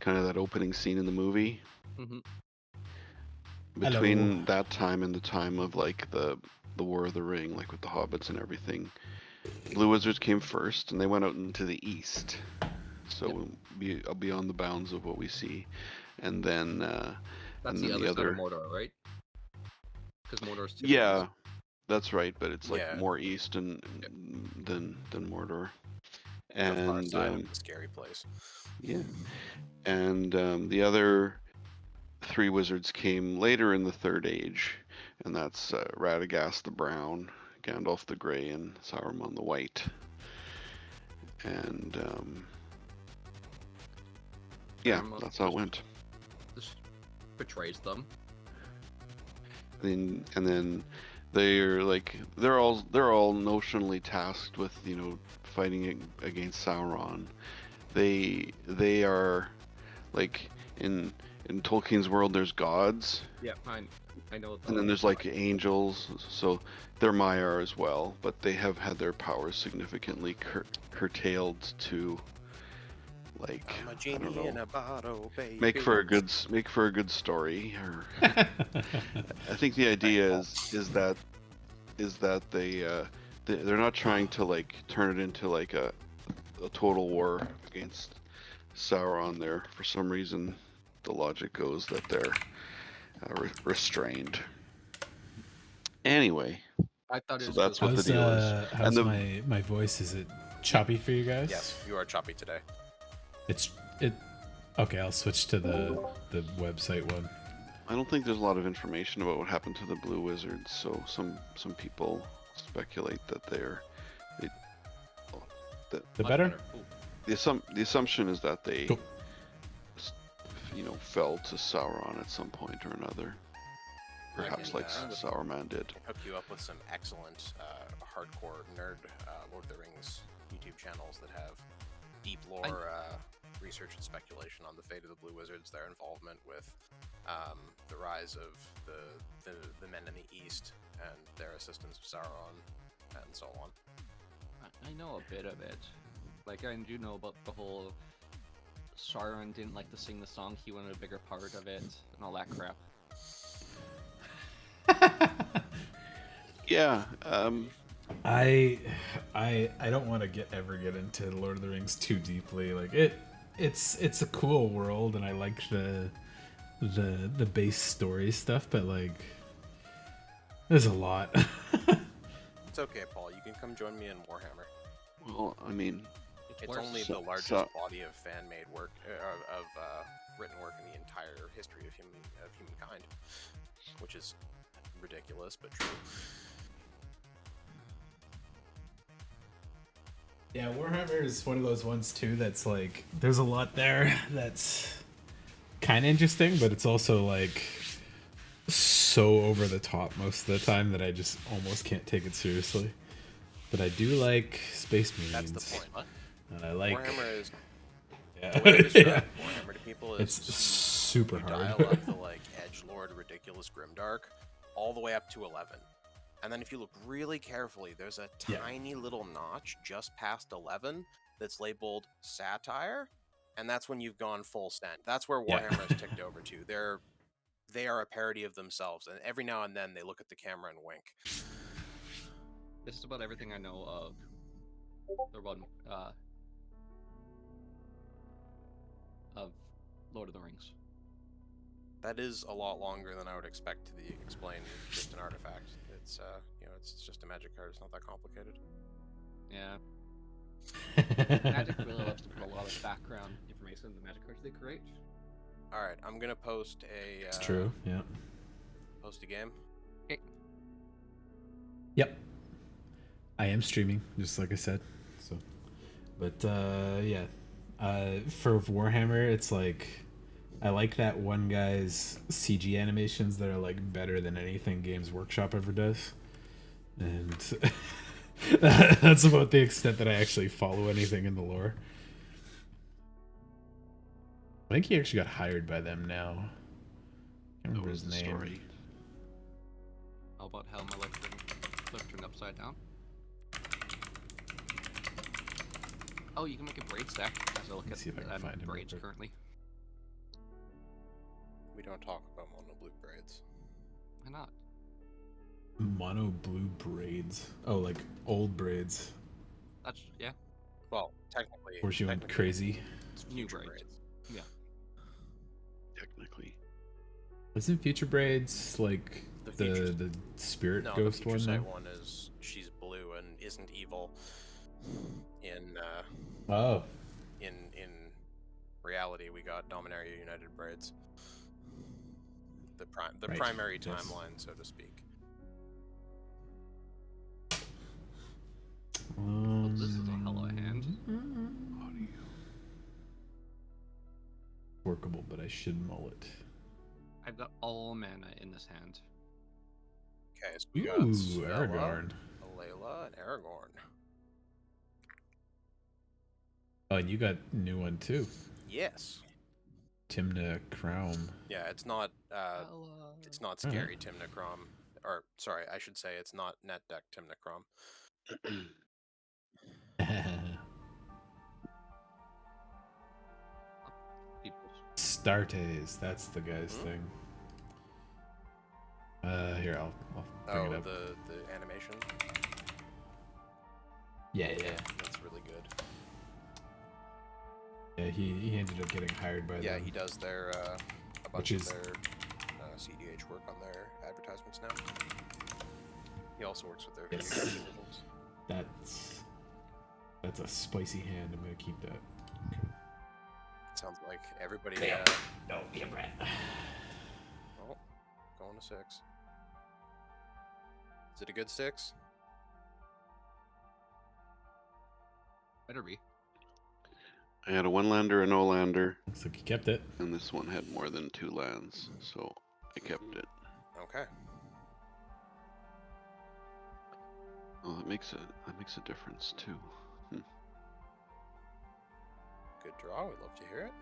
kind of that opening scene in the movie. Mm-hmm. Between Hello. that time and the time of like the War of the Ring, like with the hobbits and everything, Blue Wizards came first, and they went out into the east, so beyond the bounds of what we see, and then That's the other side of Mordor, right? Because Mordor's to the yeah, east. that's right, but it's like Yeah. more east Yep. than Mordor, The far and side of the scary place. yeah, and the other three wizards came later in the Third Age, and that's Radagast the Brown, Gandalf the Grey, and Sauron the White. And yeah, Paramount that's how it went. just betrays them. And then they're all notionally tasked with fighting against Sauron. They are like in Tolkien's world. There's gods, Yeah, I know. and then there's like angels. So they're Maiar as well, but they have had their powers significantly curtailed to like I'm a I genie don't know. in a bottle, baby. Make for a good story. Or I think the idea is that they're not trying to like turn it into like a total war against Sauron. There, for some reason, the logic goes that they're restrained. Anyway, I thought it so was that's what the How's deal is. how's And my voice? Is it choppy for you guys? Yes, you are choppy today. It. Okay, I'll switch to the website one. I don't think there's a lot of information about what happened to the Blue Wizards. So some people speculate that The better? the assumption is that they Cool. fell to Sauron at some point or another. Perhaps can, like Sauron did. Hook you up with some excellent hardcore nerd Lord of the Rings YouTube channels that have deep lore research and speculation on the fate of the Blue Wizards, their involvement with the rise of the men in the East and their assistance of Sauron and so on. I know a bit of it. Like, I do know about the whole Sauron didn't like to sing the song, he wanted a bigger part of it, and all that crap. Yeah. I don't want to ever get into Lord of the Rings too deeply. Like it's a cool world, and I like the base story stuff, but like there's a lot. It's okay, Paul. You can come join me in Warhammer. Well, I mean, It's only the largest body of fan-made work of written work in the entire history of humankind, which is ridiculous but true. Yeah, Warhammer is one of those ones too that's like there's a lot there that's kind of interesting, but it's also like so over the top most of the time that I just almost can't take it seriously. But I do like Space Marines. That's the point. What? And I like Warhammer is yeah. the way to describe Warhammer to people is It's super you hard. dial up the like edgelord ridiculous grimdark all the way up to 11. And then if you look really carefully, there's a tiny little notch just past 11 that's labeled satire, and that's when you've gone full send. That's where Warhammer has ticked over to. They are a parody of themselves, and every now and then they look at the camera and wink. This is about everything I know of the one of Lord of the Rings. That is a lot longer than I would expect to explain just an artifact. It's it's just a magic card. It's not that complicated. Yeah. Magic really loves to put a lot of background information in the magic cards they create. All right, I'm gonna post a. It's true. Yeah. Post a game. Okay. Yep. I am streaming, just like I said. So, but yeah, for Warhammer, it's like I like that one guy's CG animations that are like better than anything Games Workshop ever does, and that's about the extent that I actually follow anything in the lore. I think he actually got hired by them now. Can't remember his name. Story. How about how my life turned upside down? Oh, you can make a braid stack. As I look Let's at see if I can find him braids real quick. currently. We don't talk about mono blue braids. Why not? Mono blue braids. Oh, like old braids. That's yeah. Well, technically. Before she went technically, crazy. It's New future braids. Yeah. Technically. Isn't Future Braids like The the Future- the spirit No, ghost the Future one? Sight No? one is she's blue and isn't evil. In Oh, in reality, we got Dominaria United braids. The Right, primary yes. timeline, so to speak. Well, this is a hell of a hand. Workable, but I should mull it. I've got all mana in this hand. Okay, so we got Ooh, Svella, Aragorn. Alayla, and Aragorn. Oh, and you got a new one too. Yes. Timna Crown. Yeah, it's not scary Timnacrom. Or sorry, I should say it's not net deck Timnacrom. People. Startes, that's the guy's thing. Here, I'll bring it up. The animation. Yeah. That's really good. Yeah, he ended up getting hired by Yeah, them. he does their a bunch Which of is- their CDH work on their advertisements now. He also works with their video Yes. game divisions. That's a spicy hand. I'm gonna keep that. Sounds like everybody. No, yeah, Brett. Oh, going to 6. Is it a good 6? Better be. I had a 1-lander, a no-lander, Looks like you kept it. and this one had more than 2 lands, so I kept it. Okay. Oh, that makes a difference too. Good draw. We'd love to hear it.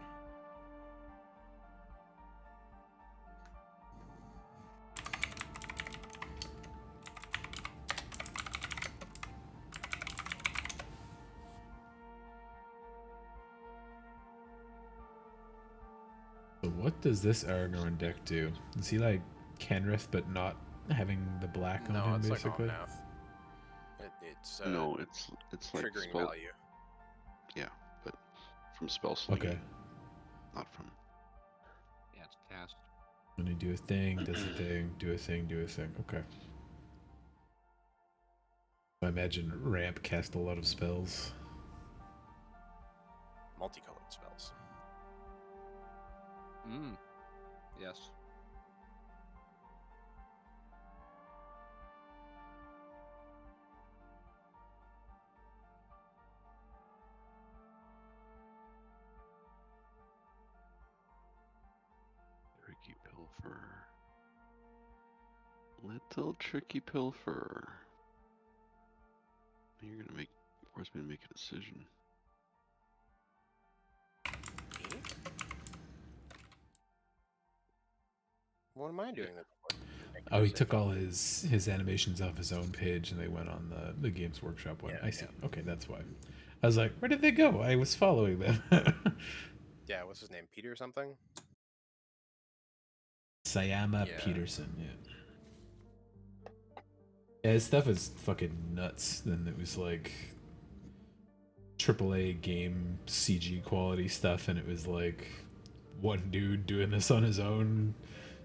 So what does this Aragorn deck do? Is he like Kenrith but not having the black on No, him, it's basically? like Omnath. It's No, it's like triggering spell. value. Yeah, but from spell slinging, Okay. not from. Yeah, it's cast. When you do a thing, does a thing, do a thing, do a thing. Okay. I imagine Ramp cast a lot of spells. Multicolored spells. Yes. Tricky Pilfer. Little Tricky Pilfer. You're gonna force me to make a decision. What am I doing? Oh, he took all his animations off his own page and they went on the Games Workshop one. Yeah, I see. Okay, that's why. I was like, where did they go? I was following them. Yeah, what's his name? Peter something? Sayama Yeah. Peterson, yeah. Yeah, his stuff is fucking nuts. And it was like AAA game CG quality stuff, and it was like one dude doing this on his own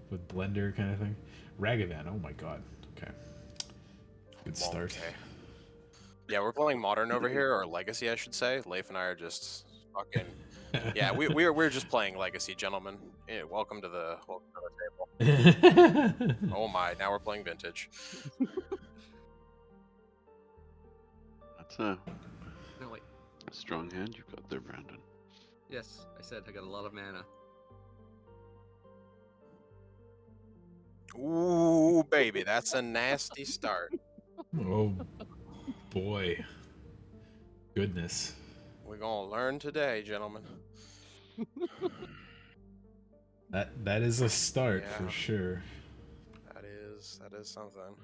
with Blender kind of thing. Ragavan, oh my god. Okay. Good start. Okay. Yeah, we're playing Modern over here, or Legacy, I should say. Leif and I are just fucking. Yeah, we're just playing Legacy, gentlemen. Yeah, welcome to the table. Oh my! Now we're playing Vintage. That's a No, wait. strong hand you've got there, Brandon. Yes, I said I got a lot of mana. Ooh, baby, that's a nasty start. Oh boy. Goodness. We're gonna learn today, gentlemen. That is a start Yeah. for sure. That is something.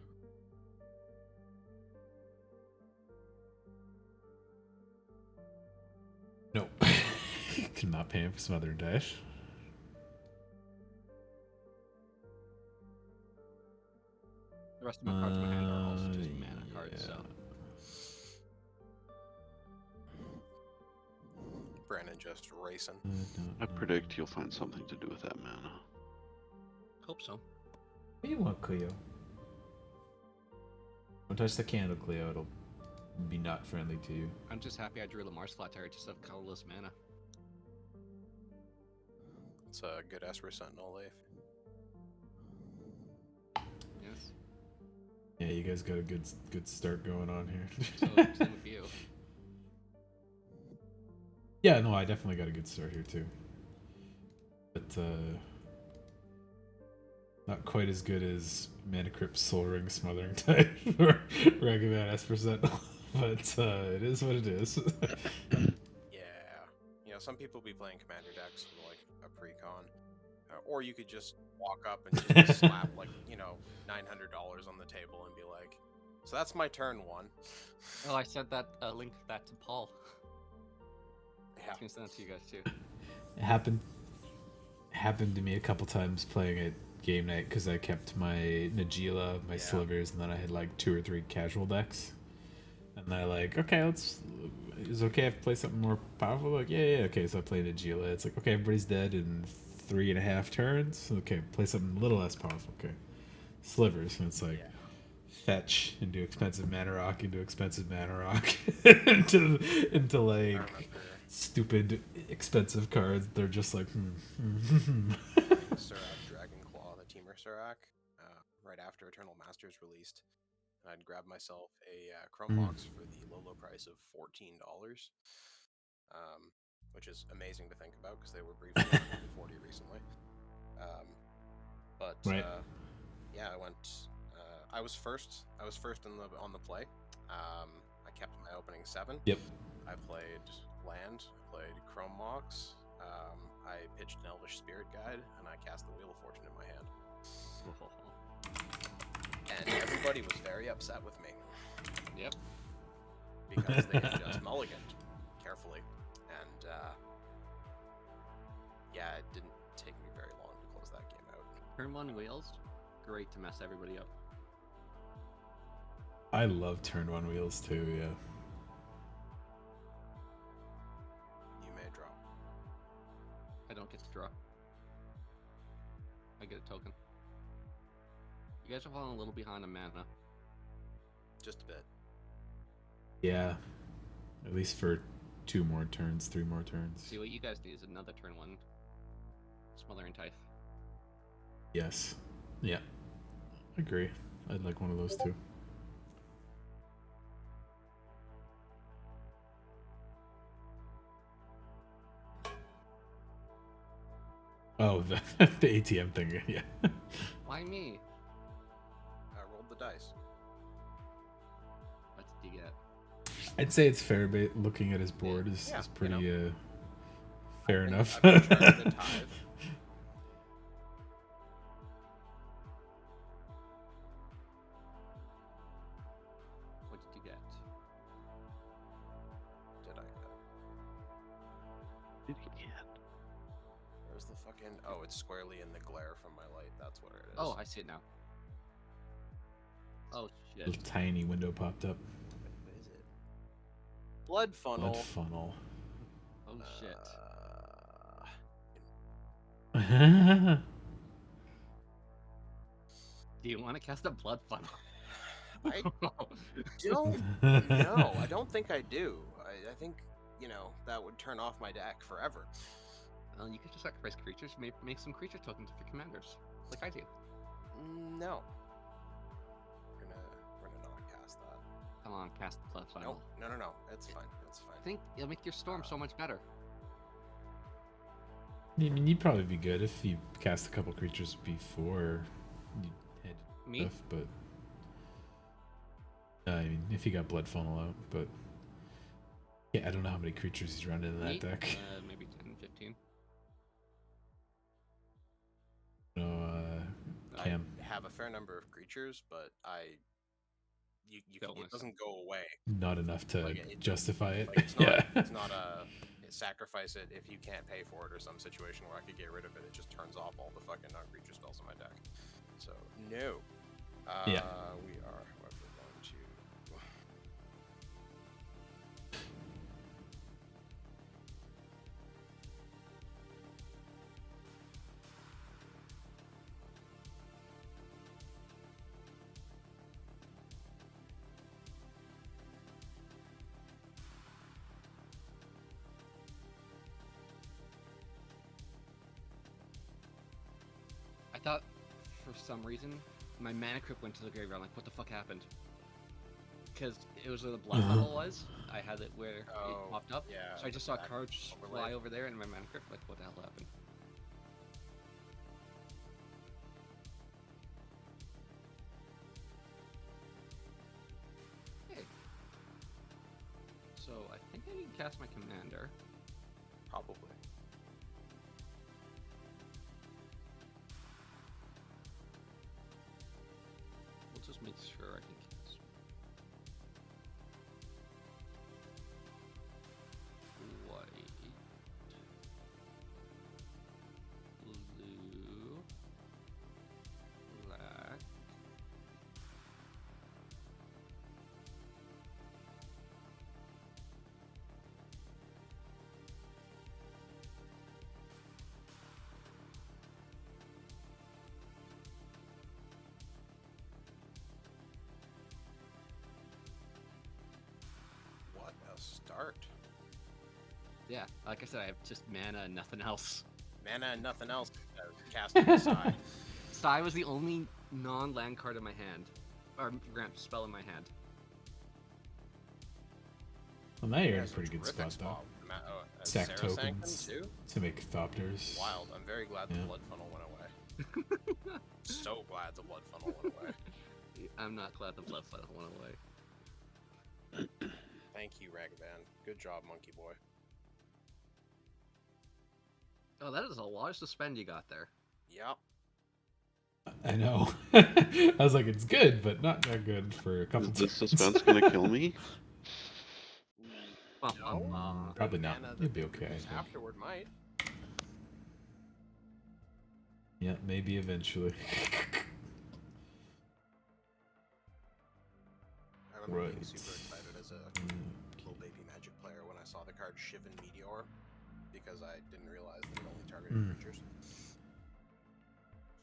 No. Not paying for Smother and Dash. The rest of my cards in my hand are also just mana cards, yeah. so. Brandon just racing. I predict you'll find something to do with that mana. Hope so. What do you want, Cleo? Don't touch the candle, Cleo. It'll be not friendly to you. I'm just happy I drew Lamar's Flat Tire just have colorless mana. It's a good Esper Sentinel leaf. Yes. Yeah, you guys got a good start going on here. So, same with you. Yeah, no, I definitely got a good start here too. But not quite as good as Mana Crypt Soul Ring Smothering Type or Ragavan Esper Sentinel. But it is what it is. Yeah. You know, some people be playing Commander decks with like a pre-con. Or you could just walk up and just slap like, you know, $900 on the table and be like, so that's my turn one. Oh, I sent that link that to Paul. Yeah. I can send it to you guys too. It happened to me a couple times playing at game night because I kept my Najeela, my Slivers, and then I had like 2 or 3 casual decks. And I like, okay, is it okay if I play something more powerful? Like, yeah, okay, so I played Najeela. It's like, okay, everybody's dead in 3.5 turns. Okay, play something a little less powerful. Okay, Slivers, and it's like fetch into expensive mana rock into like stupid expensive cards. They're just like Serac Dragonclaw, the Teamer Serac, right after Eternal Masters released. I'd grab myself a Chrome box for the low price of $14, which is amazing to think about because they were briefly under 40 recently. Yeah, I went. I was first. I was first on the play. I kept my opening 7. Yep. I played land. I played Chrome Mox. I pitched an Elvish Spirit Guide, and I cast the Wheel of Fortune in my hand. And everybody was very upset with me. Yep. Because they had just mulliganed carefully. And, yeah, it didn't take me very long to close that game out. Turn 1 wheels, great to mess everybody up. I love turn 1 wheels too, yeah. You may draw. I don't get to draw. I get a token. You guys are falling a little behind on mana. Just a bit. Yeah. At least for 2 more turns, 3 more turns. See, what you guys need is another turn 1 Smothering Tithe. Yes. Yeah. Agree. I'd like one of those too. Oh, the ATM thing, yeah. Why me? I rolled the dice. What did you get? I'd say it's fair, but looking at his board is pretty fair enough. I've been trying to tithe. What did you get? Did I get? Where's the fucking... Oh, it's squarely in the glare from my light. That's what it is. Oh, I see it now. Oh, shit. Little tiny window popped up. What is it? Blood Funnel. Blood funnel. Oh, shit. Do you want to cast a blood funnel? I don't know. I don't think I do. I think, you know, that would turn off my deck forever. Well, you could just sacrifice creatures, make some creature tokens for commanders, like I do. No. We're gonna not cast that. Come on, cast the blood funnel. No. It's fine. It's fine. I think it'll make your storm so much better. I mean, you'd probably be good if you cast a couple creatures before you head Me? stuff, but I mean, if you got blood funnel out, but yeah, I don't know how many creatures he's running in that Me? deck. Maybe 10, 15. No, Cam. I have a fair number of creatures, but it doesn't go away. Not enough to justify it. Like, it's not, Yeah. it's not a sacrifice it if you can't pay for it or some situation where I could get rid of it. It just turns off all the fucking non-creature spells in my deck. So, no. Yeah. We are, however, going to. I thought for some reason my mana crypt went to the graveyard. I'm like, what the fuck happened? Because it was where the blood funnel was. I had it where it popped up. Yeah. So I just saw back cards overlay. fly over there, and my mana crypt like, what the hell happened? Hey. So I think I can cast my commander. Probably. We'll just make sure I can cast. White. Blue. Black. What a start. Yeah, like I said, I have just mana and nothing else. Mana and nothing else. Casting aside. Sai was the only non-land card in my hand, or ramp spell in my hand. Well, now you're in a That's pretty good terrific spot, though. and Sack Sarah Sankin, tokens too? to make Thopters. Wild. I'm very glad the Yeah. blood funnel went away. So glad the blood funnel went away. I'm not glad the blood funnel went away. Thank you, Ragavan. Good job, Monkey Boy. Oh, that is a large suspend you got there. Yep. I know. I was like, it's good, but not that good for a couple Is this turns. suspense gonna kill me? Probably not. Mana You'll that be they okay, I produce think. afterward might. Yeah, maybe eventually. I remember being Right. super excited as a little baby Magic player when I saw the card Shivan Meteor, because I didn't realize that it only targeted creatures.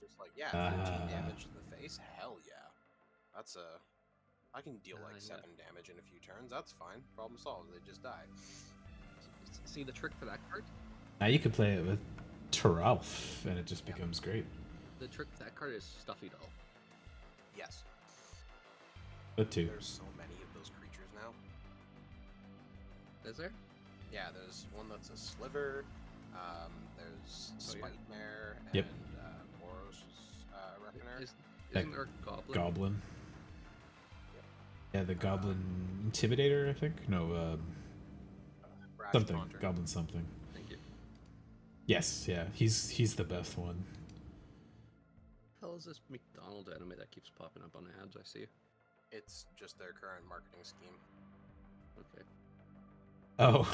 Just like, yeah, 13 damage to the face? Hell yeah. That's a... I can deal like yeah. 7 damage in a few turns, that's fine. Problem solved, they just die. See the trick for that card? Now you could play it with Teralf, and it just becomes great. The trick for that card is Stuffy Doll. Yes. But two. There's so many of those creatures now. Is there? Yeah, there's one that's a Sliver, there's Spite-Mare, and Yep. Boros Reckoner. Isn't there a Goblin? Goblin. Yeah, the Goblin Intimidator, I think? No, Brash something. Taunter. Goblin something. Thank you. Yes, yeah, he's the best one. Hell is this McDonald's anime that keeps popping up on ads? I see. It's just their current marketing scheme. Okay. Oh,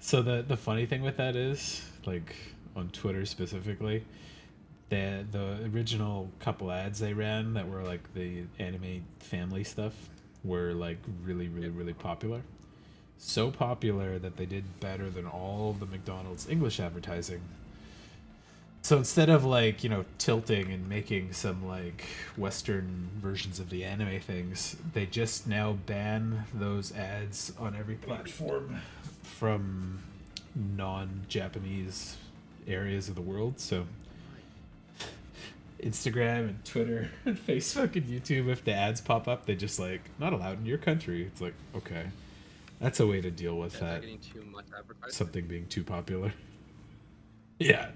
so the funny thing with that is, like, on Twitter specifically, the original couple ads they ran that were like the anime family stuff were like really popular. So popular that they did better than all the McDonald's English advertising. So instead of like, tilting and making some like Western versions of the anime things, they just now ban those ads on every platform from non-Japanese areas of the world. So Instagram and Twitter and Facebook and YouTube, if the ads pop up, they just like, not allowed in your country. It's like, okay, that's a way to deal with They're that. getting too much advertising. Something being too popular. Yeah.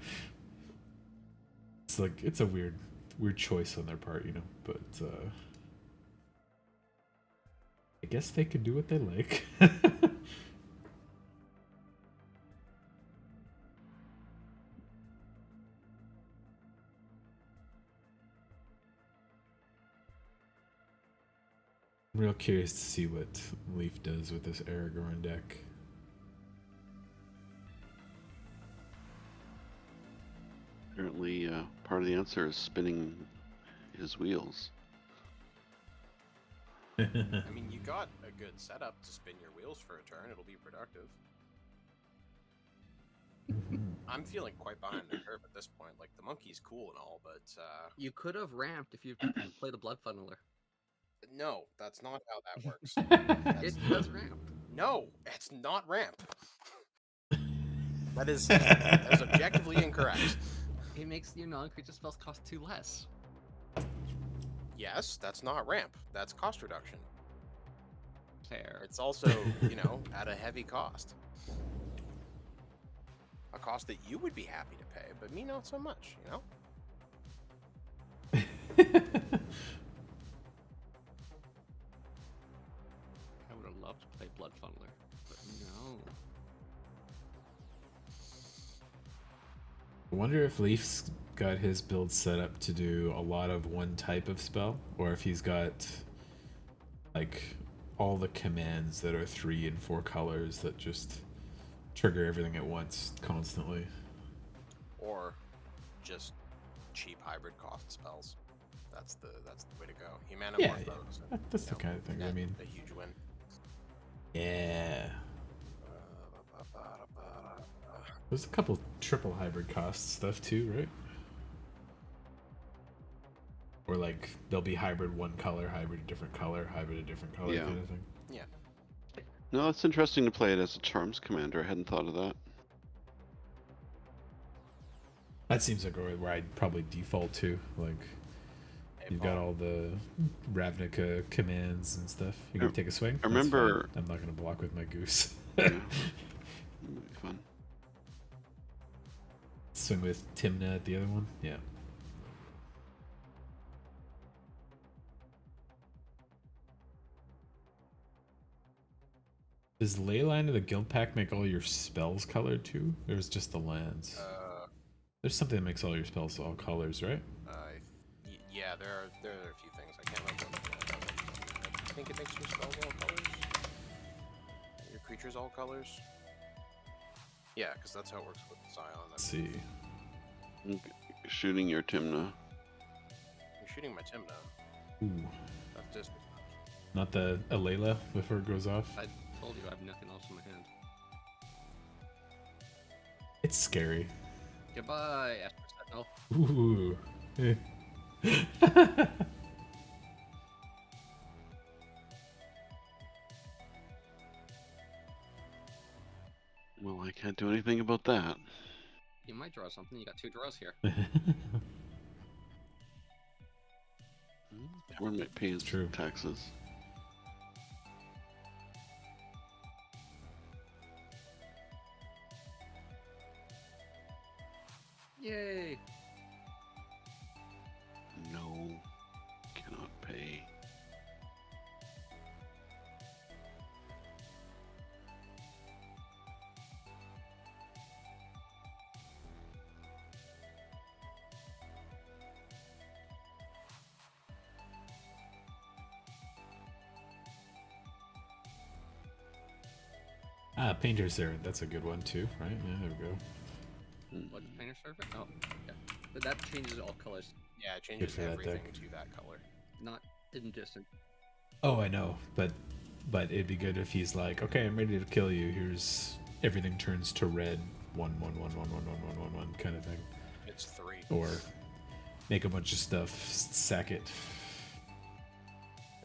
It's like, it's a weird choice on their part, but I guess they can do what they like. I'm real curious to see what Leaf does with this Aragorn deck. Apparently, part of the answer is spinning his wheels. I mean, you got a good setup to spin your wheels for a turn. It'll be productive. I'm feeling quite behind the curve at this point. Like, the monkey's cool and all, but You could have ramped if you played a blood funneler. no, that's not how that works. It does ramp. No, it's not ramp. That is objectively incorrect. It makes your non-creature spells cost 2 less. Yes, that's not ramp. That's cost reduction. Fair. It's also, you know, at a heavy cost. A cost that you would be happy to pay, but me not so much, you know? I would have loved to play blood funneler, but no. I wonder if Leaf's got his build set up to do a lot of one type of spell, or if he's got like all the commands that are 3 and 4 colors that just trigger everything at once constantly. Or just cheap hybrid cost spells. That's the way to go. Humana Yeah, Morphos. that's the kind of thing. I mean, a huge win. yeah. There's a couple triple hybrid cost stuff too, right? Or like they'll be hybrid one color, hybrid a different color, hybrid a different color Yeah. kind of thing. Yeah. No, it's interesting to play it as a Charms Commander. I hadn't thought of that. That seems like where I'd probably default to. Like Hey, you've got Paul. all the Ravnica commands and stuff. You gonna take a swing? I That's remember- fine. I'm not gonna block with my goose. Yeah. That'd be fun. Swing with Timna at the other one? Yeah. Does Leyline of the Guild Pack make all your spells colored too? Or is it just the lands? There's something that makes all your spells all colors, right? Yeah, there are a few things. I can't remember what it does. I think it makes your spells all colors. Your creatures all colors. Yeah, because that's how it works with Scion. Let's see. Shooting your Timna. You're shooting my Timna. Ooh. That's just Not the Alayla before it goes off. I told you I have nothing else in my hand. It's scary. Goodbye, Esper Sentinel. Ooh. Well, I can't do anything about that. You might draw something. You got 2 draws here. Warren might pay his True. taxes. Yay! No, cannot pay. Painter Servant. That's a good one too, right? Yeah, there we go. What, Painter Servant? Oh, yeah. But that changes all colors. yeah, it changes for that everything deck. to that color. Not in distant. Oh, I know, but it'd be good if he's like, okay, I'm ready to kill you. Here's everything turns to red. 1/1/1/1/1/1/1/1 kind of thing. It's 3. Or make a bunch of stuff, sack it.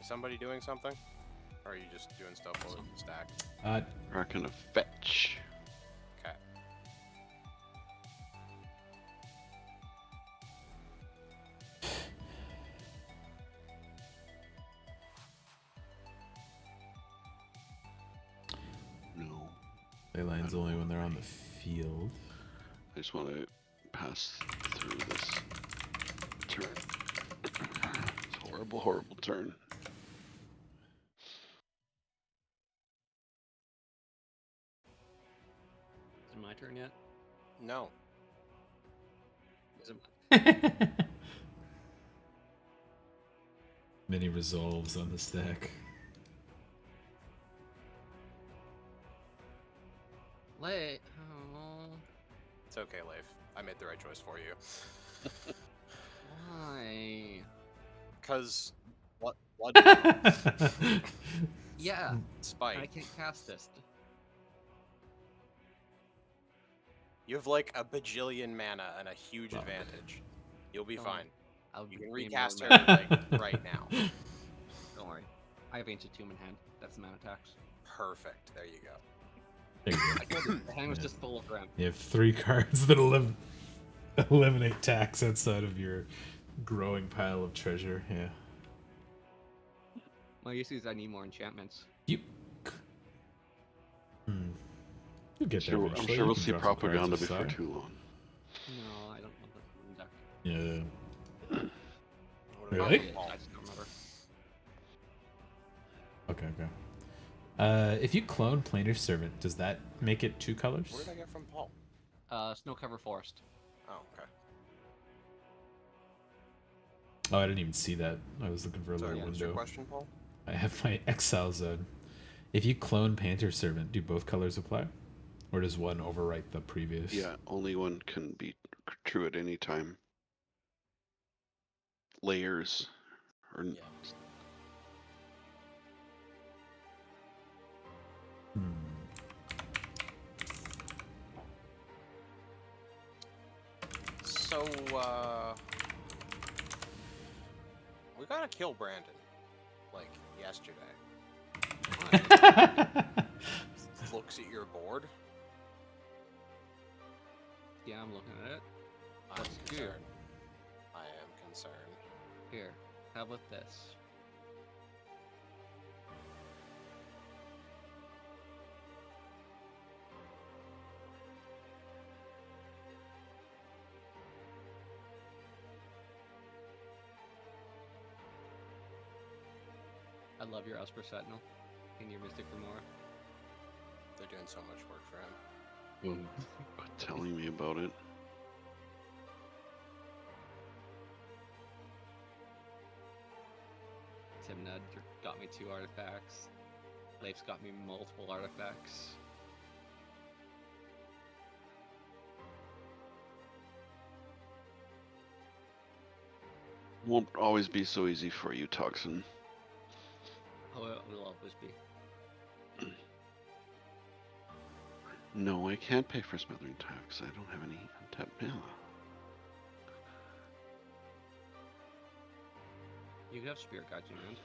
Is somebody doing something? Or are you just doing stuff while it's stacked? Rocking a fetch. Okay. No. Leyline's only when they're on the field. I just want to pass through this turn. It's horrible, horrible turn. Is it my turn yet? No. Is it Many resolves on the stack. Late. Oh. It's okay, Leif. I made the right choice for you. Why? Because Blood. Yeah, and I Spite. can't cast this. You have like a bajillion mana and a huge Fuck. advantage. You'll be Don't fine. I'll You can gain recast more her mana. like right now. Don't worry. I have Ancient Tomb in hand. That's the mana tax. Perfect. There you go. There you I go. told you, the hand was Yeah. just full of ramp. You have 3 cards that eliminate tax outside of your growing pile of treasure. Yeah. My issue is I need more enchantments. You. You'll get there I'm eventually. sure You we'll can see draw some cards propaganda with before Sire. too long. No, I don't want the deck. Yeah. What do we got Really? from Paul? I just don't remember. Okay. If you clone Planar Servant, does that make it 2 colors? What did I get from Paul? Snow Cover Forest. Oh, okay. Oh, I didn't even see that. I was looking for a Sorry, little what's your window. question, Paul? I have my Exile Zone. If you clone Panther Servant, do both colors apply? Or does one overwrite the previous? Yeah, only one can be true at any time. Layers. Or Yeah. So, we gotta kill Brandon, like, yesterday. Looks at your board. Yeah, I'm looking at it. I'm What's here? concerned. I am concerned. Here, how about this? I love your Esper Sentinel and your Mystic Remora. They're doing so much work for him. telling me about it. Timnad got me 2 artifacts. Leif's got me multiple artifacts. Won't always be so easy for you, Toxin. Oh, it will always be. No, I can't pay for Smothering Tide because I don't have any untapped mana. You could have Spirit Guides in your hand.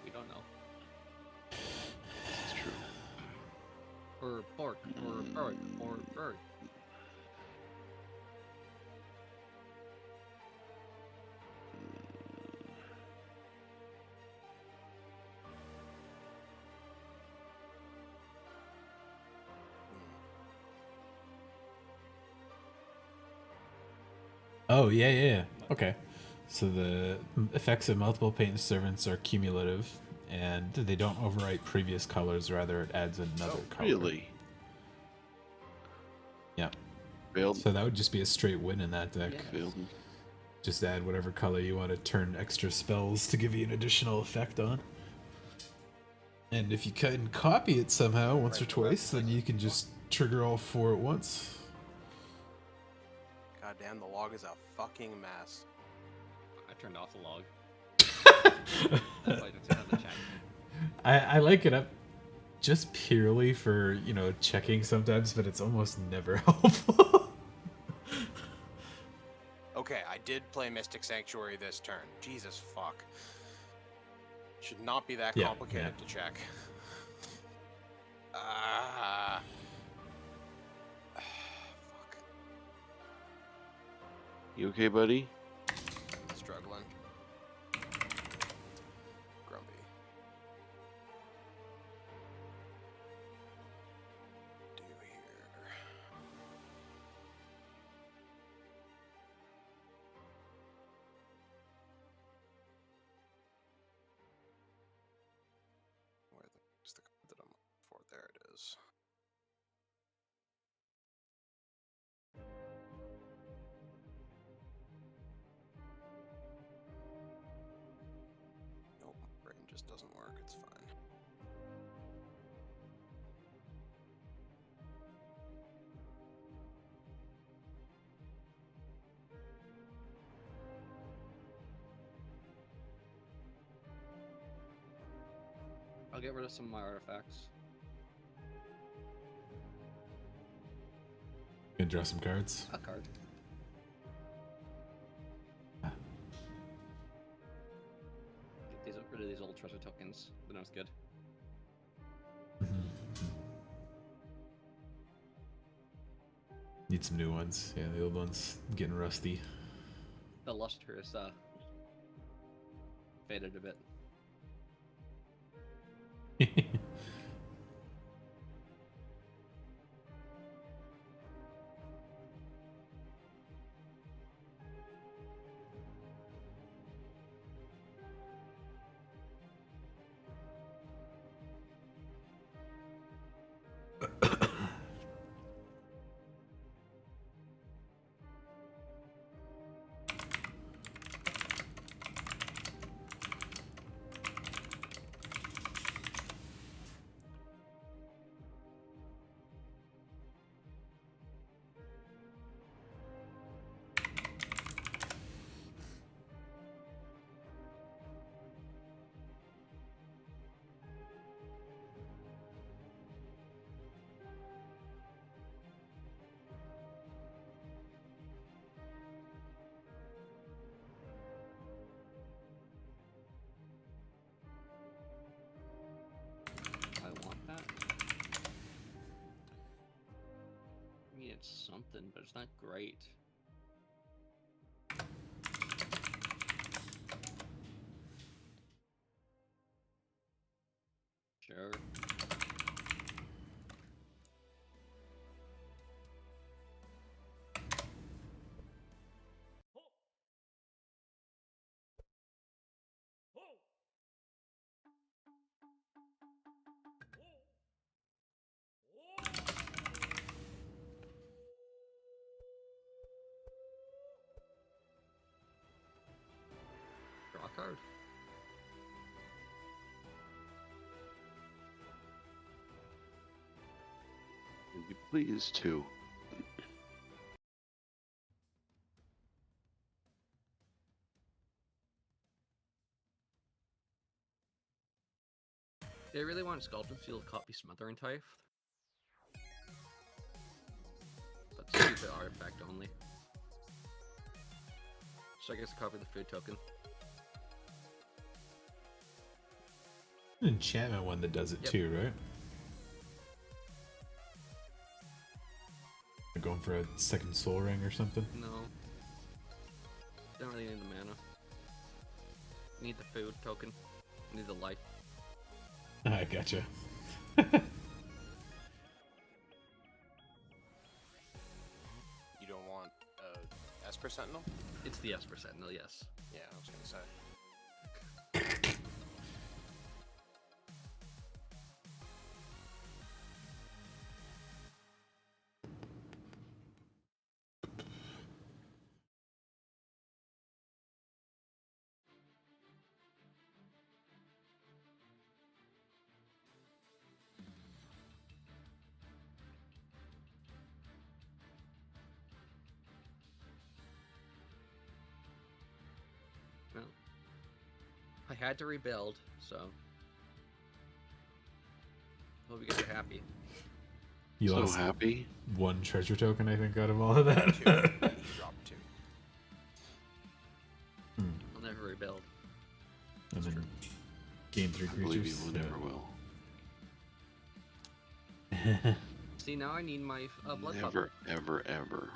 We don't know. This is true. Or Bork, or Bird, or Bird. Oh, yeah. Okay. So the effects of multiple paint servants are cumulative, and they don't overwrite previous colors, rather it adds another color. Really? Yeah. Failed. So that would just be a straight win in that deck. Yeah. Failed. Just add whatever color you want to turn extra spells to give you an additional effect on. And if you can copy it somehow once or twice, then you can just trigger all 4 at once. God damn, the log is a fucking mess. I turned off the log. That's why I didn't see it in the chat. I like it up just purely for, checking sometimes, but it's almost never helpful. Okay, I did play Mystic Sanctuary this turn. Jesus fuck. Should not be that Yeah, complicated to check. Fuck. You okay, buddy? Struggling. Grumpy. Do here. Where's the card that I'm looking for? There it is. Nope, my brain just doesn't work. It's fine. I'll get rid of some of my artifacts. Gonna draw some cards. A card. Ah. Get rid of these old treasure tokens. Then I was good. Need some new ones. Yeah, the old ones getting rusty. The luster is faded a bit. I want that. I mean, it's something, but it's not great. Sure. Draw a card. Would you please to? They really want Sculpted Field copy Smother and Typh. But stupid artifact only. So I guess copy the food token. Enchantment one that does it Yep. too, right? They're going for a second soul ring or something. No. Don't really need the mana. Need the food token. Need the life. I gotcha. You don't want Esper Sentinel? It's the Esper Sentinel, yes. Yeah, I was gonna say. Well, I had to rebuild, so hope you guys are happy. You So lost happy. one treasure token, I think, out of all of that. Two. You dropped 2. I'll never rebuild. And then gain 3 I believe creatures. you never will. See, now I need my blood puddle. Never, ever, ever.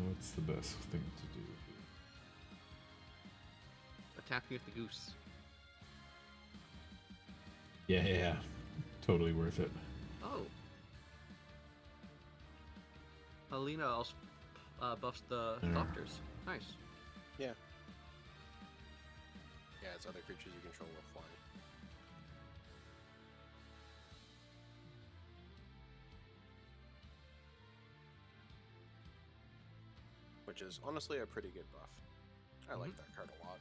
What's the best thing to do? Attack me with the goose. Yeah. Totally worth it. Oh. Alina also buffs the Yeah. doctors. Nice. Yeah, it's other creatures you control will fly. Which is honestly a pretty good buff. I like that card a lot.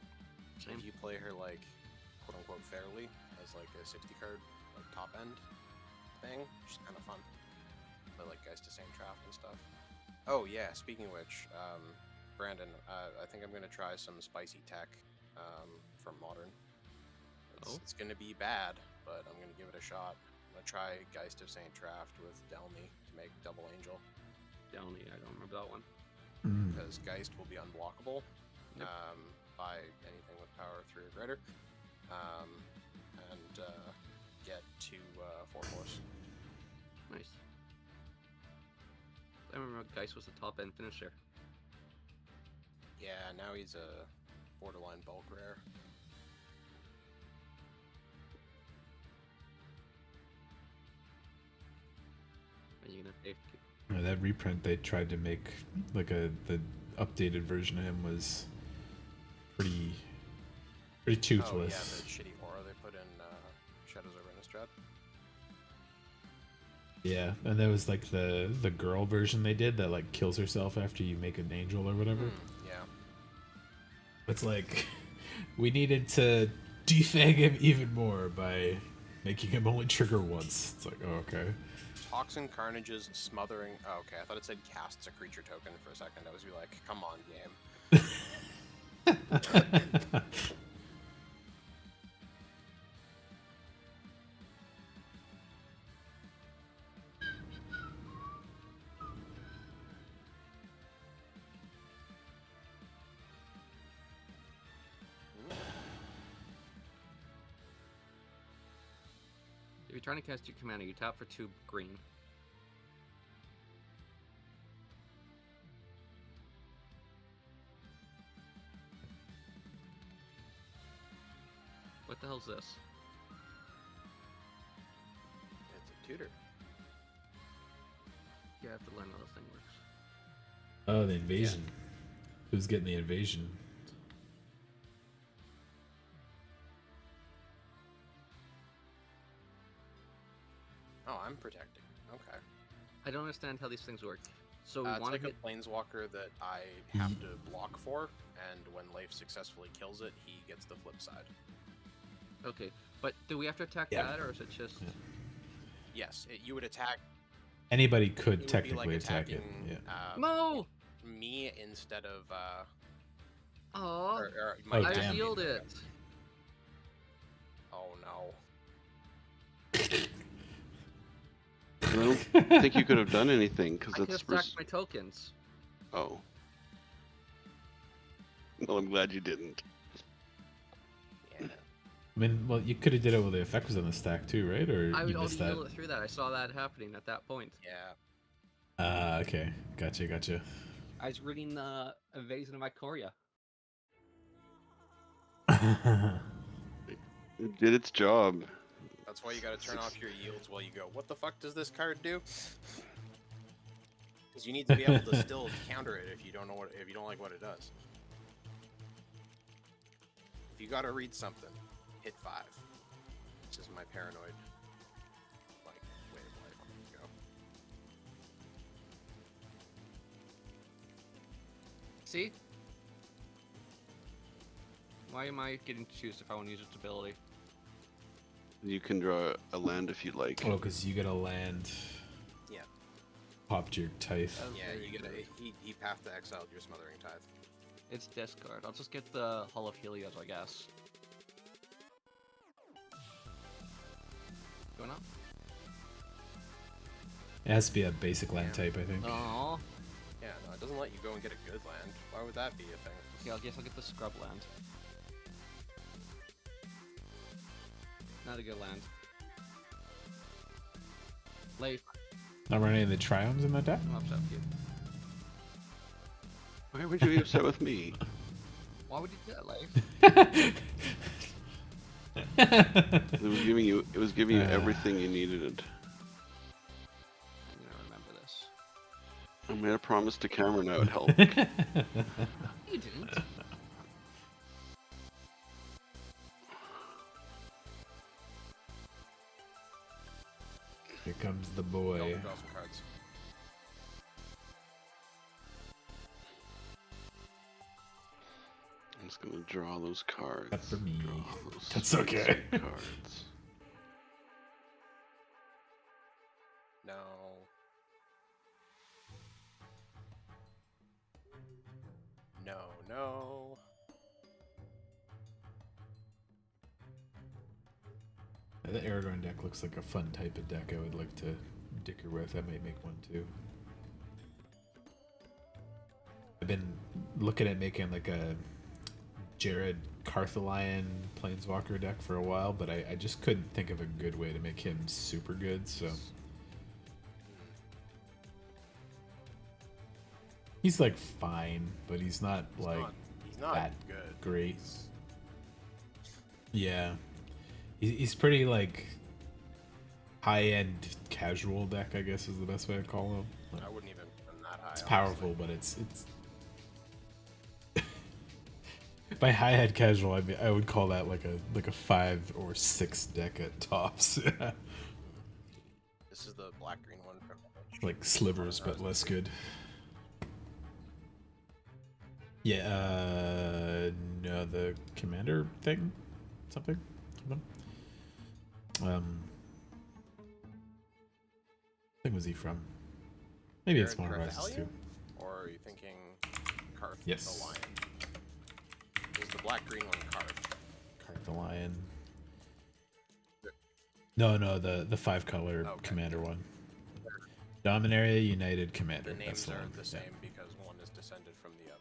Same. If you play her like quote unquote fairly as like a 60 card like top end thing, which is kind of fun. I like Geist to Same Draft and stuff. Oh yeah, speaking of which, Brandon, I think I'm gonna try some spicy tech from Modern. It's gonna be bad, but I'm gonna give it a shot. I'm gonna try Geist of Saint Draft with Delny to make Double Angel. Delny, I don't remember that one. Because Geist will be unblockable by anything with power 3 or greater, and get to 4 force. Nice. I remember Geist was the top end finisher. Yeah, now he's a borderline bulk rare. Are you gonna pay? That reprint they tried to make, like the updated version of him was pretty toothless. Oh yeah, the shitty aura they put in Shadows over Innistrad. Yeah, and there was like the girl version they did that like kills herself after you make an angel or whatever. Yeah. It's like we needed to defang him even more by making him only trigger once. It's like, oh, okay. Toxin Carnage's smothering. Oh, okay, I thought it said casts a creature token for a second. I was like, come on, game. If you're trying to cast your Commander, you tap for 2 green. What the hell's this? It's a tutor. Yeah, I have to learn how this thing works. Oh, the invasion. Who's getting the invasion? Oh, I'm protecting. Okay. I don't understand how these things work. So we It's want like to hit. a planeswalker that I have to block for, and when Leif successfully kills it, he gets the flip side. Okay, but do we have to attack Yeah. that, or is it just? Yeah. Yes, you would attack. Anybody It could would technically be like attack it. attacking Yeah. No! me instead of. Oh, Or Oh, I damn. sealed it. Oh no. I don't think you could have done anything because I could have it's stacked my tokens. Oh. Well, I'm glad you didn't. Yeah. I mean, well, you could have did it while the effect was on the stack too, right? Or I would you only missed that? heal it through that. I saw that happening at that point. Yeah. Okay. Gotcha. I was reading the Invasion of Ikoria. It did its job. That's why you gotta turn off your yields while you go, what the fuck does this card do? Because you need to be able to still counter it if you don't like what it does. If you gotta read something, hit 5. This is my paranoid like way of life. I'm gonna go. See? Why am I getting to choose if I want to use its ability? You can draw a land if you like. Oh, because you get a land. Yeah. Popped your tithe. That was Yeah, very you get good. he path to exile your Smothering Tithe. It's discard. I'll just get the Hall of Helios, I guess. Going up? It has to be a basic land type, I think. Oh. Yeah, no, it doesn't let you go and get a good land. Why would that be a thing? Okay, I guess I'll get the scrub land. Not a good land. Leif, Not running any of the triomes in that deck? I'm upset with you. Why would you be upset with me? Why would you do that, Leif? It was giving you everything you needed. I'm gonna remember this. I made a promise to Cameron I would help. You didn't. Here comes the Go boy. draw some cards. I'm just gonna draw those cards. Not for me. Draw those That's okay. cards. No. no. The Aragorn deck looks like a fun type of deck I would like to dicker with. I might make one too. I've been looking at making like a Jared Carthalion Planeswalker deck for a while, but I just couldn't think of a good way to make him super good, so... He's like fine, but he's not he's not that good. Great. Yeah. He's pretty like high-end casual deck, I guess is the best way to call him. Like, I wouldn't even put him that high. it's powerful, but it's by high-end casual, I mean I would call that like a 5 or 6 deck at tops. This is the black-green one from Like slivers, but less good. Yeah, no, the Commander thing? Something? What was he from? Maybe it's Jared Modern Horizons Carthalion? too. Or are you thinking Karth Yes. the Lion? Is the black-green one Karth? Karth the Lion. No, the 5-color Okay. Commander one. Dominaria United Commander. The That's names the are one. the Yeah. same because one is descended from the other.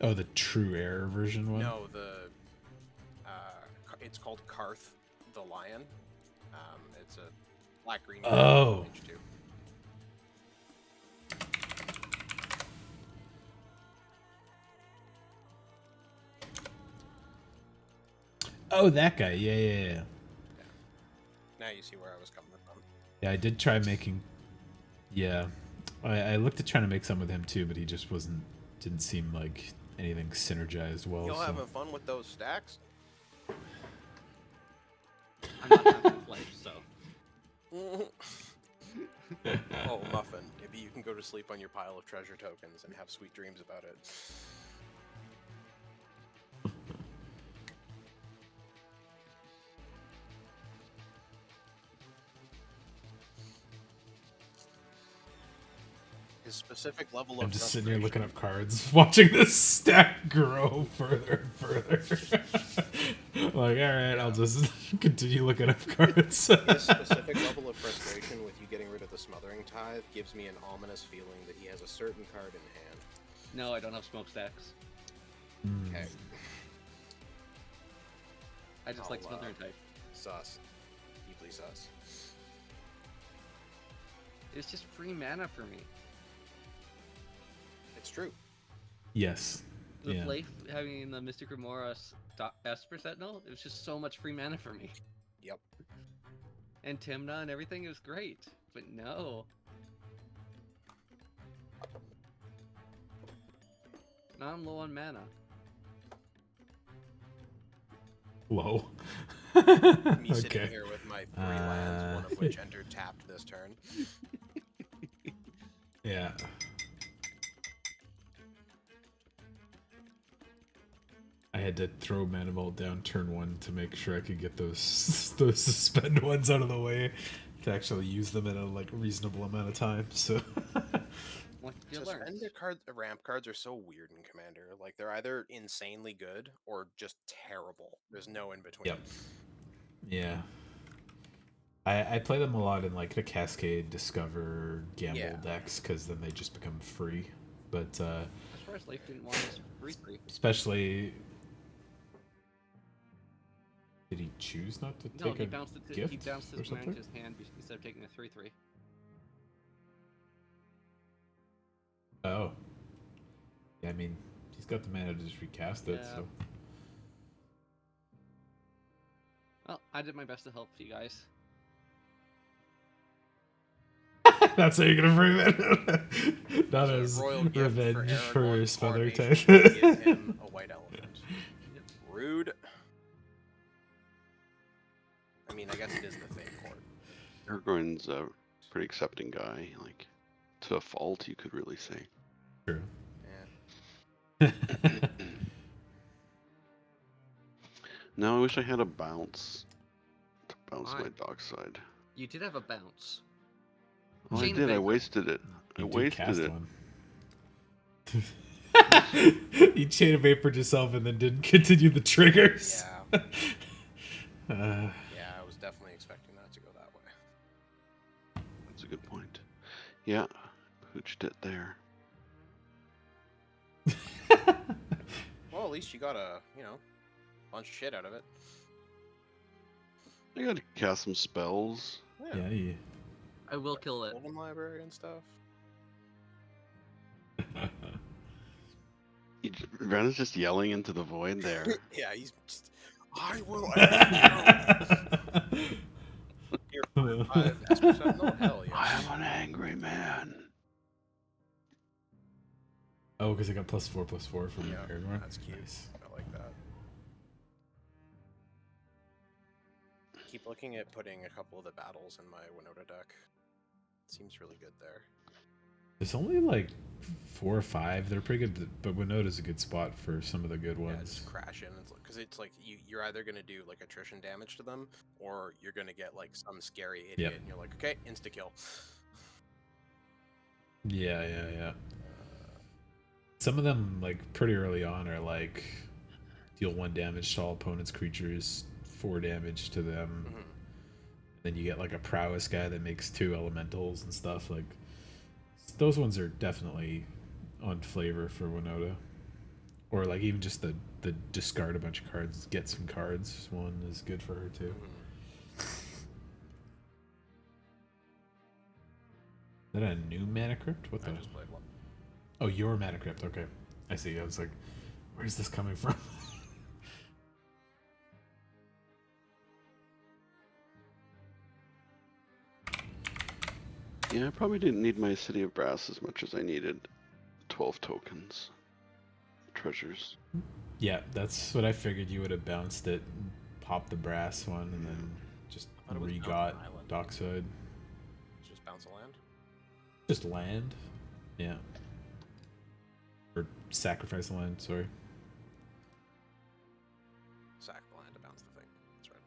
Oh, the true error version one? No, it's called Karth the Lion. It's a black-green. Oh. H2. Oh, that guy. Yeah. Now you see where I was coming from. Yeah, I did try making... Yeah. I looked at trying to make some with him too, but he just didn't seem like anything synergized well. Y'all So. having fun with those stacks? I'm not Half-Life, so. Oh, Muffin. Maybe you can go to sleep on your pile of treasure tokens and have sweet dreams about it. His specific level of I'm just sitting here looking frustration- up cards, watching this stack grow further and further. Like, alright, I'll just continue looking up cards. His specific level of frustration with you getting rid of the Smothering Tithe gives me an ominous feeling that he has a certain card in hand. No, I don't have smokestacks. Okay. I just like I'll, Smothering Type. Sus. Deeply sus. It's just free mana for me. It's true. Yes. The Yeah. Flaith having the Mystic Remora Esper Sentinel, it was just so much free mana for me. Yep. And Timna and everything, it was great. But no. Now I'm low on mana. Low. Me sitting Okay. here with my 3 lands, one of which entered tapped this turn. Yeah. I had to throw Mana Vault down turn 1 to make sure I could get those suspend ones out of the way to actually use them in a like reasonable amount of time. So What did you learn? Suspended cards, ramp cards are so weird in Commander. Like, they're either insanely good or just terrible. There's no in between. Yep. Yeah. I play them a lot in like the Cascade, Discover, Gamble Yeah. decks because then they just become free. But As far as Life didn't want this free. especially, did he choose not to No, take he a bounced it. He gift bounced or his mana something? to his hand instead of taking a 3/3. Oh. Yeah, I mean, he's got the mana to just recast it, Yeah. so. Well, I did my best to help you guys. That's how you're gonna frame it. Not So as royal gift revenge for Aragorn's Smother coronation, type. give him a white elephant. Rude. I mean, I guess it is the Fate Court. Aragorn's a pretty accepting guy, like to a fault, you could really say. True. Yeah. Now I wish I had a bounce to bounce Why? my dockside. You did have a bounce. Oh, I Chain did. I Vapor. wasted it. I You did wasted cast it. one. You chain of vapored yourself and then didn't continue the triggers. Yeah. Uh, Yeah, I was definitely expecting that to go that way. That's a good point. Yeah, pooched it there. Well, at least you got a, bunch of shit out of it. I gotta cast some spells. yeah, you... I will kill it. Golden library and stuff. Ren is just yelling into the void there. Yeah, he's just. I will. Here, 5 Esper no, hell I yeah. am an angry man. Oh, because I got +4/+4 from Yeah, Paragon. that's cute. Nice. I like that. Keep looking at putting a couple of the battles in my Winota deck. Seems really good there. There's only like 4 or 5. They're pretty good, but Winota's a good spot for some of the good Yeah, ones. just crash in. Because it's like you're either going to do like attrition damage to them, or you're going to get like some scary idiot, and you're like, okay, insta kill. Yeah. Some of them, like pretty early on, are like deal 1 damage to all opponents' creatures, 4 damage to them. Mm-hmm. Then you get like a prowess guy that makes 2 elementals and stuff. Like those ones are definitely on flavor for Winota. Or like even just the discard a bunch of cards, get some cards one is good for her too. Mm-hmm. Is that a new Mana Crypt? What the? I just played one. Oh, your Mana Crypt. Okay, I see. I was like, where's this coming from? Yeah, I probably didn't need my City of Brass as much as I needed 12 tokens. Treasures. Yeah, that's what I figured. You would have bounced it, popped the brass one, and then just I thought it was re-got Mountain Island. Dockside. Just bounce a land. Just land. Yeah. Or sacrifice a land, sorry. Sack the land to bounce the thing. That's right.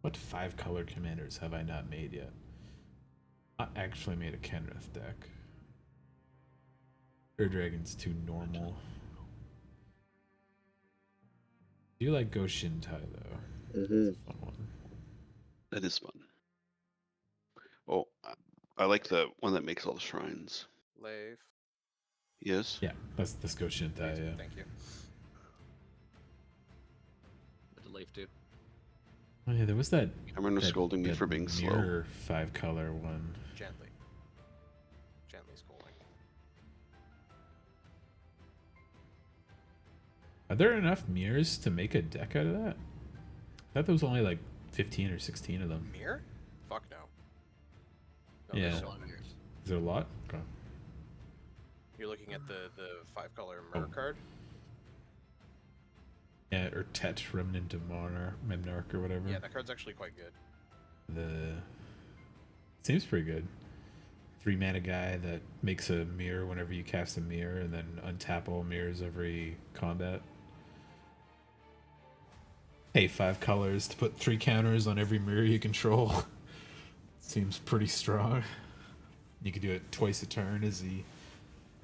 What 5-color commanders have I not made yet? Not actually made a Kenrith deck. Ur Dragon's too normal. Do you like Go Shintai though? Mm-hmm. That's a fun one. That is fun. Oh, I like the one that makes all the shrines. Lave. Yes? Yeah, that's Go Shintai, yeah. Thank you. With the leaf too. Oh yeah, there was that. Cameron was that- scolding me that for being slow. mirror 5-color one. Gently. Gently scolding. Are there enough mirrors to make a deck out of that? I thought there was only like 15 or 16 of them. Mirror? Fuck no. No, Yeah. there's A so lot of many. mirrors. Is there a lot? Okay. You're looking at the 5-color mirror Oh. card? Yeah, or Tet, Remnant of Memnarch or whatever. Yeah, that card's actually quite good. Seems pretty good. 3-mana guy that makes a mirror whenever you cast a mirror, and then untap all mirrors every combat. Pay 5 colors to put 3 counters on every mirror you control. Seems pretty strong. You can do it twice a turn as he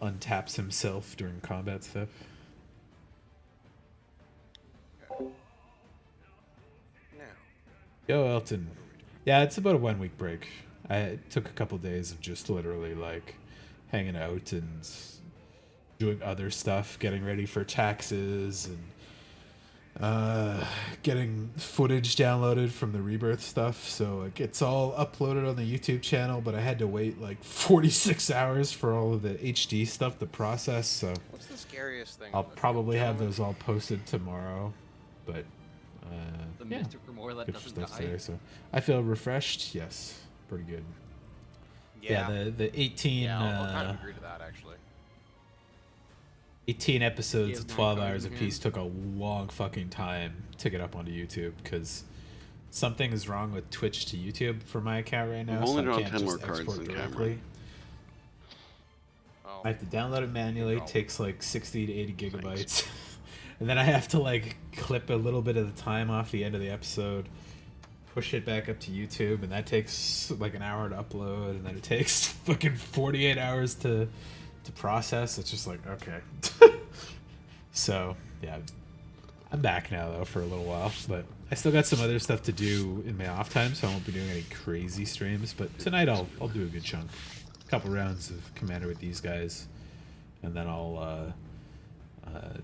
untaps himself during combat step. Now. Yo, Elton. Yeah, it's about a 1-week break. I took a couple days of just literally like hanging out and doing other stuff, getting ready for taxes and getting footage downloaded from the Rebirth stuff. So like, it's all uploaded on the YouTube channel, but I had to wait like 46 hours for all of the HD stuff to process. So What's the scariest thing? I'll on the probably field, have gentlemen? those all posted tomorrow. But The yeah. Mystic Remore that Good doesn't stuff die. there, so I feel refreshed. Yes, pretty good. Yeah. The 18 Yeah, I'll kind of agree to that, actually. 18 episodes Give of 9 12 cards hours in apiece hand. took a long fucking time to get up onto YouTube because something is wrong with Twitch to YouTube for my account right now. I've only so I drawn can't 10 more just cards export than directly. Cameron. Oh. I have to download it manually. It problem. takes like 60 to 80 gigabytes. and then I have to like clip a little bit of the time off the end of the episode, push it back up to YouTube, and that takes like an hour to upload, and then it takes fucking 48 hours to process. It's just like, okay. So yeah, I'm back now though for a little while, but I still got some other stuff to do in my off time, so I won't be doing any crazy streams. But tonight I'll do a good chunk, a couple rounds of Commander with these guys, and then I'll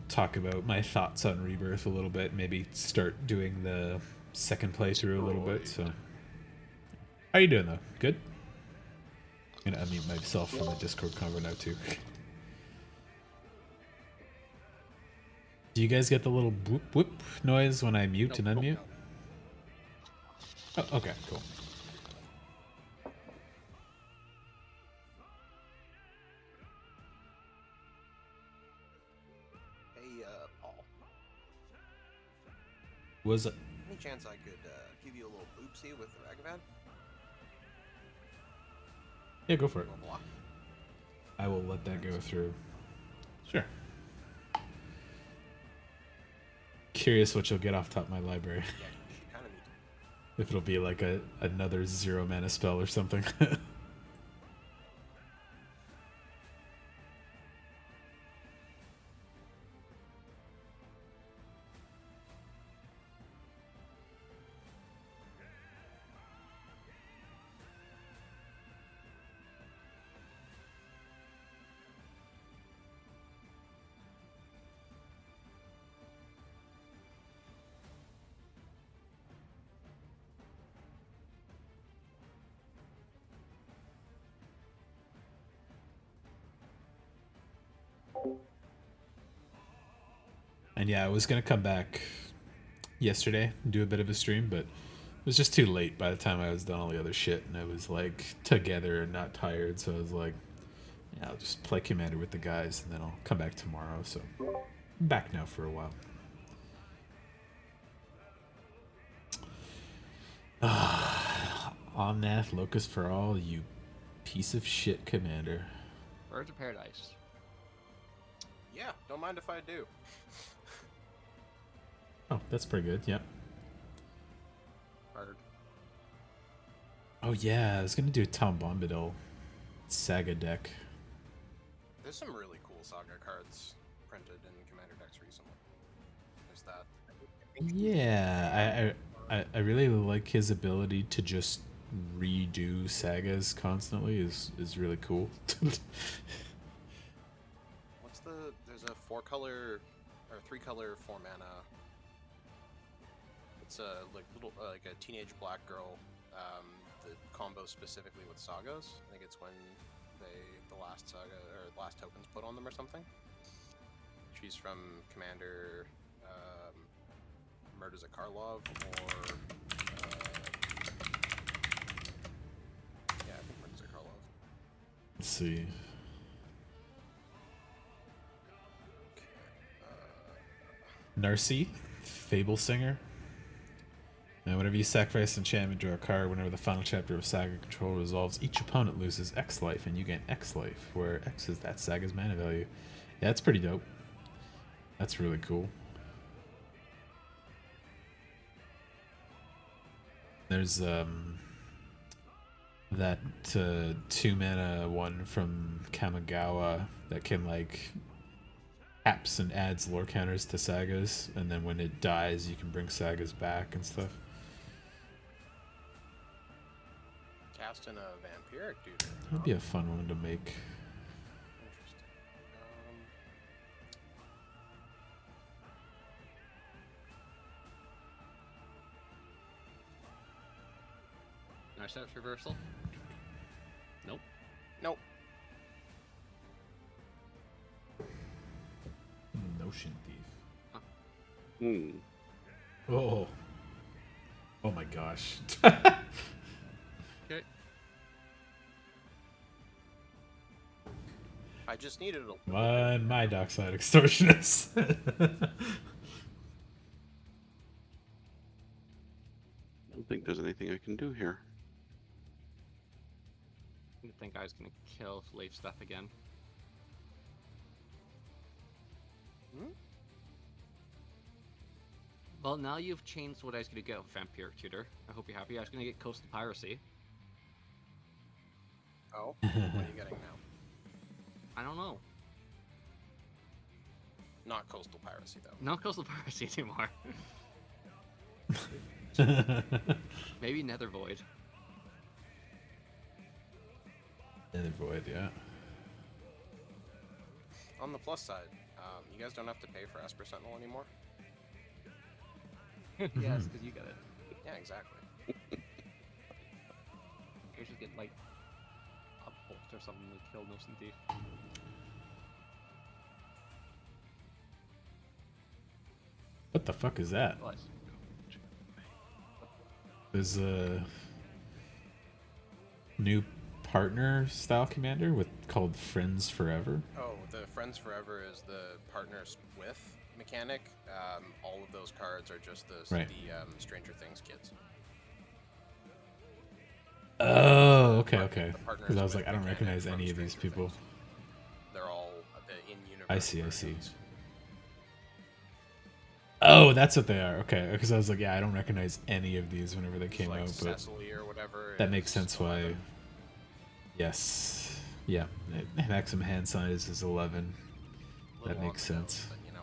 talk about my thoughts on Rebirth a little bit. Maybe start doing the second playthrough a little bit. So, how you doing though? Good. I'm gonna unmute myself from the Discord convo now too. Do you guys get the little whoop whoop noise when I mute and unmute? Oh, okay, cool. Hey, Paul. Was it? Any chance I could give you a little oopsie with the Ragavan? Yeah, go for it. Block. I will let that go through. Sure. Curious what you'll get off top of my library. Yeah, you kind of need to. If it'll be like another 0 mana spell or something. And yeah, I was gonna come back yesterday and do a bit of a stream, but it was just too late by the time I was done all the other shit, and I was like together and not tired, so I was like, yeah, I'll just play Commander with the guys, and then I'll come back tomorrow. So I'm back now for a while. Omnath, Locust for All, you piece of shit, Commander. Birds of Paradise. Yeah, don't mind if I do. Oh, that's pretty good. Yep. Bird. Oh yeah, I was gonna do a Tom Bombadil Saga deck. There's some really cool Saga cards printed in Commander decks recently. There's that. Yeah, I really like his ability to just redo sagas constantly. Is really cool. What's the? There's a 4-color or 3-color 4-mana. It's a like a teenage black girl. The combo specifically with sagas. I think it's when the last saga or last tokens put on them or something. She's from Commander Murders at Karlov or yeah, I think Murders at Karlov. Let's see. Narcy, Fable Singer. Now, whenever you sacrifice an enchantment, draw a card. Whenever the final chapter of Saga Control resolves, each opponent loses X life, and you gain X life, where X is that Saga's mana value. Yeah, that's pretty dope. That's really cool. There's that 2-mana one from Kamigawa that can like taps and adds lore counters to sagas, and then when it dies, you can bring sagas back and stuff. Casting a vampiric dude. That'd be a fun one to make. Interesting. Narceps reversal. Nope. Nope. Notion Thief. Hmm. Oh. Oh my gosh. Okay. I just needed a My Dockside Extortionist. I don't think there's anything I can do here. I think I was gonna kill Leaf stuff again. Well, now you've changed what I was going to go, Vampire Tutor. I hope you're happy. I was going to get Coastal Piracy. Oh, what are you getting now? I don't know. Not Coastal Piracy, though. Not Coastal Piracy anymore. Maybe Nether Void. Nether Void, yeah. On the plus side, you guys don't have to pay for Esper Sentinel anymore. Yes, because you got it. Yeah, exactly. You should get like a bolt or something to kill Innocent Thief. What the fuck is that? What? There's a new partner style commander called Friends Forever. Oh, the Friends Forever is the partners with mechanic. All of those cards are just the Stranger Things kids. Oh, okay. The partners Because I was with like, I don't mechanic recognize from any of these Stranger people. Things. They're all the in-universe I see. versions. Oh, that's what they are. Okay, because I was like, yeah, I don't recognize any of these whenever they came like out, but Cecily or whatever. that makes is sense why. 11. Yes. Yeah. Maximum hand size is 11. A little That makes on the nose, sense. but, you know.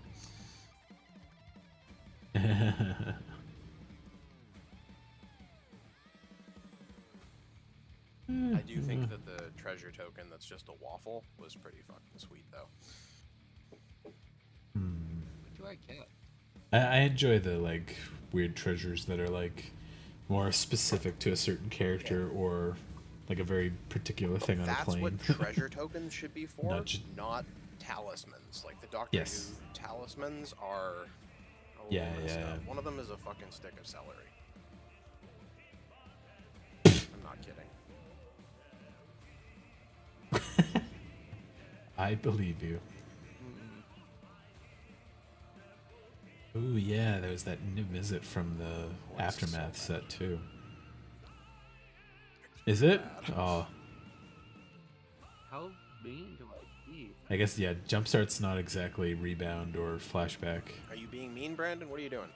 I do think that the treasure token that's just a waffle was pretty fucking sweet, though. What do I get? I enjoy the like weird treasures that are like more specific to a certain character or like a very particular thing on a That's plane. what treasure tokens should be for, Not just- not talismans. Like the Doctor Yes. Who talismans are a little Yeah, messed yeah. up. One of them is a fucking stick of celery. I'm not kidding. I believe you. Ooh, yeah, there's that Niv-Mizzet from the Aftermath set too. Is it? Oh, How mean do I be? I guess, yeah, Jumpstart's not exactly rebound or flashback. Are you being mean, Brandon? What are you doing?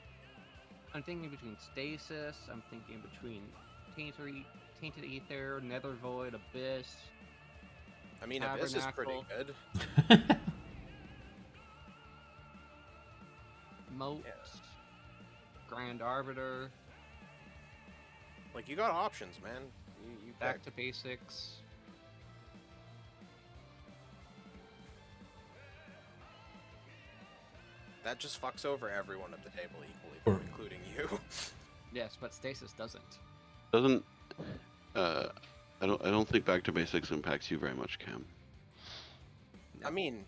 I'm thinking between Stasis, I'm thinking between Tainted Ether, Nether Void, Abyss. I mean, Abyss is pretty Tabernacle. good. Moat, Yeah. Grand Arbiter, Like, you got options, man. You Back pick. to Basics. That just fucks over everyone at the table equally, Or- including you. Yes, but Stasis doesn't. Doesn't I don't think back to basics impacts you very much, Cam. I mean,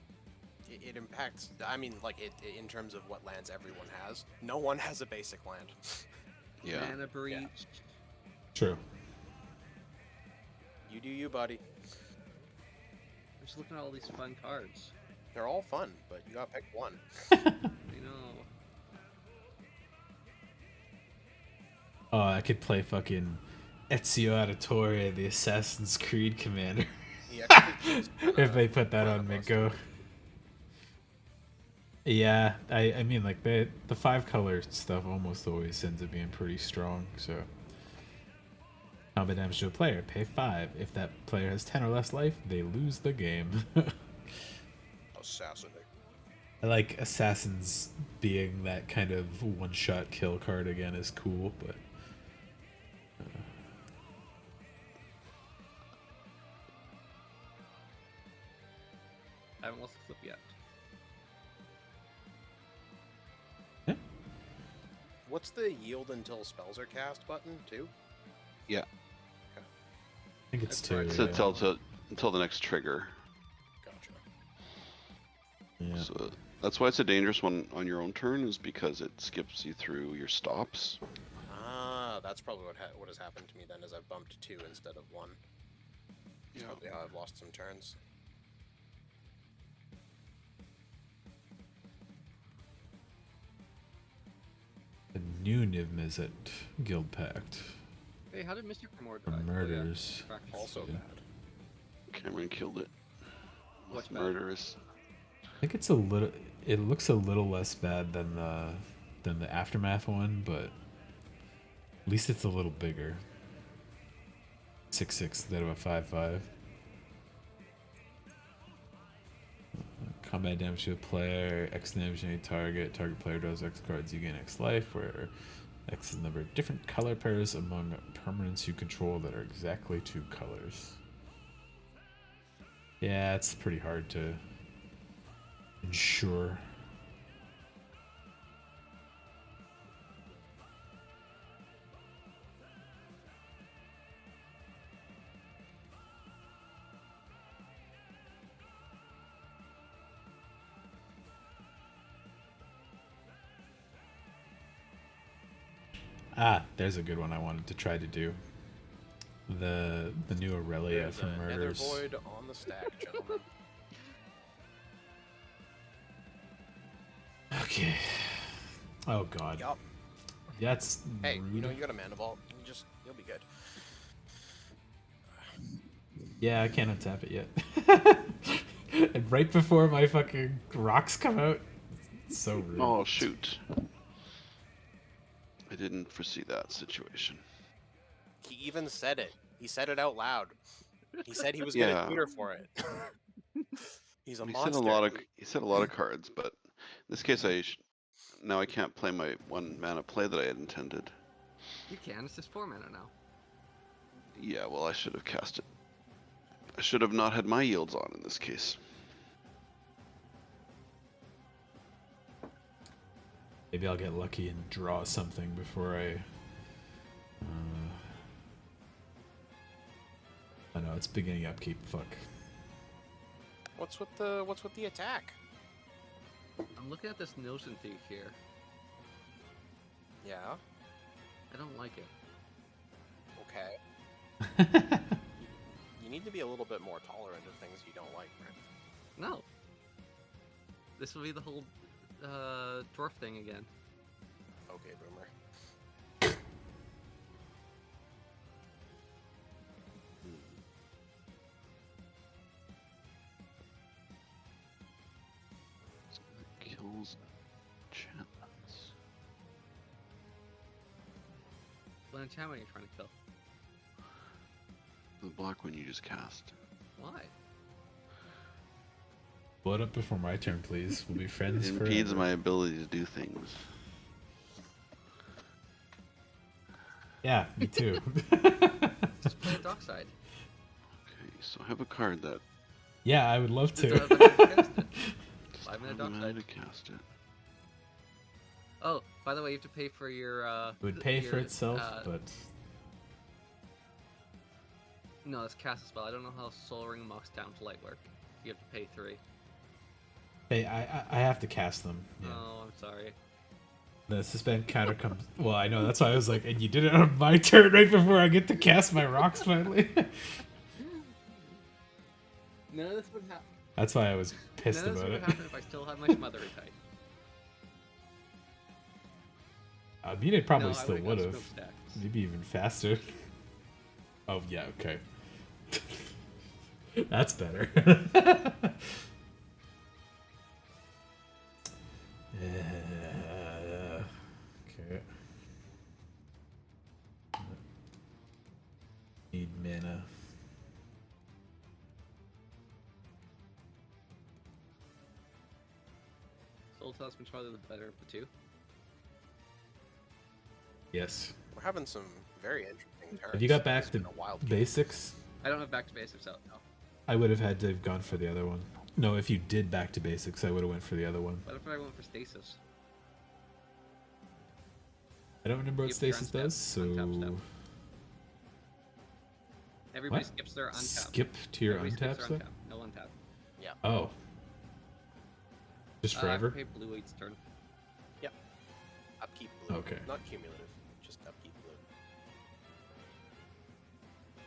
it impacts. I mean, like in terms of what lands everyone has. No one has a basic land. Yeah. Mana Breach. Yeah. True. You do you, buddy. I'm just looking at all these fun cards. They're all fun, but you gotta pick one. You know. Oh, I could play fucking Ezio Auditore, the Assassin's Creed commander, He actually is if they put that on most Minko. Yeah, I mean, like, the 5-color stuff almost always ends up being pretty strong, so. Combat damage to a player, pay 5. If that player has 10 or less life, they lose the game. assassinate. I like Assassins being that kind of one-shot kill card again is cool, but... I haven't lost the flip yet. What's the yield until spells are cast button too? Yeah. I think it's That's 2. correct. So until the next trigger. Gotcha. Yeah. So that's why it's a dangerous one on your own turn, is because it skips you through your stops. Ah, that's probably what has happened to me then, is I've bumped 2 instead of 1. That's Yeah. probably how I've lost some turns. The new Niv-Mizzet Guild Pact Hey, how did Mr. Cremor for die? murders. Oh, yeah. Also Yeah. bad. Cameron killed it. What's bad? Murderous. I think it's a little. It looks a little less bad than the than the Aftermath one, but at least it's a little bigger. 6/6 instead of a 5/5. Combat damage to a player, X damage to any target. Target player draws X cards, you gain X life, where X is the number of different color pairs among permanents you control that are exactly 2 colors. Yeah, it's pretty hard to ensure. Ah, there's a good one I wanted to try to do. The new Aurelia There's from a Nether Murders. Void on the stack, gentlemen. Okay. Oh god. Yup. That's Hey, rude. you know you got a mana vault. You'll be good. Yeah, I can't untap it yet. And right before my fucking rocks come out. It's so rude. Oh shoot! I didn't foresee that situation. He even said it. He said it out loud. He said he was Yeah. gonna tutor for it. He's a He monster. said a lot of cards, but in this case, now I can't play my 1 mana play that I had intended. You can. It's just 4 mana now. Yeah, well, I should have cast it. I should have not had my yields on in this case. Maybe I'll get lucky and draw something before I... I know, it's beginning upkeep, fuck. What's with the attack? I'm looking at this Notion Thief here. Yeah. I don't like it. Okay. You need to be a little bit more tolerant of things you don't like, Brent. No. This will be the whole dwarf thing again. Okay, Boomer. Kills enchantments. What enchantment are you trying to kill? The black one you just cast. Why? Blow it up before my turn, please. We'll be friends It forever. impedes my ability to do things. Yeah, me too. Just play a Dockside. Okay, so I have a card that Yeah, I would love Just to. cast it. 5 minute I have a mana Dockside. to cast it. Oh, by the way, you have to pay for your. It would pay for your, itself, but No, it's cast a spell. I don't know how Soul Ring Mox Down to Light work. You have to pay 3. hey, I have to cast them. Yeah. Oh, I'm sorry. The suspend counter comes. Well, I know that's why I was like, and you did it on my turn right before I get to cast my rocks finally. None of this would happen. That's why I was pissed None of this about would it. happen if I still had my Smother tight. I mean, it probably No, I still would've would got have. Smokestacks. Maybe even faster. Oh yeah, okay. That's better. Okay. Need mana. Soul Talisman's probably the better of the two. Yes. We're having some very interesting turns. If you got back It's to been a wild game. basics, I don't have back to basics out now. I would have had to have gone for the other one. No, if you did back to basics, I would have went for the other one. What if I went for Stasis? I don't remember what You have your stasis unstep- does, so untap step. Everybody What? skips their untap. skip to your Everybody untap skips their step. untap. No untap. Oh, just I forever. have to pay Blue Eight's turn. Upkeep blue. Okay. Not cumulative. Just upkeep blue.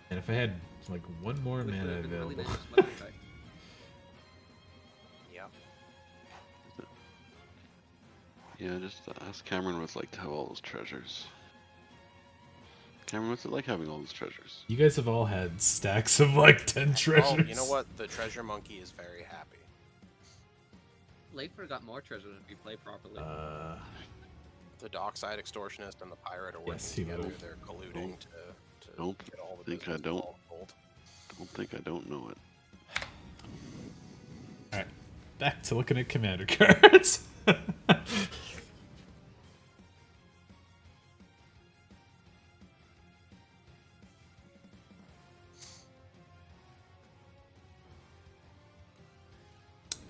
And if I had like one more Which would mana have been really available, nice with Smother Tight. Yeah. Yeah, just ask Cameron what it's like to have all those treasures. Cameron, what's it like having all those treasures? you guys have all had stacks of like 10 treasures. Oh, you know what? The treasure monkey is very happy. Lakeford got more treasures if you play properly. The Dockside Extortionist and the Pirate are working Yes, he together. will. They're colluding to Don't get all the think I business don't. all gold. Don't think I don't know it. Alright, back to looking at commander cards.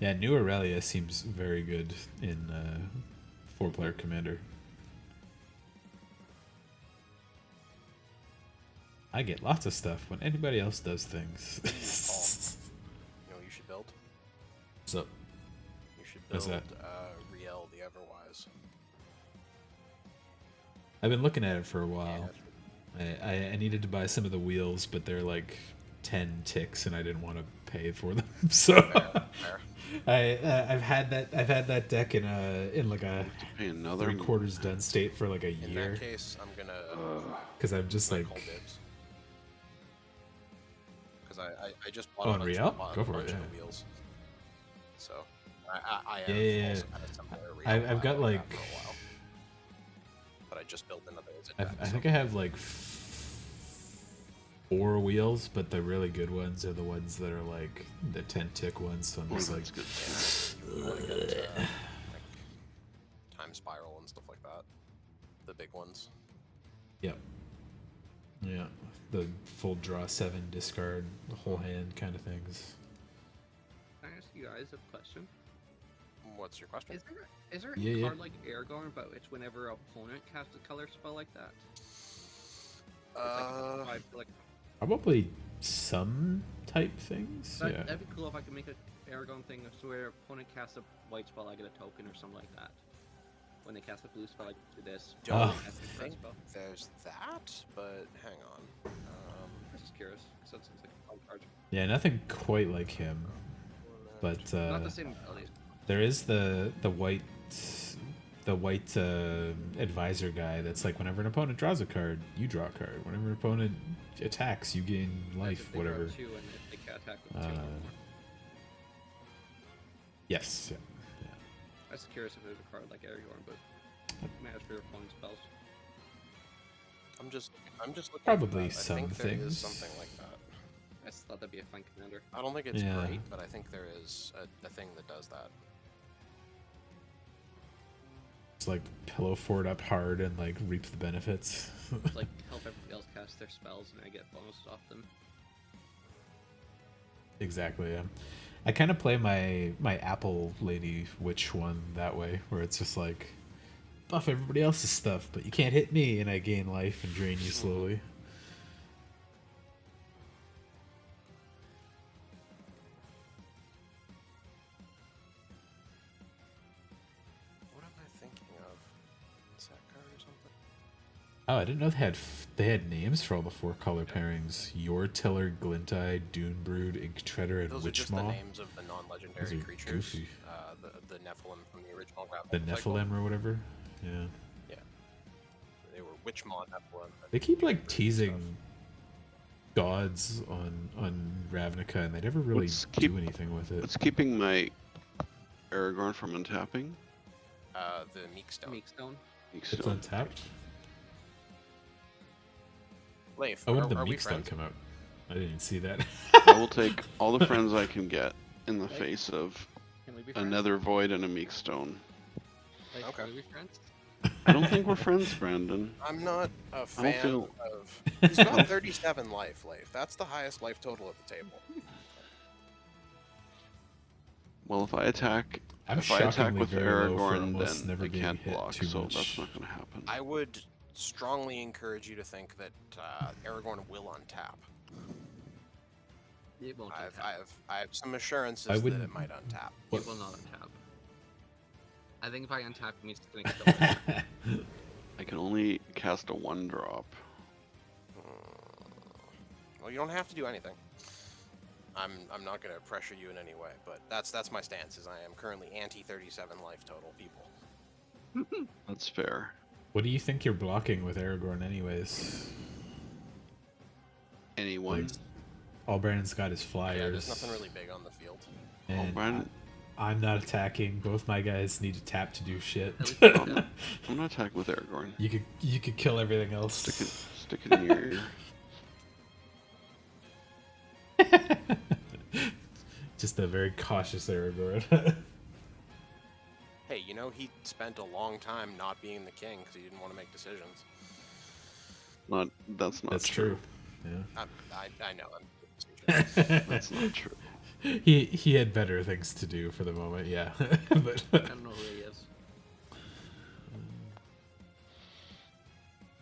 Yeah, New Aurelia seems very good in 4-player commander. I get lots of stuff when anybody else does things. You know what you should build? So, You should What's build that? Riel the Everwise. I've been looking at it for a while. I needed to buy some of the wheels, but they're like 10 ticks, and I didn't want to pay for them. So Fair. I've had that deck in like a Pay another. 3/4 done state for like a In year, that case, I'm gonna because I'm just call like, dibs. Because I just bought Oh, a on bunch, Riel? bought Go a for it, bunch of yeah. the wheels. So I have Yeah. also had a similar Riel I've got pile like, that for a while. But I just built another as a I deck. think I have like 4 wheels, but the really good ones are the ones that are like the 10 tick ones. So I'm Oh, just like, that's good. You want to get like Time Spiral and stuff like that. The big ones. yep, yeah, the full draw 7, discard the whole hand kind of things. Can I ask you guys a question? What's your question? Is there Yeah, a yeah. card like Aragorn, but it's whenever an opponent casts a color spell like that? It's like, like Probably some type things. that, Yeah. that'd be cool if I could make an Aragorn thing so where opponent casts a white spell, I get a token or something like that. When they cast a blue spell, I do this. Don't Oh. Cast a red think spell. there's that, but hang on. I'm just curious, because that sounds like a fun card. Yeah, nothing quite like him, but Not the same abilities. there is the white advisor guy that's like, whenever an opponent draws a card, you draw a card. Whenever an opponent attacks, you gain life, They draw whatever. 2 and if they can't attack with 2 or more. Yes. Yeah. I was curious if there's a card like Aragorn, but matters for your opponent's spells. I'm just looking. Probably at that. some I think there is things. something like that. I just thought that'd be a fun commander. I don't think it's Yeah. great, but I think there is a thing that does that. It's like pillow fort up hard and like reap the benefits. It's like help everybody else cast their spells and I get bonuses off them. Exactly. Yeah. I kind of play my Apple Lady Witch one that way, where it's just like buff everybody else's stuff, but you can't hit me, and I gain life and drain you slowly. What am I thinking of? Is that card or something? Oh, I didn't know they had names for all the 4 color pairings: Your Tiller, Glinteye, Dunebrood, Inktreader, and Those are just the Witchmaw. names of the non-legendary Those are creatures. goofy. The Nephilim from the original graphic The cycle. Nephilim or whatever. Yeah. Yeah. They were Witchmaw, Nephilim. They keep like and teasing stuff. gods on Ravnica, and they never really Let's do keep- anything with it. What's keeping my Aragorn from untapping? The Meekstone. Meekstone. It's Still. untapped. Leif, Oh, when did the are we Meekstone friends? come out? I didn't even see that. I will take all the friends I can get in the face of Can we be a friends? Nether Void and a Meekstone. Like, Okay. Can we be friends? I don't think we're friends, Brandon. I'm not a I don't fan feel. of. He's got 37 life, Leif. That's the highest life total at the table. Well, if I attack, I'm if I attack shockingly with very low for Aragorn, almost then never I being can't hit block, too so much. that's not going to happen. I would strongly encourage you to think that Aragorn will untap. It won't I untap. have some assurances I that wouldn't- it might untap. It will not untap. I think if I untap, it means it's gonna kill it. I can only cast a 1-drop. Well, you don't have to do anything. I'm not going to pressure you in any way, but that's my stance. Is I am currently anti 37 life total people. That's fair. What do you think you're blocking with Aragorn, anyways? Anyone? Like, all Brandon's got is Yeah, flyers. there's nothing really big on the field. Oh, and Brandon, I'm not attacking. Both my guys need to tap to do shit. I'm not attacking with Aragorn. You could kill everything else. Stick it in your ear. Just a very cautious Aragorn. Hey, you know, he spent a long time not being the king because he didn't want to make decisions. That's not That's true. Yeah. I know. That's not true. He had better things to do for the moment, yeah. But I don't know who he is.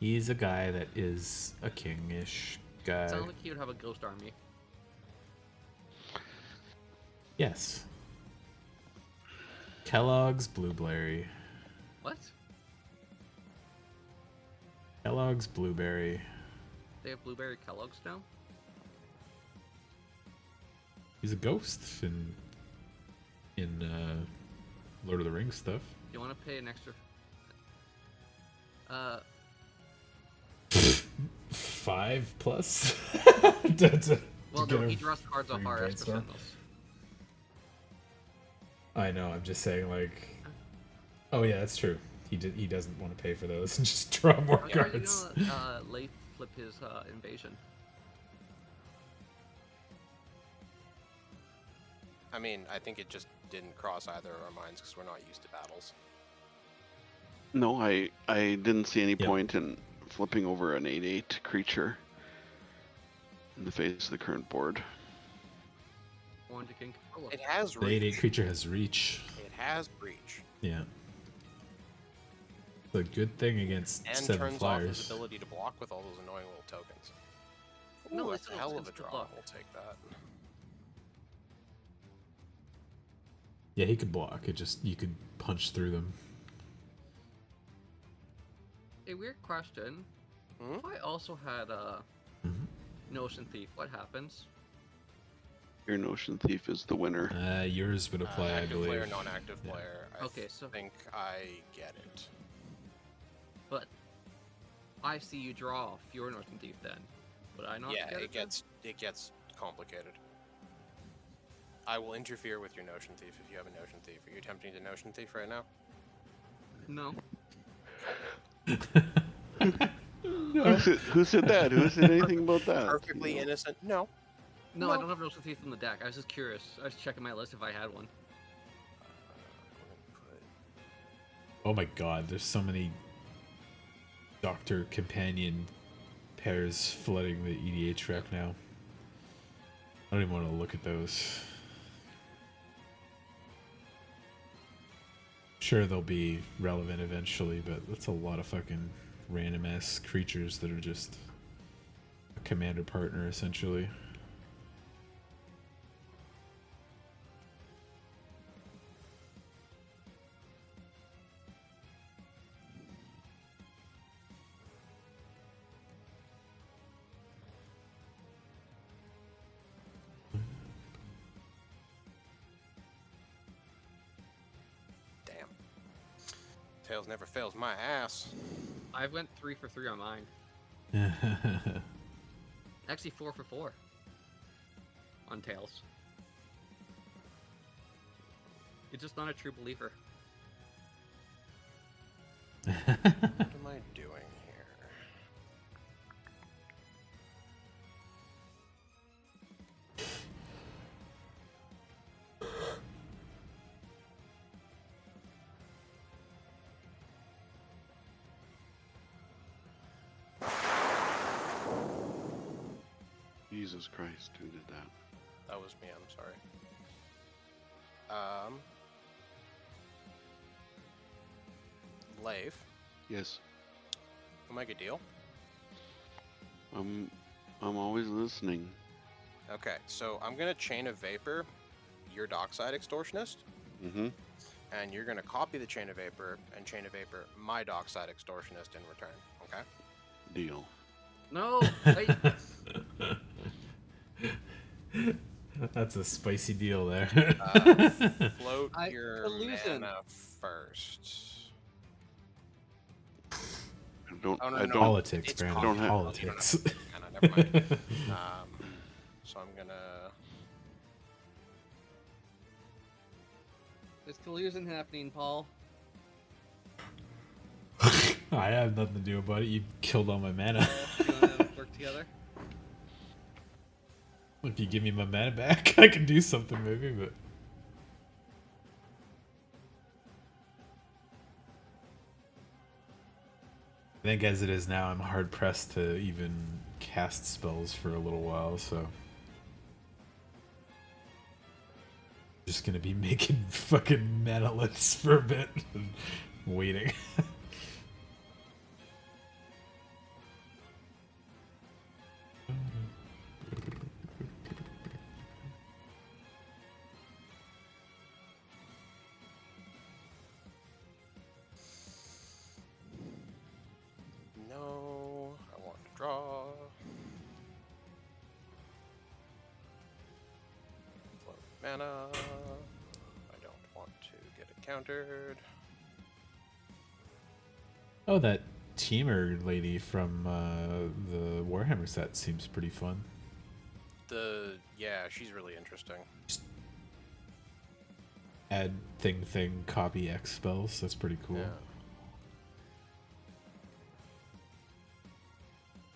he's a guy that is a king-ish guy. Sounds like he would have a ghost army. Yes. Kellogg's Blueberry. What? Kellogg's Blueberry. They have blueberry Kellogg's now? He's a ghost in Lord of the Rings stuff. You want to pay an extra... 5 plus? Well, no, he draws cards off our extra brainstorm. sentinels. I know, I'm just saying, like... Oh yeah, that's true. He doesn't want to pay for those and just draw more Are you cards. gonna late flip his invasion? I mean, I think it just didn't cross either of our minds because we're not used to battles. No, I didn't see any Yep. point in flipping over an 8/8 creature in the face of the current board. One to King Corolla. It has The reach. 8/8 creature has reach. It has reach. Yeah. It's a good thing against And 7 turns off flyers. his ability to block with all those annoying little tokens. No, Ooh, it's that's a not hell of a sensitive draw. block. We'll take that. Yeah, he could block. You could punch through them. A weird question. Hmm? If I also had a Mhm. Notion Thief, what happens? Your Notion Thief is the winner. Yours would apply, I Active believe. player, non-active Yeah. player. Okay, so- think I get it. But I see you draw off your Notion Thief then. Would I not Yeah, get it then? gets complicated. I will interfere with your Notion Thief if you have a Notion Thief. Are you attempting to Notion Thief right now? No. Who said that? Who said anything about that? Perfectly innocent. No. No, No. I don't have Notion Thief in the deck. I was just curious. I was checking my list if I had one. Oh my god, there's so many Doctor Companion pairs flooding the EDH track now. I don't even want to look at those. Sure, they'll be relevant eventually, but that's a lot of fucking random ass creatures that are just a commander partner essentially. Damn. Tails never fails my ass. I went 3 for 3 on mine. Actually, 4 for 4 on Tails. You're just not a true believer. What am I doing here? Jesus Christ, who did that? That was me, I'm sorry. Leif, Yes, we'll make a deal. I'm always listening. Okay, so I'm gonna Chain of Vapor your Dockside Extortionist, Mm-hmm. and you're gonna copy the Chain of Vapor and Chain of Vapor my Dockside Extortionist in return, okay? Deal. No! Wait! That's a spicy deal there. Float I- your illusion. mana first. I don't. Oh, no, I no. don't. Politics, It's Brandon. don't have- Politics. Never mind. So I'm gonna Fiscal isn't happening, Paul. I have nothing to do about it. You killed all my mana. Oh, you want to work together? If you give me my mana back, I can do something maybe, but... I think as it is now, I'm hard-pressed to even cast spells for a little while, so... Just gonna be making fucking manaliths for a bit and waiting. No, I want to draw. Float mana. I don't want to get it countered. Oh, that Teamer lady from the Warhammer set seems pretty fun. Yeah, she's really interesting. Add thing, copy X spells. That's pretty cool. Yeah.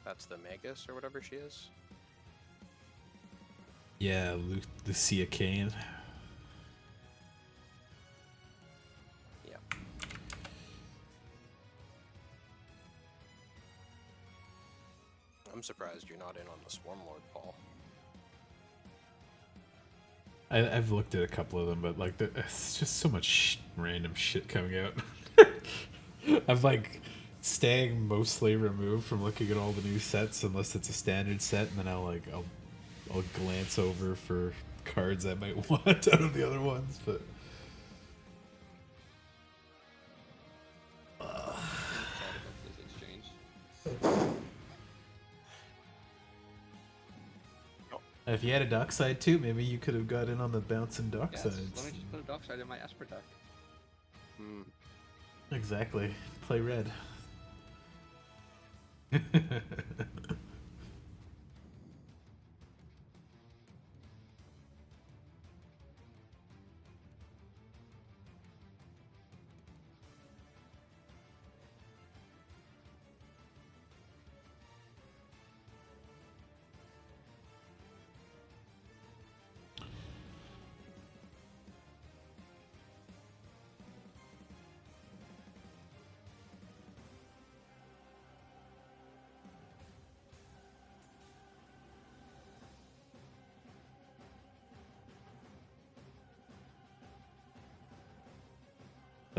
That's the Magus or whatever she is. Yeah, Lucia Kane. Yep. I'm surprised you're not in on the Swarmlord, Paul. I've looked at a couple of them, but like, it's just so much random shit coming out. I'm like staying mostly removed from looking at all the new sets unless it's a standard set, and then I'll glance over for cards I might want out of the other ones, but. If you had a dock side too, maybe you could have got in on the bouncing dock Yes, sides. let me just put a dock side in my Esper deck. Exactly. Play red.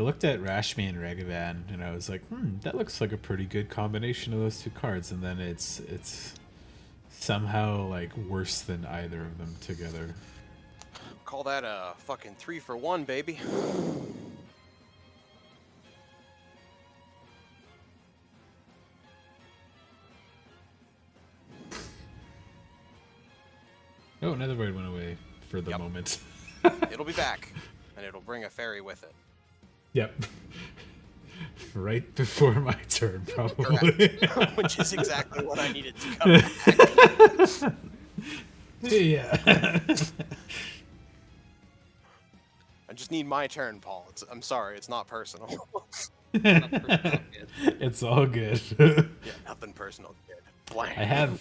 I looked at Rashmi and Ragavan, and I was like, that looks like a pretty good combination of those two cards. And then it's somehow like worse than either of them together. Call that a fucking 3-for-1, baby. Oh, another void went away for the moment. It'll be back, and it'll bring a fairy with it. Yep. Right before my turn, probably. Which is exactly what I needed to come back. Yeah. I just need my turn, Paul. I'm sorry, it's not personal. It's all good. Yeah, nothing personal, kid. Blank. I have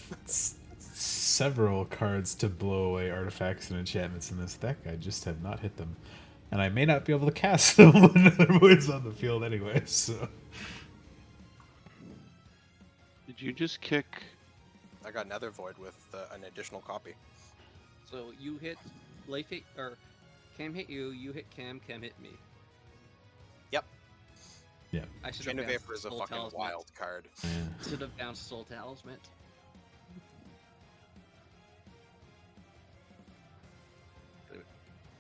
several cards to blow away artifacts and enchantments in this deck. I just have not hit them. And I may not be able to cast them when another void's on the field anyway, so... Did you just kick... I got another void with an additional copy. So you hit Leif hit, or Cam hit you, you hit Cam hit me. Yep. Yeah. I should Chain have of Vapor is a Soul fucking Talisman. wild card. Yeah. Should have bounced Soul Talisman.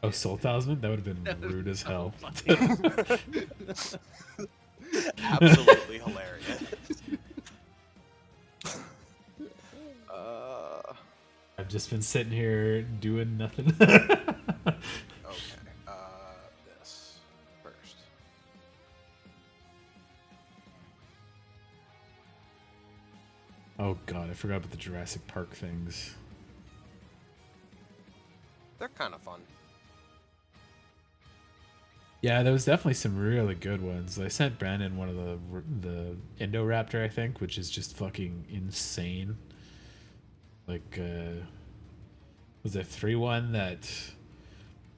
Oh, Soul Talisman? That would have been rude as hell. Absolutely hilarious. I've just been sitting here doing nothing. Okay, this first. Oh god, I forgot about the Jurassic Park things. They're kind of fun. Yeah, there was definitely some really good ones. I sent Brandon one of the Indoraptor, I think, which is just fucking insane. Like, was it 3-1 that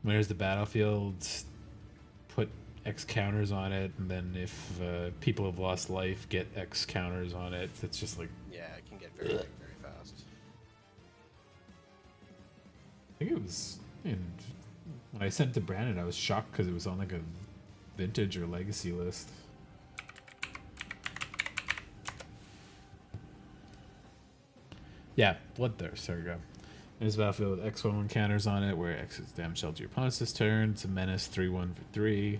when there's the battlefield, put X counters on it, and then if people have lost life, get X counters on it. It's just like, Yeah, it can get very big very fast. I think it was. And when I sent it to Brandon, I was shocked because it was on like a vintage or legacy list. Yeah, Bloodthirst. There we go. There's a battlefield with X1 counters on it, where X is damage dealt to your opponent's this turn. It's a menace 3/1 for 3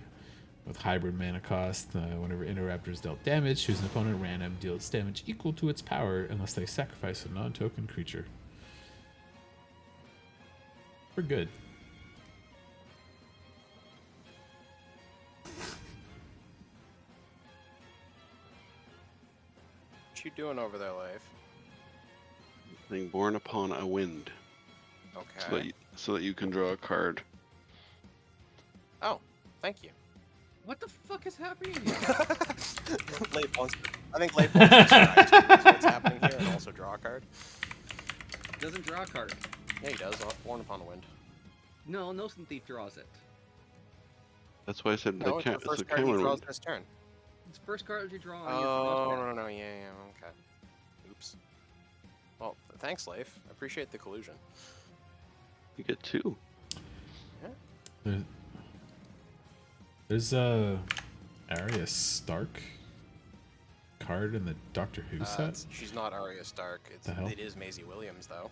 with hybrid mana cost. Whenever Indoraptor is dealt damage, choose an opponent at random, deals damage equal to its power unless they sacrifice a non-token creature. We're good. What you doing over there, Leif? Being born upon a wind, Okay. so that you can draw a card. Oh, thank you. What the fuck is happening here? Leif wants. I think Leif wants to distract you with what's happening here and also draw a card. Doesn't draw a card. Yeah, he does. Born upon a wind. No, Nosen Thief draws it. That's why I said No, it's the it's a first card he camera draws wind. this turn. It's the first card you draw on Oh, your no, yeah, okay. Oops. Well, thanks, Leif. I appreciate the collusion. You get 2. There's a Arya Stark card in the Doctor Who set. She's not Arya Stark. The hell? It is Maisie Williams, though.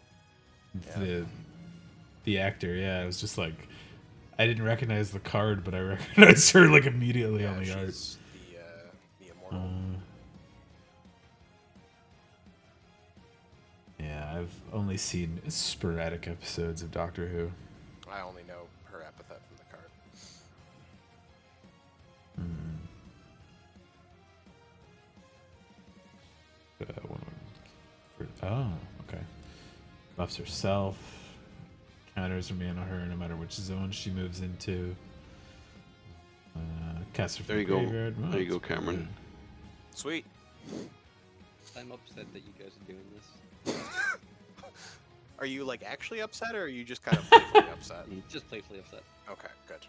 The actor, yeah. It was just like I didn't recognize the card, but I recognized her like immediately on the art. She's the immortal. Yeah, I've only seen sporadic episodes of Doctor Who. I only know her epithet from the card. Oh, okay. Buffs herself. Counters remain on her no matter which zone she moves into. Cast her from There you the go. graveyard. Oh, There you go, that's pretty Cameron. Sweet. I'm upset that you guys are doing this. Are you like actually upset, or are you just kind of playfully upset? Just playfully upset. Okay, good.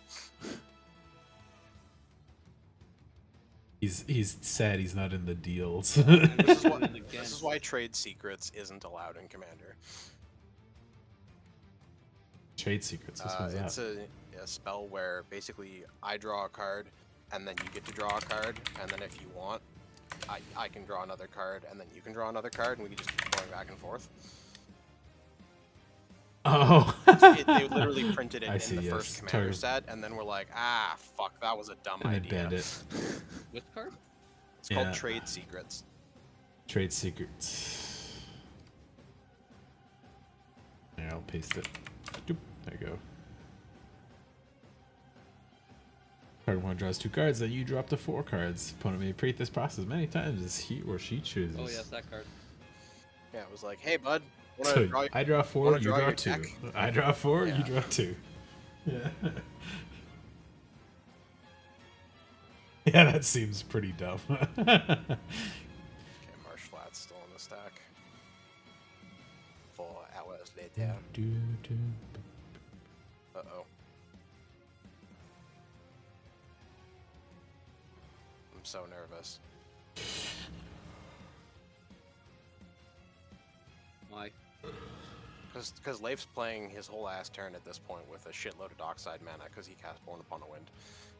He's sad he's not in the deals. This is why trade secrets isn't allowed in Commander. Trade secrets. This one's It's out. a spell where basically I draw a card, and then you get to draw a card, and then if you want, I can draw another card, and then you can draw another card, and we can just keep going back and forth. Oh. They literally printed it I in see, the yes. first Commander set, and then we're like, ah, fuck, that was a dumb And idea. banned it. Which card? It's called Yeah. Trade Secrets. Trade secrets. There, I'll paste it. Doop. There you go. Card 1 draws 2 cards, then you drop to 4 cards. Opponent may repeat this process many times as he or she chooses. Oh yes, that card. Yeah, it was like, hey, bud, So draw I draw 4, wanna you draw draw your 2. deck? I draw 4, Yeah. you draw 2. Yeah. Yeah, that seems pretty dumb. Okay, Marsh Flat's still in the stack. Full Atlas Data. Uh-oh. I'm so nervous. Why? Because Leif's playing his whole ass turn at this point with a shitload of Dockside mana because he cast Born Upon a Wind.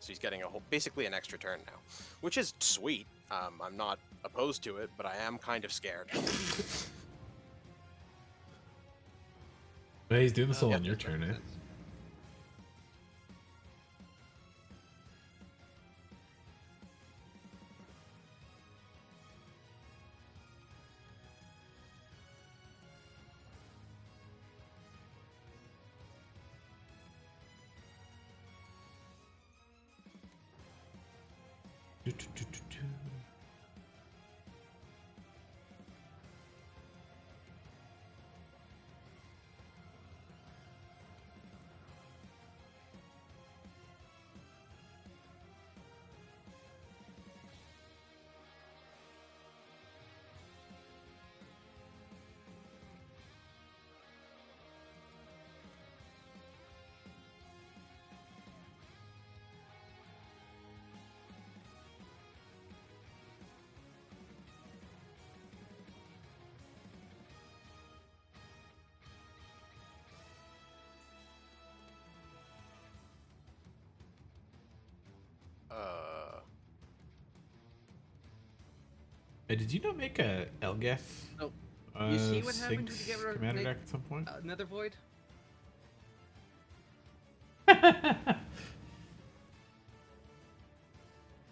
So he's getting basically an extra turn now, which is sweet. I'm not opposed to it, but I am kind of scared. Well, he's doing this all Yeah, on your that turn, makes eh? sense. Hey, did you not make a Elgeth? Oh, you see what happens when you Sphinx get rid of Commander deck at some point? Another void?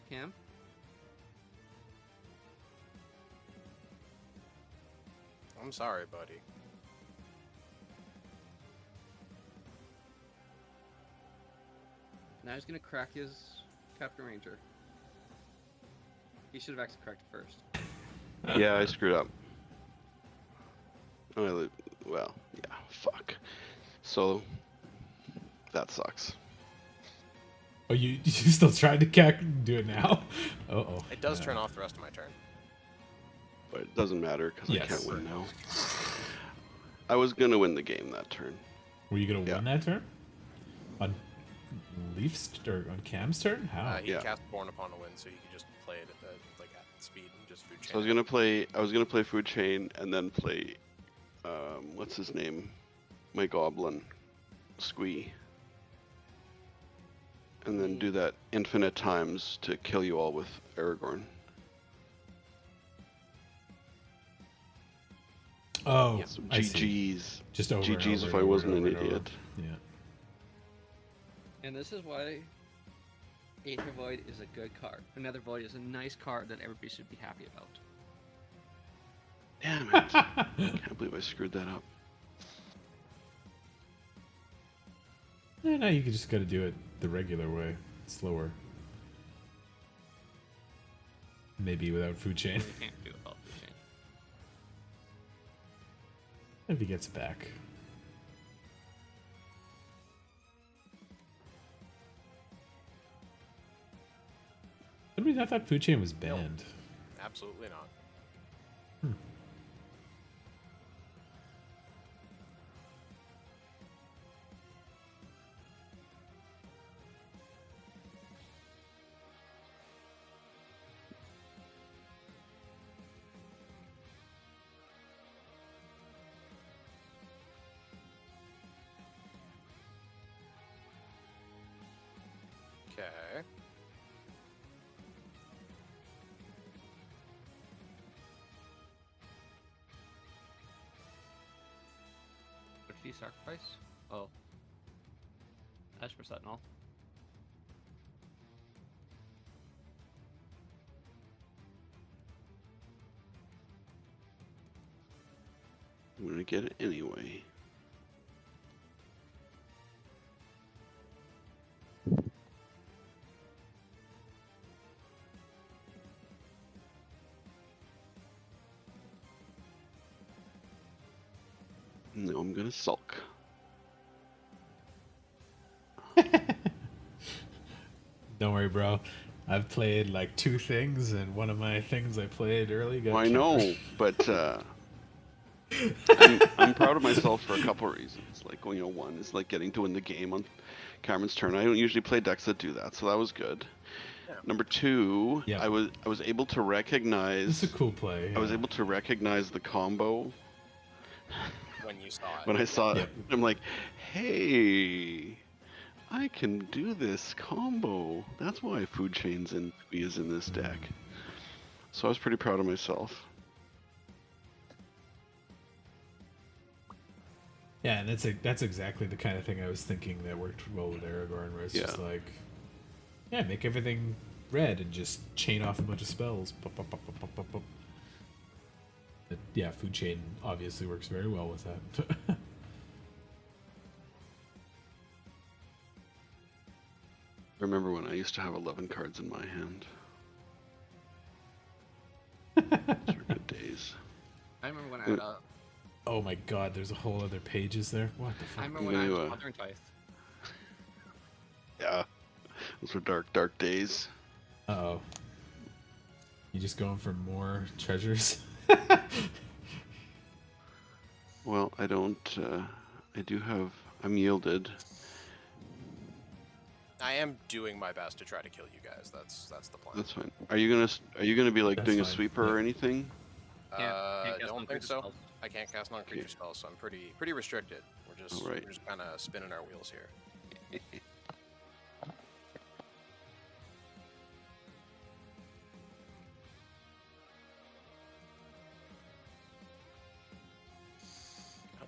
Cam? I'm sorry, buddy. Now he's gonna crack his Captain Ranger. He should have actually cracked it first. Yeah, I screwed up. Well, yeah, fuck. So that sucks. Oh, you still trying to do it now? Uh-oh. It does turn off the rest of my turn. But it doesn't matter because I Yes. can't win now. I was gonna win the game that turn. Were you gonna Yeah. win that turn? On Leaf's or on Cam's turn? How? He Yeah. cast Born Upon a Wind, so you could just play it at the at speed and just food chain. So I was gonna play Food Chain and then play what's his name? My Goblin. Squee. And then do that infinite times to kill you all with Aragorn. Oh, So I see. GG's. Just over and GG's over if and I over wasn't and an over and over. idiot. Yeah. And this is why Aether Void is a good card. Another Void is a nice card that everybody should be happy about. Damn it. I can't believe I screwed that up. No, you just gotta do it the regular way, slower. Maybe without food chain. You can't do it without Food Chain. If he gets it back. I thought food chain was banned. Absolutely not. Okay. What did he sacrifice? Oh. Esper Sentinel. I'm gonna get it anyway. No, I'm gonna sulk. Don't worry, bro. I've played like 2 things, and one of my things I played early got Well, I countered. know, but I'm proud of myself for a couple of reasons. Like, well, one is like getting to win the game on Cameron's turn. I don't usually play decks that do that, so that was good. Yeah. Number 2, Yeah. I was able to recognize. It's a cool play. I was yeah. able to recognize the combo When you saw it. when I saw it. Yep. I'm like, hey, I can do this combo. That's why Food Chains and Squee is in this deck. So I was pretty proud of myself. Yeah, and that's exactly the kind of thing I was thinking that worked well with Aragorn, where it's just Yeah. like, yeah, make everything red and just chain off a bunch of spells. Pop, pop, pop, pop, pop, pop, pop. But yeah, food chain obviously works very well with that. I remember when I used to have 11 cards in my hand. Those were good days. I remember when I had Oh my god, there's a whole other pages there. What the I fuck? remember when I You, was Mother and Tithe. Yeah, those were dark, dark days. Uh-oh. You just going for more treasures? Well, I don't. I do have. I'm yielded. I am doing my best to try to kill you guys. That's the plan. That's fine. Are you gonna be like That's doing a fine, sweeper yeah. or anything? Can't cast Don't think non-creature so. spells. I can't cast non-creature Okay. spells, so I'm pretty restricted. Alright. We're just kind of spinning our wheels here.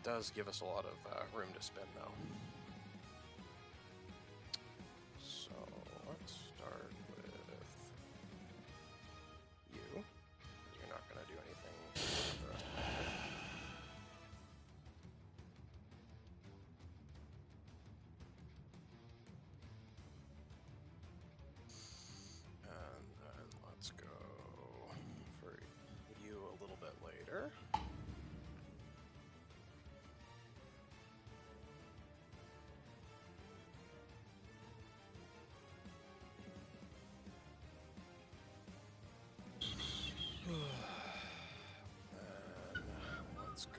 does give us a lot of room to spin, though. So let's start with you. You're not going to do anything with the rest of my turn. And then let's go for you a little bit later. And let's go.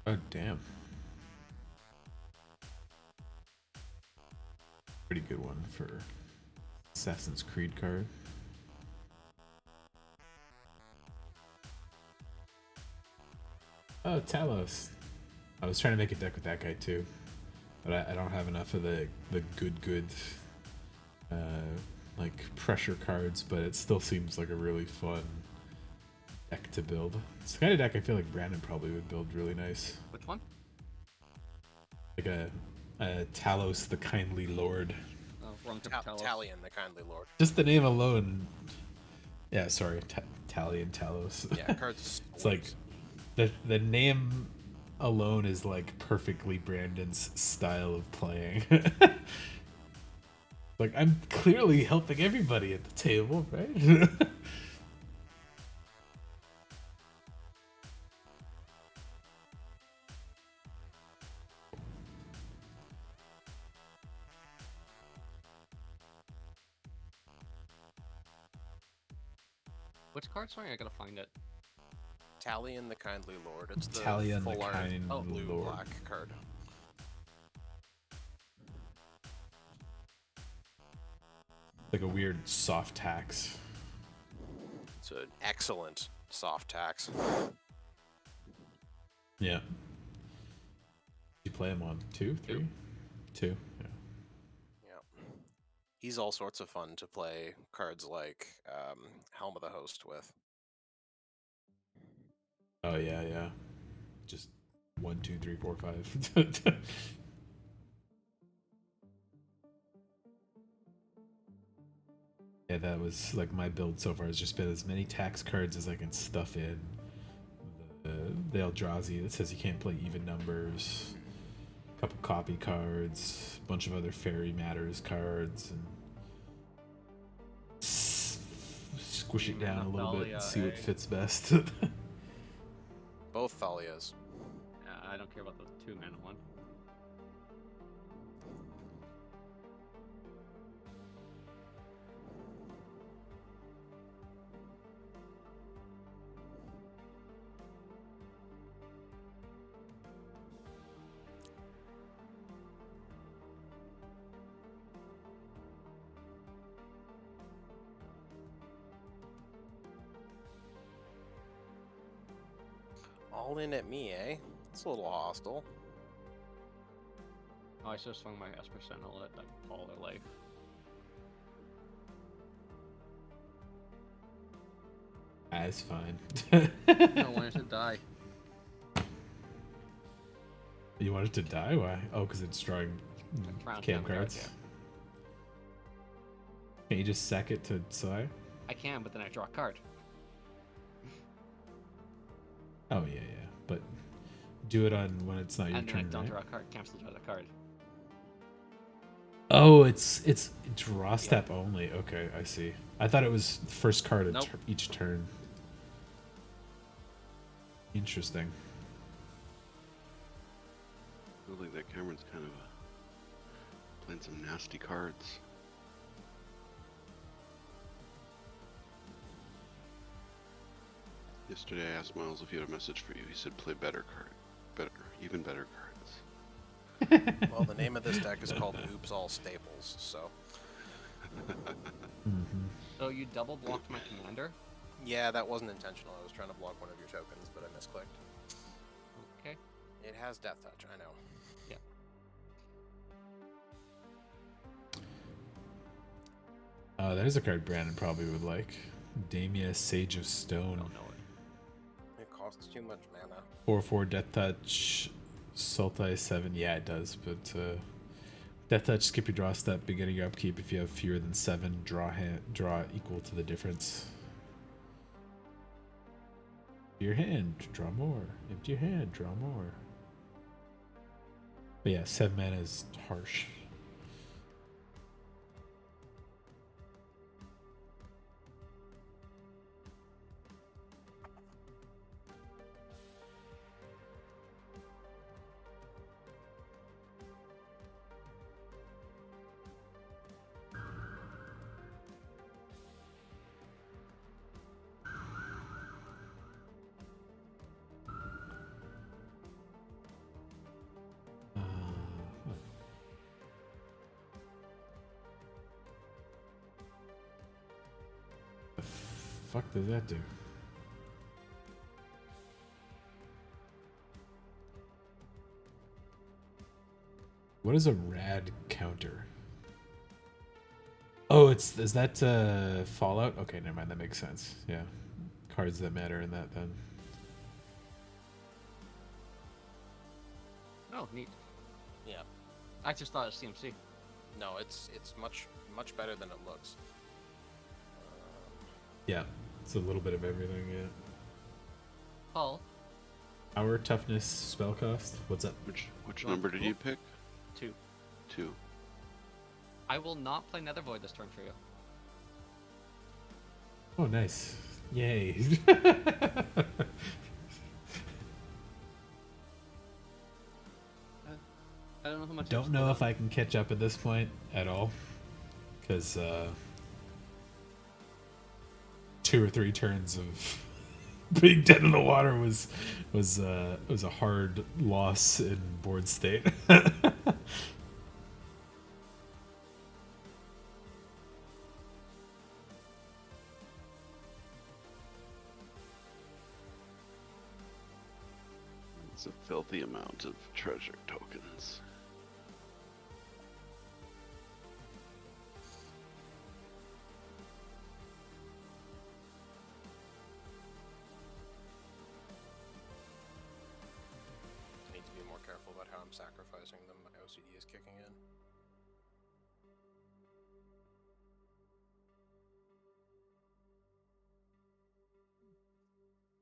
Oh, damn. Pretty good one for Assassin's Creed card. Oh, Talos. I was trying to make a deck with that guy too, but I don't have enough of the good like pressure cards, but it still seems like a really fun deck to build. It's the kind of deck I feel like Brandon probably would build really nice. Which one? Like a Talos the Kindly Lord. Oh, wrong Talion, the Kindly Lord. Just the name alone. Yeah, sorry, Talion Talos. Yeah, cards. It's like the name alone is like perfectly Brandon's style of playing. Like, I'm clearly helping everybody at the table, right? Which card? Sorry, I gotta find it. Talion, the Kindly Lord. It's the Talion, the full art Kindly blue Lord. black card. Like a weird soft tax. It's an excellent soft tax. Yeah. You play him on 2, 3? 2. Yeah. Yeah. He's all sorts of fun to play cards like Helm of the Host with. Oh yeah, yeah. Just 1, 2, 3, 4, 5. Yeah, that was like my build so far has just been as many tax cards as I can stuff in. The Eldrazi that says you can't play even numbers. A couple copy cards, a bunch of other Fairy Matters cards, and squish it down a little bit and see what fits best. Both Thalias. I don't care about the 2-mana one. All in at me, eh? It's a little hostile. Oh, I should have swung my Esper Sentinel at that Paul or life. That's fine. I wanted to die. You want it to die? Why? Oh, because it's drawing cam cards. Yeah. Can't you just sack it to Sai? I can, but then I draw a card. Oh yeah, yeah. But do it on when it's not your And then turn, I don't right? draw a card. Cancel draw the card. Oh, it's draw step only. Okay, I see. I thought it was first card of Nope. each turn. Interesting. Feels like that Cameron's kind of playing some nasty cards. Yesterday I asked Miles if he had a message for you. He said play even better cards. Well, the name of this deck is called Oops All Staples, so. So you double blocked my commander? Yeah, that wasn't intentional. I was trying to block one of your tokens, but I misclicked. Okay. It has Death Touch, I know. Yeah. There's a card Brandon probably would like. Damia, Sage of Stone. Don't know it. It costs too much mana. 4/4 Death Touch. Sultai 7. Yeah, it does, but Death Touch, skip your draw step, beginning your upkeep. If you have fewer than 7, draw equal to the difference. Empty your hand, draw more. Empty your hand, draw more. But yeah, 7 mana is harsh. The fuck does that do? What is a rad counter? Oh, is that Fallout? Okay, never mind. That makes sense. Yeah, cards that matter in that then. Oh, neat. Yeah. I just thought it was CMC. No, it's much better than it looks. Yeah, it's a little bit of everything. Yeah. Paul, Power, toughness, spell cost. What's up? Which Well, number did cool. you pick? 2. 2. I will not play Nether Void this turn for you. Oh, nice. Yay. I don't know how much. Don't know if I can catch up at this point at all, because 2 or 3 turns of being dead in the water was a hard loss in board state. It's a filthy amount of treasure tokens. I need to be more careful about how I'm sacrificing them. My OCD is kicking in.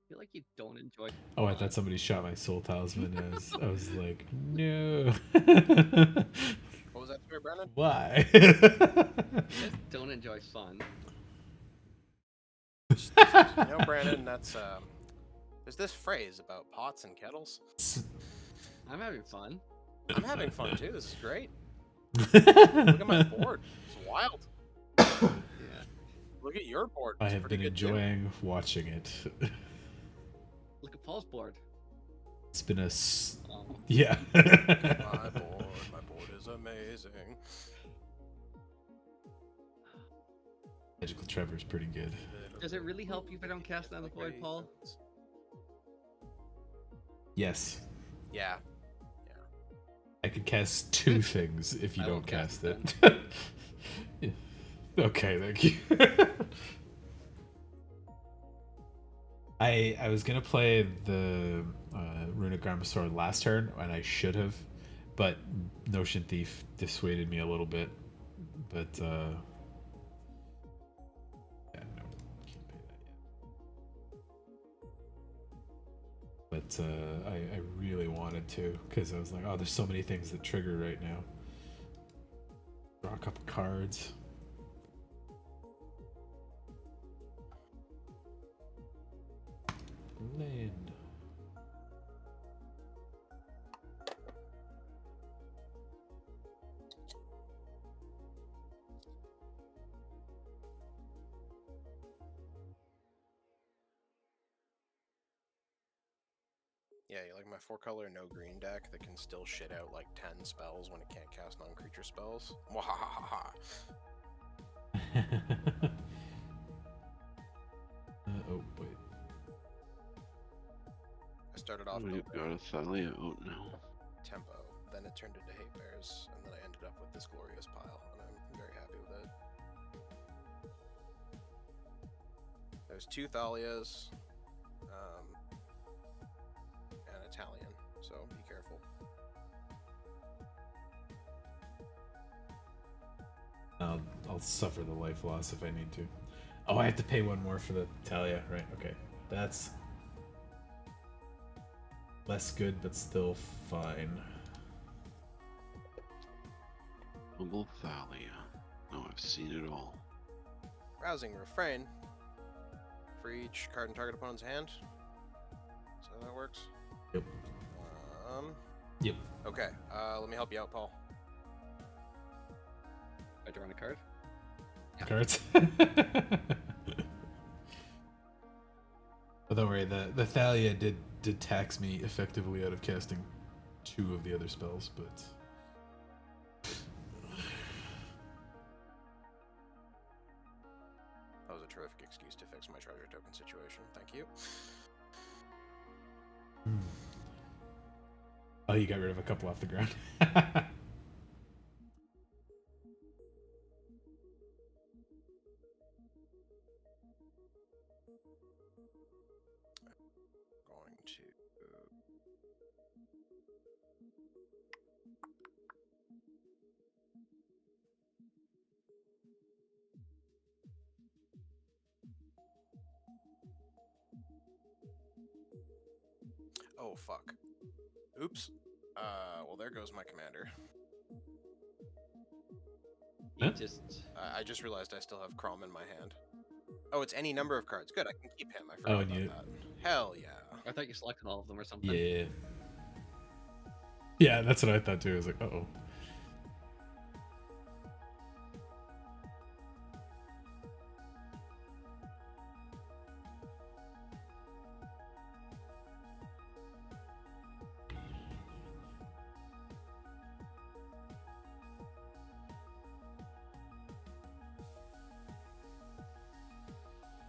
I feel like you don't enjoy. Oh, I thought somebody shot my soul talisman. I was like, no. What was that, sorry, Brandon? Why? You guys don't enjoy fun. You know, Brandon, that's there's this phrase about pots and kettles. I'm having fun. I'm having fun too. This is great. Look at my board. It's wild. Yeah. Look at your board. I It's have pretty been good, too. enjoying watching it. Look at Paul's board. It's been a Oh. yeah. My board is amazing. Magical Trevor's pretty good. Does it really help you if I don't cast Nether Void, Paul? Yes, Yeah. I could cast 2 things if you I don't won't cast cast it it. Yeah. Okay, thank you. I was gonna play the Runic Armosaur last turn, and I should have, but Notion Thief dissuaded me a little bit. But yeah, no, can't pay that yet. But I really wanted to, because I was like, oh, there's so many things that trigger right now. Draw a couple cards. Land. Yeah, you like my 4-color no green deck that can still shit out like 10 spells when it can't cast non-creature spells? Mwahahaha. Oh wait. I started off We've got building a Thalia out now. Tempo, then it turned into Hate Bears, and then I ended up with this glorious pile, and I'm very happy with it. There's 2 Thalias, and Italian, so be careful. I'll suffer the life loss if I need to. Oh, I have to pay one more for the Talia, right? Okay, that's less good, but still fine. Humble Thalia. Oh, I've seen it all. Rousing Refrain. For each card in target opponent's hand. So that works. Yep. Yep. Okay, let me help you out, Paul. I draw a card. Cards. But don't worry, the Thalia did tax me effectively out of casting 2 of the other spells, but That was a terrific excuse to fix my treasure token situation. Thank you. oh, you got rid of a couple off the ground. Going to... Oh, fuck. Oops. Well, there goes my commander. You Huh? just I just realized I still have Crom in my hand. Oh, it's any number of cards. Good, I can keep him. I Oh, forgot and about you- that. Hell yeah. I thought you selected all of them or something. Yeah. Yeah, that's what I thought too. I was like, uh-oh.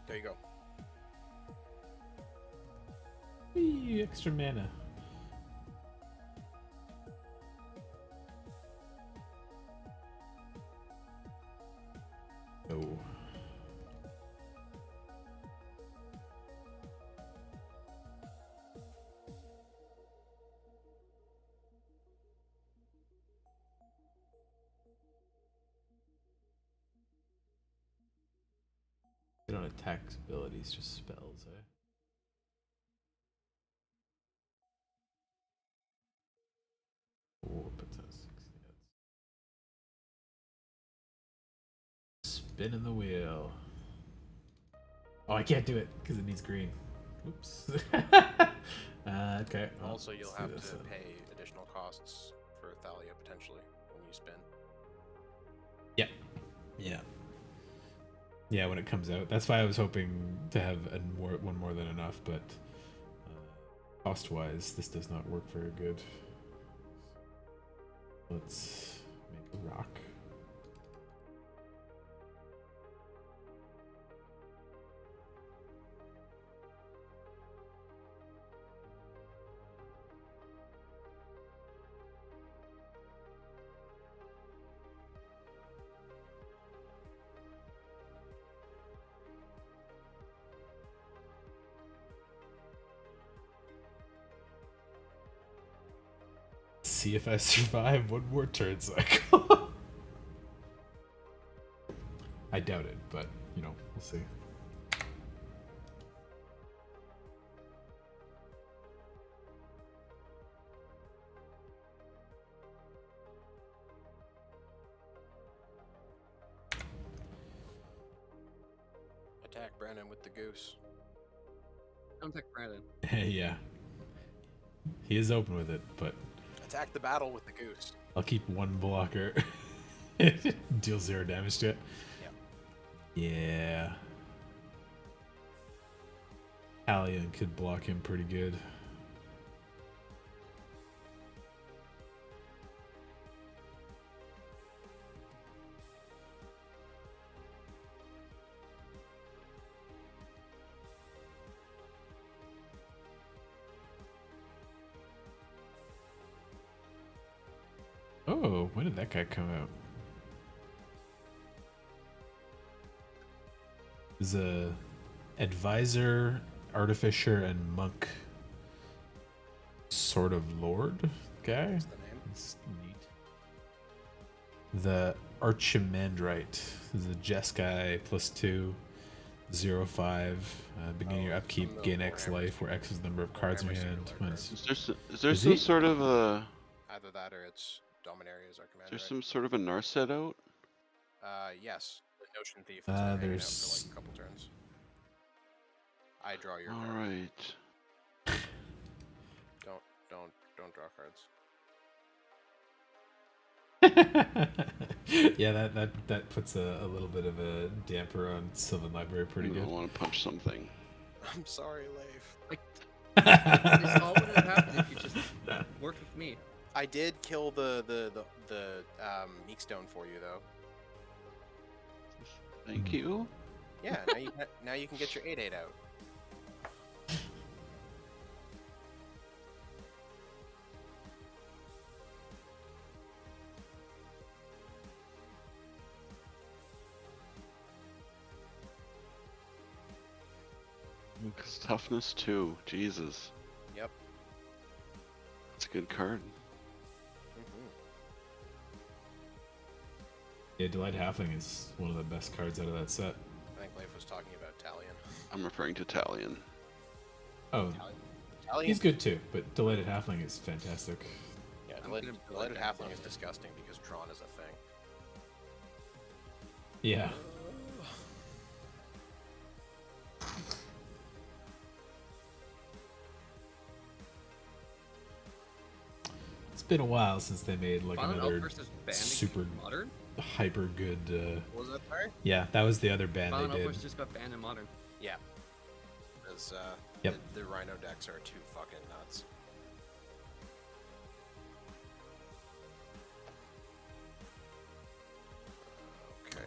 There you go. Whee, extra mana. Oh. They don't attack abilities, just spells, eh? Oh, puts us 6. Spinning the wheel. Oh, I can't do it because it needs green. Oops. Okay. Well, Also, you'll let's do have this to then. pay additional costs for Thalia potentially when you spin. Yeah. Yeah. Yeah, when it comes out. That's why I was hoping to have one more than enough, but cost-wise, this does not work very good. Let's make a rock. See if I survive one more turn cycle. I doubt it, but you know, we'll see. Brandon with the goose. Don't attack Brandon. Yeah. He is open with it, but Attack the battle with the goose. I'll keep one blocker. Deal 0 damage to it. Yeah. Allian could block him pretty good. Oh, when did that guy come out? He's a advisor, artificer, and monk sort of lord guy. What's the name? It's neat. The Archimandrite is a Jeskai +2, 0/5. Beginning your upkeep, from the gain X Warhammer- life, where X is the number of cards in your Warhammer hand. Singular Minus- Is there Is some he? sort of a Either that or it's Dominaria as our commander. there's some sort of a Narset out? Yes. The Notion Thief has been hanging out there's- for like a couple turns. I draw your All card. right. Don't draw cards. Yeah, that puts a little bit of a damper on Sylvan Library pretty I good. want to punch something. I'm sorry, Leif. This all would have happened if you just worked with me. I did kill the Meekstone for you though. Thank you. Yeah, now you can get your 8/8 out. It's toughness 2. Jesus. Yep. That's a good card. Mm-hmm. Yeah, Delight Halfling is one of the best cards out of that set. I think Leif was talking about Talion. I'm referring to Talion. Oh, Talion. he's good too, but Delighted Halfling is fantastic. Yeah, I'm Delighted gonna like that Halfling as is well. disgusting because Tron is a thing. Yeah. It's been a while since they made like Violent another Outburst is banned in super Modern? hyper good. What was that, sorry? Yeah, that was the other band Violent they did. Outburst just got banned in Modern. Yeah. Because Yep. the Rhino decks are too fucking nuts. Okay.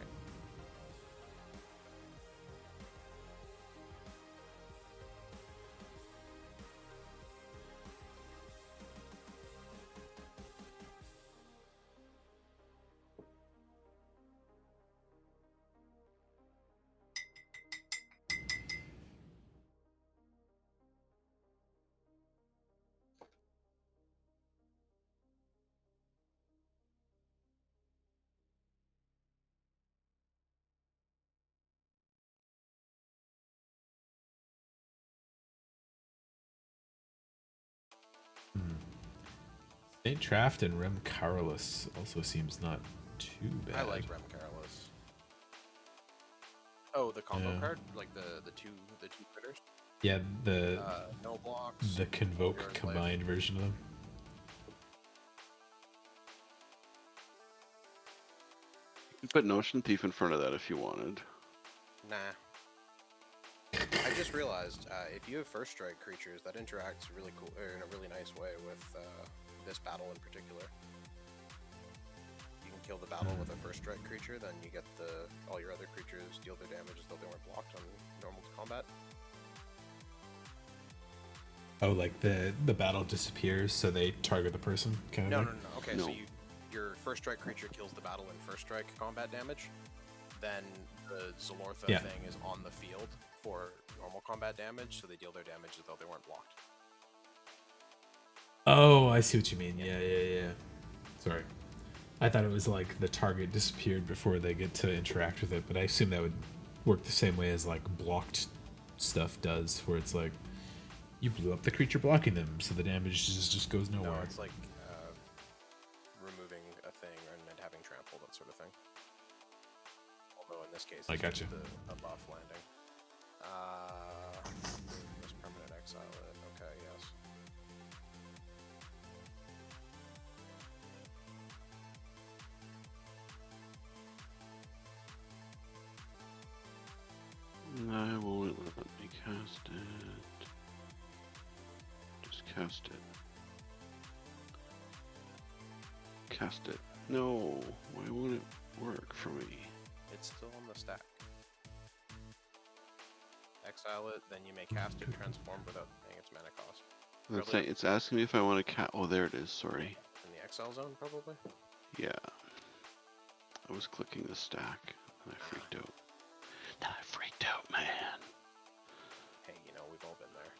Saint Traft and Rem Carolus also seems not too bad. I like Rem Carolus. Oh, the combo Yeah. card, like the two critters. Yeah, the No blocks. Convoke Yours, Leif. combined version of them. You could put Notion Thief in front of that if you wanted. Nah. I just realized if you have first strike creatures, that interacts really cool or in a really nice way with this battle in particular. You can kill the battle with a first strike creature, then you get all your other creatures deal their damage as though they weren't blocked on normal combat. Oh, like the battle disappears, so they target the person, kind No, of. no, no. Okay, No. so your first strike creature kills the battle in first strike combat damage. Then the Zalortha Yeah. thing is on the field for normal combat damage, so they deal their damage as though they weren't blocked. Oh, I see what you mean. Yeah. Sorry. I thought it was like the target disappeared before they get to interact with it, but I assume that would work the same way as like blocked stuff does, where it's like you blew up the creature blocking them, so the damage just goes No, nowhere. it's like removing a thing and having trample, that sort of thing. Although in this case, I it's gotcha. just a buff landing. This permanent exile it. Okay, yes. I won't let me cast it. Just cast it. Cast it. No, why won't it work for me? It's still on the stack. Exile it, then you may cast it, transform without paying its mana cost. That's Probably saying, it's asking me if I want to cast. Oh, there it is. Sorry. in the exile zone, probably. Yeah. I was clicking the stack and I freaked out. I freaked out, man. Hey, you know, we've all been there.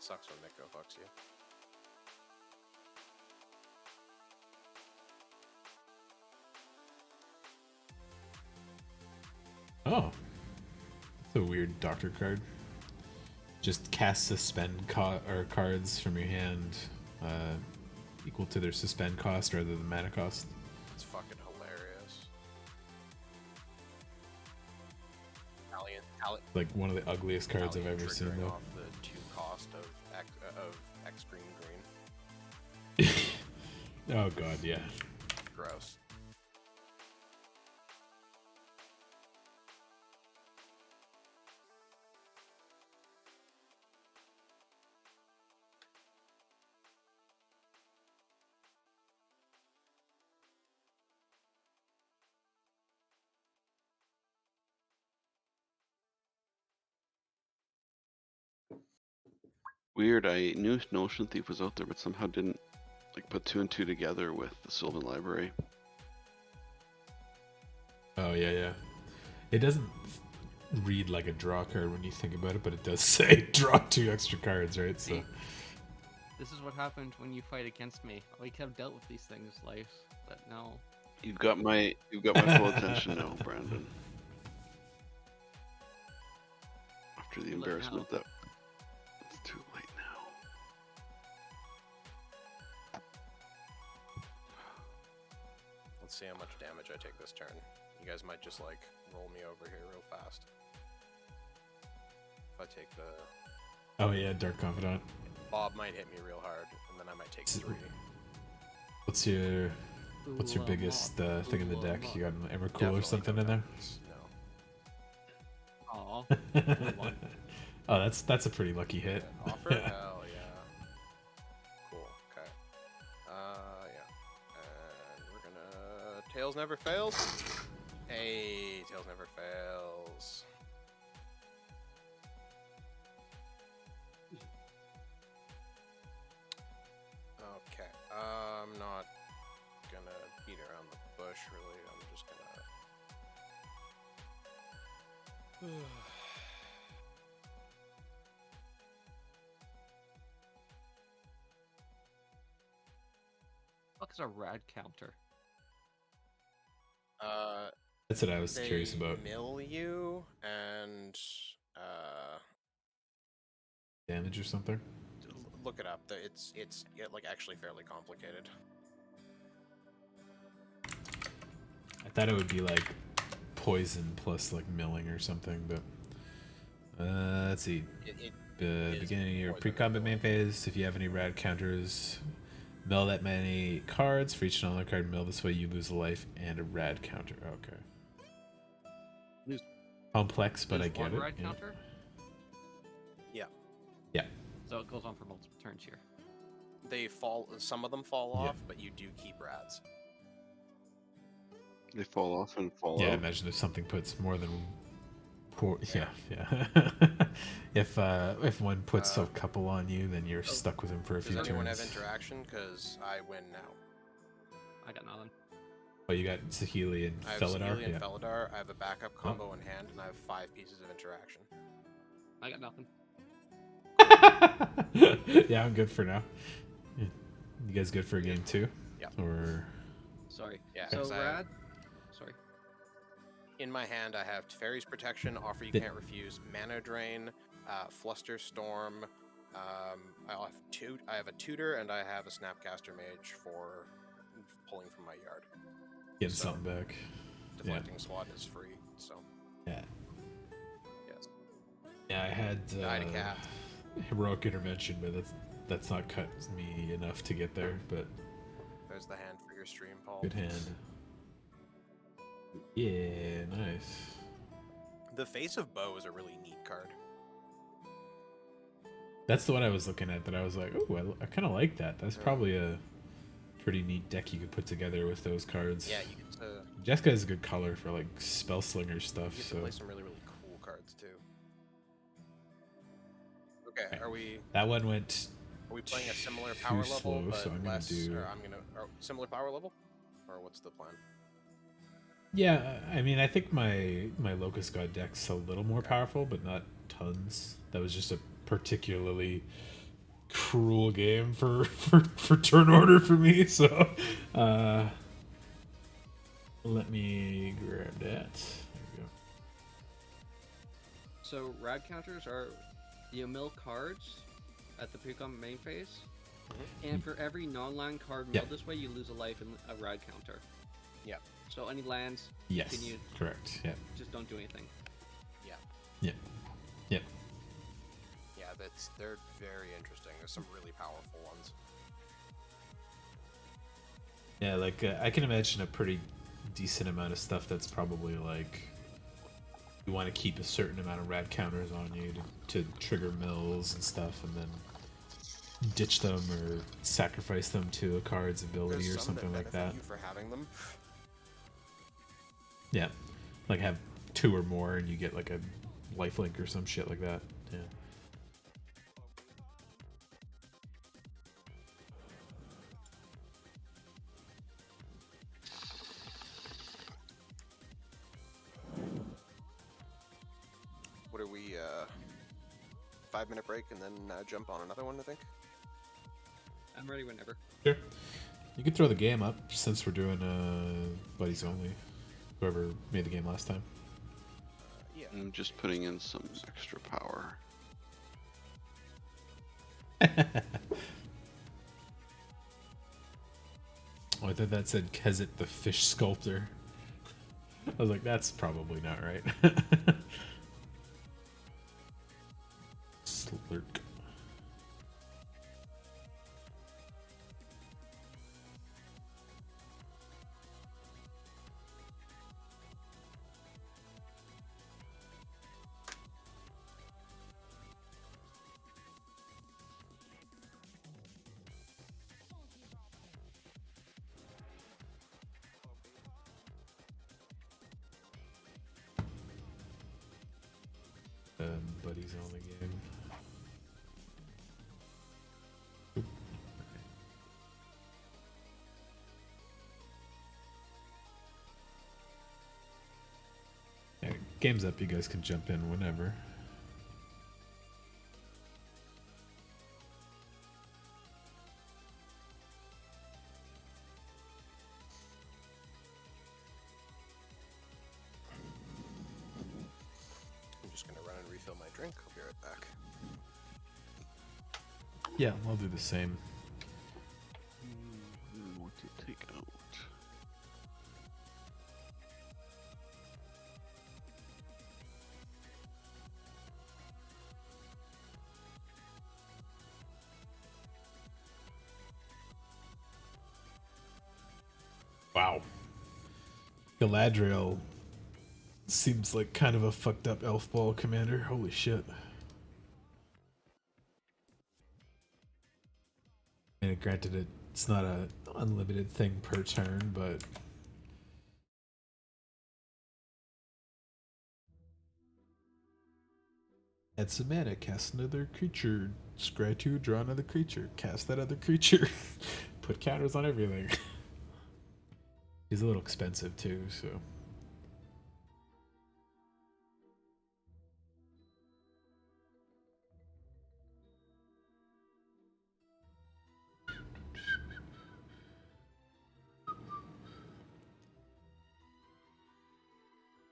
Sucks when Miko fucks you. Oh, that's a weird doctor card. Just cast suspend cards from your hand equal to their suspend cost rather than mana cost. It's fucking hilarious. Italian Like one of the ugliest cards I've ever seen, triggering though. off the 2 cost of X green. Oh god, yeah. Gross. Weird. I knew Notion Thief was out there, but somehow didn't like put 2 and 2 together with the Sylvan Library. Oh yeah, yeah. It doesn't read like a draw card when you think about it, but it does say draw 2 extra cards, right? So. This is what happened when you fight against me. We could have dealt with these things, life, but no. You've got my full attention now, Brandon. After the Too late embarrassment now. that it's too late now. Let's see how much damage I take this turn. You guys might just like roll me over here real fast. If I take the Oh yeah, Dark Confidant. Bob might hit me real hard, and then I might take 3. What's your biggest thing in the deck? You got an Emrakul or Definitely something no in there? diamonds, No. Aw. Oh, that's a pretty lucky hit. Offer? Hell yeah. Cool. Okay. Yeah. And we're gonna Tails never fails. Hey, Tails never fails. Okay. I'm not gonna beat around the bush really. I'm just gonna Fuck is a rad counter? That's what I was they curious about. mill you and Damage or something? look it up. It's like actually fairly complicated. I thought it would be like poison plus like milling or something, but let's see. Is Beginning of your more than pre-combat a main phase, if you have any rad counters, mill that many cards. For each non card mill this way, you lose a life and a rad counter. Okay. Lose- Complex, but I Lose get one it. rad Yeah. counter? Yeah. So it goes on for multiple turns here. Some of them fall Yeah. off, but you do keep rads. They fall off and fall Yeah, out. imagine if something puts more than four. Yeah, yeah. If one puts a couple on you, then you're stuck with him for a Does few anyone turns. have interaction? Because I win now. I got nothing. Oh, you got Sahili and I have Felidar? Sahili and Yeah. Felidar. I have a backup combo in hand, and I have 5 pieces of interaction. I got nothing. Yeah, I'm good for now. You guys good for a game 2? Yeah. Or Sorry. Yeah, So 'cause rad. Sorry. in my hand, I have Fairy's Protection, Offer You Did- Can't Refuse, Mana Drain, Fluster Storm. I have a Tutor, and I have a Snapcaster Mage for pulling from my yard. getting So, something back. Deflecting Swat is free, so Yeah. Yeah, I had Die to cat. heroic intervention, but that's not cut me enough to get there. But There's the hand for your stream, Paul. good hand. Yeah, nice. The Face of Bow is a really neat card. That's the one I was looking at. That I was like, oh, I kind of like that. That's probably a pretty neat deck you could put together with those cards. Yeah, you get to. Jessica has a good color for like spell slinger stuff. You get to play some really cool cards too. Okay, are we? That one went. Are we playing a similar power level, slow, but so I'm less? gonna do. Or similar power level, or what's the plan? Yeah, I mean, I think my Locust God deck's a little more powerful, but not tons. That was just a particularly cruel game for turn order for me. So, let me grab that. There we go. So rad counters are you mill cards at the pre-combat main phase, and for every non-land card milled this way, you lose a life in a rad counter. Yeah. So any lands, Yes, continue, correct. Yeah. just don't do anything. Yeah. Yeah. Yeah. Yeah, they're very interesting. There's some really powerful ones. Yeah, like I can imagine a pretty decent amount of stuff that's probably like you want to keep a certain amount of rad counters on you to trigger mills and stuff, and then ditch them or sacrifice them to a card's ability There's or some something like benefit that. you for having them. Yeah, like have 2 or more and you get like a lifelink or some shit like that. Yeah. What are we? 5-minute break and then jump on another one, I think. I'm ready whenever. Sure. You could throw the game up since we're doing buddies only. Whoever made the game last time. Yeah. I'm just putting in some extra power. Oh, I thought that said Kezit the Fish Sculptor. I was like, that's probably not right. Slurk. Buddies only game. Oop. Okay. Yeah, game's up. You guys can jump in whenever. I'm just gonna run and refill my drink. I'll be right back. Yeah, I'll do the same. What to take out? Wow. Galadriel seems like kind of a fucked up elf ball commander. Holy shit. And granted, it's not a unlimited thing per turn, but add some mana, cast another creature, scry 2, draw another creature, cast that other creature, put counters on everything. He's a little expensive too, so.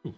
Ooh.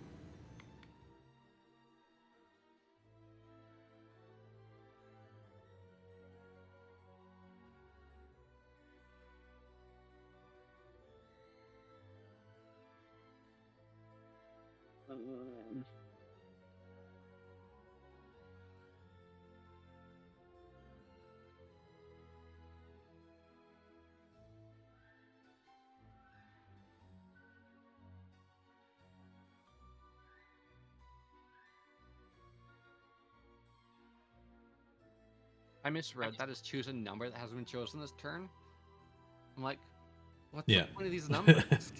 I misread that as choose a number that hasn't been chosen this turn. I'm like, what's Yeah. the point of these numbers?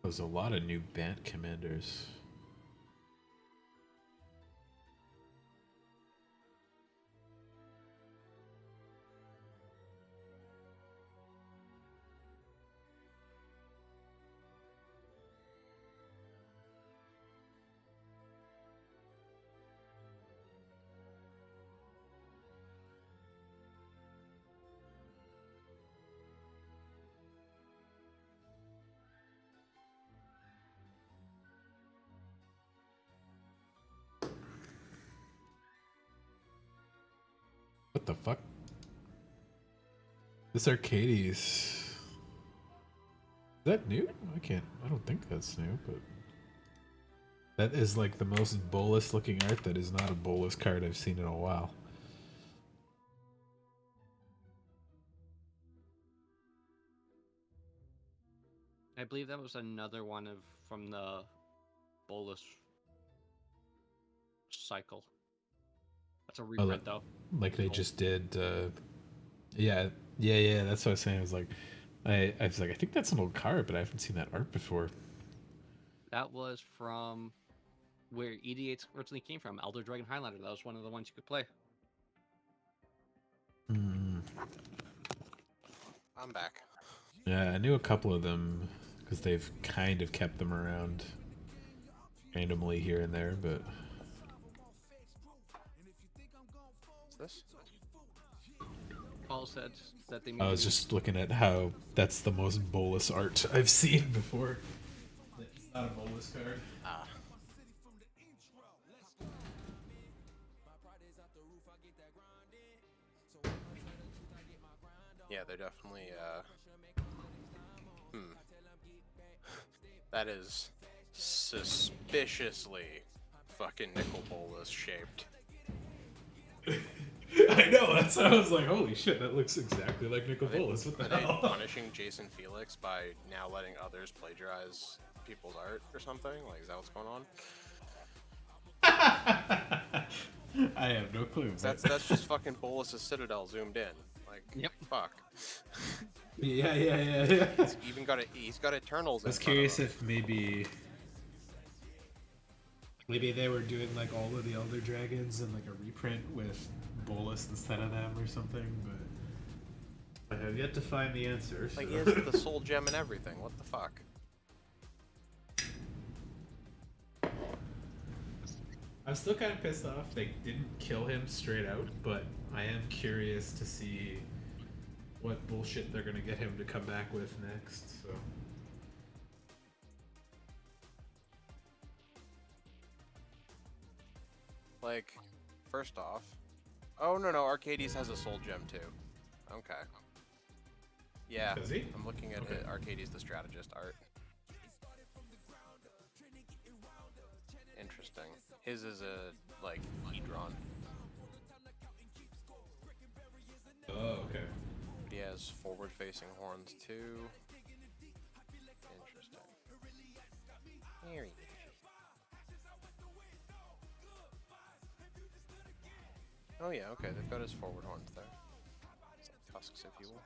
There's a lot of new Bant commanders. What the fuck? This Arcades. Is that new? I don't think that's new, but that is like the most bolus looking art that is not a bolus card I've seen in a while. I believe that was another one from the bolus cycle. That's a reprint though. Like they just did. Yeah. That's what I was saying. I was like, I think that's an old card, but I haven't seen that art before. That was from where EDH originally came from, Elder Dragon Highlander. That was one of the ones you could play. I'm back. Yeah, I knew a couple of them because they've kind of kept them around randomly here and there, but. What's this? Paul said that they. I was just looking at how that's the most bolus art I've seen before. It's not a bolus card. Ah. Yeah, they're definitely, That is suspiciously fucking nickel bolus shaped. I know, that's what I was like, holy shit, that looks exactly like nickel bolus. What Are the they hell? punishing Jason Felix by now letting others plagiarize people's art or something? Like, is that what's going on? I have no clue. That's just fucking Bolus's Citadel zoomed in. Like, Yep. Fuck. Yeah. He's got Eternals. I was curious if maybe they were doing like all of the Elder Dragons and like a reprint with Bolus instead of them or something, but I have yet to find the answer. So. Like, he has the soul gem and everything. What the fuck? I'm still kind of pissed off they didn't kill him straight out, but I am curious to see what bullshit they're gonna get him to come back with next. So. Like, first off, oh no, Arcades has a soul gem too. Okay. Yeah, Does he? I'm looking at Okay. it. Arcades the strategist art. Interesting. His is a like Hedron. Oh, okay. He has forward-facing horns too. Interesting. Very interesting. Oh yeah, okay, they've got his forward horns there. It's like tusks, if you will.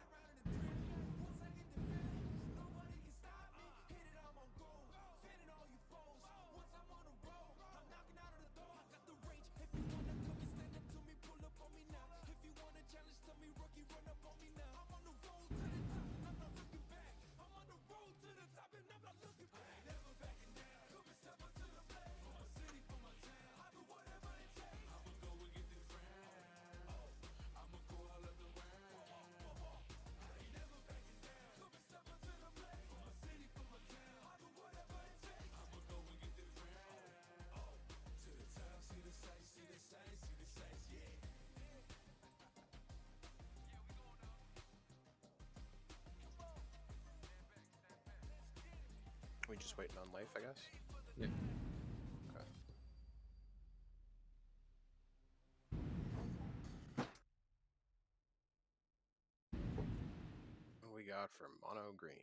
we just waiting on life, I guess? Yeah. Okay. What we got for mono green?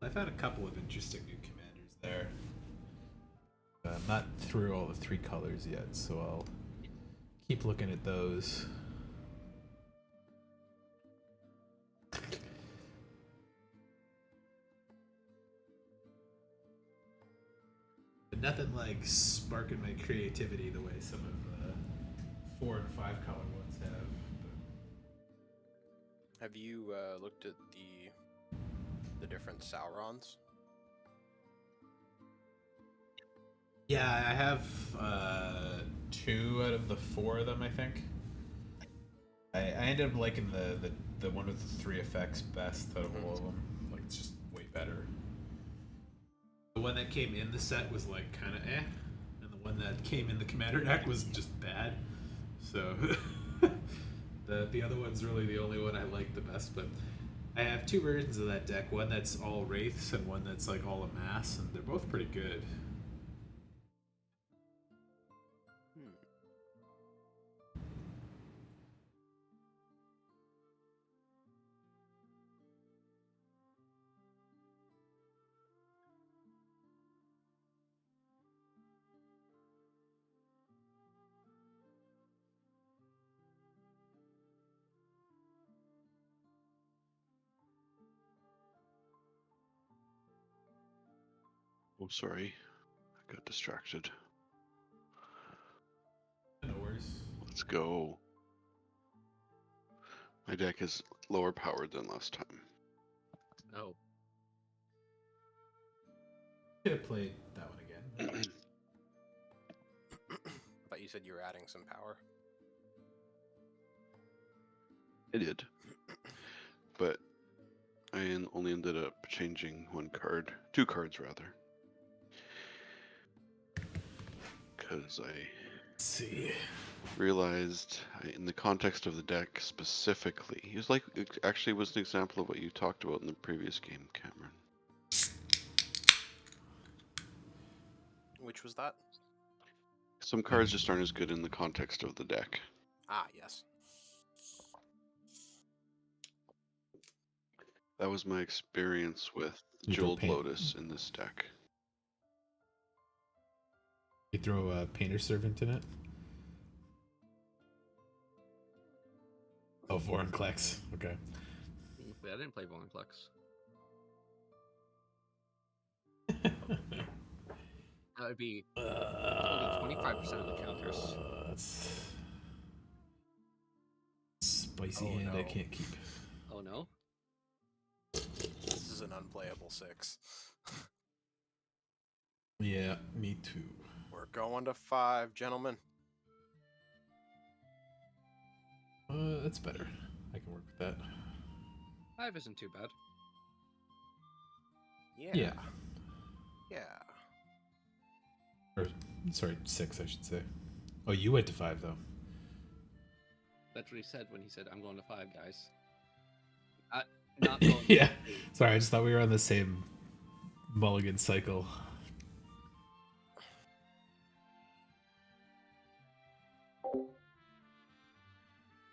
I've had a couple of interesting new commanders there. I'm not through all the 3 colors yet, so I'll keep looking at those. But nothing like sparking my creativity the way some of the 4 and 5 color ones have. Have you looked at the different Saurons? Yeah, I have 2 out of the 4 of them, I think. I ended up liking the one with the 3 effects best out of all of them. Like, it's just way better. The one that came in the set was like kind of eh, and the one that came in the Commander deck was just bad. So the other one's really the only one I like the best. But I have 2 versions of that deck. One that's all wraiths and one that's like all a mass, and they're both pretty good. Oh, sorry. I got distracted. No worries. Let's go. My deck is lower powered than last time. Oh. Could have played that one again. I thought you said you were adding some power. I did. But I only ended up changing 1 card. 2 cards, rather. Because I see. Realized in the context of the deck specifically, he was like, it actually was an example of what you talked about in the previous game, Cameron. Which was that? Some cards just aren't as good in the context of the deck. Ah, yes. That was my experience with You throw Jeweled paint. Lotus in this deck. You throw a Painter Servant in it? Oh, Vorinclex. Okay. Wait, I didn't play Vorinclex. That would be 25% of the counters. That's spicy Oh, hand I no. can't keep. Oh no? This is an unplayable 6. Yeah, me too. We're going to 5, gentlemen. That's better. I can work with that. 5 isn't too bad. Yeah. Yeah. Yeah. Or, sorry, 6, I should say. Oh, you went to 5, though. That's what he said when he said, I'm going to 5, guys. Not going Yeah. to 8. Sorry, I just thought we were on the same mulligan cycle.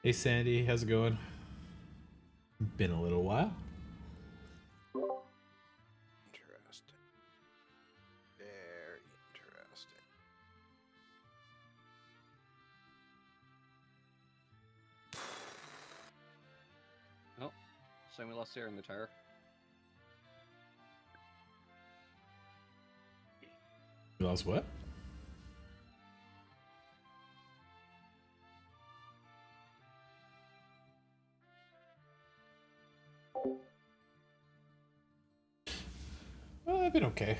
Hey, Sandy. How's it going? Been a little while. Interesting. Very interesting. Oh, so we lost air in the tire. You lost what? been okay.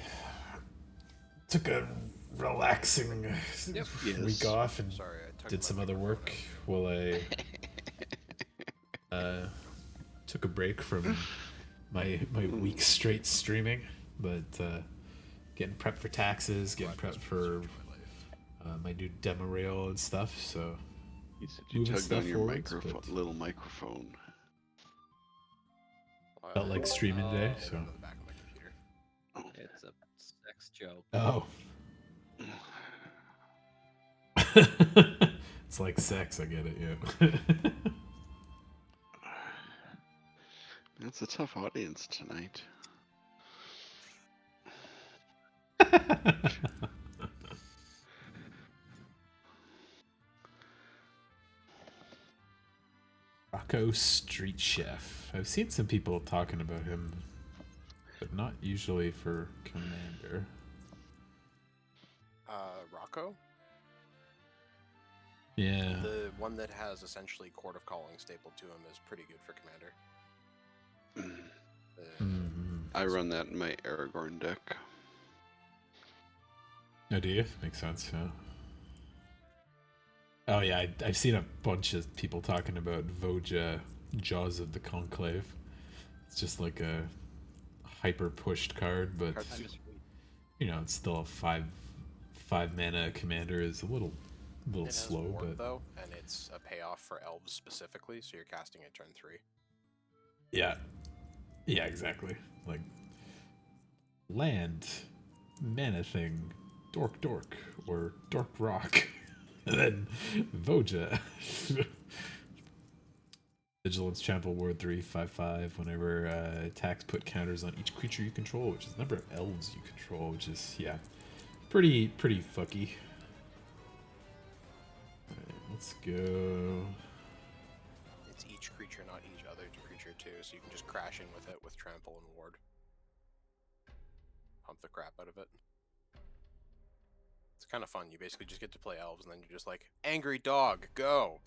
Took a relaxing week off and Sorry, I took did my some other microphone work out. while I took a break from my week straight streaming, but getting prepped for taxes, getting prepped for my new demo reel and stuff. So You said you moving tugged stuff on your forwards, microphone, but little microphone. felt like streaming today. So Go to the back of my computer. It's a sex joke. oh. It's like sex, I get it, yeah. It's a tough audience tonight. Rocco Street Chef. I've seen some people talking about him, but not usually for Commander. Rocco? Yeah. The one that has essentially Court of Calling stapled to him is pretty good for Commander. I run that in my Aragorn deck. Oh, do you? Makes sense, yeah. Oh, yeah, I've seen a bunch of people talking about Voja, Jaws of the Conclave. It's just like a hyper-pushed card, but, you know, it's still a five mana commander is a little it has slow, ward, but... though, and it's a payoff for elves specifically, so you're casting it turn 3. Yeah. Yeah, exactly. Like, land, mana thing, dork, or dork rock. And then Voja. Vigilance Trample Ward 3/5/5. Whenever attacks put counters on each creature you control, which is the number of elves you control, which is, yeah, pretty fucky. Alright, let's go. It's each creature, not each other creature too, so you can just crash in with it with trample and ward. Pump the crap out of it. It's kind of fun. You basically just get to play elves, and then you're just like, angry dog, go!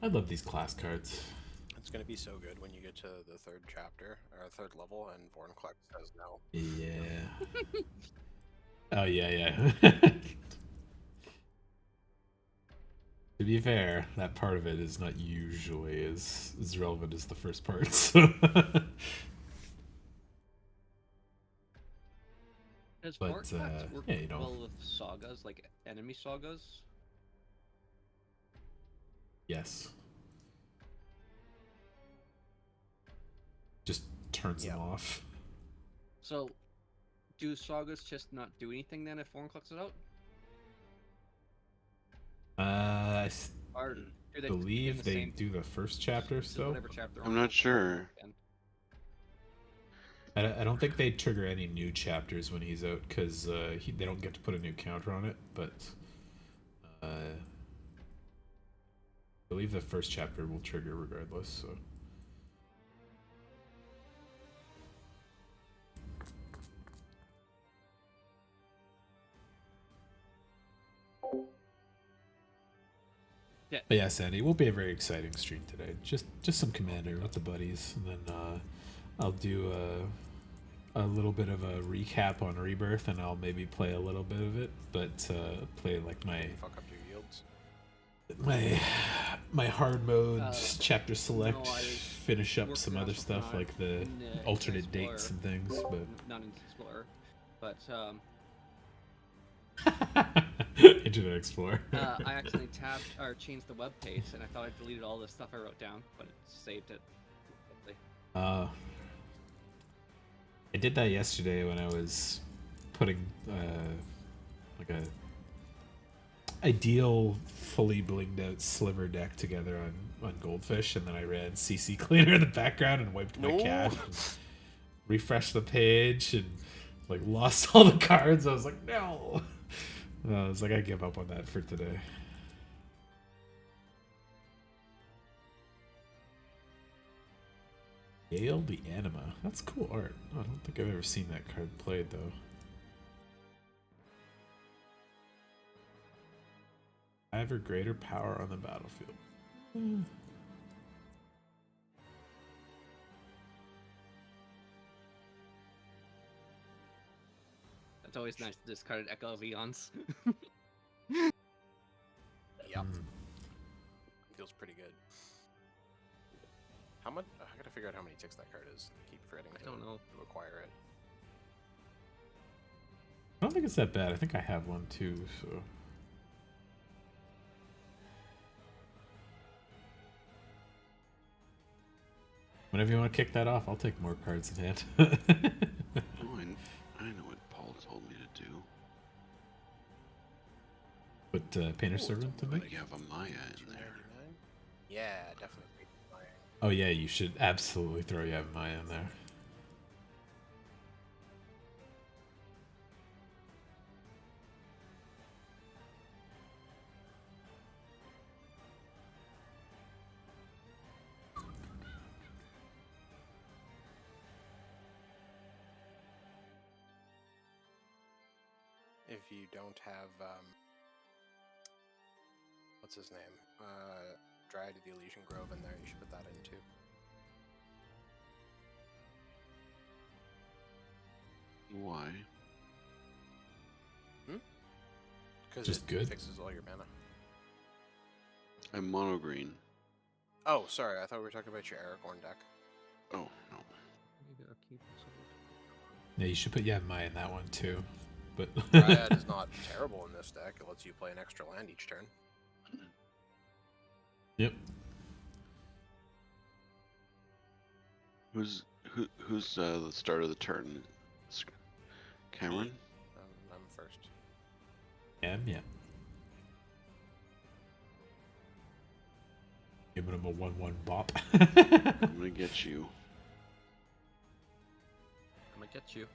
I love these class cards. It's gonna be so good when you get to the 3rd chapter, or 3rd level, and Vorinclex says no. Yeah. Oh, yeah. To be fair, that part of it is not usually as relevant as the first part, so... Does But, Vortex work yeah, you know. well with sagas, like enemy sagas? Yes. Just turns them off. So, do sagas just not do anything then if Vorinclex is out? I Or do they believe the they same, do the first chapter so still. whatever chapter I'm not sure. I don't think they trigger any new chapters when he's out, because they don't get to put a new counter on it, but I believe the first chapter will trigger regardless, so... Yeah. But yeah, Sandy, it will be a very exciting stream today. Just some Commander with the buddies, and then I'll do a little bit of a recap on Rebirth, and I'll maybe play a little bit of it, but play like my Fuck up your yields. my hard mode chapter select, no, I finish up some other stuff like the alternate Explorer. dates and things, but Not in Explorer, but Internet Explorer. I accidentally tabbed or changed the web page, and I thought I deleted all the stuff I wrote down, but it saved it. I did that yesterday when I was putting like a ideal fully blinged out sliver deck together on Goldfish, and then I ran CC Cleaner in the background and wiped my cache, and refreshed the page, and like lost all the cards. I was like, no. I was like, I give up on that for today. Gale the Anima. That's cool art. I don't think I've ever seen that card played though. Ever greater power on the battlefield. It's always nice to discard Echo of Eons. Yep. Feels pretty good. How much? I gotta figure out how many ticks that card is. I keep forgetting I don't know. to acquire it. I don't think it's that bad. I think I have one too, so. Whenever you want to kick that off, I'll take more cards in hand. Oh, I know what Paul told me to do. Put Painter Servant to But make? you have a Maya in there. 299? Yeah, definitely. Oh yeah, you should absolutely throw Maya in there. If you don't have, what's his name? Dryad of the Elysian Grove in there, you should put that in too. Why? Because Just it good. fixes all your mana. I'm mono green. Oh, sorry, I thought we were talking about your Aragorn deck. Oh, no. Yeah, you should put Maya in that one too. But Dryad is not terrible in this deck. It lets you play an extra land each turn. Yep. Who's the start of the turn? Cameron? I'm first. Yeah. Giving him a 1/1 bop. I'm gonna get you. I'm gonna get you.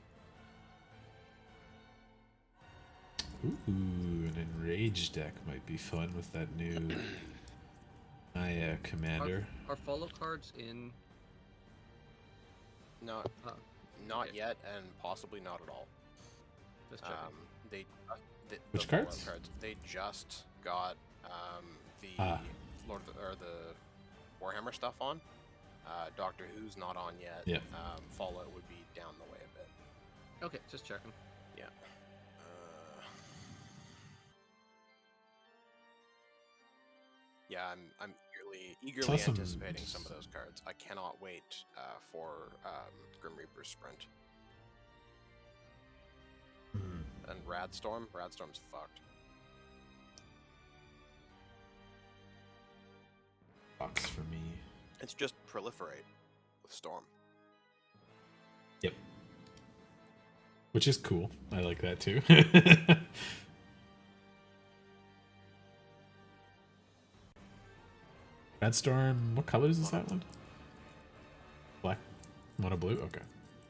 Ooh, an enraged deck might be fun with that new Commander. Are follow cards in? Not Okay. yet, and possibly not at all. Just checking. Which Fallout cards? They just got the Lord of the Warhammer stuff on. Doctor Who's not on yet. Yeah. Fallout would be down the way a bit. Okay, just checking. Yeah. Yeah, I'm eagerly Saw some- anticipating some of those cards. I cannot wait for Grim Reaper's Sprint Hmm. and Radstorm. Radstorm's fucked. Box for me. It's just proliferate with Storm. Yep. Which is cool. I like that too. Radstorm, what colors is that one? Black? Mono blue? Okay.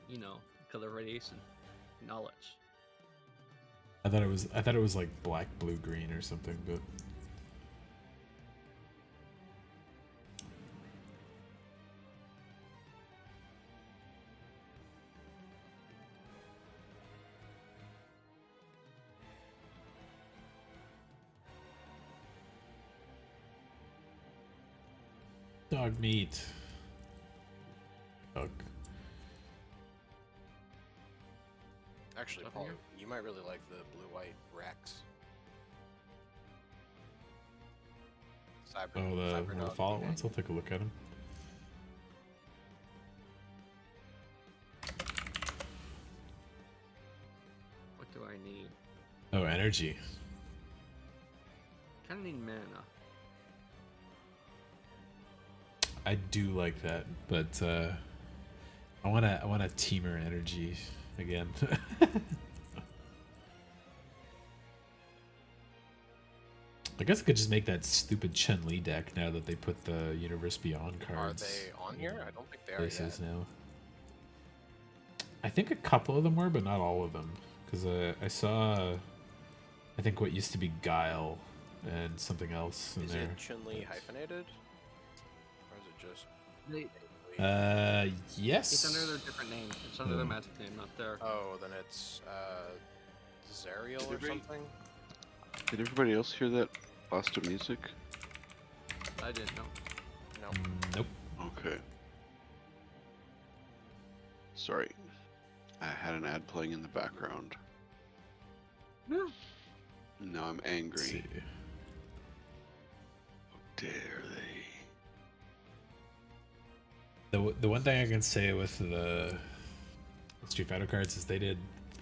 You know, color radiation, knowledge. I thought it was like black, blue, green or something, but dog meat. Dog. Actually, Up Paul, here? you might really like the blue-white Rex. Oh, the Cyberdog Fallout ones? Companion. I'll take a look at them. What do I need? Oh, energy. Kind of need mana. I do like that, but I want a teamer energy again. I guess I could just make that stupid Chun-Li deck now that they put the Universe Beyond Are cards. they on here? I don't think they are Places yet. now. I think a couple of them were, but not all of them. Because I saw, I think what used to be Guile and something else in Is there. it Chun-Li hyphenated? Or is it just... Yes. It's under their different name. It's under their magic name, not their. Oh, then it's Zariel or something. Did everybody else hear that blast of music? I didn't know. No. Nope. Okay. Sorry. I had an ad playing in the background. Yeah. Now I'm Let's angry. see. How dare they? The one thing I can say with the Street Fighter cards is they did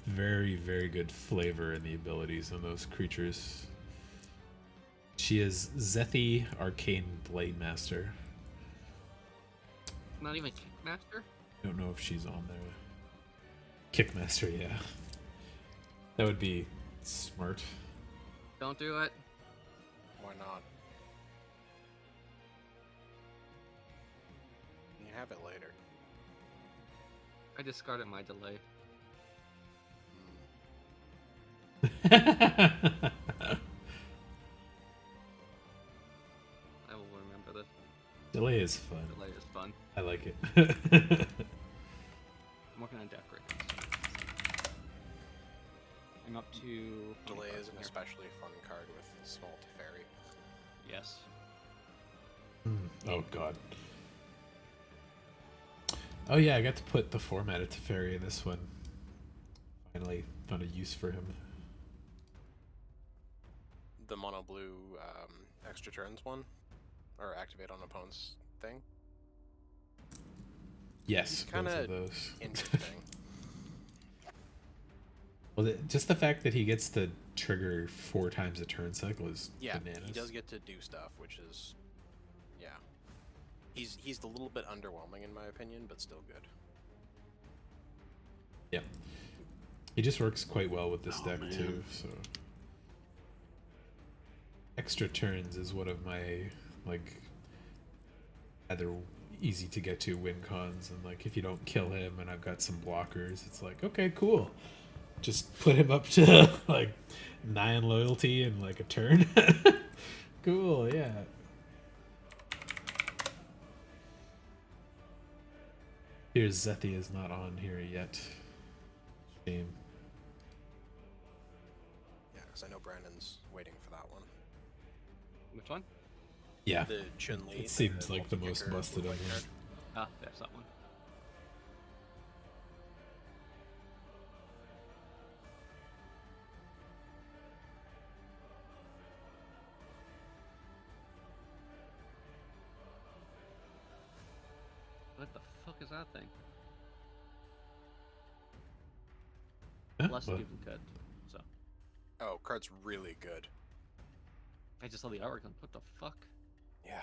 very, very good flavor in the abilities on those creatures. She is Zethi, Arcane Blade Master. Not even Kickmaster? I don't know if she's on there. Kickmaster, yeah. That would be smart. Don't do it. Why not? You can have it later. I discarded my delay. I will remember this. Delay is fun. Delay is fun. I like it. I'm working on deck right now. I'm up to. Delay 25 is an here. especially fun card with small Teferi. Yes. Oh god. Oh yeah, I got to put the format of Teferi in this one. Finally found a use for him. The mono blue extra turns one, or activate on opponent's thing. Yes, He's both kinda of those. Interesting. Well, just the fact that he gets to trigger 4 times a turn cycle is Yeah, bananas. he does get to do stuff, which is, yeah. He's a little bit underwhelming in my opinion, but still good. Yeah. He just works quite well with this Oh, deck man. too, so. Extra turns is one of my, like, either easy to get to win cons, and like if you don't kill him and I've got some blockers, it's like, okay, cool. Just put him up to like 9 loyalty in like a turn. Cool, yeah. Here's Zethi is not on here yet. Shame. Yeah, because I know Brandon's waiting for that one. Which one? Yeah. The Chun-Li. It seems like the most multi-kicker busted blue of white them. card. Ah, there's that one. What the fuck is that thing? Huh? Less What? duplicate. So Oh, card's really good. I just saw the artwork. Like, what the fuck? Yeah.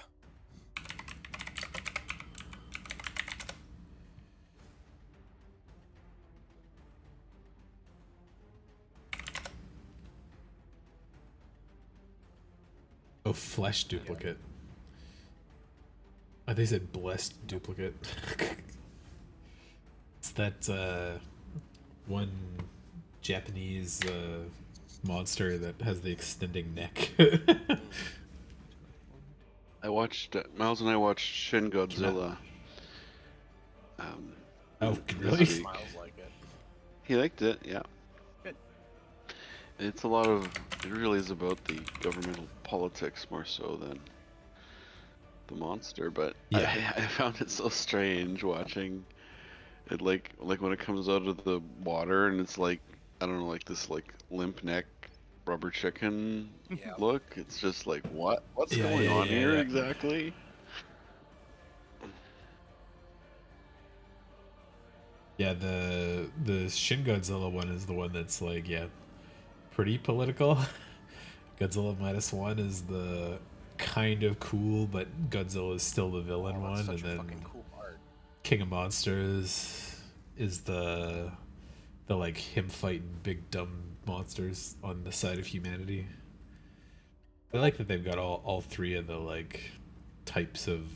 Oh, flesh duplicate. Oh, they said blessed duplicate. It's that one Japanese monster that has the extending neck. I watched Miles and I watched Shin Godzilla. Oh, this really? week. Smiles like it. He liked it, yeah. Good. It's a lot of. It really is about the governmental politics more so than the monster. But Yeah. I found it so strange watching it, like when it comes out of the water and it's like, I don't know, like this like limp neck rubber chicken Yeah. look. It's just like, what's Yeah, going yeah, on yeah, here yeah. exactly? Yeah, the Shin Godzilla one is the one that's like, yeah, pretty political. Godzilla -1 is the kind of cool, but Godzilla is still the villain Oh, one, that's and such a then fucking cool art. King of Monsters is the like him fighting big dumb monsters on the side of humanity. I like that they've got all 3 of the like types of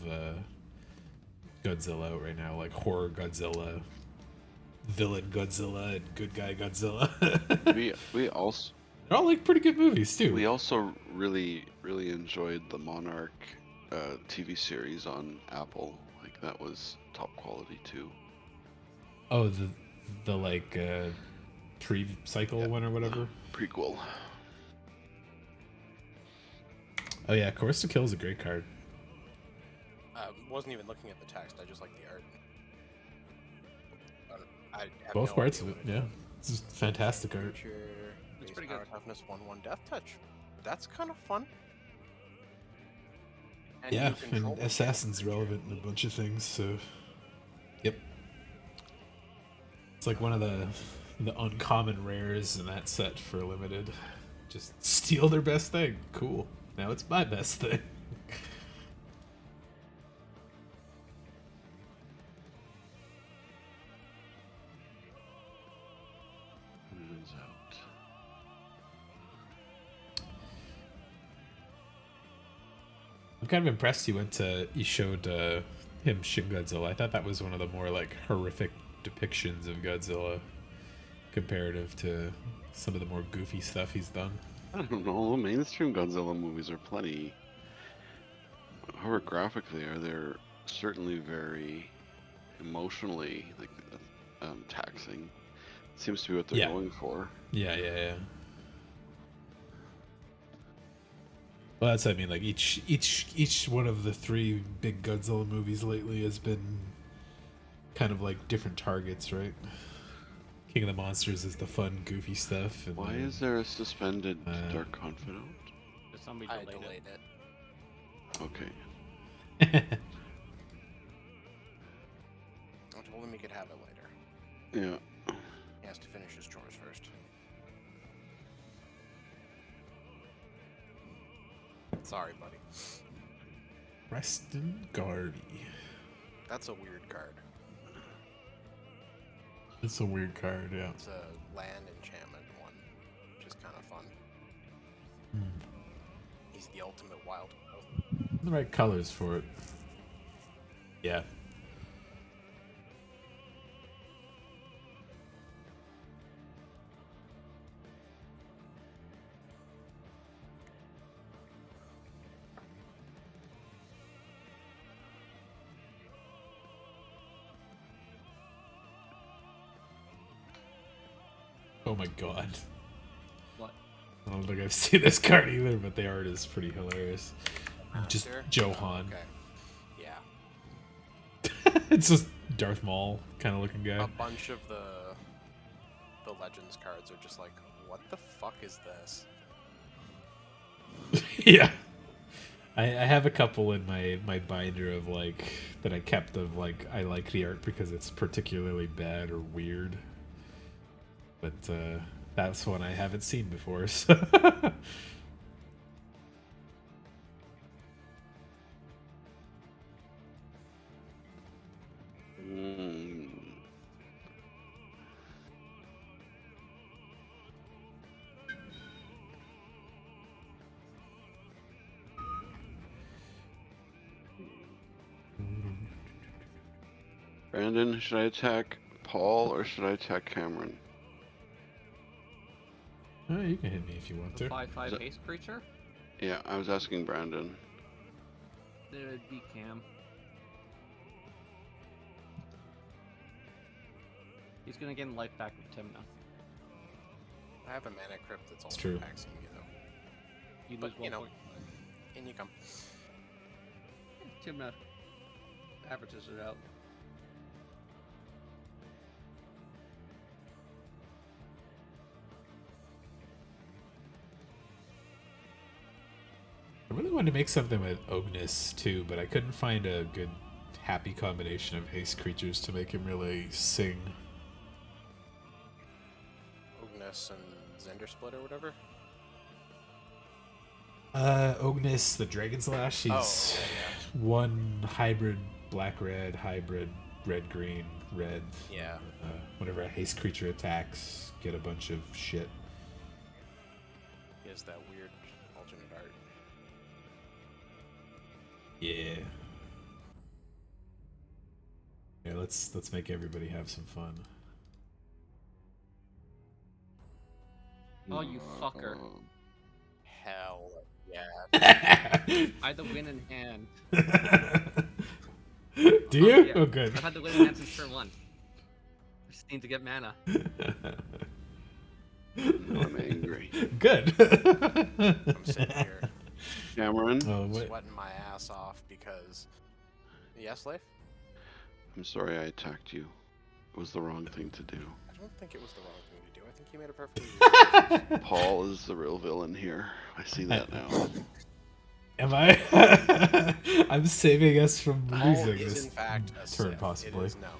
Godzilla out right now, like horror Godzilla, villain Godzilla, and good guy Godzilla. we also They're all like pretty good movies too. We also really enjoyed the Monarch TV series on Apple. Like that was top quality too. Oh, the like pre-cycle one or whatever. Prequel. Oh yeah, Course to Kill is a great card. Wasn't even looking at the text. I just like the art. I have Both no parts idea of it, what yeah. It's just fantastic art. Creature, It's base pretty power, good. Toughness 1/1 Death Touch. That's kind of fun. And Yeah, you control and it. Assassin's relevant in a bunch of things, so yep. It's like one of the uncommon rares in that set for limited. Just steal their best thing. Cool. Now it's my best thing. Turns out. I'm kind of impressed you showed him Shin Godzilla. I thought that was one of the more like horrific depictions of Godzilla comparative to some of the more goofy stuff he's done. I don't know. Mainstream Godzilla movies are plenty. However graphic they are, they're certainly very emotionally taxing. Seems to be what they're Yeah. going for. Yeah. Well, that's what I mean. Like each one of the 3 big Godzilla movies lately has been kind of like different targets, right? King of the Monsters is the fun, goofy stuff. And Why then, is there a suspended Dark Confidant? Did somebody I delete delayed it? it. Okay. I told him he could have it later. Yeah. He has to finish his chores first. Sorry, buddy. Preston Garvey. That's a weird card. It's a weird card, yeah. It's a land enchantment one, which is kind of fun. He's the ultimate wild. The right colors for it. Yeah. Oh my god. What? I don't think I've seen this card either, but the art is pretty hilarious. Just Master? Johan. Okay. Yeah. It's just Darth Maul kind of looking A guy. bunch of the Legends cards are just like, what the fuck is this? Yeah. I have a couple in my binder of like that I kept of like I like the art because it's particularly bad or weird. But that's one I haven't seen before. So. Brandon, should I attack Paul or should I attack Cameron? Oh, you can hit me if you want The to. 5/5 that- haste creature? Yeah, I was asking Brandon. Then it'd be Cam. He's gonna gain life back with Tim now. I have a mana crypt that's also true. taxing me though. You But, lose you 1 know. point. In you come. Tim averages it out. I really wanted to make something with Ognis too, but I couldn't find a good happy combination of haste creatures to make him really sing. Ognis and Zender Split or whatever. Ognis, the Dragon Slash, he's okay, one hybrid black-red, hybrid red-green, red. Yeah. Whenever a haste creature attacks, get a bunch of shit. He has that weird alternate art. Yeah. Yeah, let's make everybody have some fun. Oh, you fucker. Hell yeah. I had the win in hand. Do you? Yeah. Oh, good. I've had the Wailing Hand since turn 1. I just need to get mana. Now I'm angry. Good. I'm sitting here Cameron, Oh, wait. sweating my ass off because. Yes, Leif? I'm sorry I attacked you. It was the wrong thing to do. I don't think it was the wrong thing to do. I think you made a perfectly good choice. Paul is the real villain here. I see that now. Am I? I'm saving us from Paul losing is this in fact a turn, Sith. possibly. It is known.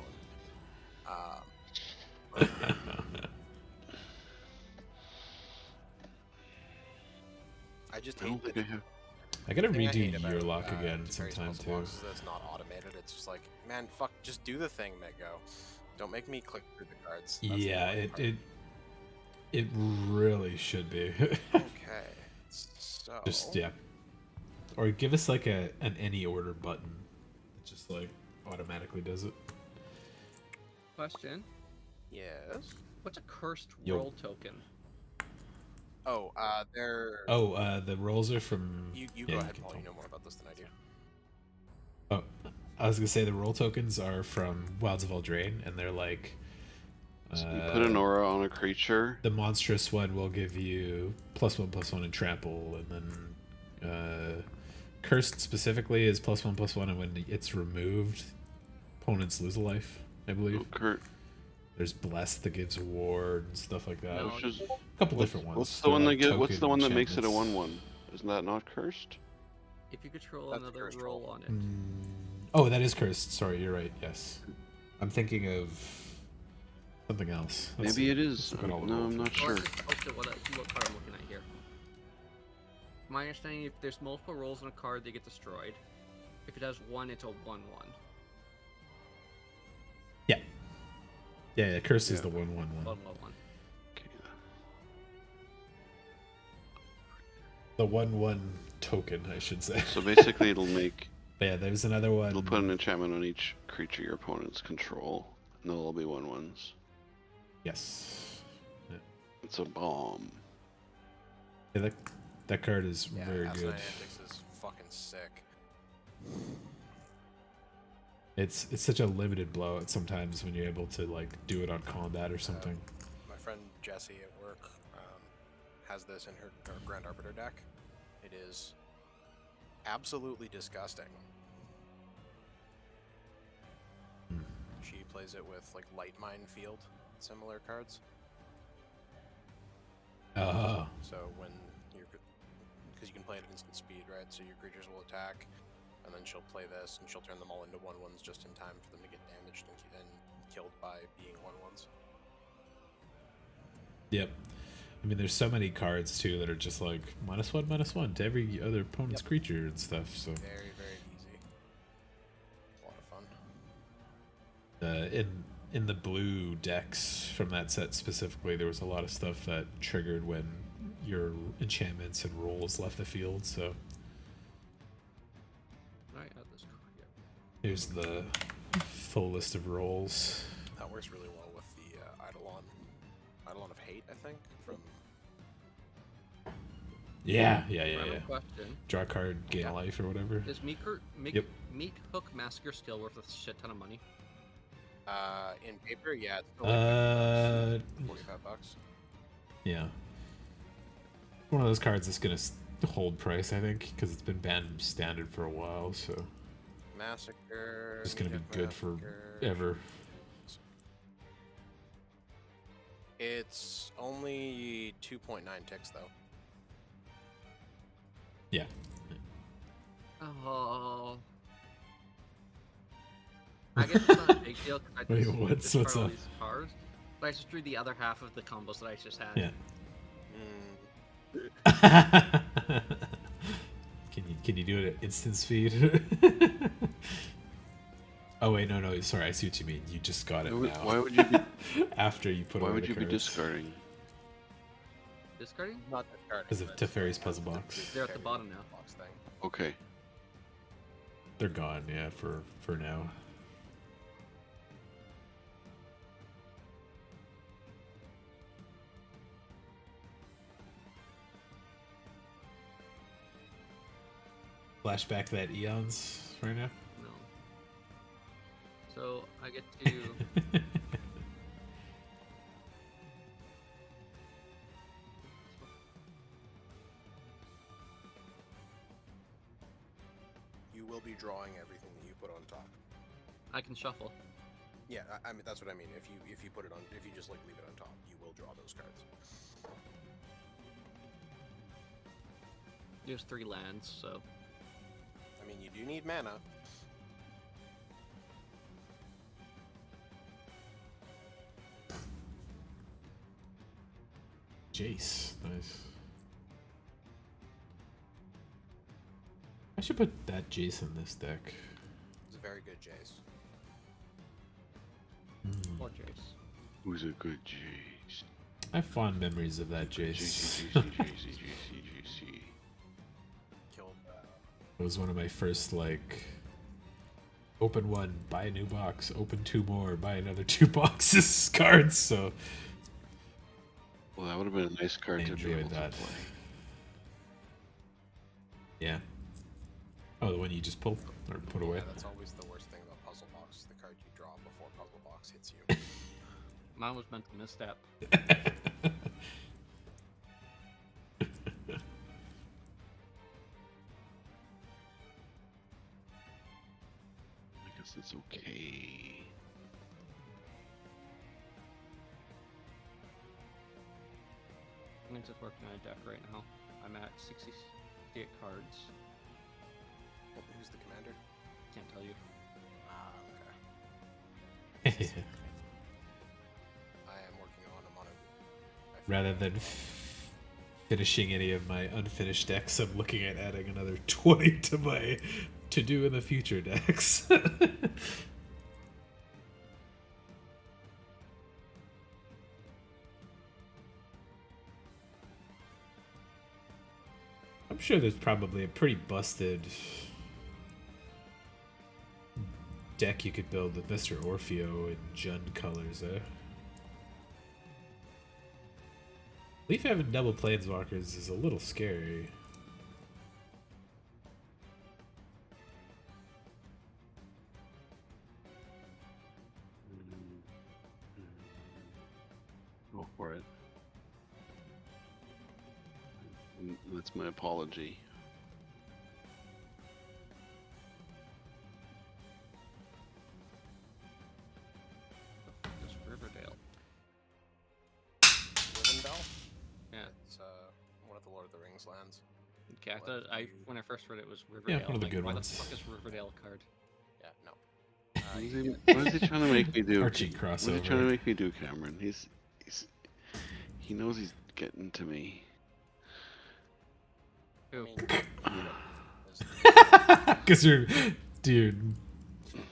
I just I don't hate think I have. I gotta the thing I hate redo about, your lock again Teferi's sometime puzzle too. box is that it's not automated. It's just like, man, fuck, just do the thing, Mego. Don't make me click through the cards. That's the Yeah, annoying part. it really should be. Okay, so Just yeah, or give us like an any order button that just like automatically does it. Question. yes. What's a cursed Yo. roll token? Oh, they're. Oh, the rolls are from. You yeah, go ahead, can Paul. tell. You know more about this than I do. Oh, I was gonna say the roll tokens are from Wilds of Eldraine, and they're like. So you put an aura on a creature. The monstrous one will give you +1/+1 and trample, and then cursed specifically is +1/+1, and when it's removed, opponents lose a life, I believe. Oh, Kurt, There's blessed that gives ward and stuff like that. No, which is, A couple different ones. what's the They're one that like get? What's the token one that makes it a enchantments. 1/1? Isn't that not cursed? If you control That's another cursed roll roll. on it. Oh, that is cursed. Sorry, you're right. Yes, I'm thinking of something else. Let's Maybe see. it is. Let's look at all the No, roll I'm not tokens. Well, sure. let's just post it what card I'm looking at here. My understanding, if there's multiple rolls on a card, they get destroyed. If it has one, it's a 1/1. Yeah, curse is Yeah. the 1/1 one. 1/1. Okay. The 1/1 token, I should say. So basically, it'll make. But yeah, there's another one. It'll put an enchantment on each creature your opponents control, and they'll all be 1/1s. Yes. It's a bomb. Yeah, that card is Yeah, very good. Asinine Antics is fucking sick. It's such a limited blowout sometimes when you're able to like do it on combat or something. My friend Jessie at work has this in her Grand Arbiter deck. It is absolutely disgusting. She plays it with like Light Mine Field, similar cards. Oh. So when you're, because you can play it at instant speed, right? So your creatures will attack, and then she'll play this, and she'll turn them all into 1/1s just in time for them to get damaged and killed by being 1/1s. Yep. I mean, there's so many cards too that are just like -1/-1 to every other opponent's creature and stuff. So Very, very easy. A lot of fun. in the blue decks from that set specifically, there was a lot of stuff that triggered when your enchantments and rolls left the field. So Alright, add this card here. here's the full list of rolls. That works really well with the Eidolon of Hate, I think, from Yeah. Random question. Draw a card, gain Yeah. a life or whatever. Does Meat Yep. Hook Massacre still worth a shit ton of money? in paper, yeah, it's still like $50, 45 bucks. Yeah. One of those cards that's gonna hold price, I think, because it's been banned standard for a while, so Massacre. it's gonna be Meat Hook good for Massacre. ever. It's only 2.9 ticks though. Yeah. Oh. I guess it's not a big deal because I Wait, just what's destroy all up? these cards. But I just drew the other half of the combos that I just had. Yeah. Mm, Can you do it at instant speed? Oh wait, no, sorry, I see what you mean. You just got it now. Why would you be? After you put Why away would the you be cards. discarding? Discarding? not discarding. Because of but Teferi's puzzle box. They're at the bottom now. Box thing. Okay. They're gone, yeah, for now. Flashback to that Eons right now. No. So I get to. You will be drawing everything that you put on top. I can shuffle. Yeah, I mean that's what I mean. If you put it on, if you just like leave it on top, you will draw those cards. There's 3 lands, so I mean, you do need mana. Jace, nice. I should put that Jace in this deck. It's a very good Jace. or Jace. Who's a good Jace? I have fond memories of that Jace. JC. Killed. It was one of my first, like, open 1, buy a new box, open 2 more, buy another 2 boxes cards, so... Well, that would have been a nice card I to be enjoyed able that. to play. Yeah. Oh, the one you just pulled or put away? Yeah, that's always the worst thing about Puzzle Box. The card you draw before Puzzle Box hits you. Mine was meant to misstep. I guess it's okay. I'm just working on a deck right now. I'm at 68 cards. Who's the commander? Can't tell you. Ah, okay. I am working on a mono. Rather than finishing any of my unfinished decks, I'm looking at adding another 20 to my to-do in the future decks. I'm sure there's probably a pretty busted deck you could build with Mr. Orfeo and Jund colors, eh? Leaf having double planeswalkers is a little scary. Go for it. That's my apology. This Riverdale. Rivendell? Yeah. It's one of the Lord of the Rings lands. Okay, I thought when I first read it was Yeah, Riverdale. one of the like, good why ones. the fuck is Riverdale a card? Yeah, no. What is he trying to make me do? Archie What is he crossover. trying to make me do, Cameron? He knows he's getting to me. Who? Because you're, dude,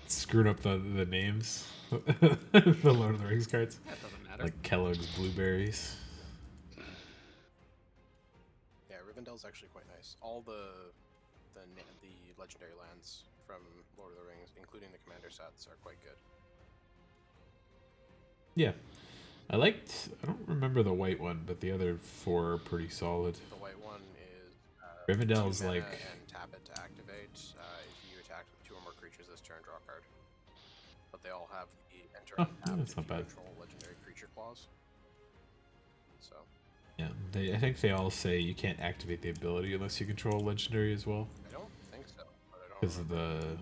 screwing up the names. The Lord of the Rings cards. That doesn't matter. Like Kellogg's Blueberries. Yeah, Rivendell's actually quite nice. All the legendary lands from Lord of the Rings, including the commander sets, are quite good. Yeah. I don't remember the white one, but the other 4 are pretty solid. The white one is Rivendell's 2 mana like... and tap it to activate. If you attack with 2 or more creatures this turn, draw a card. But they all have the enter Oh, and tap that's if not you bad. control legendary creature clause. So Yeah, I think they all say you can't activate the ability unless you control legendary as well. I don't think so, but I don't Because of remember.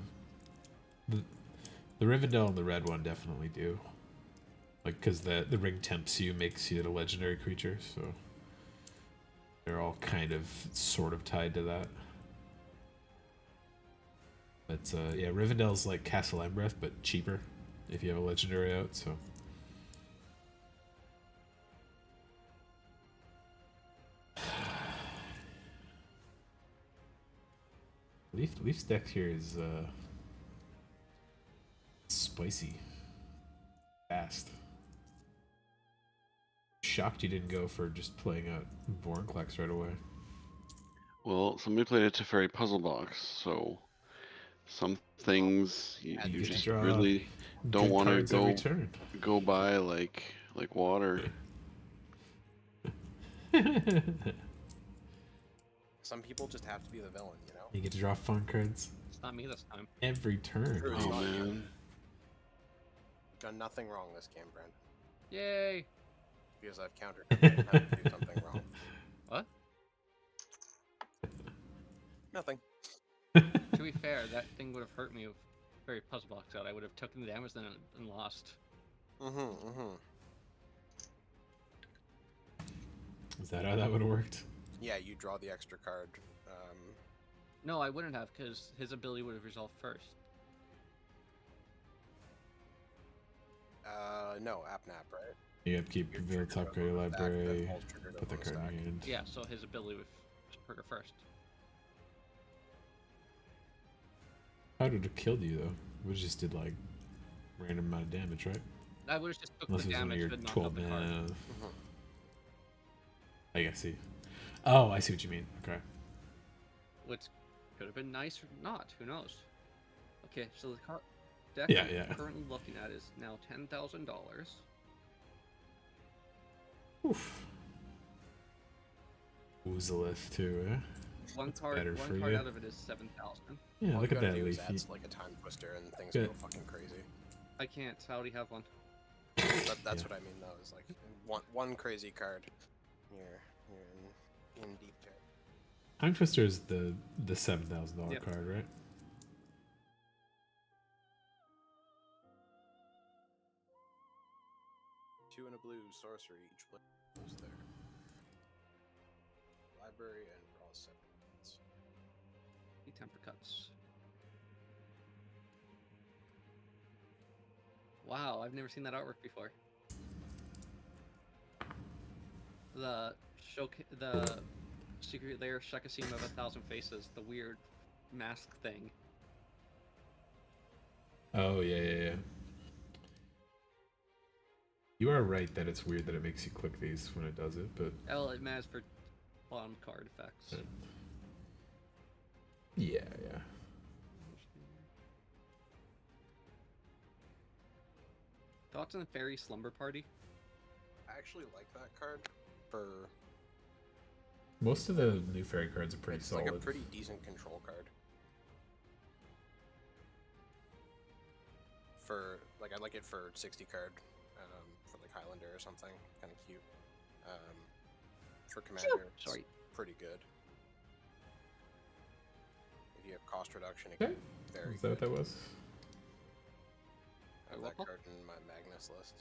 the Rivendell and the red one definitely do. Like, because the ring tempts you, makes you a legendary creature, so they're all kind of sort of tied to that. But yeah, Rivendell's like Castle Embereth, but cheaper if you have a legendary out. So Leaf's deck here is spicy, fast. Shocked you didn't go for just playing out Vorinclex right away. Well, somebody played a Teferi puzzle box, so some things you You get to just draw really don't good want to cards every turn. go by like water. Some people just have to be the villain, you know? You get to draw fun cards It's not me this time. every turn. True. Oh man, Done nothing wrong this game, Brandon. Yay! Because I've countered every attempt to do something wrong. What? Nothing. To be fair, that thing would have hurt me with very puzzle box out. I would have taken the damage then and lost. Is that how that would have worked? Yeah, you draw the extra card. No, I wouldn't have, because his ability would have resolved first. No, AppNap, right? You have to keep reveal top card of your library, put the card in your hand. Yeah, so his ability would trigger first. How would it have killed you, though? We just did, like, random amount of damage, right? I would have just took Unless the it was one of damage your but not 12 the card. mana. I see. Oh, I see what you mean. Okay. Which could have been nice or not. Who knows? Okay, so the deck Yeah. I'm currently looking at is now $10,000. Oof. Oozalith too, eh? One card you. out of it is 7,000. Yeah, All look you at gotta that do is leaf. add like a time twister and things Good. go fucking crazy. I can't. I already have one. That's Yeah. what I mean though. Is like one crazy card. You're in deep territory. Time Twister is the $7,000 Yep. card, right? Two and a blue sorcery each one goes there. Library and draw 7 cards. Need temper cuts. Wow, I've never seen that artwork before. The secret lair Shakasim of 1,000 faces, the weird mask thing. Oh, yeah. You are right that it's weird that it makes you click these when it does it, but... Oh, it matters for bottom card effects. Yeah. Thoughts on the Fairy Slumber Party? I actually like that card for. Most of the new fairy cards are pretty It's solid. like a pretty decent control card. For like, I like it for 60 card, for like Highlander or something, kind of cute. For Commander, it's Sorry. pretty good. If you have cost reduction, it Okay. can be very Is that what good. that was? I have that card in my Magnus list.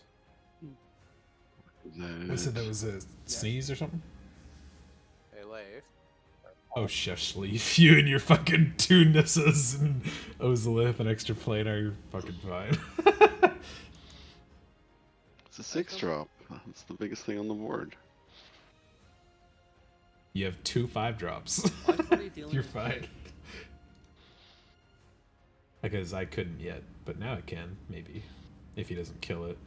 I said that was a sneeze or something? Hey, Leif. Oh, Chef Schleef, you and your fucking two Nissas and Ozalith and extra planar, you're fucking fine. It's a 6-drop. It's the biggest thing on the board. You have 2 5-drops. Why is Party dealing You're with fine. Leif? Because I couldn't yet, but now I can, maybe. If he doesn't kill it.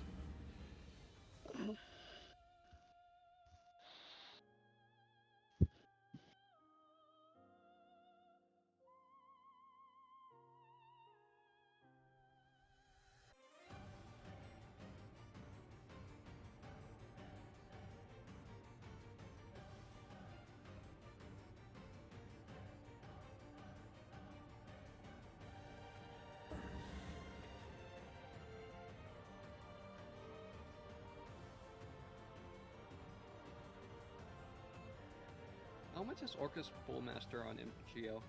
How much is Orcus Bullmaster on MGO?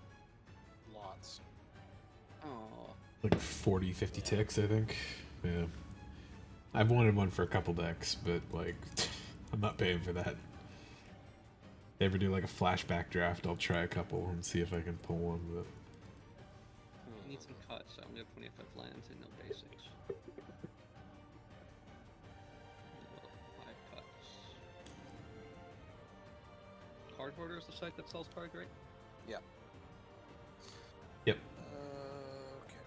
Lots. Oh, Like 40, 50 ticks, I think. Yeah. I've wanted one for a couple decks, but like, I'm not paying for that. They ever do like a flashback draft, I'll try a couple and see if I can pull one, but... I need some cuts, so I'm gonna have 25 lands and no basics. 5 cuts. Card Hoarder is the site that sells cards, right? Yeah. Yep. Okay.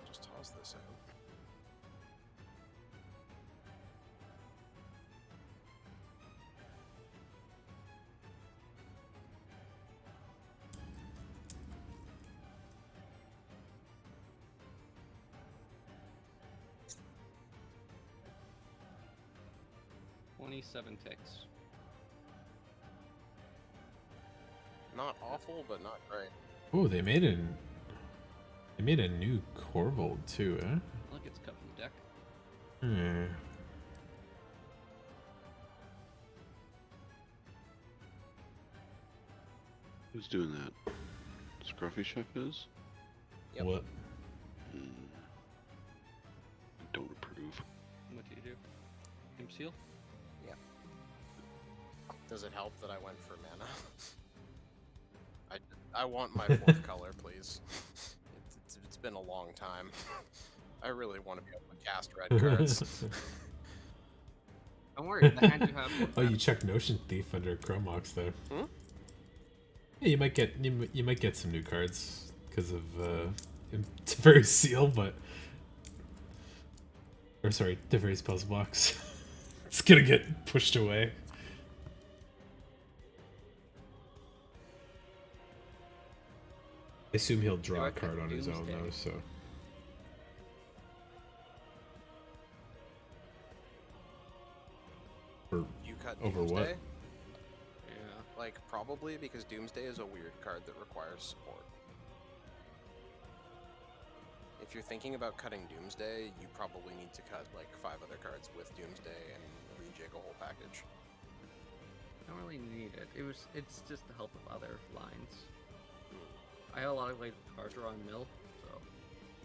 Just toss this out. $27 ticks. Not awful, but not great. Oh, they made a new Corvold too, eh? Look, it's cut from the deck. Hmm. Who's doing that? Scruffy Chef is? Yep. What? Hmm. Don't approve. What do you do? Imp seal? Does it help that I went for mana? I want my fourth color, please. It's been a long time. I really want to be able to cast red cards. Don't worry, the hand you have. Oh, you checked Notion Thief under Chromox there. Hmm? Yeah, you might get some new cards because of Teferi's Seal, but or sorry, Teferi's Puzzle Box. It's gonna get pushed away. I assume he'll draw a card on his own though, so. Or You cut over Doomsday? what? Yeah. Like, probably because Doomsday is a weird card that requires support. If you're thinking about cutting Doomsday, you probably need to cut like 5 other cards with Doomsday and rejig a whole package. I don't really need it. It's just to help with other lines. I have a lot of like cards are on mill, so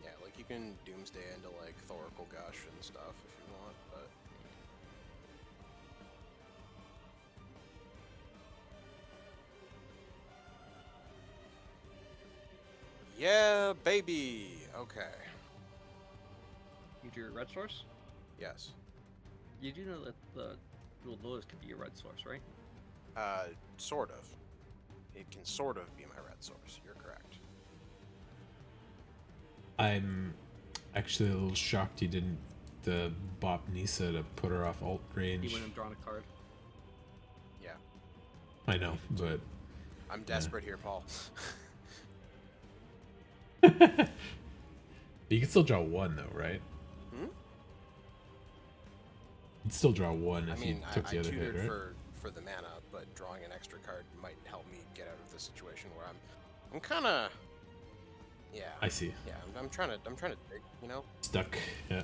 Yeah, like you can Doomsday into like Thoracle Gush and stuff if you want, but yeah, baby. Okay. you do your red source. Yes. You do know that the Lotus could be a red source, right? Sort of. It can sort of be my red source. You're correct. I'm actually a little shocked you didn't bop Nisa to put her off alt You range. wouldn't have drawn a card. Yeah. I know, but I'm desperate here, Paul. you can still draw one though, right? Hmm? You'd still draw one I if mean, you took the I other hit, tutored right? for the mana, but drawing an extra card might help me get out of the situation where I'm kind of, yeah. I see. Yeah, I'm trying to dig, you know. Stuck. Yeah.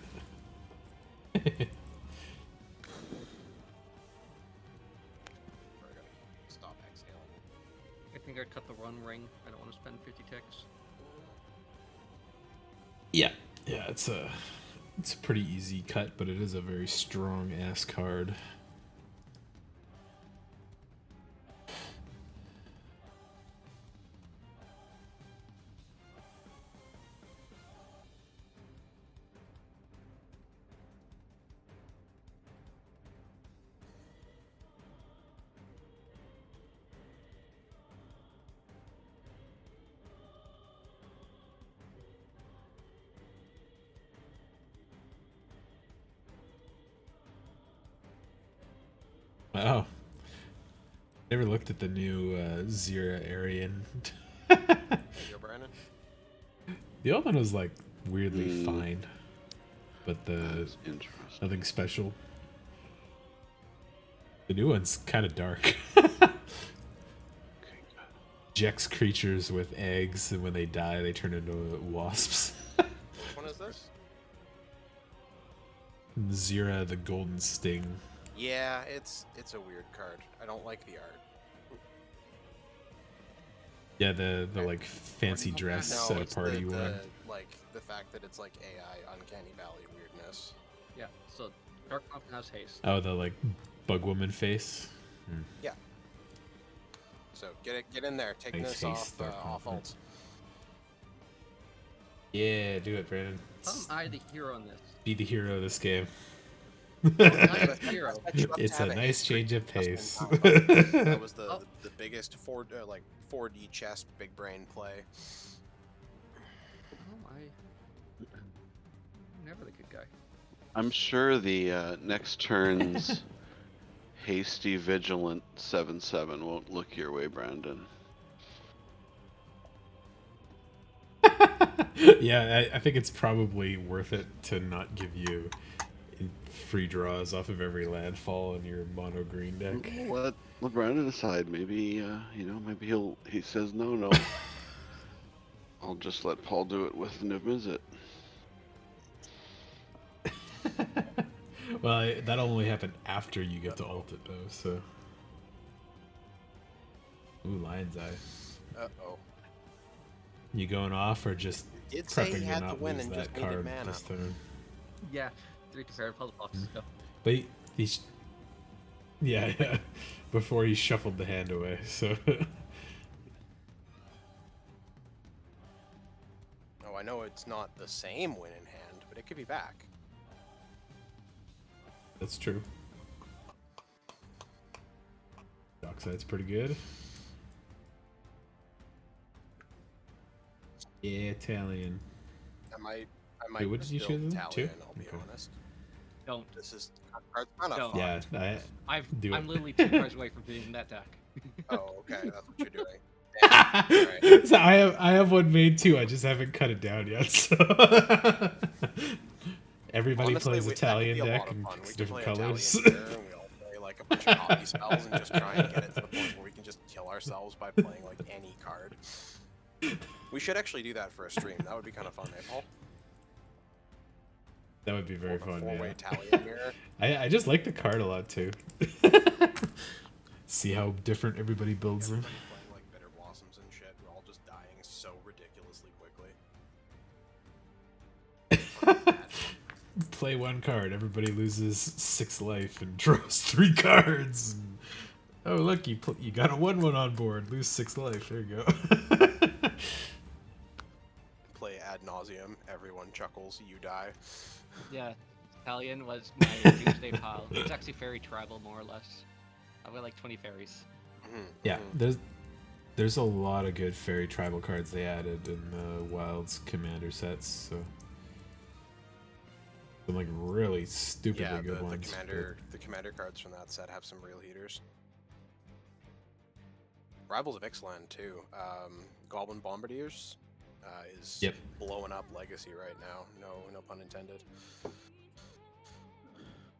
I gotta stop exhaling. I think I'd cut the run ring. I don't want to spend 50 ticks. Yeah. Yeah, it's a pretty easy cut, but it is a very strong ass card. Wow. Never looked at the new Zira Arian. There you go, Brandon. The old one was like weirdly Hmm. fine, but That's interesting. nothing special. The new one's kind of dark. Okay, good. Jex creatures with eggs, and when they die, they turn into wasps. Which one is this? Zira, the Golden Sting. Yeah, it's a weird card. I don't like the art. Yeah, the like fancy dress No, at a it's party one. like the fact that it's like AI Uncanny Valley weirdness. Yeah. So Dark Mountain has haste. Oh, the like bug woman face. Yeah. So get in there. Take Nice this haste, off Dark off Mountain. alt. Yeah, do it, Brandon. How am I the hero in this? Be the hero of this game. I'm the hero. It's a nice change of pace. That was Oh. the biggest 4D chess big brain play. Oh, I'm never the good guy. I'm sure the next turn's hasty vigilant 7/7 won't look your way, Brandon. Yeah, I think it's probably worth it to not give you free draws off of every landfall in your mono green deck. Let Brandon decide. Maybe maybe he says no. I'll just let Paul do it with Niv Mizzet. Well, that'll only happen after you get to ult it, though, so... Ooh, Lion's Eye. Uh-oh. You going off or just Did say prepping he to had to not win lose and that just needed card mana. this turn? Yeah, 3 comparative puzzle boxes. Go. But he's... Yeah. Before he shuffled the hand away, so... Oh, I know it's not the same win in hand, but it could be back. That's true. Dockside's pretty good. Yeah, Italian. I might Wait, what did you build choose? Italian, Two? I'll be Okay. honest. Don't. This is kind of Don't. fun. Yeah, Do I'm it. literally 2 cards away from finishing that deck. Oh, okay, that's what you're doing. Damn. So I have one made too. I just haven't cut it down yet. So everybody Honestly, plays that could Italian be a deck lot of in fun. We could different play colors. Italian here, and we all play like a bunch of copy spells and just try and get it to the point where we can just kill ourselves by playing like any card. We should actually do that for a stream. That would be kind of fun, eh, Paul? That would be very fun. Four-way Yeah. Italian mirror. I just like the card a lot too. See how different everybody builds them. Everybody playing like Bitter Blossoms and shit. We're all just dying so ridiculously quickly. Play one card, everybody loses 6 life and draws 3 cards. And, oh look, you got a 1/1 on board, lose 6 life. There you go. Play ad nauseum. Everyone chuckles. You die. Yeah, Italian was my Tuesday pile. It's actually fairy tribal, more or less. I've got like 20 fairies. Yeah, there's a lot of good fairy tribal cards they added in the Wilds Commander sets. So some like really stupidly Yeah, good the ones. commander cards from that set have some real heaters. Rivals of Ixalan too. Goblin Bombardiers is Yep. blowing up Legacy right now. No pun intended.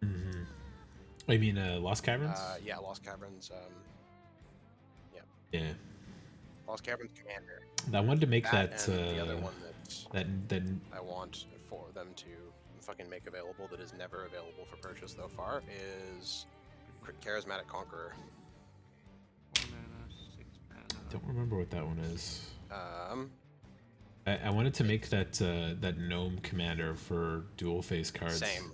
Mm-hmm. Oh, you mean Lost Caverns? Yeah, Lost Caverns. Yeah. Lost Caverns Commander. I wanted to make That that. and the other one that I want for them to fucking make available that is never available for purchase so far is Charismatic Conqueror. 1 mana, 6 mana. Don't remember what that one is. Um, I wanted to make that that gnome commander for dual face cards. Same.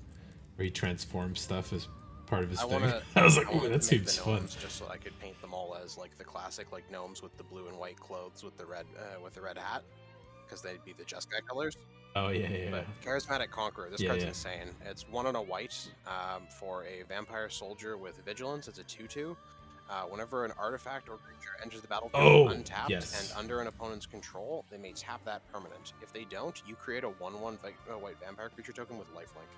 Where he transforms stuff as part of his thing. Wanna, I was like, I ooh, wanted that to make seems the fun. gnomes just so I could paint them all as like the classic like gnomes with the blue and white clothes with the red hat, because they'd be the Jeskai colors. Oh yeah. But Charismatic Conqueror, this Yeah, card's yeah. insane. It's 1 and a white for a vampire soldier with vigilance. It's a 2/2. Whenever an artifact or creature enters the battlefield untapped yes. and under an opponent's control, they may tap that permanent. If they don't, you create a 1/1 white vampire creature token with lifelink.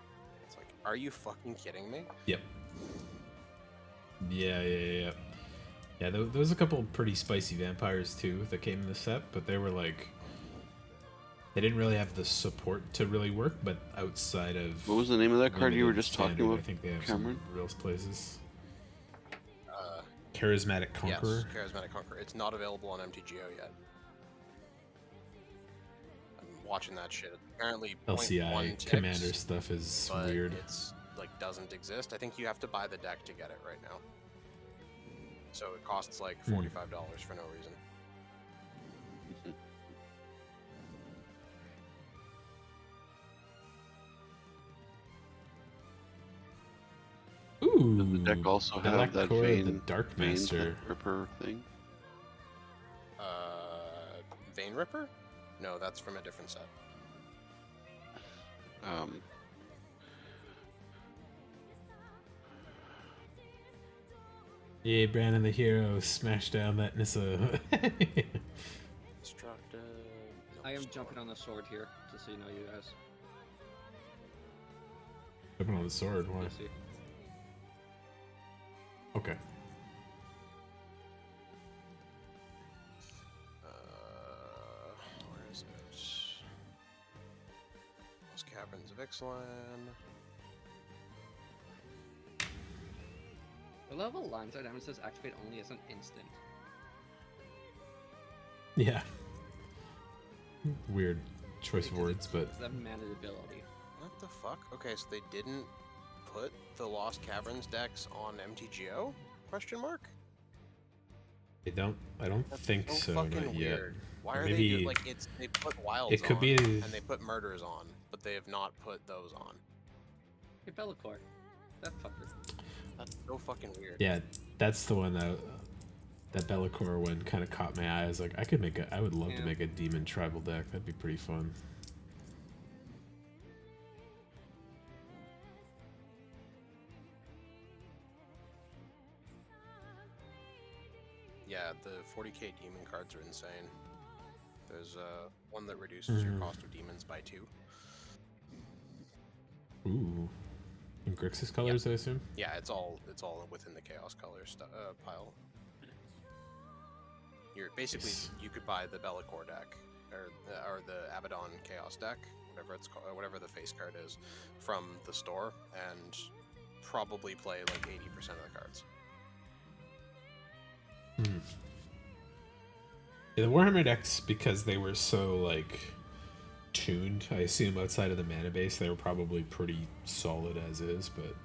It's like, are you fucking kidding me? Yep. Yeah. Yeah, there was a couple pretty spicy vampires too that came in the set, but they were like, they didn't really have the support to really work. But outside of What was the name of that card you were limited just talking standard, about, I think they have Cameron? some real places. Charismatic Conqueror. Yes, Charismatic Conqueror. It's not available on MTGO yet. I'm watching that shit. It's apparently 0.1 LCI ticks, Commander stuff is but weird. It's like doesn't exist. I think you have to buy the deck to get it right now. So it costs like $45 for no reason. Ooh, Does the deck also have that Core of the Vein Dark Master. Ripper thing? Vein Ripper? No, that's from a different set. Yeah, Brandon the hero smashed down that Nissa. Destructive. I am jumping on the sword here, just so you know, you guys. Jumping on the sword, why? You'll see. Okay. Where is it? Lost Caverns of Ixalan. The level lines are damage says activate only as an instant. Yeah. Weird choice of words, but It's 7 mana ability. What the fuck? Okay, so they didn't put the Lost Caverns decks on MTGO? Question mark. I don't That's think so so, fucking not weird. yet. Why are Maybe they like they put wilds it could on be and they put murders on, but they have not put those on. Hey, Bellacore. That fucker. That's so fucking weird. yeah, that's the one that Bellacore one kind of caught my eye. I was like, I would love to Yeah. make a demon tribal deck. That'd be pretty fun. Yeah, the 40k demon cards are insane. There's one that reduces your cost of demons by 2. Ooh, in Grixis colors, I assume. Yeah, it's all within the chaos colors pile. You're basically Nice. you could buy the Bellacore deck or the Abaddon Chaos deck, whatever it's called, whatever the face card is, from the store, and probably play like 80% of the cards. Yeah, the Warhammer decks, because they were so like tuned, I assume outside of the mana base, they were probably pretty solid as is, but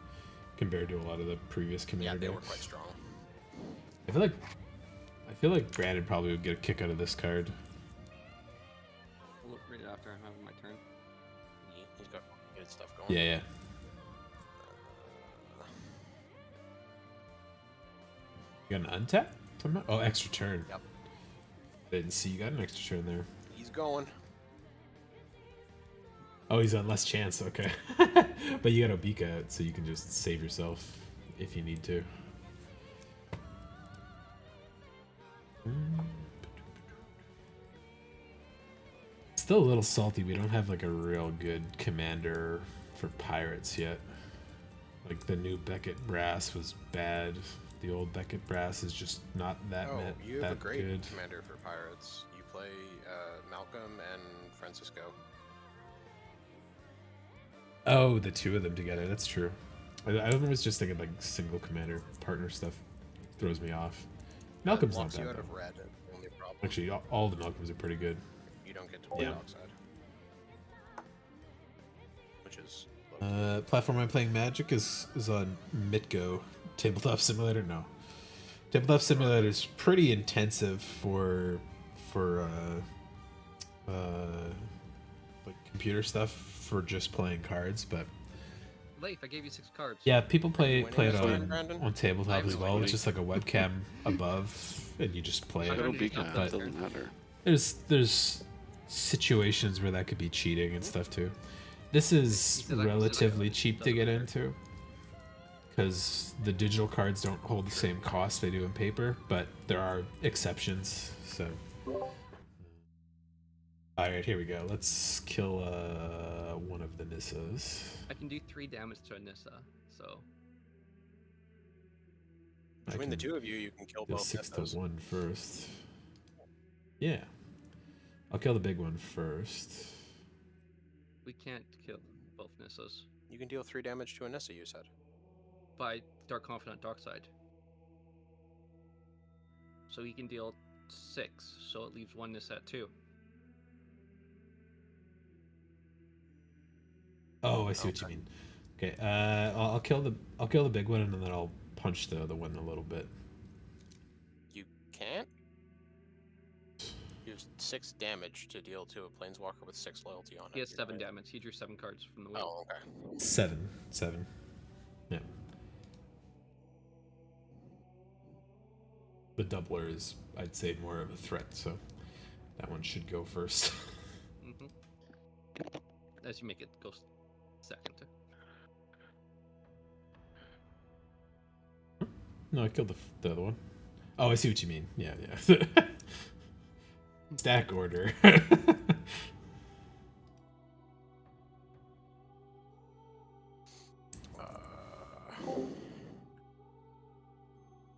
compared to a lot of the previous Commander Yeah, they decks, were quite strong. I feel like Brandon probably would get a kick out of this card. We'll read it after I'm having my turn. He's got good stuff going. Yeah. You got an untap? Oh, extra turn. Yep. I didn't see you got an extra turn there. He's going. Oh, he's on less chance. Okay. But you got Obika out, so you can just save yourself if you need to. Still a little salty. We don't have like a real good commander for pirates yet. Like the new Beckett Brass was bad. The old Beckett Brass is just not that You have a that great good. commander for pirates. You play Malcolm and Francisco. Oh, the two of them together. That's true. I was just thinking like single commander partner stuff throws me off. Malcolm's not Locks you bad out though. of red. The only problem. Actually, all the Malcolms are pretty good. You don't get to play Yeah. Dockside. Which is Platform I'm playing Magic is on Mitgo. Tabletop Simulator, no. Tabletop Simulator is pretty intensive for like computer stuff for just playing cards, but Leif, I gave you 6 cards. yeah, people play winning it this on game, Brandon? tabletop I as have well. no It's just like a webcam above, and you just play I it. don't It'll be need to that count that. doesn't matter. There's situations where that could be cheating and stuff too. This is said I- relatively cheap to get into because the digital cards don't hold the same cost they do in paper, but there are exceptions. So, all right, here we go. Let's kill one of the Nissas. I can do 3 damage to a Nissa, so between the two of you, you can kill Deal both 6 to Nissas. 1 first. Yeah, I'll kill the big one first. we can't kill both Nissas You can deal 3 damage to a Nissa, you said. by Dark Confidant Dark Side. So he can deal 6, so it leaves 1 Nissa at 2. Oh, I see what you mean. Okay, I'll kill the big one, and then I'll punch the other one a little bit. You can't? You have 6 damage to deal to a planeswalker with 6 loyalty on it. He has You're 7 right. damage. He drew 7 cards from the wheel. Oh, okay. 7. Yeah. The doubler is, I'd say, more of a threat, so that one should go first. As you make it go second. No, I killed the other one. Oh, I see what you mean. Yeah. Stack order.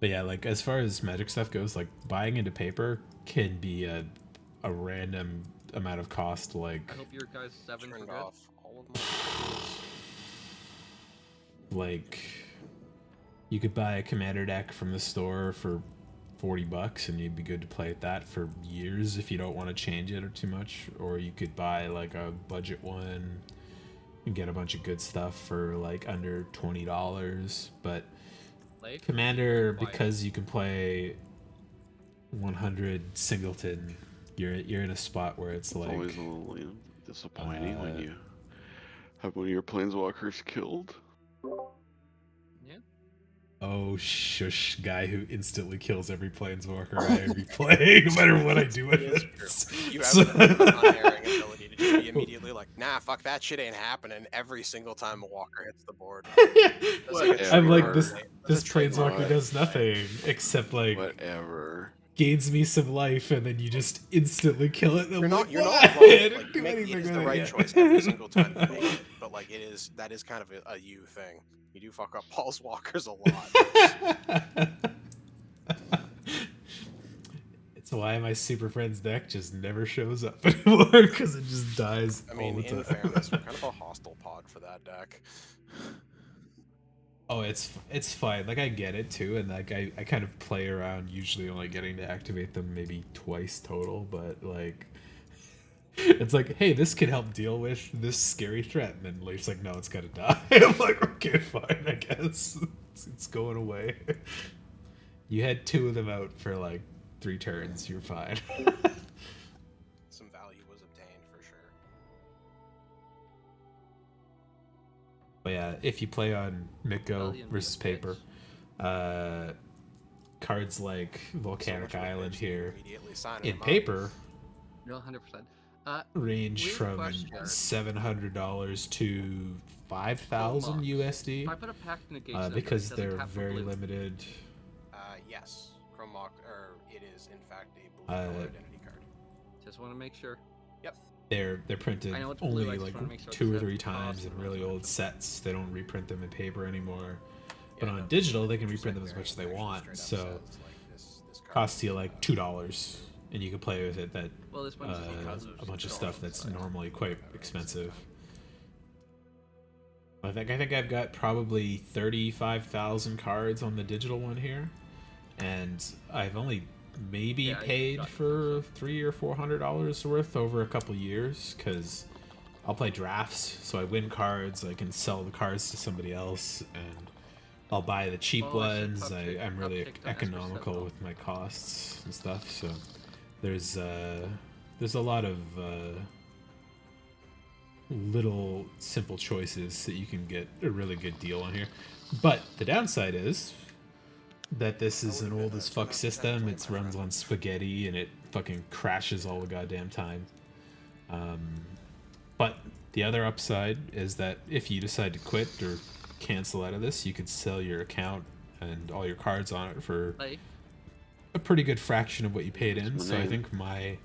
But yeah, like as far as Magic stuff goes, like buying into paper can be a random amount of cost. Like I hope your guys 7 for Turned good. off all of my like you could buy a commander deck from the store for $40 and you'd be good to play at that for years if you don't want to change it or too much. Or you could buy like a budget one and get a bunch of good stuff for like under $20. But Life? Commander, Quiet. because you can play 100 singleton, you're in a spot where it's like always a little disappointing when you have one of your planeswalkers killed. Yeah. oh shush guy who instantly kills every planeswalker I ever play, no matter what I do with It is it. true. You have an unerring ability to just be immediately like, nah, fuck that shit ain't happening every single time a walker hits the board. I'm like, Whatever. this trademark. planeswalker does nothing except like Whatever. gains me some life, and then you just instantly kill it. And You're I'm not, like, you're "What? not I wrong. didn't Like, do it anything is the with it right yet." choice every single time you make it. But like, that is kind of a you thing. You do fuck up Paul's walkers a lot. It's why my Super Friends deck just never shows up anymore, because it just dies I mean, all the in time. fairness, we're kind of a hostile pod for that deck. Oh, it's fine. Like, I get it too, and like I kind of play around, usually only getting to activate them maybe twice total, but like it's like, hey, this could help deal with this scary threat, and then Leif's like, no, it's gotta die. I'm like, okay, fine, I guess. It's going away. You had 2 of them out for like 3 turns, you're fine. Some value was obtained for sure. But yeah, if you play on Mikko Valiant versus bitch. paper, cards like Volcanic So much of a Island bitch that you're here immediately signing in them up. paper No, 100%. range Weird from question. $700 to 5,000 If USD, I put a pact negation number, because does it they're tap for very blue? limited. Yes. Chromok, or it is in fact a Uh, blue identity card. Just want to make sure. They're printed I know it's blue, only I just like wanna make sure 2 or it's 3 cost times in and really all that old stuff. sets. They don't reprint them in paper anymore. But Yeah, on no, digital, they can just reprint like them as much as they variant want. actually So straight up says, like, this card costs you is, like $2, and you can play with it. That Well, this one's because of a bunch of $6 stuff that's inside. normally quite expensive. I think I've got probably 35,000 cards on the digital one here, and I've only maybe Yeah, I paid got for $300 or $400 worth over a couple years, because I'll play drafts, so I win cards, I can sell the cards to somebody else, and I'll buy the cheap Oh, I should ones. I'm really uptick on economical FF7. with my costs and stuff, so there's a lot of little simple choices that you can get a really good deal on here. But the downside is that this is an old as fuck system. It runs on spaghetti and it fucking crashes all the goddamn time. But the other upside is that if you decide to quit or cancel out of this, you could sell your account and all your cards on it for Life. a pretty good fraction of what you paid in. That's So I my think my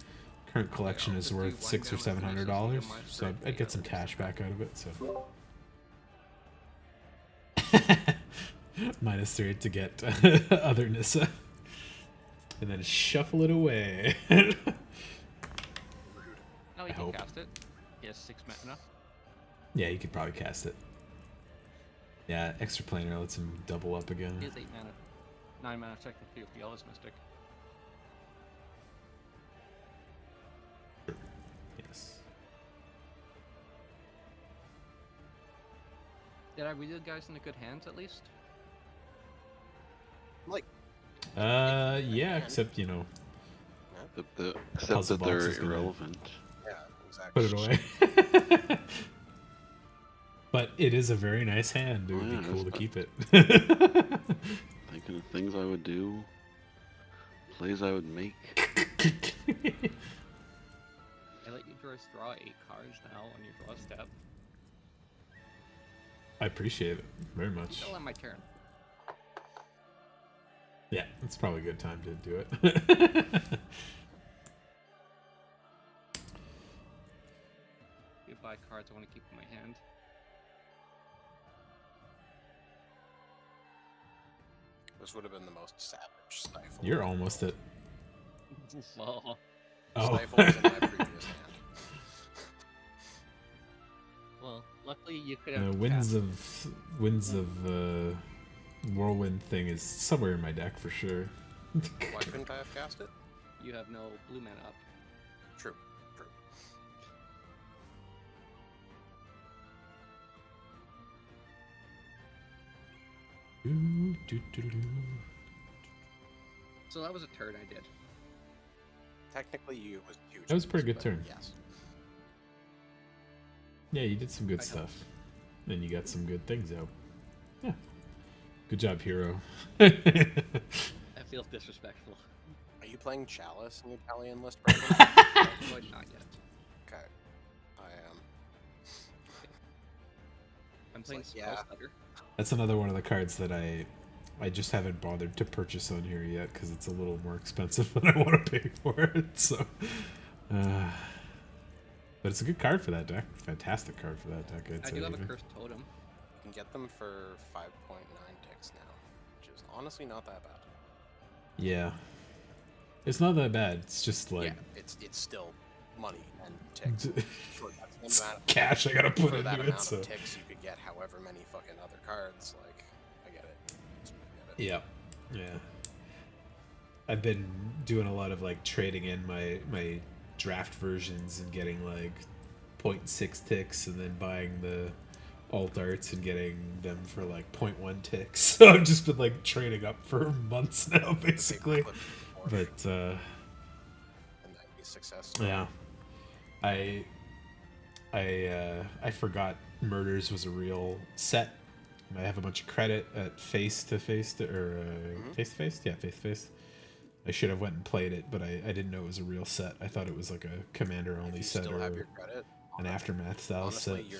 current collection is worth $600 or $700. So I'd get some cash back out of it. So -3 to get other Nissa, and then shuffle it away. No, you I can hope. cast it. He has 6 mana. Yeah, you could probably cast it. Yeah, extra planar lets him double up He again. has 8 mana. 9 mana technically with the Ellis Mystic. Yes. Did I read the guys in the good hands at least? Like, Yeah, except Except Puzzle that box they're is gonna- irrelevant. yeah, exactly. put it away. But it is a very nice hand. It would Oh, yeah, be cool to that's- keep it. Thinking of things I would do, plays I would make. I let you draw 8 cards now on your draw step. I appreciate it very much. Still on my turn. Yeah, it's probably a good time to do it. You buy cards I want to keep in my hand. This would have been the most savage stifle. You're almost at. Lol. Oh. Stifle was in my previous hand. Well, luckily you could The have winds cast. of whirlwind thing is somewhere in my deck for sure. Why couldn't I have cast it? You have no blue mana up. True, true. So that was a turn I did. Technically, you was 2 That was a pretty turns, good but turn. Yes. Yeah, you did some good I stuff. And you got some good things out. Yeah. Good job, hero. That feels disrespectful. Are you playing Chalice in the Italian list, Brandon? But not yet. Okay. I am. I'm playing like, yeah. Spellstutter. That's another one of the cards that I just haven't bothered to purchase on here yet because it's a little more expensive than I want to pay for it. So, but it's a good card for that deck. Fantastic card for that deck. I'd I say do have even. a Cursed Totem. You can get them for 5.9 ticks now, which is honestly not that bad. Yeah, it's not that bad. It's just like Yeah, it's still money and ticks. For that it's amount of, cash I gotta put for that into it. amount So of ticks, you could get however many fucking other cards. Like, I get it. I get it. yeah, yeah. I've been doing a lot of like trading in my draft versions and getting like 0.6 ticks and then buying the alt arts and getting them for like 0.1 ticks. So I've just been like trading up for months now, basically. But And then be successful. yeah, I forgot Murders was a real set. I have a bunch of credit at face to face. Yeah, face to face. I should have went and played it, but I didn't know it was a real set. I thought it was like a commander only set Still or have your credit. an aftermath style Honestly, set.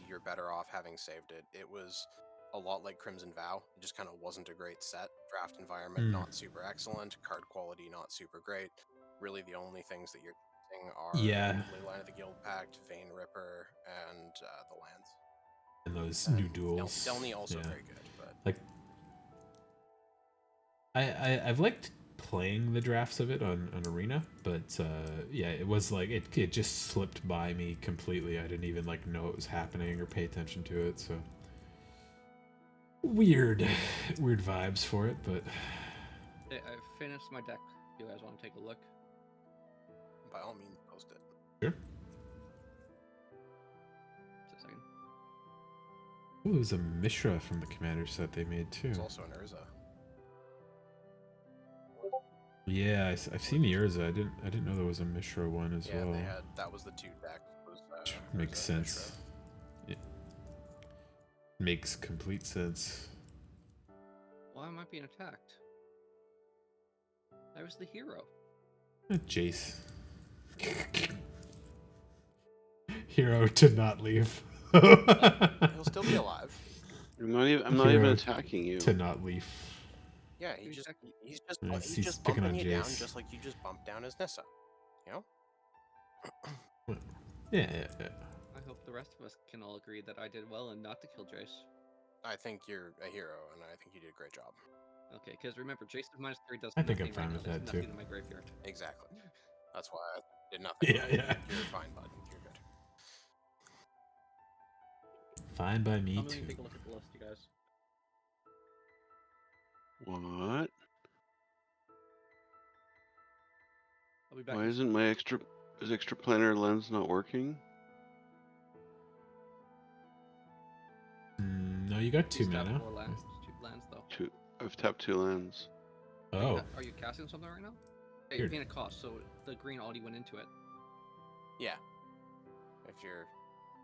you're better off having saved it. It was a lot like Crimson Vow. It just kind of wasn't a great set. Draft environment not super excellent. Card quality not super great. Really, the only things that you're using are Leyline of the Guild Pact, Vein Ripper, and the lands. And those new duels. Delny also very good, but like I've liked playing the drafts of it on Arena, but yeah, it was like it just slipped by me completely. I didn't even like know it was happening or pay attention to it. So weird vibes for it, but I finished my deck. You guys want to take a look? by all means, post it. sure. Just a second. Ooh, there's a Mishra from the Commander set they made too. There's also an Urza. Yeah, I've seen the Urza. I didn't know there was a Mishra one as Yeah, well. they had that was the 2 decks. Was, Makes Urza and sense. Mishra. It makes complete sense. Why am I being attacked? I was the hero. Jace. Hero to not leave. He'll still be alive. I'm not even Hero attacking you. to not leave. Yeah, He's he's He's just picking bumping on you down, Jace. just like you just bumped down his Nissa. You know? Yeah. I hope the rest of us can all agree that I did well and not to kill Jace. I think you're a hero, and I think you did a great job. Okay, because remember, Jace of -3 does I think nothing I'm fine right with now. that, There's too. nothing in my graveyard. Exactly. That's why I did nothing. Yeah, right. yeah. You're fine, bud. You're good. Fine by me I'm going too. to take a look at the list, you guys. What? I'll be back. Why isn't my extra planar lens not working? No, you got 2 He's tapped mana. 4 lands, 2 lands though. I've tapped 2 lands. Oh, Are you casting something right now? Hey, Here. you're paying a cost, so the green already went into it. Yeah. If you're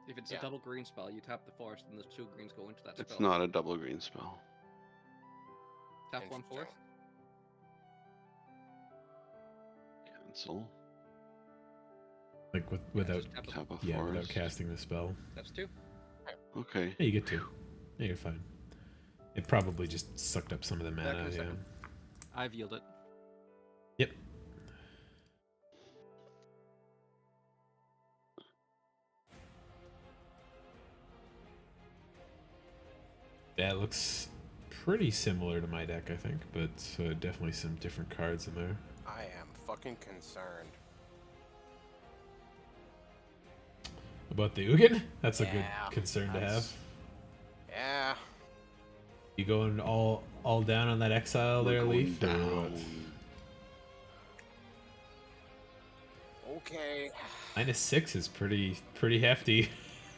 If it's Yeah. a double green spell, you tap the forest, and the 2 greens go into that It's spell. not a double green spell. Tap 1 forest. Cancel. like without Just tap a Tap a yeah, forest. without casting the spell. That's 2. Okay. Yeah, you get 2. Yeah, you're fine. It probably just sucked up some of the Back in mana. a Yeah. second. I've yielded. Yep. Yeah, it looks pretty similar to my deck, I think, but definitely some different cards in there. I am fucking concerned. About the Ugin? That's a Yeah, good concern to have. that's- Yeah. You going all down on that exile We're there, going Leaf? Or what? down. Okay. -6 is pretty hefty.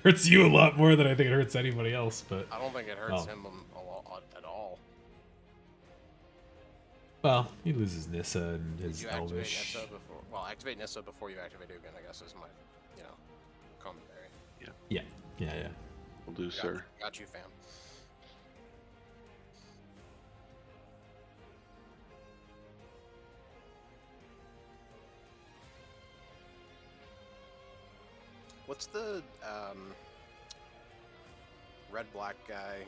Hurts you a lot more than I think it hurts anybody else, but I don't think it hurts Oh. him a lot at all. Well, he loses Nissa and his You activate Elvish. Nissa before. Well, activate Nissa before you activate Ugin. I guess is my, commentary. Yeah. Will do, sir. Got you, fam. What's the red black guy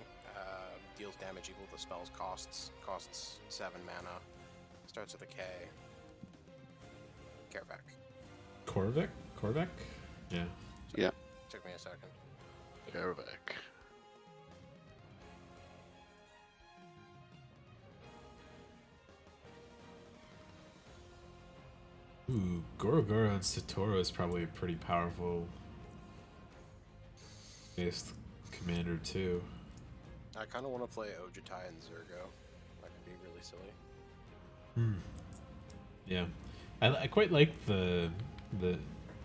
deals damage equal to spells costs 7 mana. Starts with a K. Kervek. Korvek? Yeah. Yeah. Took me a second. Kervek. Ooh, Gorogoro and Satoru is probably a pretty powerful based commander too. I kind of want to play Ojutai and Zergo. That could be really silly. Yeah, I quite like the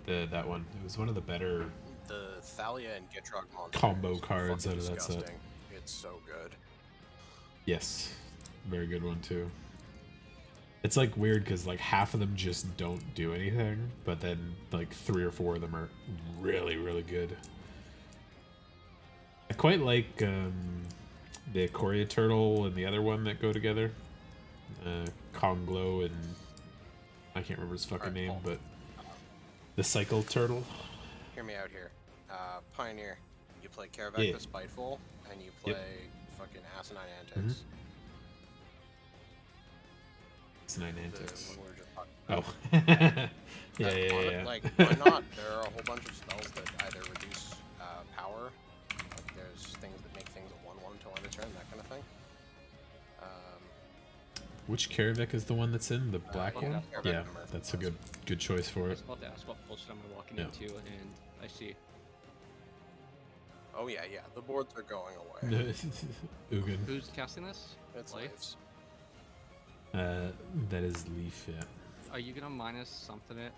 that one. It was one of the better The Thalia and Gitrog monster combo is cards fucking out of that set. disgusting. It's so good. Yes, very good one too. It's like weird because like half of them just don't do anything, but then like 3 or 4 of them are really, really good. I quite like the Coria Turtle and the other one that go together. Konglo and I can't remember his fucking name, but the Cycle Turtle. Hear me out here. Pioneer, you play Kervek Yeah. the Spiteful, and you play Yep. fucking Asinine Antics. It's 9 The antics. one we were just talking Oh. about. yeah. Like, why not? There are a whole bunch of spells that either reduce power, like there's things that make things a 1/1 until end of turn, that kind of thing. Which Karavik is the one that's in the black yeah, one? Karavik Yeah, number. that's a good choice for I it. was about to ask what bullshit I'm walking Yeah. into, and I see. Oh yeah, the boards are going away. Ugin. Who's casting this? It's Leif? Leif's. That is Leaf, yeah. Are you gonna minus something it?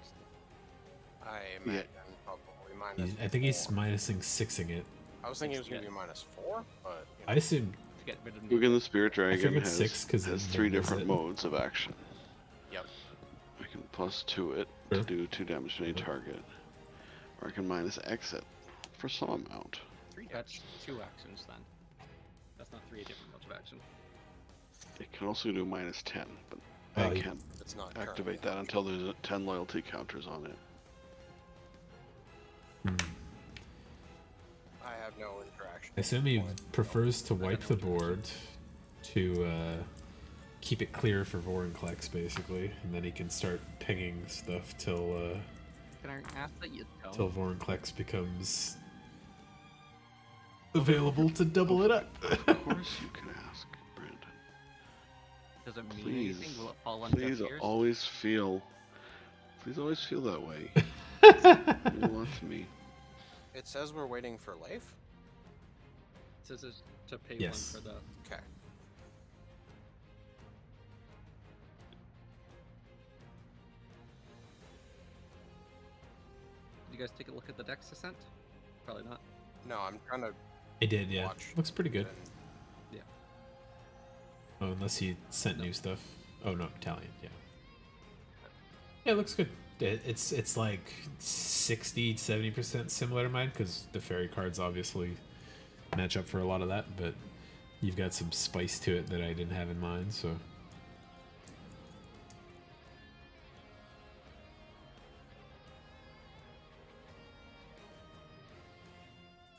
I imagine probably minus. I think he's 4. minusing 6ing it. I was thinking it was gonna be -4, but I assume To get rid of Ugin the Spirit Dragon figured has, 6 'cause has it 3 was different it. modes of action. Yep. I can +2 it Sure. to do 2 damage to any target, or I can -X it for some amount. 3 That's damage. 2 actions then. That's not 3 different modes of action. It can also do -10, but Oh, I you- can't It's not activate currently that until there's 10 loyalty counters on it. I have no interaction. I assume he prefers to wipe the board to keep it clear for Vorinclex, basically, and then he can start pinging stuff till Can I ask that you don't? till Vorinclex becomes available to double it up. Of course you can ask, Brandon. Does it mean Please, anything? Will it fall on please deaf ears? always feel that way. You want to me. It says we're waiting for Leif. It says it's to pay Yes. one for the. Okay. Did you guys take a look at the Dex Descent? Probably not. No, I'm trying to I did, yeah. watch. Looks pretty good. and- Oh, unless he sent new stuff. Oh no, Italian, yeah. Yeah, it looks good. It's like 60-70% similar to mine because the fairy cards obviously match up for a lot of that, but you've got some spice to it that I didn't have in mind, so.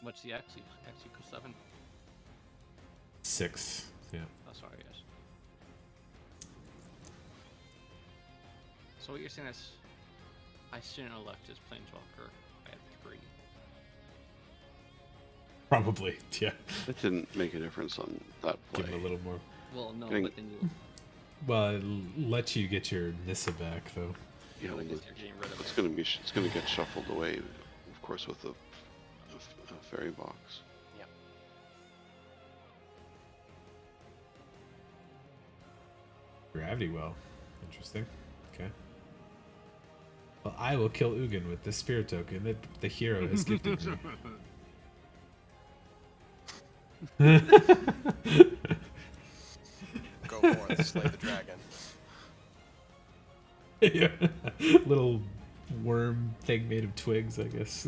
What's the X? X equals 7. 6, yeah. Oh, sorry, yes. So what you're saying is, I shouldn't have left his Planeswalker. I had 3. Probably, yeah. It didn't make a difference on that play. Give it a little more. Well, no, Getting- but then you. Well, it'll let you get your Nissa back, though. Yeah, well, I guess you're getting rid of it's it. gonna get shuffled away, of course, with a fairy box. Yep. Gravity Well. Interesting. Okay. Well, I will kill Ugin with this spirit token that the hero has gifted me. Go forth, slay the dragon. Yeah. Little worm thing made of twigs, I guess.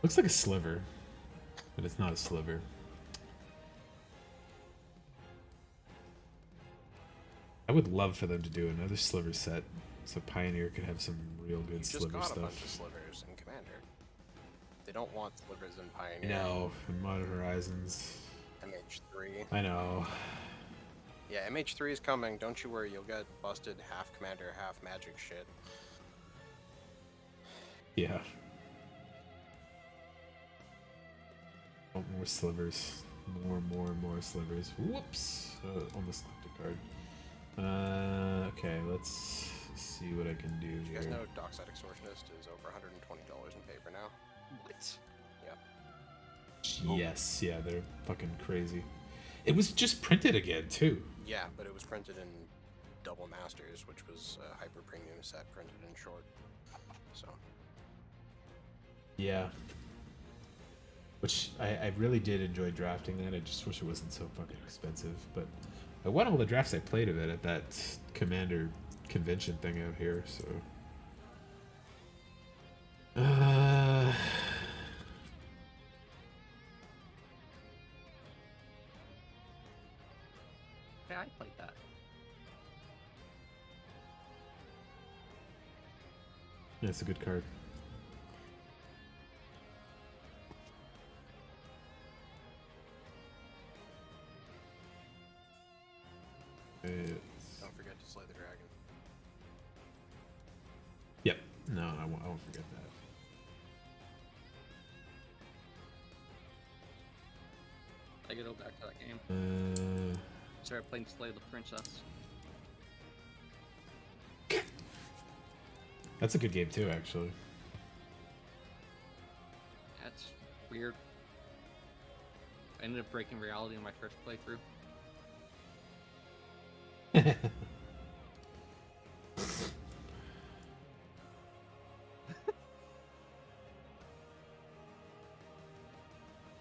Looks like a sliver, but it's not a sliver. I would love for them to do another sliver set, so Pioneer could have some real good You just sliver got stuff. a bunch of slivers in Commander. They don't want slivers in Pioneer. I know, in Modern Horizons. MH3. I know. Yeah, MH3 is coming. Don't you worry. You'll get busted half Commander, half Magic shit. Yeah. Oh, more slivers. More slivers. Whoops! Almost clicked a card. Okay, let's see what I can do You here. guys know Dockside Extortionist is over $120 in paper now? What? Yeah. Yes, yeah, they're fucking crazy. It was just printed again, too. Yeah, but it was printed in Double Masters, which was a hyper premium set printed in short. So. Yeah. Which I really did enjoy drafting that. I just wish it wasn't so fucking expensive. But I won all the drafts I played of it at that Commander convention thing out here, so. Yeah, I played that. Yeah, it's a good card. Don't forget to slay the dragon. Yep. No, I won't forget that. I gotta go back to that game. Started playing Slay the Princess. That's a good game too, actually. That's weird. I ended up breaking reality in my first playthrough.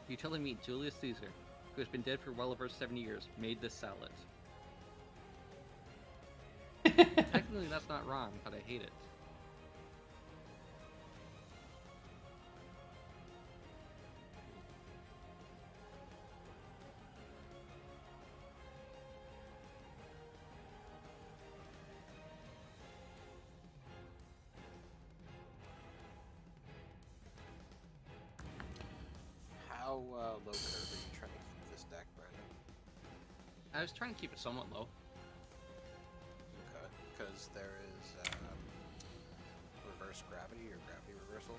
You telling me Julius Caesar, who has been dead for well over 70 years, made this salad? Technically, that's not wrong, but I hate it. How low curve are you trying to keep this deck, Brandon? I was trying to keep it somewhat low. Okay, because there is reverse gravity or gravity reversal.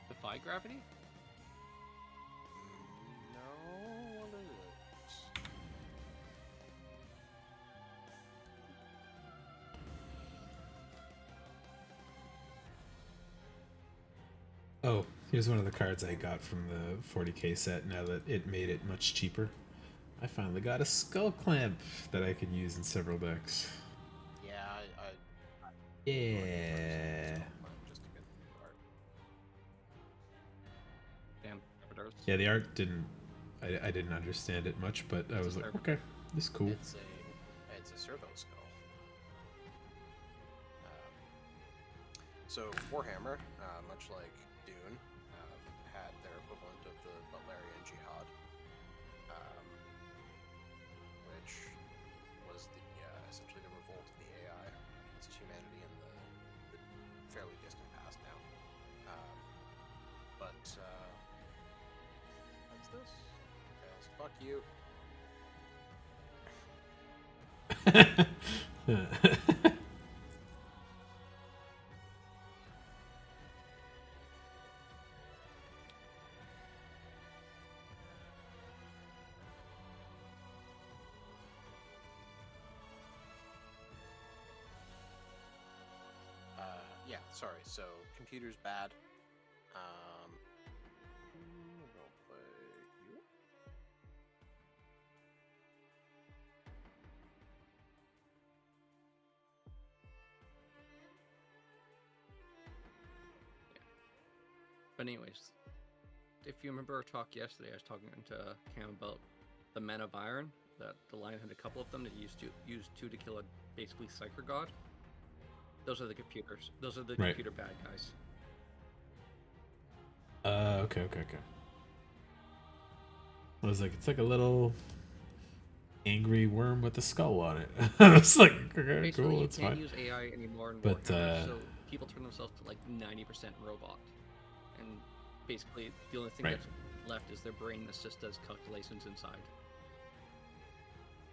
Defy gravity? No, what is it? Oh, here's one of the cards I got from the 40k set now that it made it much cheaper. I finally got a Skull Clamp that I can use in several decks. Yeah, Yeah. just to get the art. Damn, overdose. Yeah, the art didn't... I didn't understand it much, but I was like, okay, this is cool. It's a servo skull. So Warhammer, much like Dune, had their equivalent of the Butlerian Jihad, which was essentially the revolt of the AI against humanity in the fairly distant past now. What's this? Tails, fuck you. Yeah, sorry. So computer's bad. We'll play you. But anyways, if you remember our talk yesterday, I was talking to Cam about the Men of Iron. That the line had a couple of them that used two to kill a basically Cypher God. Those are the computers. Those are the Right. computer bad guys. Okay. I was like, it's like a little angry worm with a skull on it. I was like, okay, Basically, cool, you it's can't fine. use AI anymore in But, Warhammer, so people turn themselves to like 90% robot, and basically the only thing Right. that's left is their brain that just does calculations inside.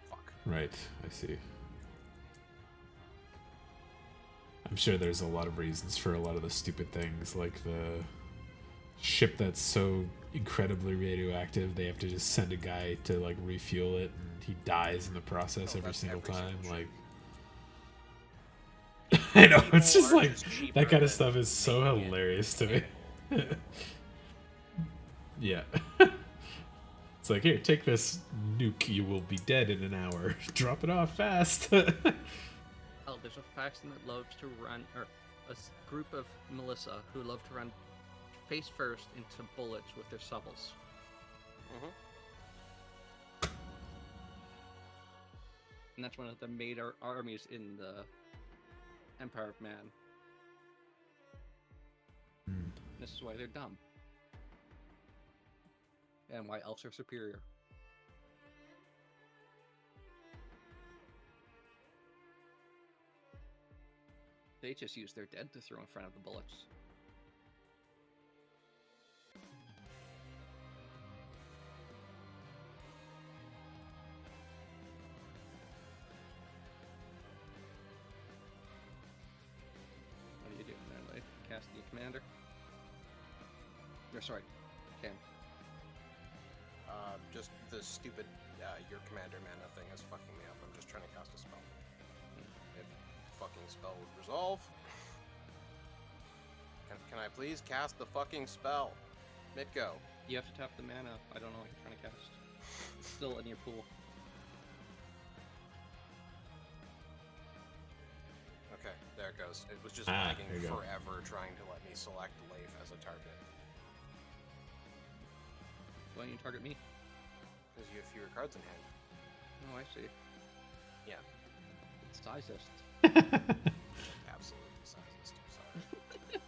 Fuck. Right, I see. I'm sure there's a lot of reasons for a lot of the stupid things, like the ship that's so incredibly radioactive they have to just send a guy to like refuel it, and he dies in the process every That's single every time. single Like, I know, People it's just are like just cheaper that kind of than stuff is so making it hilarious to me. payable. Yeah. It's like, here, take this nuke, you will be dead in an hour. Drop it off fast. Oh, there's a faction that loves to run, or group of Melissa who love to run face first into bullets with their shovels. And that's one of the main armies in the Empire of Man. This is why they're dumb. And why elves are superior. They just use their dead to throw in front of the bullets. What are you doing there, Life? Cast the Commander? Or sorry, Cam. Just the stupid your Commander mana thing is fucking me up. I'm just trying to cast a spell. If fucking spell would resolve. Can I please cast the fucking spell? Mitgo. You have to tap the mana. I don't know what you're trying to cast. It's still in your pool. Okay, there it goes. It was just Ah, lagging there you go. forever trying to let me select Leif as a target. Why don't you target me? Because you have fewer cards in hand. Oh, I see. Yeah, It's sizest. absolutely sizest. Sorry.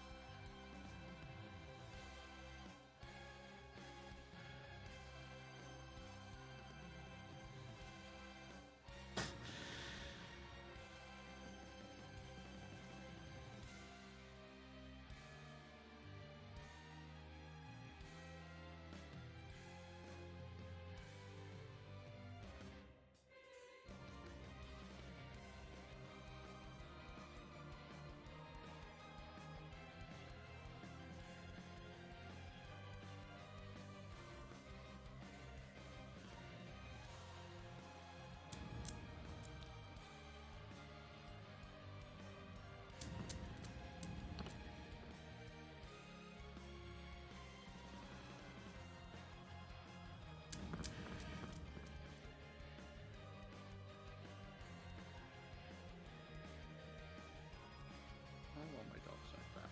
I want my dog side back.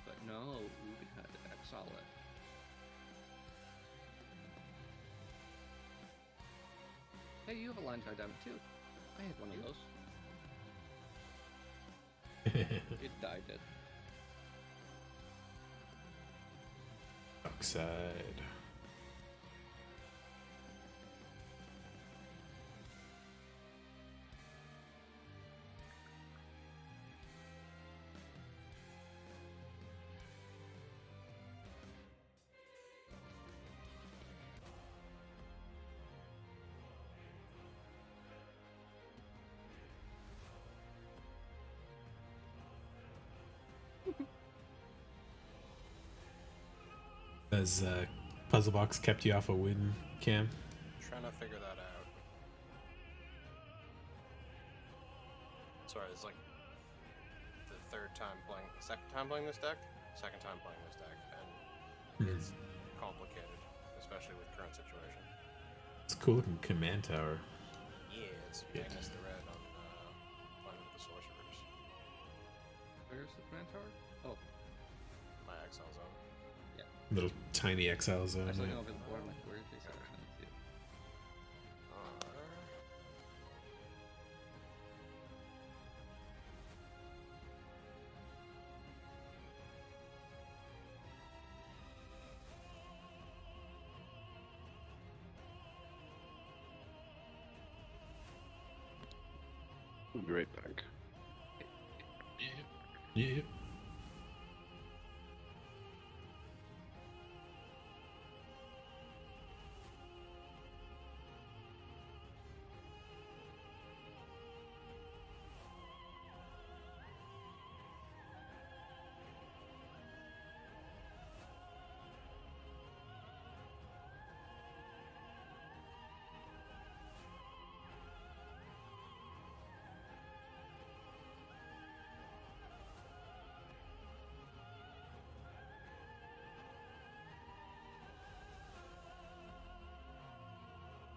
But no, Ugin had to exile it. Hey, you have a line side diamond too. I had one of those. It died it. Oxide. Has Puzzle Box kept you off a win, Cam? Trying to figure that out. Sorry, it's like the second time playing this deck, and it's complicated, especially with current situation. It's a cool looking command tower. Yeah, it's Yeah. Magnus the Red on Planet of the Sorcerers. Where's the command tower? Oh, My exile zone. Little tiny exile zone. I was looking yeah. over the board, I'm like, where is this actually? See it. I'll be right back. Yeah.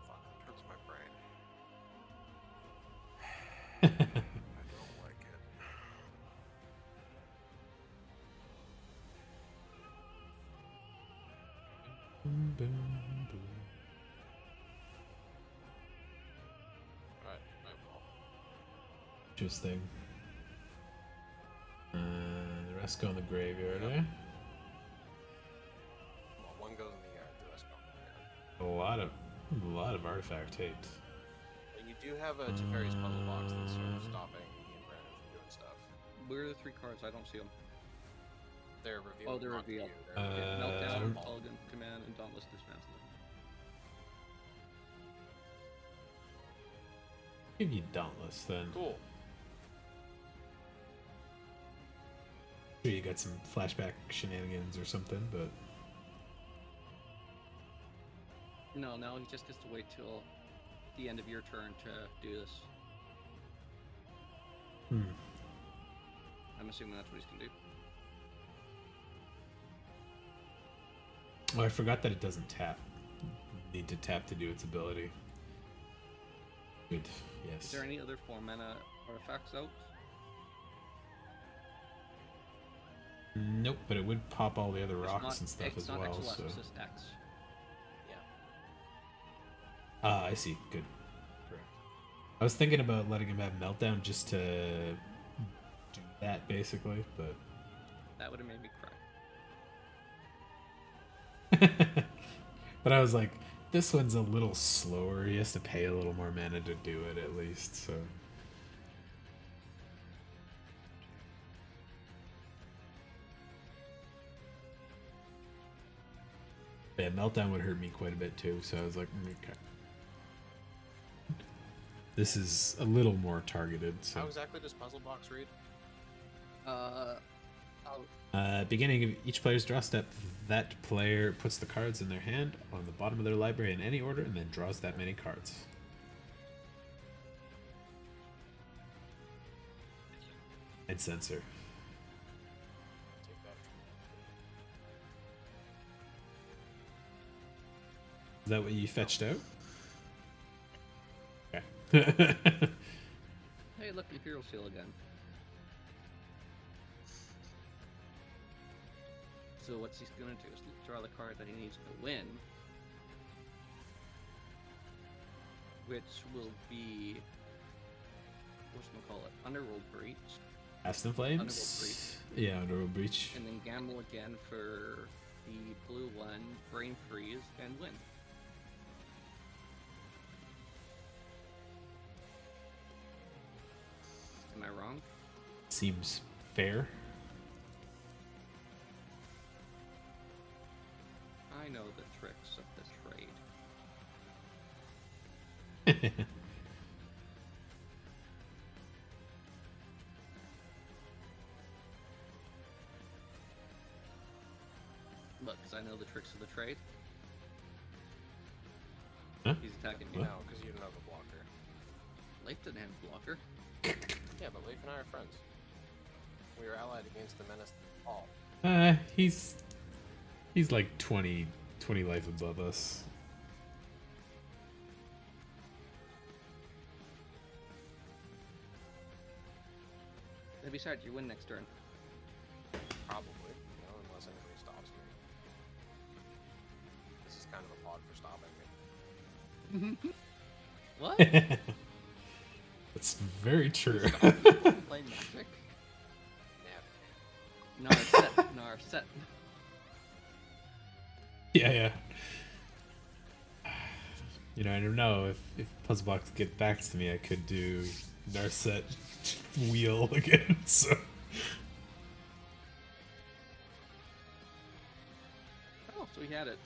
Fuck, that hurts my brain. I don't like it. Alright, I will. Interesting. The rest go in the graveyard, Yep. eh? Well, one goes in the yard, the rest go in the yard. A lot of artifact hate. And you do have a Teferi's puzzle box that's sort of stopping me and Brandon from doing stuff. Where are the 3 cards? I don't see them. They're revealed. Oh, they're not to revealed. you, they're revealed. Meltdown, I Elegant Command, and Dauntless Dismantler. Give you Dauntless then. Cool. Sure, you got some flashback shenanigans or something, but No, now he just gets to wait till the end of your turn to do this. I'm assuming that's what he's gonna do. oh, I forgot that it doesn't tap. Need to tap to do its ability. Good. Yes. Is there any other 4 mana artifacts out? Nope, but it would pop all the other It's rocks not, and stuff it's as not well. XLS, So. it's just X. Yeah. Ah, I see. Good. Correct. I was thinking about letting him have Meltdown just to do that, basically, but. That would have made me cry. But I was like, this one's a little slower. He has to pay a little more mana to do it, at least. So. Yeah, Meltdown would hurt me quite a bit too. So I was like, okay. This is a little more targeted. So. How exactly does puzzle box read? Beginning of each player's draw step, that player puts the cards in their hand on the bottom of their library in any order and then draws that many cards. And censor. Take that. Is that what you fetched out? Okay. Hey, look, Imperial Seal again. So what's he gonna do is draw the card that he needs to win, which will be whatchamacallit, Underworld Breach, Aston Flames? Yeah, Underworld Breach. and then gamble again for the blue one, Brain Freeze, and win. Am I wrong? Seems fair. I know the tricks of the trade. Look, because I know the tricks of the trade. Huh? He's attacking me. What? No, because you don't have a blocker. Leif didn't have a blocker. Yeah, but Leif and I are friends. We are allied against the menace all. He's like 20 life above us. And besides, you win next turn. Probably, you know, unless anybody What? That's very true. Play Magic? Never. Narset. Yeah. You know, I don't know if Puzzlebox get back to me, I could do Narset wheel again. So Oh, so he had it.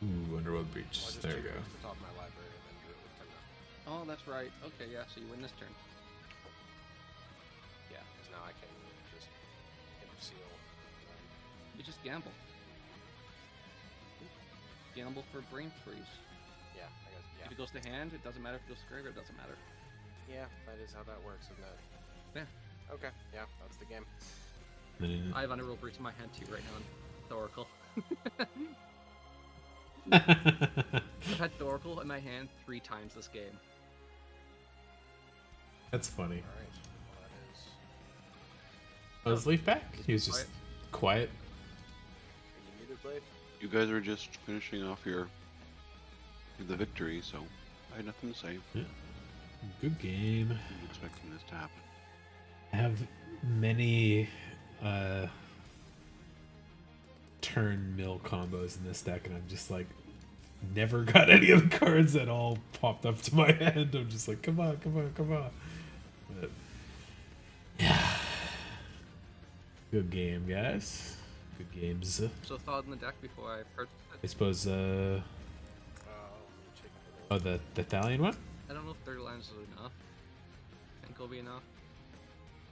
ooh, Underworld Breach. Well, I just There took we it go. off the top of my library and then drew it with Timna. Oh, that's right. Okay, yeah, so you win this turn. Yeah, because now I can just seal. You just gamble. Gamble for Brain Freeze. Yeah, I guess. If it goes to hand, it doesn't matter. If it goes to graveyard, it doesn't matter. Yeah, that is how that works, isn't it? Yeah. Okay, yeah, that's the game. Then- I have Underworld Breach in my hand too right now in Thoracle. I've had Thoracle in my hand 3 times this game. That's funny. Alright, well that is... Oh, is Leaf back? He was just quiet. Are you muted, Leif? You guys were just finishing off the victory, so I had nothing to say. Good game. I'm expecting this to happen. I have many turn mill combos in this deck, and I'm just like never got any of the cards that all popped up to my hand. I'm just like, come on. But yeah, good game, guys. Good games. So thought in the deck before I purchased I it. suppose. Let me take a little... Oh, the Thalian one. I don't know if 30 lines is enough. I think it'll be enough.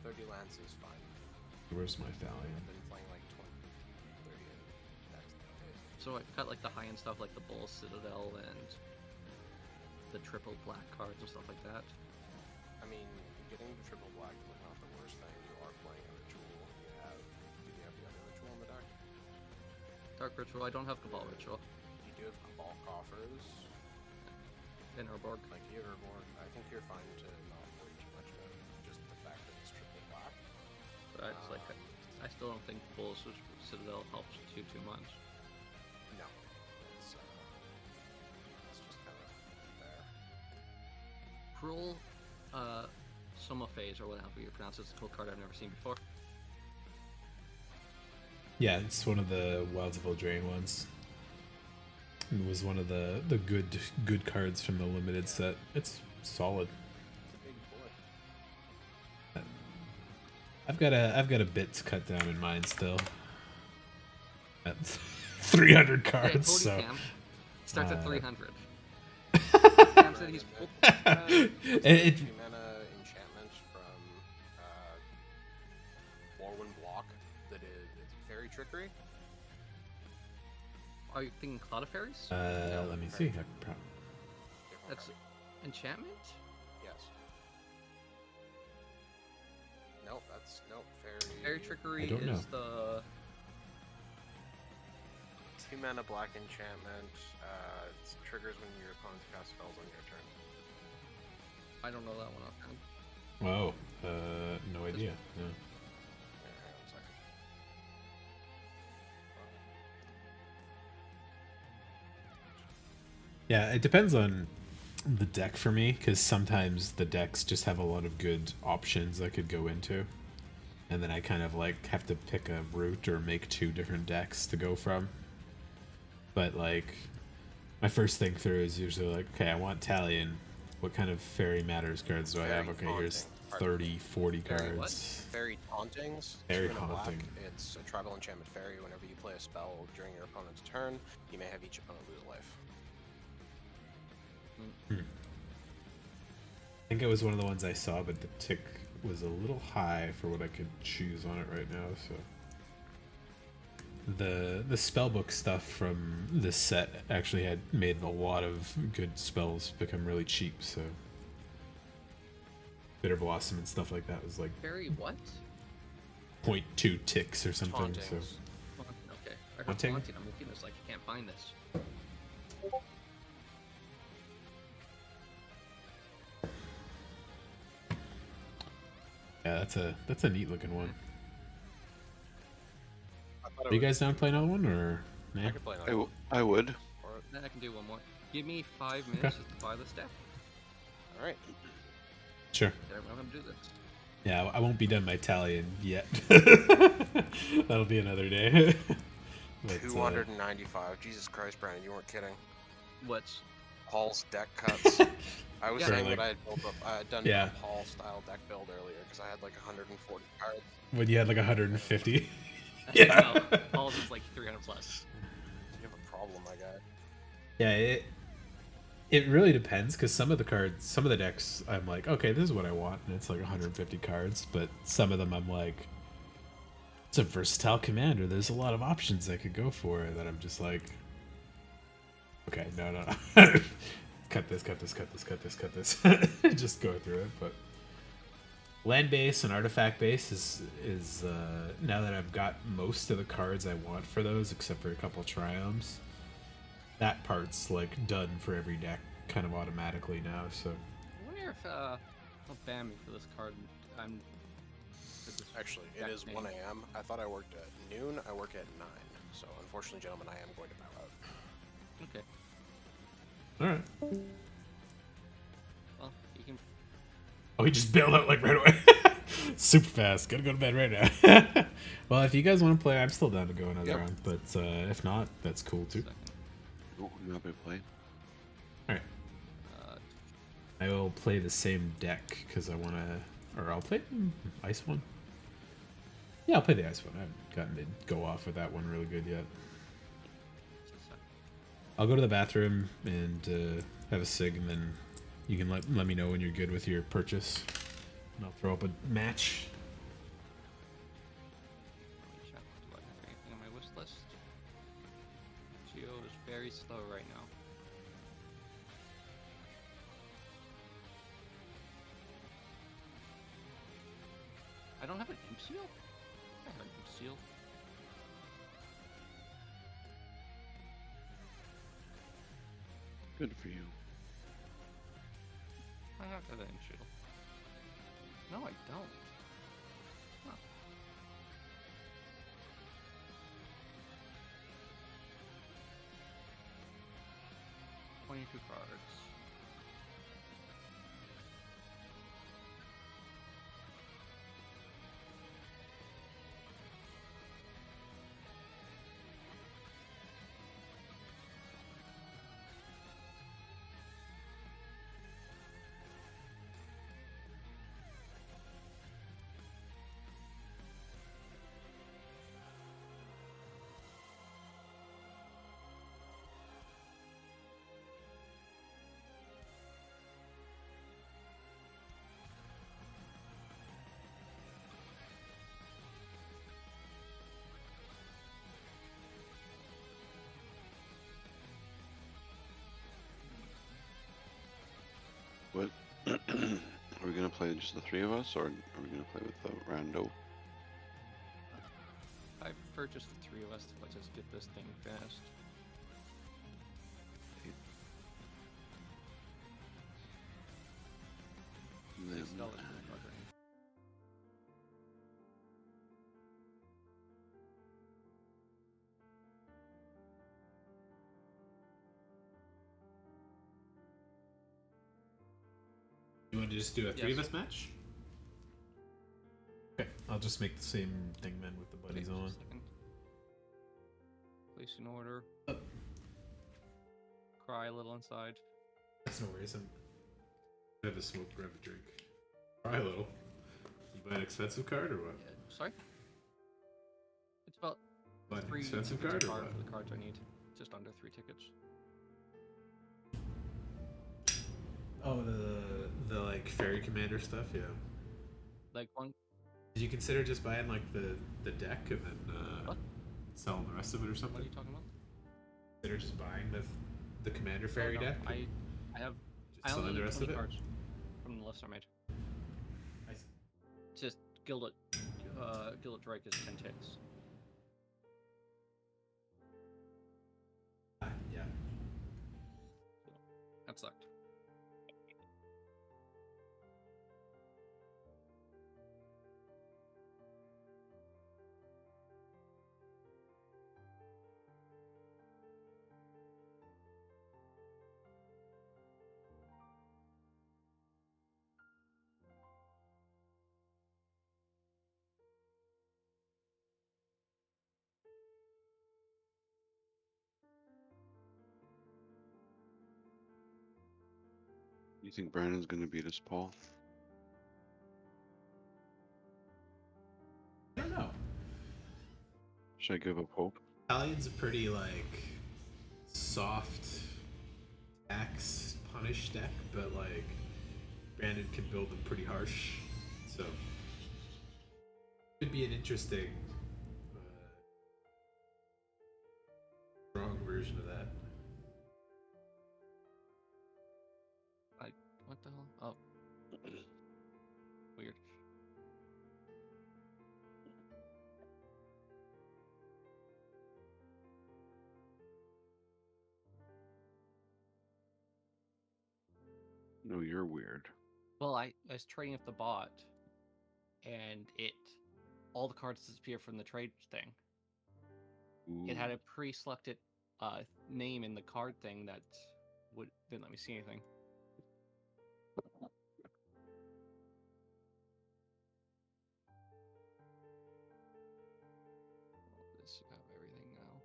30 lands is fine. Where's my I've Thalian? been playing like 20, 30 decks nowadays. So I cut like the high end stuff like the Bull Citadel and the triple black cards and stuff like that. I mean, getting the triple black was not the worst thing. You are playing a ritual. Do you have the other ritual in the deck? Dark Ritual, I don't have Cabal Ritual You do have Cabal Coffers. in our board. Like Herborg, I think you're fine to not worry too much about just the fact that it's triple black. But it's like I still don't think Bull Citadel helps too much. No, it's just kind of there. Cruel Soma Phase or whatever you pronounce it. It's a cool card I've never seen before. Yeah, it's one of the Wilds of Eldraine ones. It was one of the good cards from the limited set. It's solid. It's a big boy. I've got a bit to cut down in mine still. At 300 Hey, cards, Cody so Cam starts at 300. Cam Cam said he's pulled. it, 2 mana enchantment from Warwind Block that is Fairy Trickery. Are you thinking Cloud of Fairies? let me see. Different That's card. enchantment? Yes. Nope, that's nope. Fairy Trickery I don't know. is the 2 mana black enchantment. It triggers when your opponent casts spells on your turn. I don't know that one offhand. oh, no idea. No. Hang on a second. Yeah, it depends on the deck for me, because sometimes the decks just have a lot of good options I could go into. And then I kind of like have to pick a route or make 2 different decks to go from. But like, my first thing through is usually like, okay, I want Talion. What kind of Fairy Matters cards do I have? Fairy Okay, here's Haunting. 30, 40 Fairy what? cards. Fairy Tauntings. Fairy 2 mana black. Haunting. It's a tribal enchantment fairy. Whenever you play a spell during your opponent's turn, you may have each opponent lose a life. I think it was one of the ones I saw, but the tick was a little high for what I could choose on it right now, so. The spellbook stuff from this set actually had made a lot of good spells become really cheap, so Bitter Blossom and stuff like that was like Fairy what? 0.2 ticks or something. Tauntings. So Okay. I heard Haunting? Haunting. I'm looking at this like I can't find this. yeah, that's a neat looking one. I thought Are you guys down to play another one or I nah? could play another one. I would. Or Then I can do one more. Give me 5 minutes to buy this deck. All right. Sure. Then I'm gonna do this. Yeah, I won't be done my tallying yet. That'll be another day. But, 295. Jesus Christ, Brandon, you weren't kidding. What's Paul's deck cuts. I was Yeah. saying Like- what I had built up. I had done Yeah. a Paul style deck build earlier because I had like 140 cards. when you had like 150. yeah. No, Paul's is like 300 plus. You have a problem, my guy. Yeah, it really depends because some of the decks, I'm like, okay, this is what I want, and it's like 150 cards. But some of them, I'm like, it's a versatile commander. There's a lot of options I could go for that I'm just like, okay, no. cut this. Just go through it. But land base and artifact base is now that I've got most of the cards I want for those, except for a couple triomes. That part's like done for every deck kind of automatically now, so I wonder if they'll ban me for this card. For this Actually, it deck is name. 1 a.m. I thought I worked at noon. I work at 9. So, unfortunately, gentlemen, I am going to bow out. Okay. alright. Well, you can. Oh, he just bailed out like right away. Super fast. Gotta go to bed right now. Well, if you guys want to play, I'm still down to go another Yep. round, but if not, that's cool too. Second. Oh, you want me to play? Alright. Uh, I will play the same deck because I want to, or I'll play ice one. Yeah, I'll play the ice one. I haven't gotten to go off with that one really good yet. just a sec. I'll go to the bathroom and have a cig, and then you can let me know when you're good with your purchase. And I'll throw up a match. Let me check. Do I have anything on my wish list? Geo is very slow right now. I don't have an imp seal? I have an imp seal. Good for you. I have to have an imp seal. No, I don't. Huh. $22 cards. What? Are we gonna play just the three of us, or are we gonna play with the rando? I prefer just the three of us to let's just get this thing finished. And then, $6 for the card ring. You want to just do a three of Yes. us match? Okay, I'll just make the same thing then with the buddies Okay, on. just a second. Place an order. Oh. Cry a little inside. That's no worries. I have a smoke, grab a drink. Try a little. You buy an expensive card or what? Yeah, sorry? It's about Buy an 3 expensive tickets card a or card what? for the cards I need. Just under 3 tickets. Oh, the like fairy commander stuff, yeah. Like one. Did you consider just buying like the deck and then What? selling the rest of it or What are something? you talking about? Consider just buying the commander fairy Oh, no, deck? I have. Just I selling only the need rest 20 of it? cards from the list I made. I see. Just Gilded Drake is 10 ticks. Yeah. That sucked. You think Brandon's gonna beat us, Paul? I don't know. Should I give up hope? Italian's a pretty like soft tax punish deck, but like Brandon can build them pretty harsh, so could be an interesting strong version of that. What the hell? Oh. Weird. No, you're weird. Well, I was trading with the bot, and all the cards disappear from the trade thing. Ooh. It had a pre-selected name in the card thing that didn't let me see anything. This should have everything now.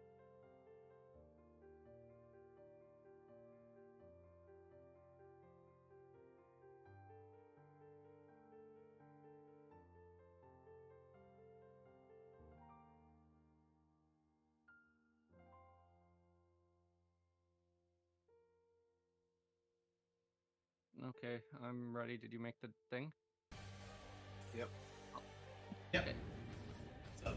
Okay, I'm ready. Did you make the thing? Yep. Yep. Okay. So,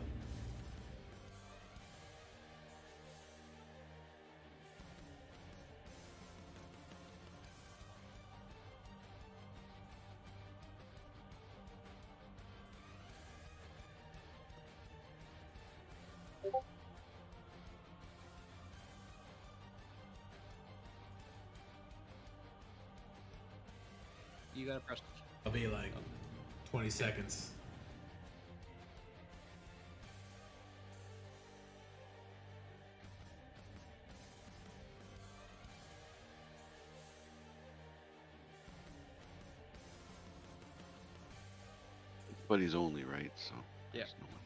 You gotta press. I'll be like 20 seconds. It's buddies only, right? So Yeah. there's no one.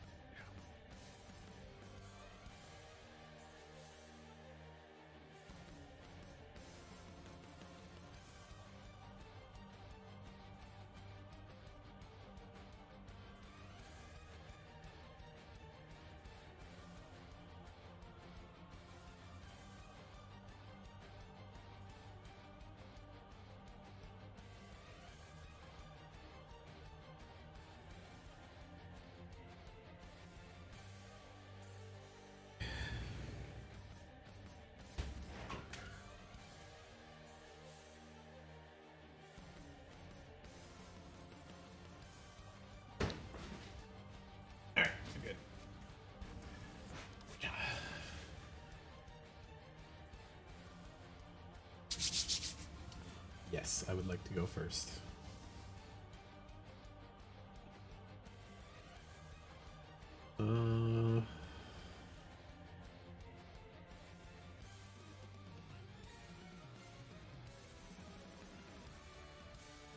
Alright, good. Yes, I would like to go first.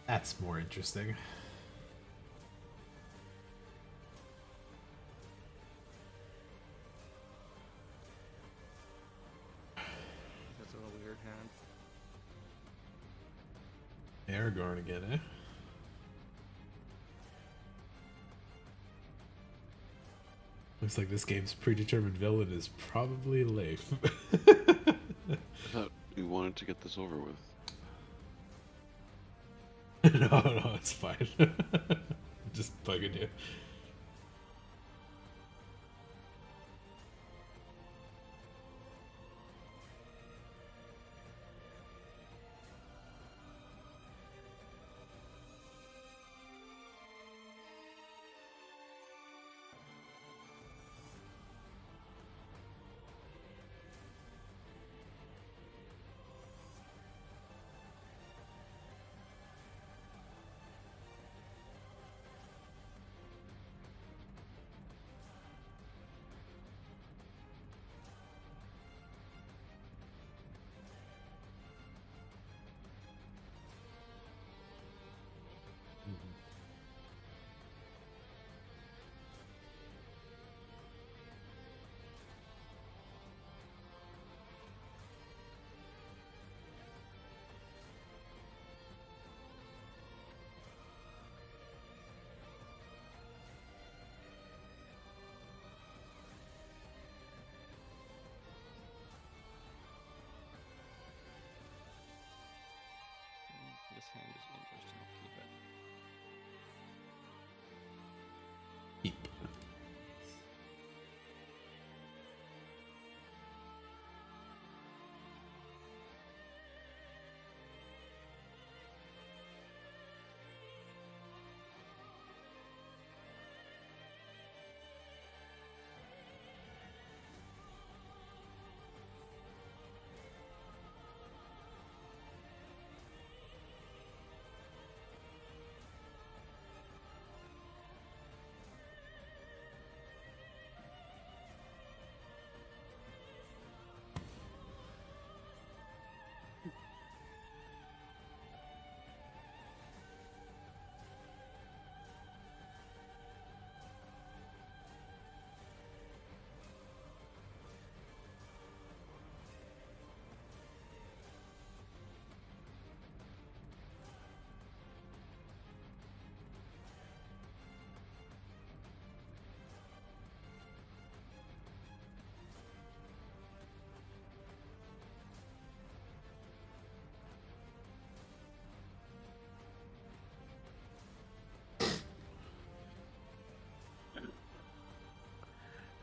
That's more interesting. That's a little weird hand. Aragorn again, eh? Looks like this game's predetermined villain is probably Leif. I thought we wanted to get this over with. No, it's fine. Just bugging you.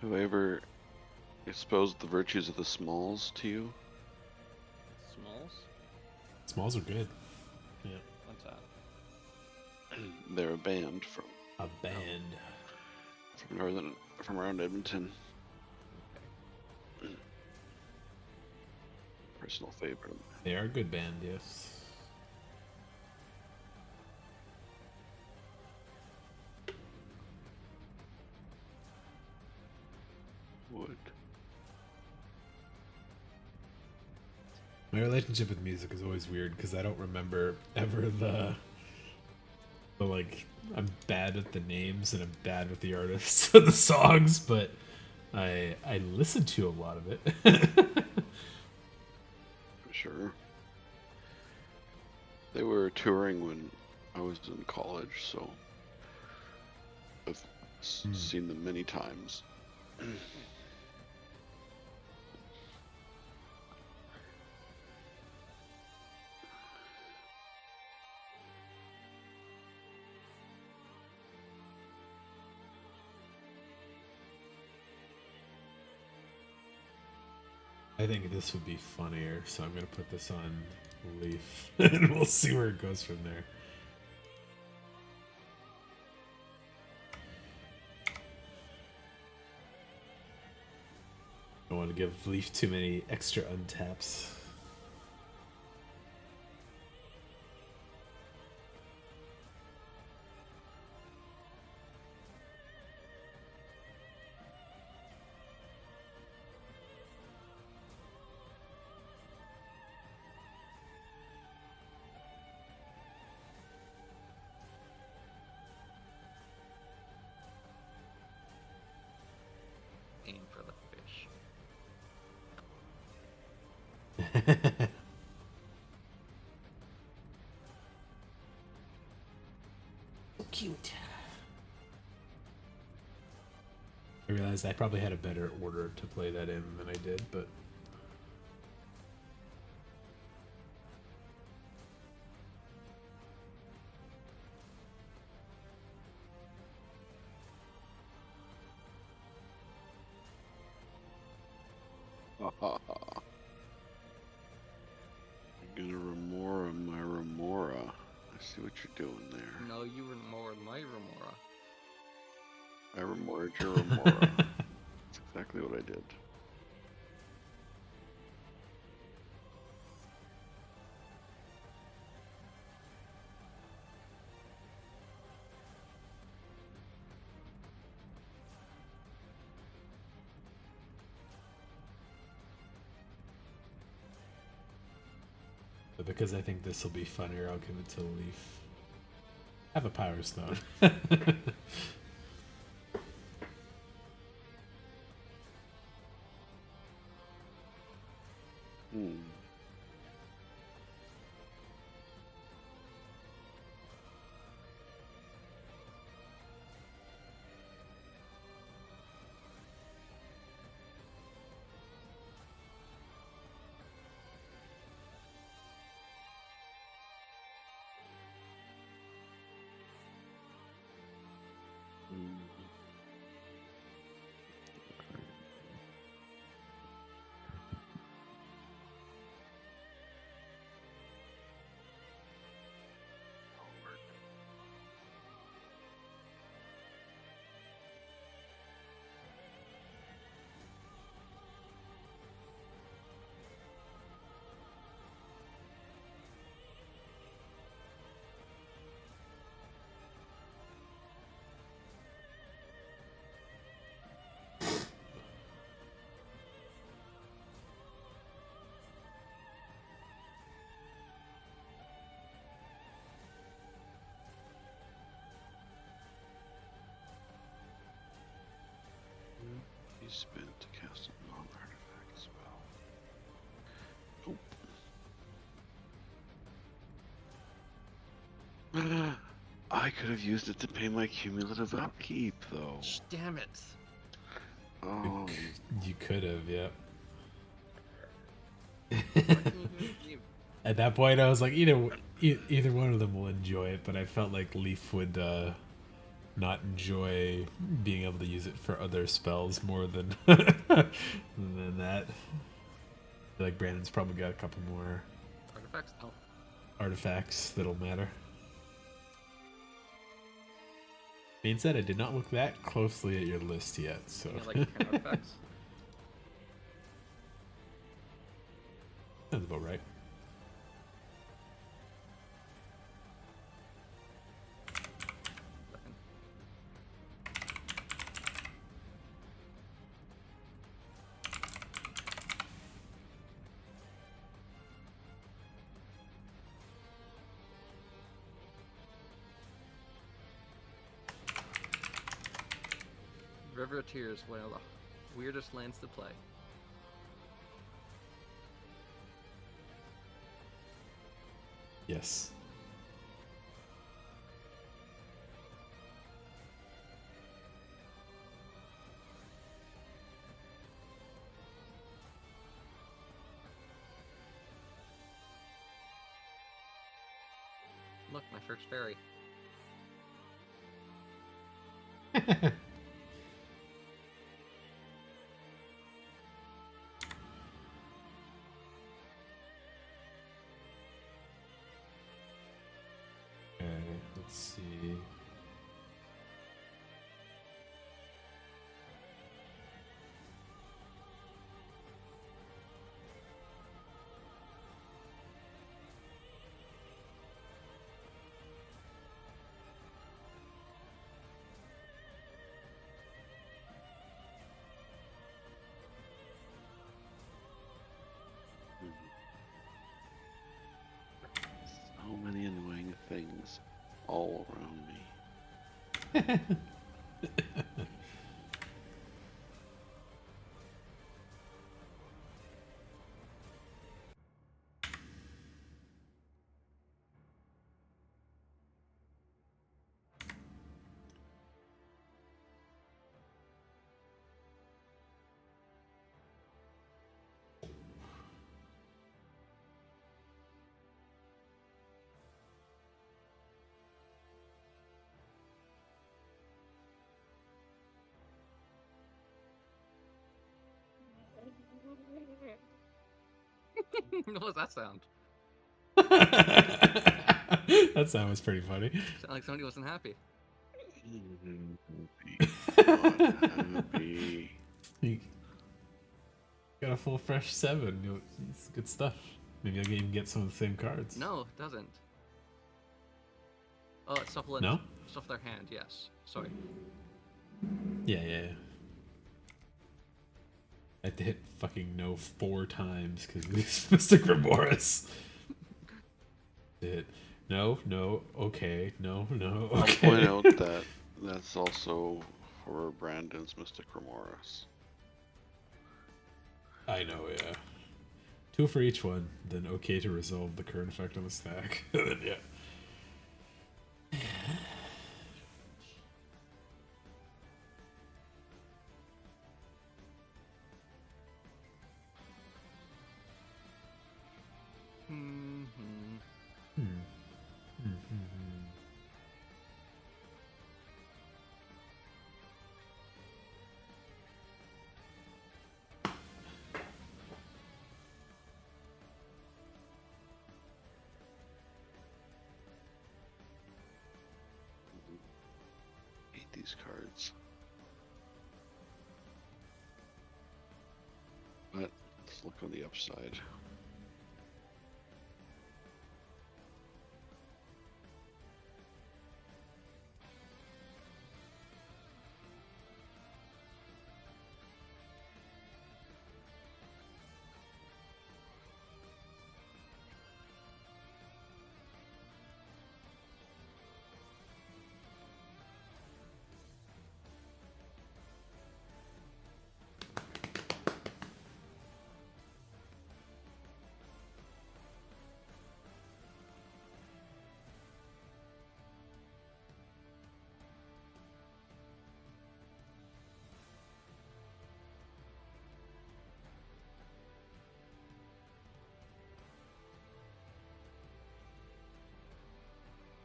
Have I ever exposed the virtues of the Smalls to you? Smalls? Smalls are good. Yeah. What's that? They're a band from A band. from around Edmonton. Okay. Personal favorite. They are a good band, yes. Would. My relationship with music is always weird because I don't remember ever the like, I'm bad with the names and I'm bad with the artists of the songs, but I listen to a lot of it. For sure. They were touring when I was in college, so I've seen them many times. I think this would be funnier, so I'm gonna put this on Leaf, and we'll see where it goes from there. I don't want to give Leaf too many extra untaps. Aim for the fish. Cute. I realized I probably had a better order to play that in than I did, but You're gonna remora my remora. I see what you're doing there. No, you were more my remora. I remored your remora. That's exactly what I did. because I think this will be funnier, I'll give it to Leaf. Have a Power Stone. He spent to cast a non-artifact spell. Nope. I could have used it to pay my cumulative upkeep, though. Damn it! Oh, You could have, yeah. What can you do? At that point, I was like, either one of them will enjoy it, but I felt like Leaf would not enjoy being able to use it for other spells more than than that. I feel like Brandon's probably got a couple more Artifacts? Oh. artifacts that'll matter. Being said, I did not look that closely at your list yet, so. You know, like 10 artifacts? Sounds about right. Second. River of Tears, one of the weirdest lands to play. Yes. Look, my first fairy. Okay, let's see. So many annoying things all around me. What was that sound? That sound was pretty funny. Sounded like somebody wasn't happy. Not happy. You got a full fresh 7. It's good stuff. Maybe I can even get some of the same cards. No, it doesn't. Oh, it's stuff, No? stuff their hand, yes. Sorry. Yeah. I had to hit fucking no 4 times because he's Mystic Remoras. Hit no, okay, no, I'll okay. point out that that's also for Brandon's Mystic Remoras. I know, yeah. 2 for each one, then okay to resolve the current effect on the stack. Then, yeah. Hate these cards. But let's look on the upside.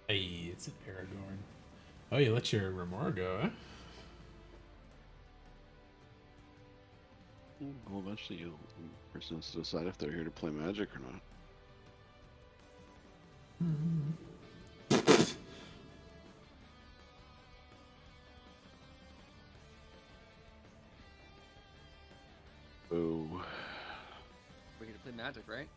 Hey, it's an Aragorn. Oh, you let your Remora go, huh? Well, eventually the person has to decide if they're here to play Magic or not. Oh. We're here to play Magic, right?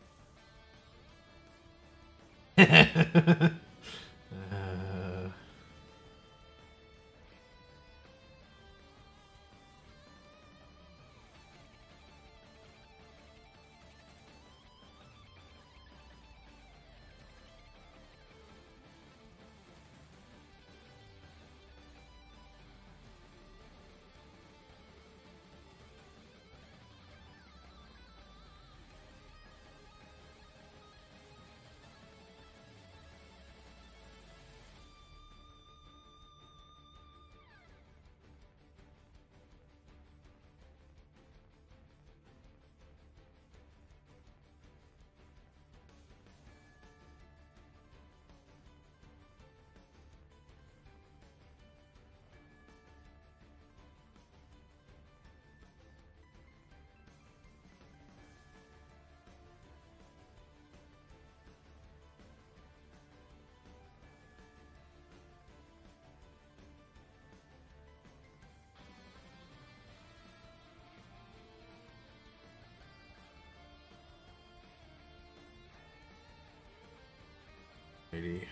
Lady.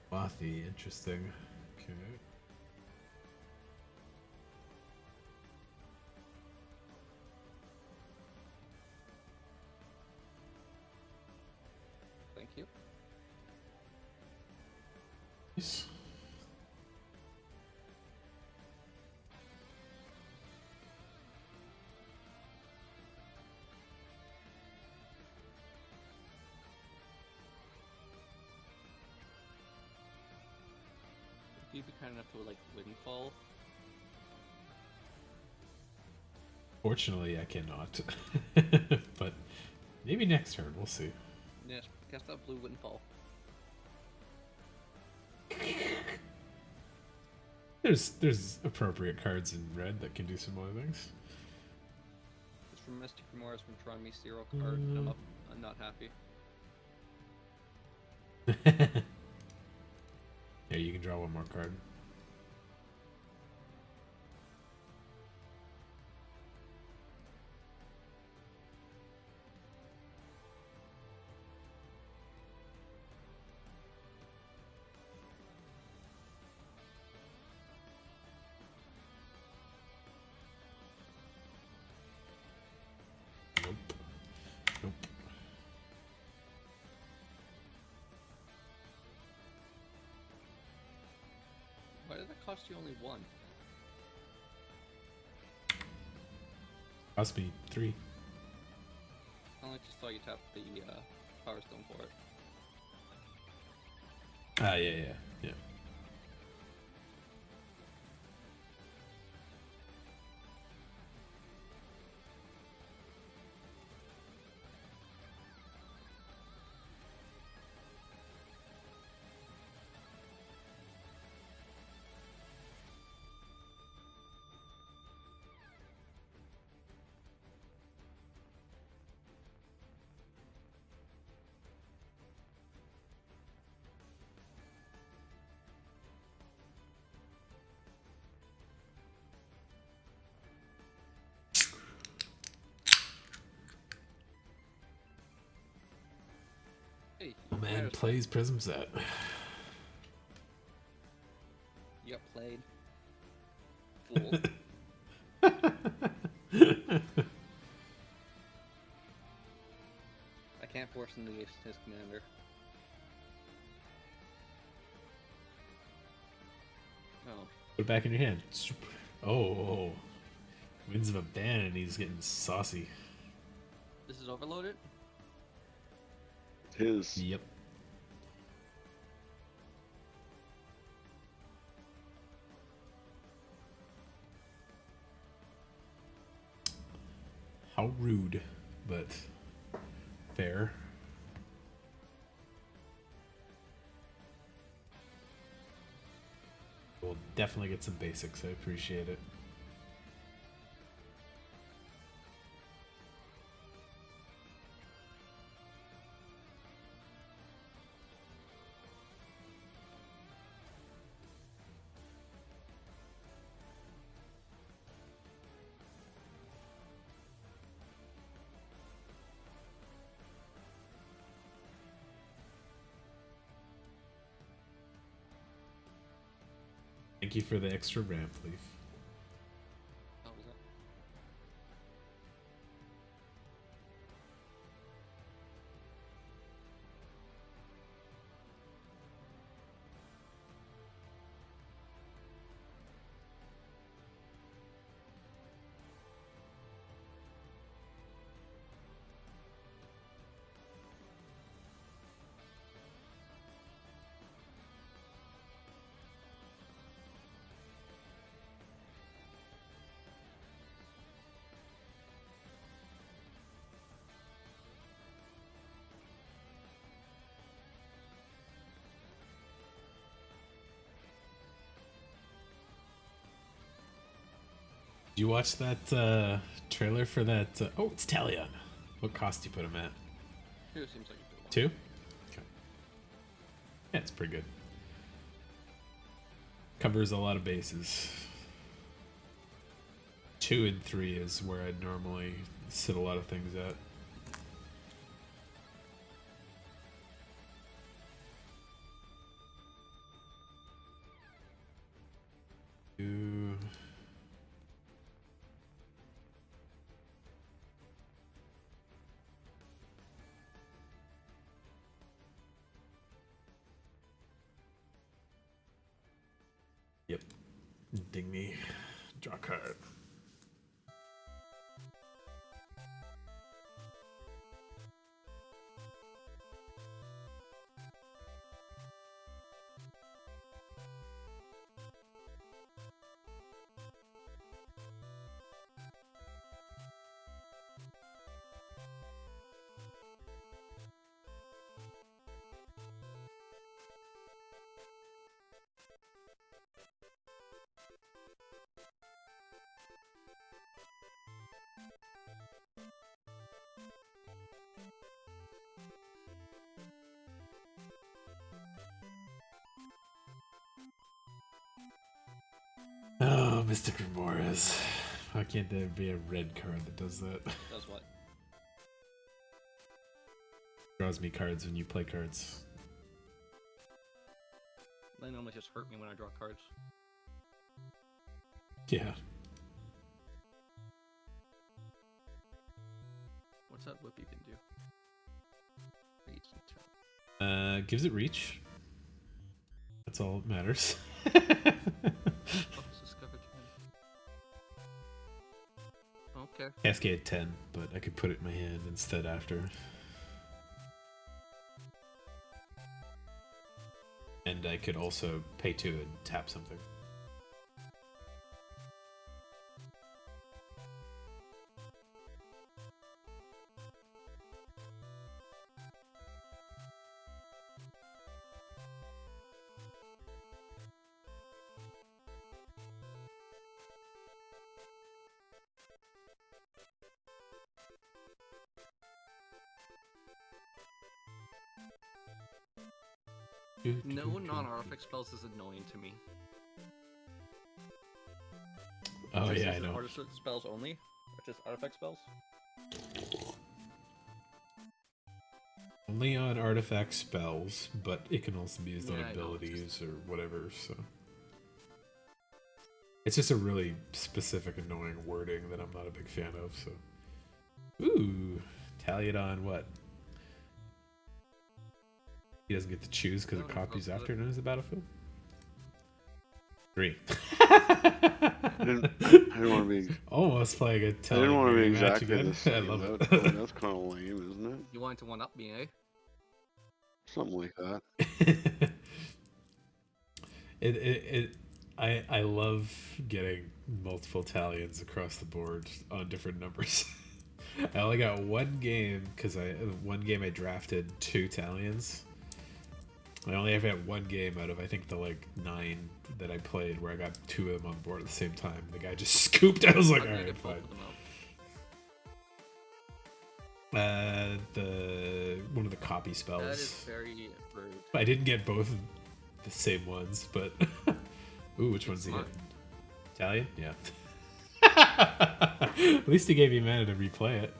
Bothy, interesting. Okay. Thank you. Nice. If you'd be kind enough to like Windfall, Fortunately, I cannot. But maybe next turn, we'll see. yes, cast out blue Windfall. There's appropriate cards in red that can do some other things. It's from Mystic Remorse from drawing me 0 card, and I'm not happy. Yeah, you can draw one more card. Nope. Nope. Why did that cost you only 1? Cost me 3. I only just saw you tap the Power Stone for it. Ah, yeah. Hey, Oh man, Commander's plays Prism Set. You got played. Fool. I can't force him to use his commander. Oh. Put it back in your hand. Oh. Winds of a ban and he's getting saucy. This is overloaded? His. Yep. How rude. but fair. We'll definitely get some basics. I appreciate it. Thank you for the extra ramp, Leaf. How was that? Did you watch that trailer for that? Oh, it's Talion. What cost do you put him at? It seems like you did 2? Okay. Yeah, it's pretty good. Covers a lot of bases. 2 and 3 is where I'd normally sit a lot of things at. Two. Yep. Ding me. Draw card. Oh, Mystic Remorse. Why can't there be a red card that does that? Does what? Draws me cards when you play cards. They normally just hurt me when I draw cards. Yeah. What's that whip you can do? Reach and turn. Gives it reach. That's all that matters. Focus discovered 10. Okay. Cascade 10, but I could put it in my hand instead after. And I could also pay 2 and tap something. No non-artifact spells is annoying to me. Oh Just yeah, I is it know. Artifact spells only? Or just artifact spells? Only on artifact spells, but it can also be used on Yeah, I know, it's abilities or whatever, so. It's just a really specific, annoying wording that I'm not a big fan of, so. Ooh, Talion what? He doesn't get to choose because it No, copies that's after good. it knows the battlefield? 3. I didn't want to be. Almost playing a I Talion didn't want to be match exactly again. the same. I love That's kind of lame, isn't it? You wanted to one-up me, eh? Something like that. I love getting multiple Talions across the board on different numbers. I only got one game because I drafted 2 Italians. I only ever had one game out of I think the like 9 that I played where I got 2 of them on board at the same time. The guy just scooped. I was like, How all did you right, get both fine. of them out? The one of the copy spells. That is very rude. I didn't get both of the same ones, but ooh, which one's he Smart. getting? Italian? Yeah. At least he gave me mana to replay it.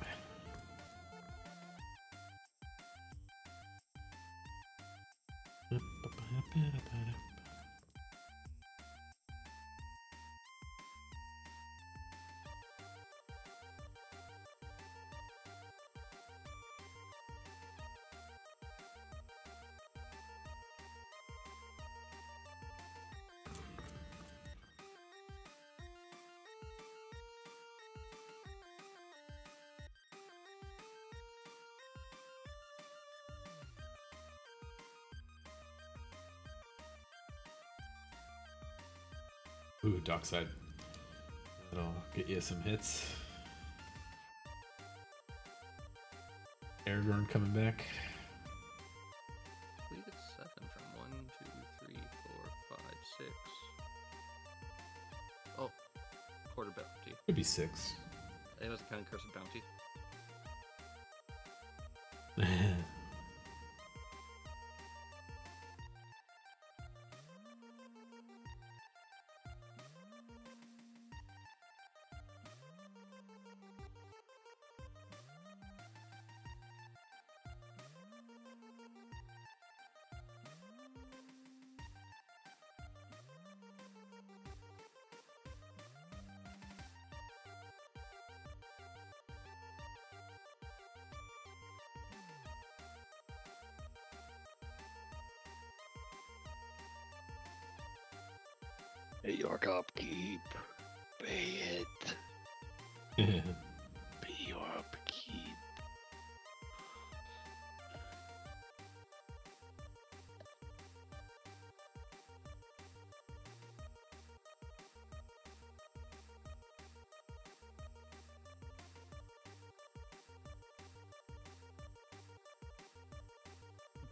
Ooh, Dockside. That'll get you some hits. Aragorn coming back. I believe it's 7 from 1, 2, 3, 4, 5, 6. Oh, quarter bounty. Could be 6. It was a kind of cursed bounty. Pay your upkeep. Pay it. Pay your upkeep.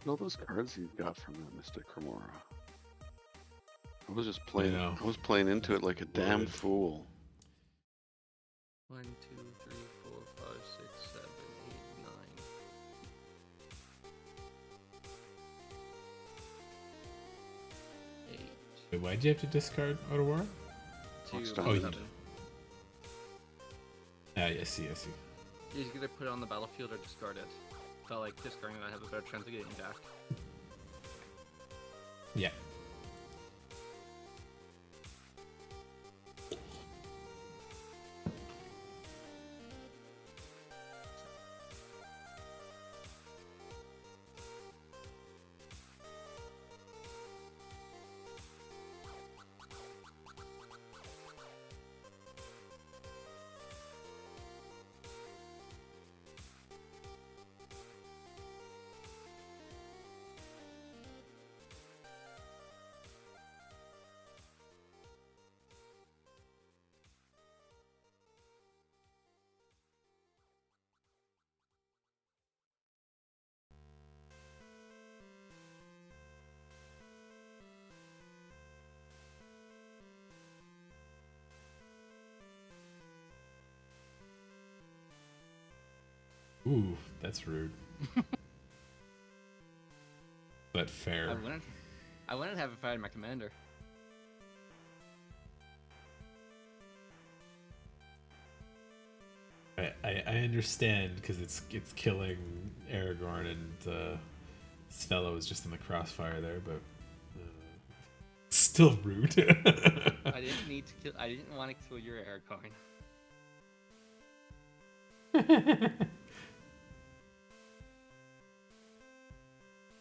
All those cards you got from that Mystic Remora. I was just playing. know. I was playing into it like a damn Loaded. fool. 1, 2, 3, 4, 5, 6, 7, 8, 9. 8. Wait, why'd you have to discard Out of War? 2, Looks 7. done. Oh, I see. You're gonna put it on the battlefield or discard it. Felt like discarding it, I have a better chance of getting back. Yeah. Ooh, that's rude. But fair. I wouldn't have if I had my commander. I understand because it's killing Aragorn and this fellow is just in the crossfire there, but still rude. I didn't need to kill. I didn't want to kill your Aragorn.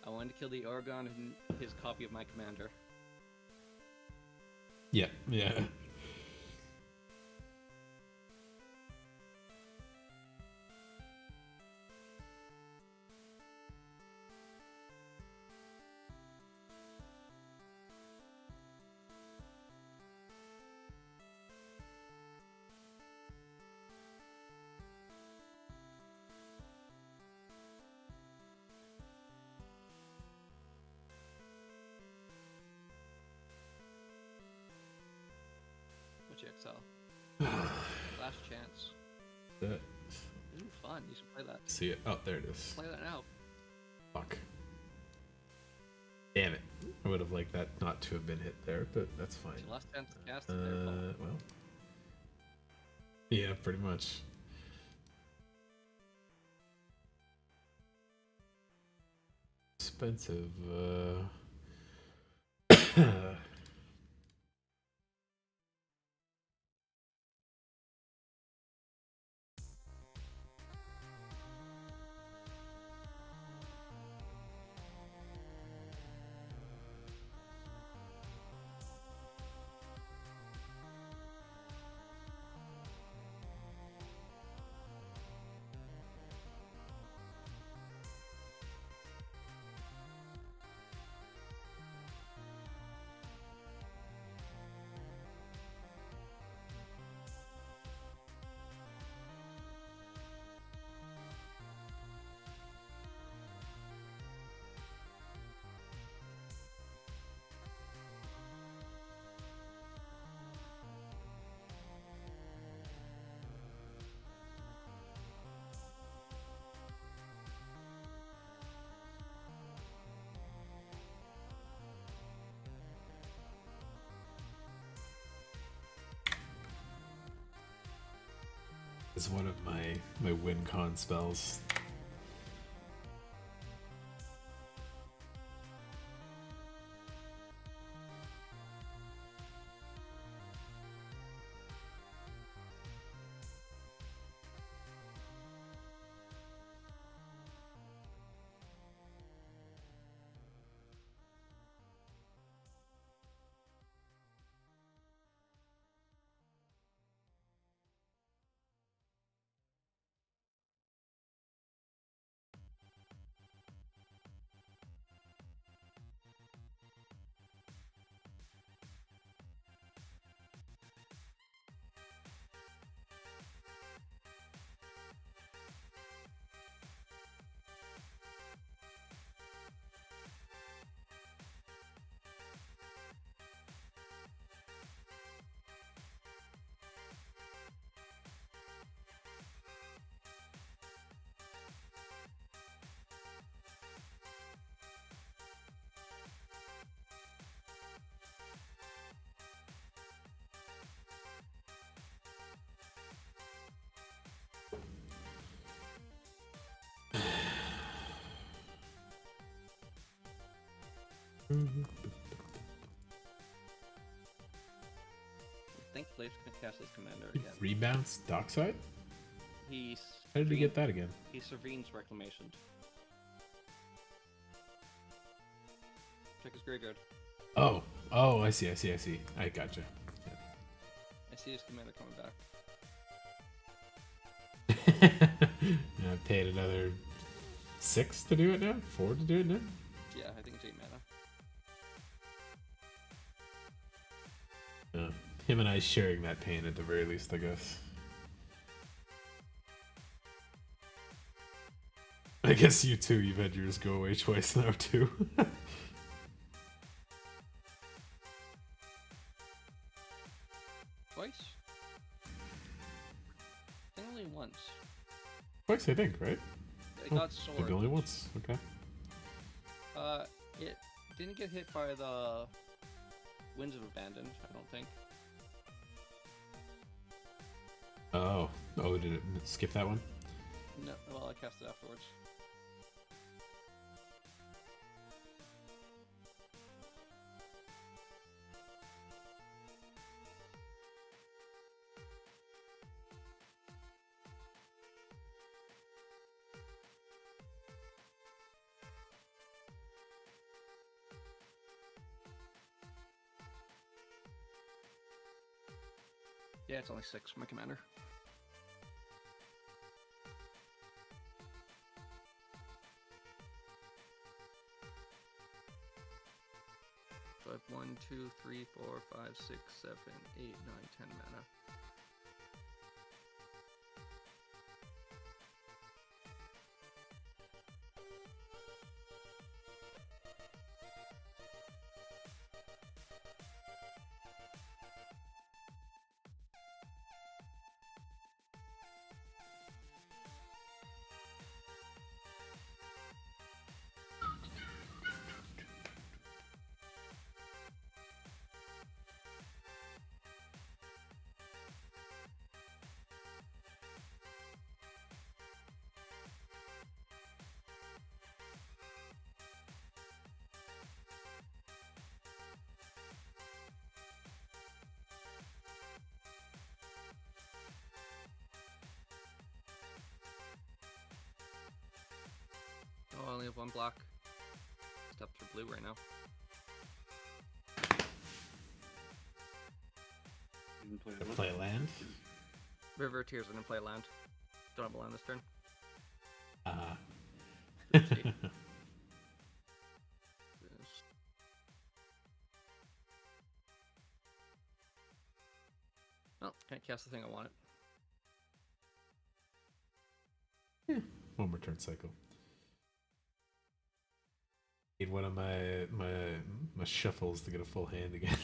I wanted to kill the Aragorn and his copy of my commander. Yeah. So, last chance. That. Ooh, fun. You should play that. See it? Oh, there it is. Play that now. Fuck. Damn it. I would have liked that not to have been hit there, but that's fine. It's your last chance to cast it there, Paul. Well. Yeah, pretty much. Expensive, is one of my win con spells. I think Blade's gonna cast his Commander again. Rebounds Dockside? He's. How did we get that again? He Servene's Reclamation. Check his graveyard. Oh, I see. I gotcha. Yeah. I see his Commander coming back. I paid another 6 to do it now? 4 to do it now? Yeah, I think it's 8 mana. Him and I sharing that pain at the very least, I guess. I guess you too, you've had yours go away twice now too. Twice? I think only once. Twice, I think, right? It got sword. Maybe only once, okay. It didn't get hit by the Winds of Abandon, I don't think. Oh, did it skip that one? No, well, I cast it afterwards. Yeah, it's only 6 for my Commander. So I have 1, 2, 3, 4, 5, 6, 7, 8, 9, 10 mana. have one block. Step through blue right now. Didn't play To one. play land. River Tears, I didn't play land. Don't have a land this turn. Uh-huh. Well, can't cast the thing I wanted. One more turn cycle. Need one of my shuffles to get a full hand again.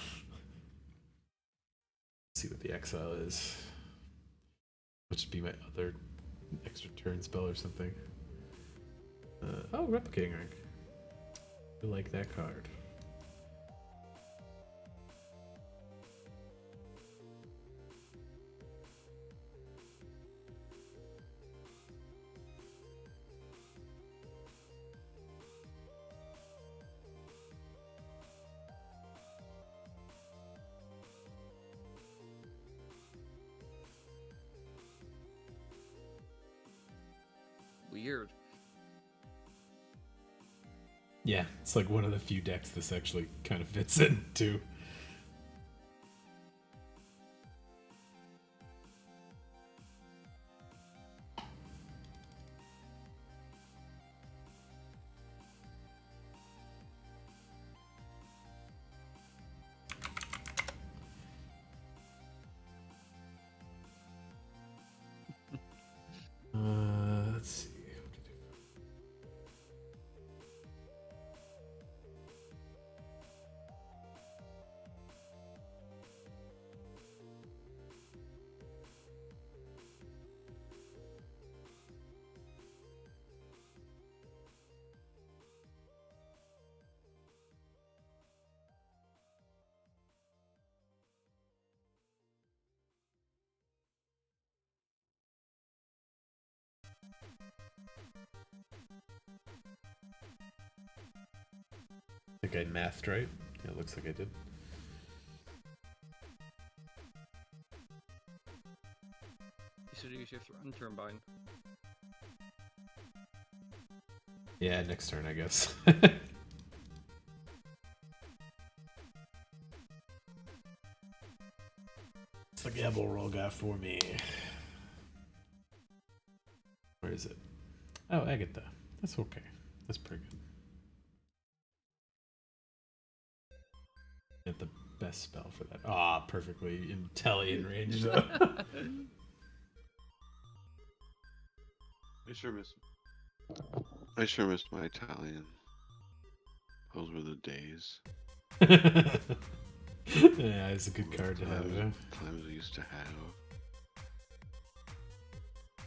See what the exile is. Which would be my other extra turn spell or something. Oh, replicating rank. I like that card. Weird. Yeah, it's like one of the few decks this actually kind of fits into. Let's see. I think I mathed right. Yeah, it looks like I did. You should use your Thrun Turbine. Yeah, next turn, I guess. It's the gamble roll got for me. Where is it? Oh, Agatha. That's okay. That's pretty good. Get the best spell for that. Ah, perfectly in telly in range though. I sure missed my Italian. Those were the days. Yeah, it's a good card to have. Yeah. Times we used to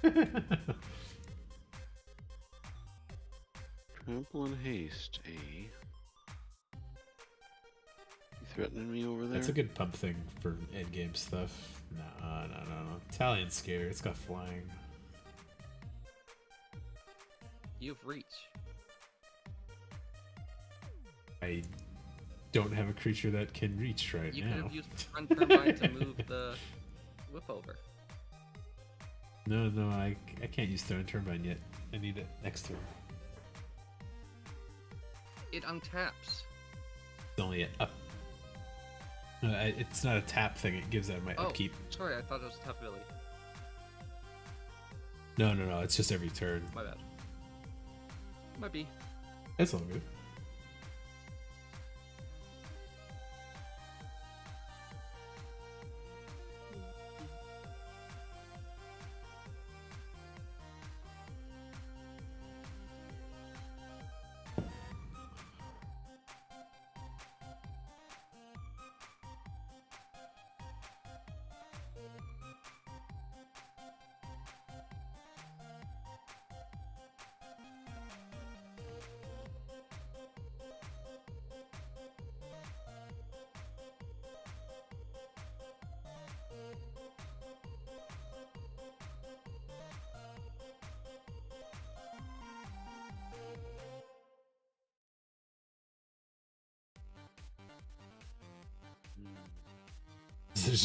have. Trample and haste, eh? You threatening me over there? That's a good pump thing for endgame stuff. No. Italian's scary. It's got flying. You have reach. I don't have a creature that can reach right You now. could have used the Thrun Turbine to move the whip over. No, I can't use Throne Turbine yet. I need it next turn. It untaps. It's only an up. It's not a tap thing. It gives out my upkeep. Sorry, I thought it was a tap ability. No. It's just every turn. My bad. Might be. That's all good.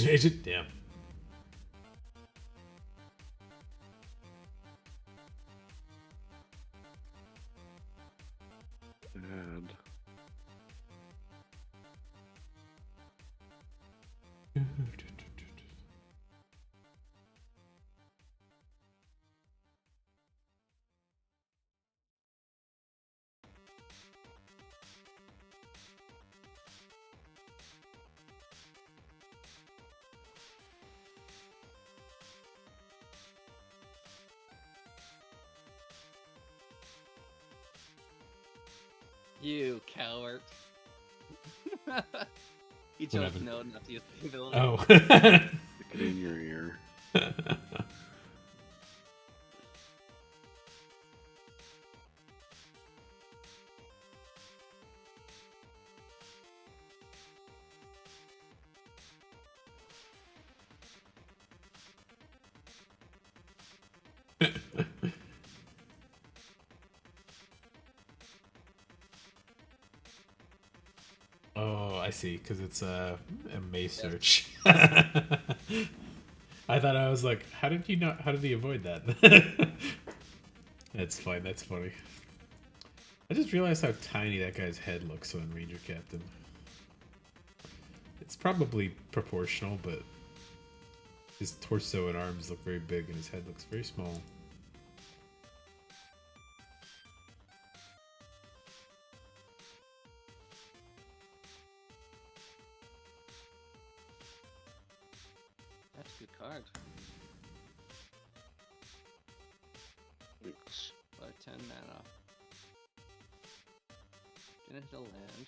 Agent? Damn. You coward. He chose Whatever. no not to use the ability. Oh. Stick it in your ear. Oh, I see, because it's a May search. I thought I was like, how did he avoid that? That's fine, that's funny. I just realized how tiny that guy's head looks on Ranger Captain. It's probably proportional, but his torso and arms look very big and his head looks very small. That's a good card. Thanks. About 10 mana. Didn't hit a land.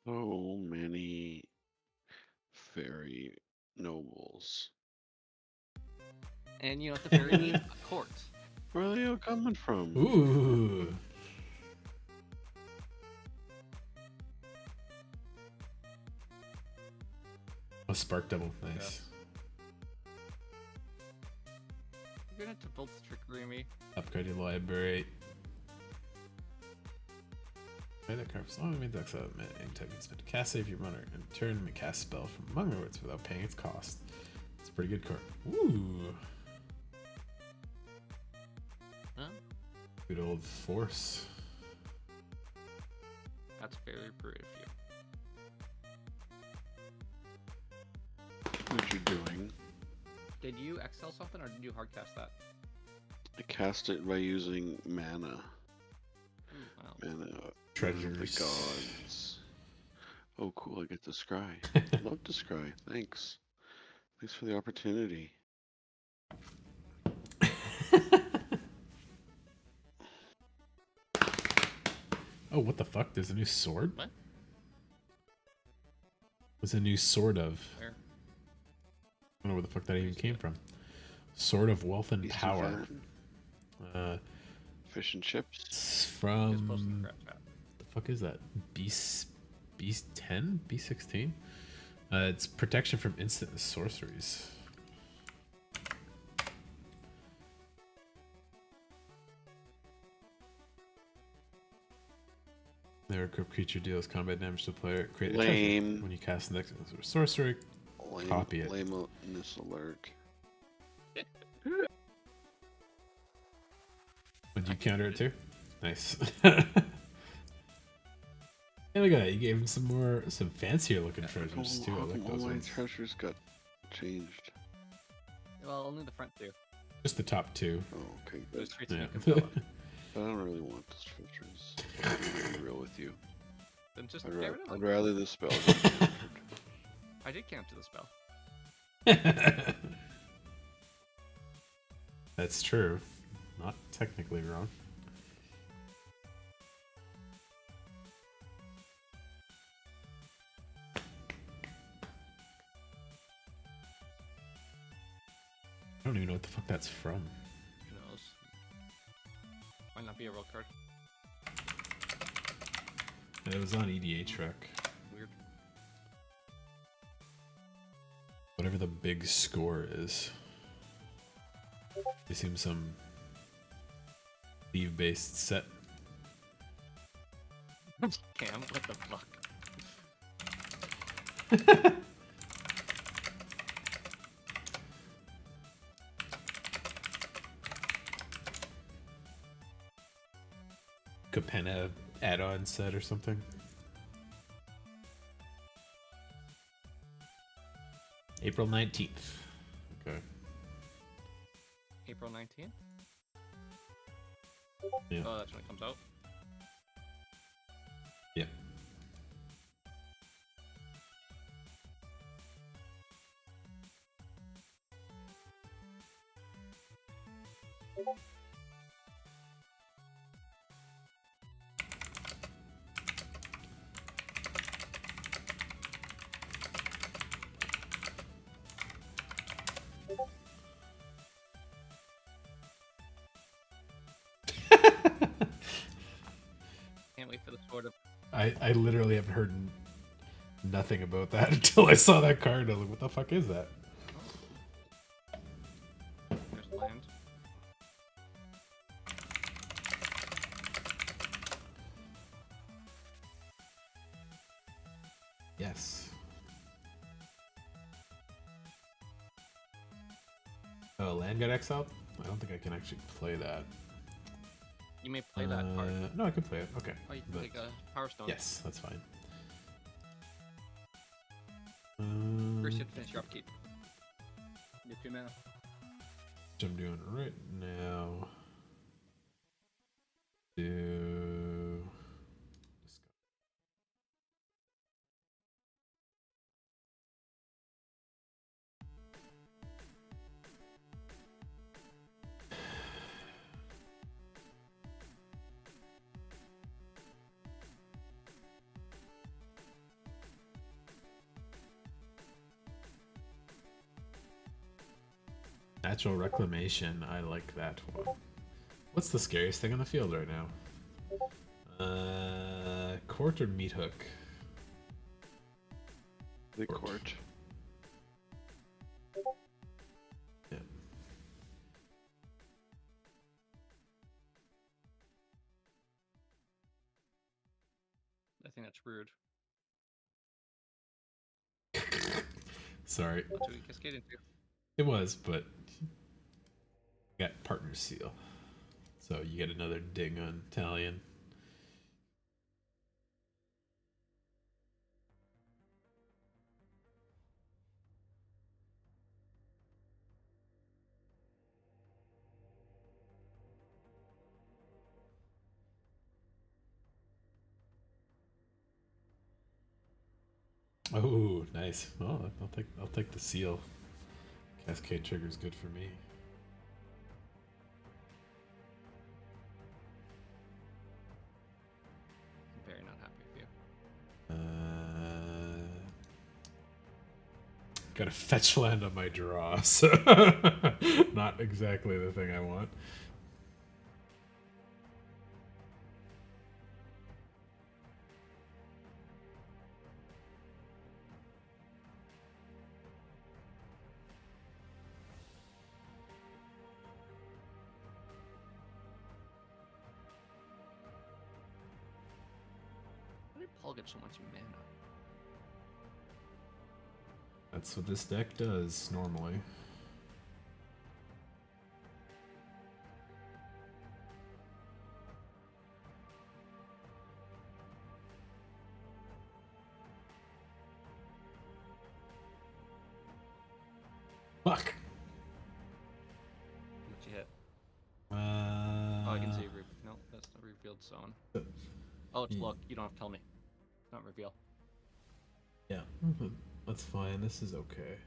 So many fairy nobles. And you know what the fairy means? A court. Where are they all coming from? Ooh. A spark double, nice. You're gonna have to both trickery me. Upgrade your library. Play that card as long as it means exile anytime you spend a cast save your runner and turn may cast spell from among the words without paying its cost. It's a pretty good card. Ooh. Huh? Good old force. That's very brave of you. What you doing? Did you exile something or did you hardcast that? I cast it by using mana. Wow. Mana. Treasures. The gods. Oh, cool! I get to scry. Love to scry. Thanks. Thanks for the opportunity. Oh, what the fuck? There's a new sword? What? What's a new sword of? Where? I don't know where the fuck that even came from. Sword of Wealth and Beast and Power. Fan, fish and chips. It's Just post in the from... crap chat. The fuck is that? Beast 10? B16? It's protection from instant and sorceries. Their equipped creature deals combat damage to the player. Create a treasure. Lame. When you cast an extra sorcery, copy it. Lameness alert. Would you counter it too? Nice. Hey, look at that. You gave him some fancier looking treasures too. I like All those my ones. treasures got changed. Well, only the front two. Just the top two. Oh, okay, Those good. three Yeah. you can fill up. But I don't really want those treasures. I'm be real with you. Then just I'd, get rid of I'd them. rather the spell get countered. I did counter the spell. That's true. Not technically wrong. I don't even know what the fuck that's from. Who knows? Might not be a real card. It was on EDA truck. Weird. Whatever the big score is. They seem some Thief-based set. Cam, what the fuck? Capenna add-on set or something. April 19th. Okay. April 19th? Yeah. Oh, that's when it comes out. Yeah. Can't wait for the Sword of... I literally haven't heard nothing about that until I saw that card. I was like, what the fuck is that? There's land. Yes. Oh, land got exiled? I don't think I can actually play that. You may play that card. No, I can play it. Okay. Oh, you can But- take a Power Stone. Yes, that's fine. First, you have to finish your upkeep. You have 2 mana. Which I'm doing right now. Do Natural Reclamation. I like that one. What's the scariest thing on the field right now? Court or Meat Hook? The court. Yeah. I think that's rude. Sorry, That's what we cascade into. it was, but got partner seal, so you get another ding on Italian. Oh, nice. Oh, I'll take the seal. Cascade trigger's good for me. I'm very not happy with you. Got a fetch land on my draw, so not exactly the thing I want. How did Paul get so much mana? That's what this deck does normally. Fuck. What you hit? Uh, Oh, I can see. No, that's not revealed zone. Oh, it's Yeah. look. You don't have to tell me. It's not reveal. Yeah, that's fine. This is okay.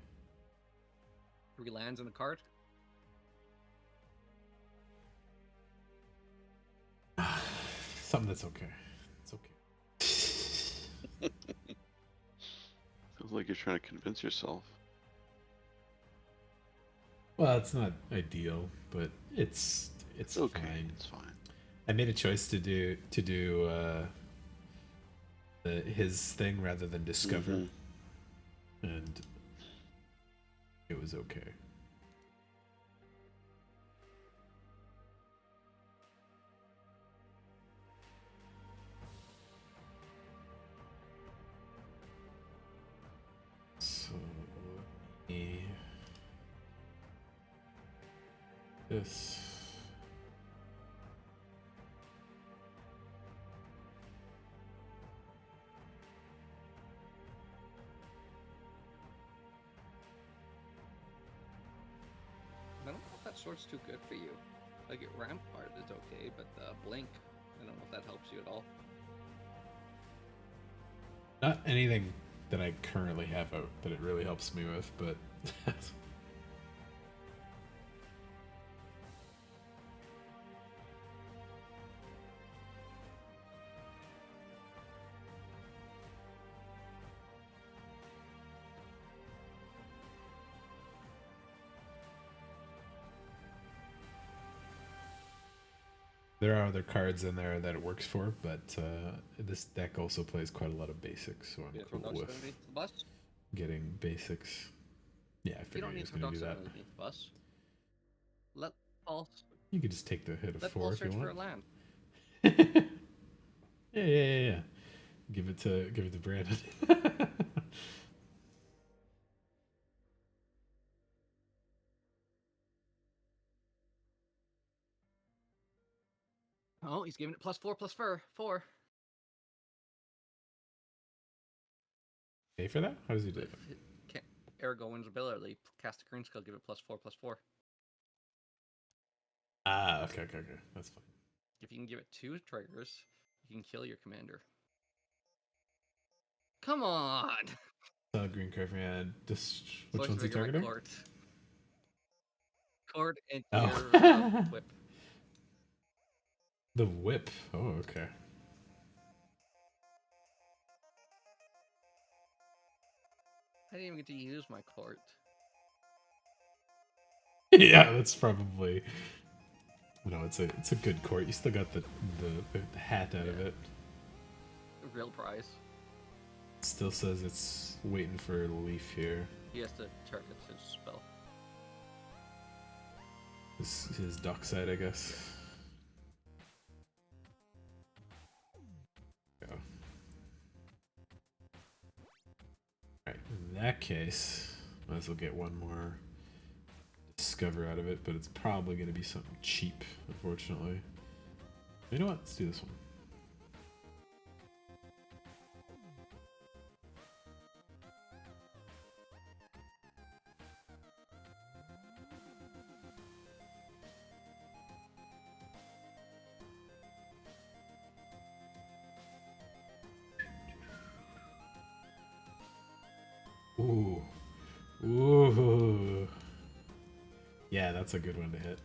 3 lands in the card. Something that's okay. It's okay. Feels like you're trying to convince yourself. Well, it's not ideal, but it's It's okay. fine. It's fine. I made a choice to do his thing rather than discover, Mhm. and it was okay. So let me this. that sword's too good for you. Like, Rampart is okay, but Blink, I don't know if that helps you at all. Not anything that I currently have out that it really helps me with, but there are other cards in there that it works for, but this deck also plays quite a lot of basics, so I'm Yeah, cool with underneath the bus. getting basics. Yeah, I You figured don't he need was to going to do that. underneath the bus. Let Paul. You could just take the hit of Let 4 Paul if you search for a want. land. Yeah. Give it to Brandon. Oh, he's giving it +4/+4. Pay for that? How does he do it? Aragorn's ability, cast a green skill, give it +4/+4. Ah, okay. That's fine. If you can give it 2 triggers, you can kill your commander. Come on! Green card, man. Just which Force one's he trigger my targeting? Court and Oh. your whip. The whip. Oh, okay. I didn't even get to use my court. Yeah, that's probably. No, it's a good court. You still got the hat out of it. Real prize. Still says it's waiting for a leaf here. He has to target his spell. His dock side, I guess. Go. Alright, in that case, might as well get one more discover out of it, but it's probably going to be something cheap, unfortunately. You know what? Let's do this one. Ooh. Yeah, that's a good one to hit.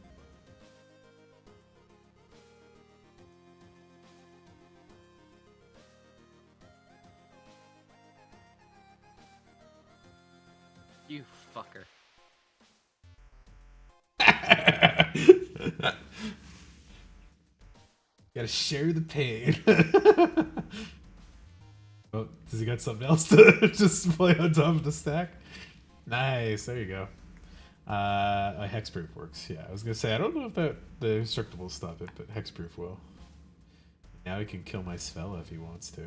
You fucker. Gotta share the pain. Oh, does he got something else to just play on top of the stack? Nice, there you go. A hexproof works. Yeah, I was gonna say I don't know if the indestructible will stop it, but hexproof will. Now he can kill my Svella if he wants to.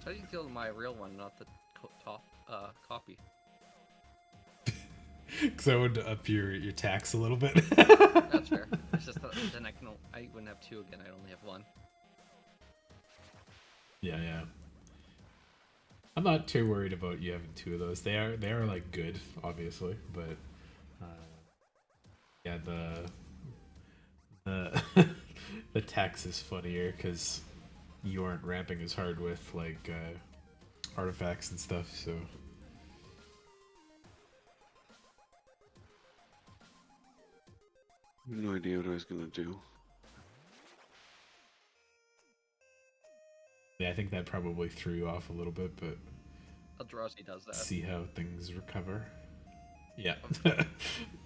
How do you kill my real one, not the top copy? Because I would up your tax a little bit. That's fair. It's just that then I wouldn't have 2 again. I'd only have 1. Yeah. I'm not too worried about you having 2 of those. They are like good, obviously, but yeah, the the tax is funnier because you aren't ramping as hard with like artifacts and stuff, so. No idea what I was gonna do. Yeah, I think that probably threw you off a little bit, but Eldrazi does that. see how things recover. Yeah.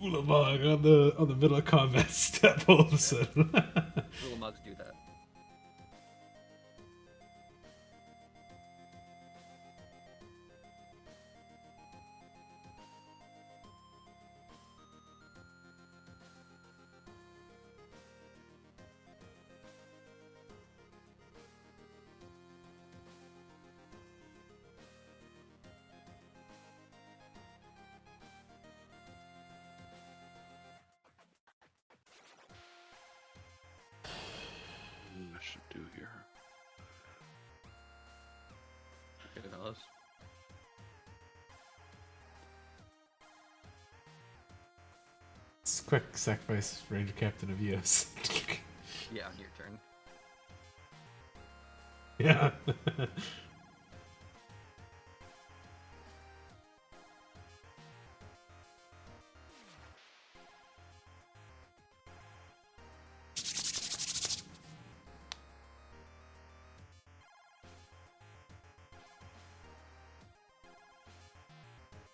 Ulamog on the middle of combat step all of a sudden. Little mugs do that. should do here. It does. It's quick sacrifice Ranger Captain of Eos. Yeah, your turn. Yeah.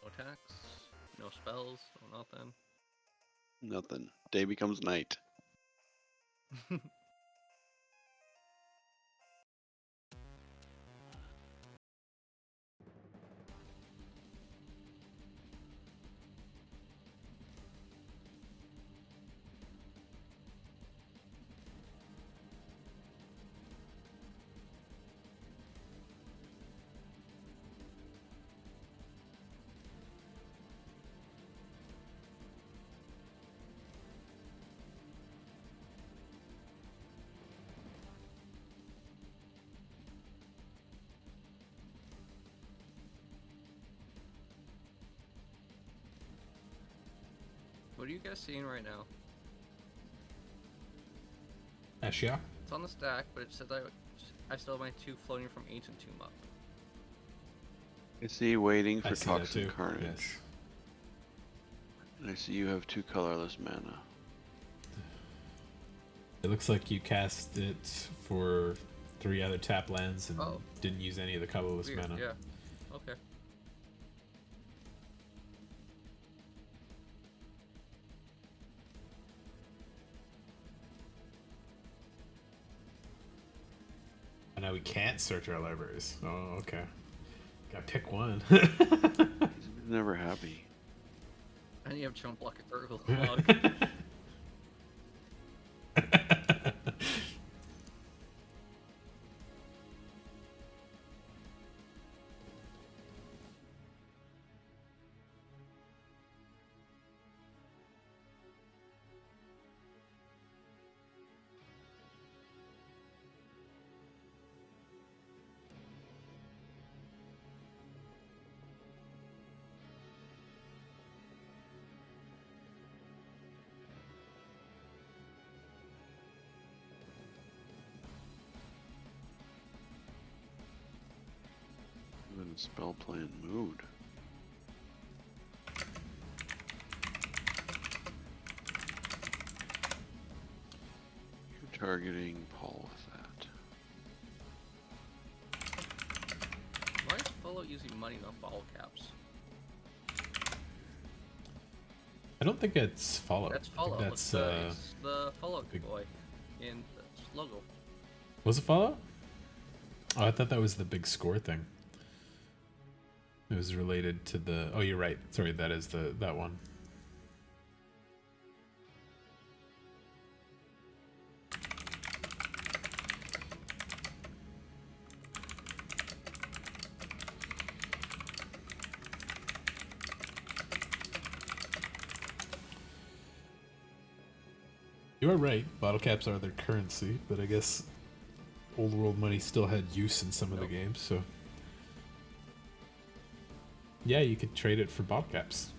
No attacks, no spells, no nothing. Nothing. Day becomes night. What are you guys seeing right now? Ashia? It's on the stack, but it says I still have my 2 floating from Ancient Tomb up. I see waiting I for see that Toxic too. Carnage. Yes. And I see you have 2 colorless mana. It looks like you cast it for 3 other tap lands and Oh. didn't use any of the colorless Weird, mana. yeah. Okay. And now we can't search our libraries. Oh, okay. Gotta pick one. He's never happy. And you have Chump Block a Turtle Log. I'm in a spell playing mood. You're targeting Paul with that. Why is Follow using money, not bottle caps? I don't think it's follow. That's I think Follow. that's It's the Follow big- boy in the logo. Was it follow? Oh, I thought that was the big score thing. It was related to the. Oh, you're right. Sorry, that is that one. You are right. Bottle caps are their currency, but I guess old world money still had use in some of the Nope. games, so. Yeah, you could trade it for bottle caps.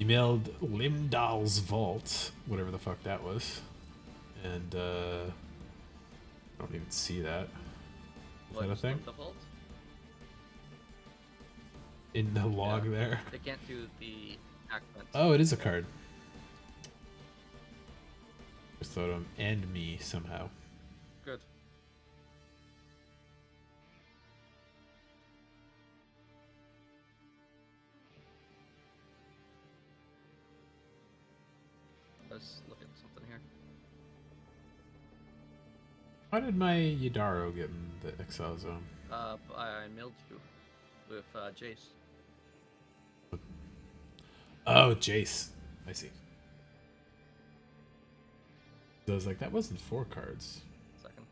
Emailed Limdal's Vault, whatever the fuck that was. And, I don't even see that. Is that a What's thing? the default? In the log Yeah. there? They can't do the accent. Oh, it is a card. Just thought of him and me somehow. Good. Let's look at something here. How did my Yadaro get in the exile zone? I milled you with Jace. Oh, Jace. I see. So I was like, that wasn't 4 cards. Second.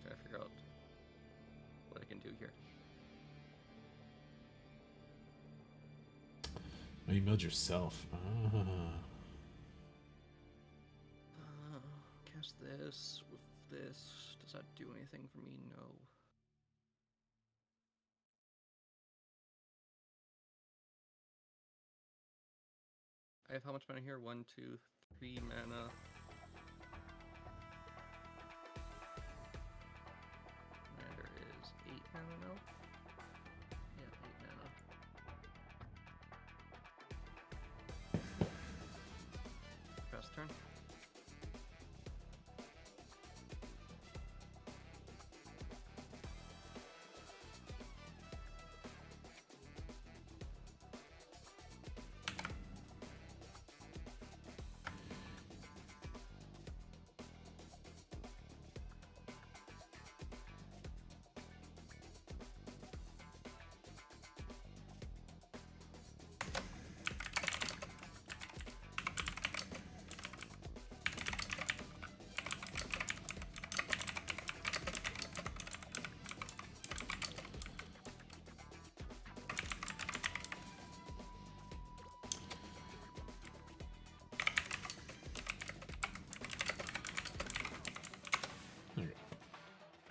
Trying to figure out what I can do here. Oh, you milled yourself. Ah. cast this with this. Does that do anything for me? No. I have how much mana here? 1, 2, 3 mana. Commander is 8 mana now? Yeah, 8 mana. Pass turn.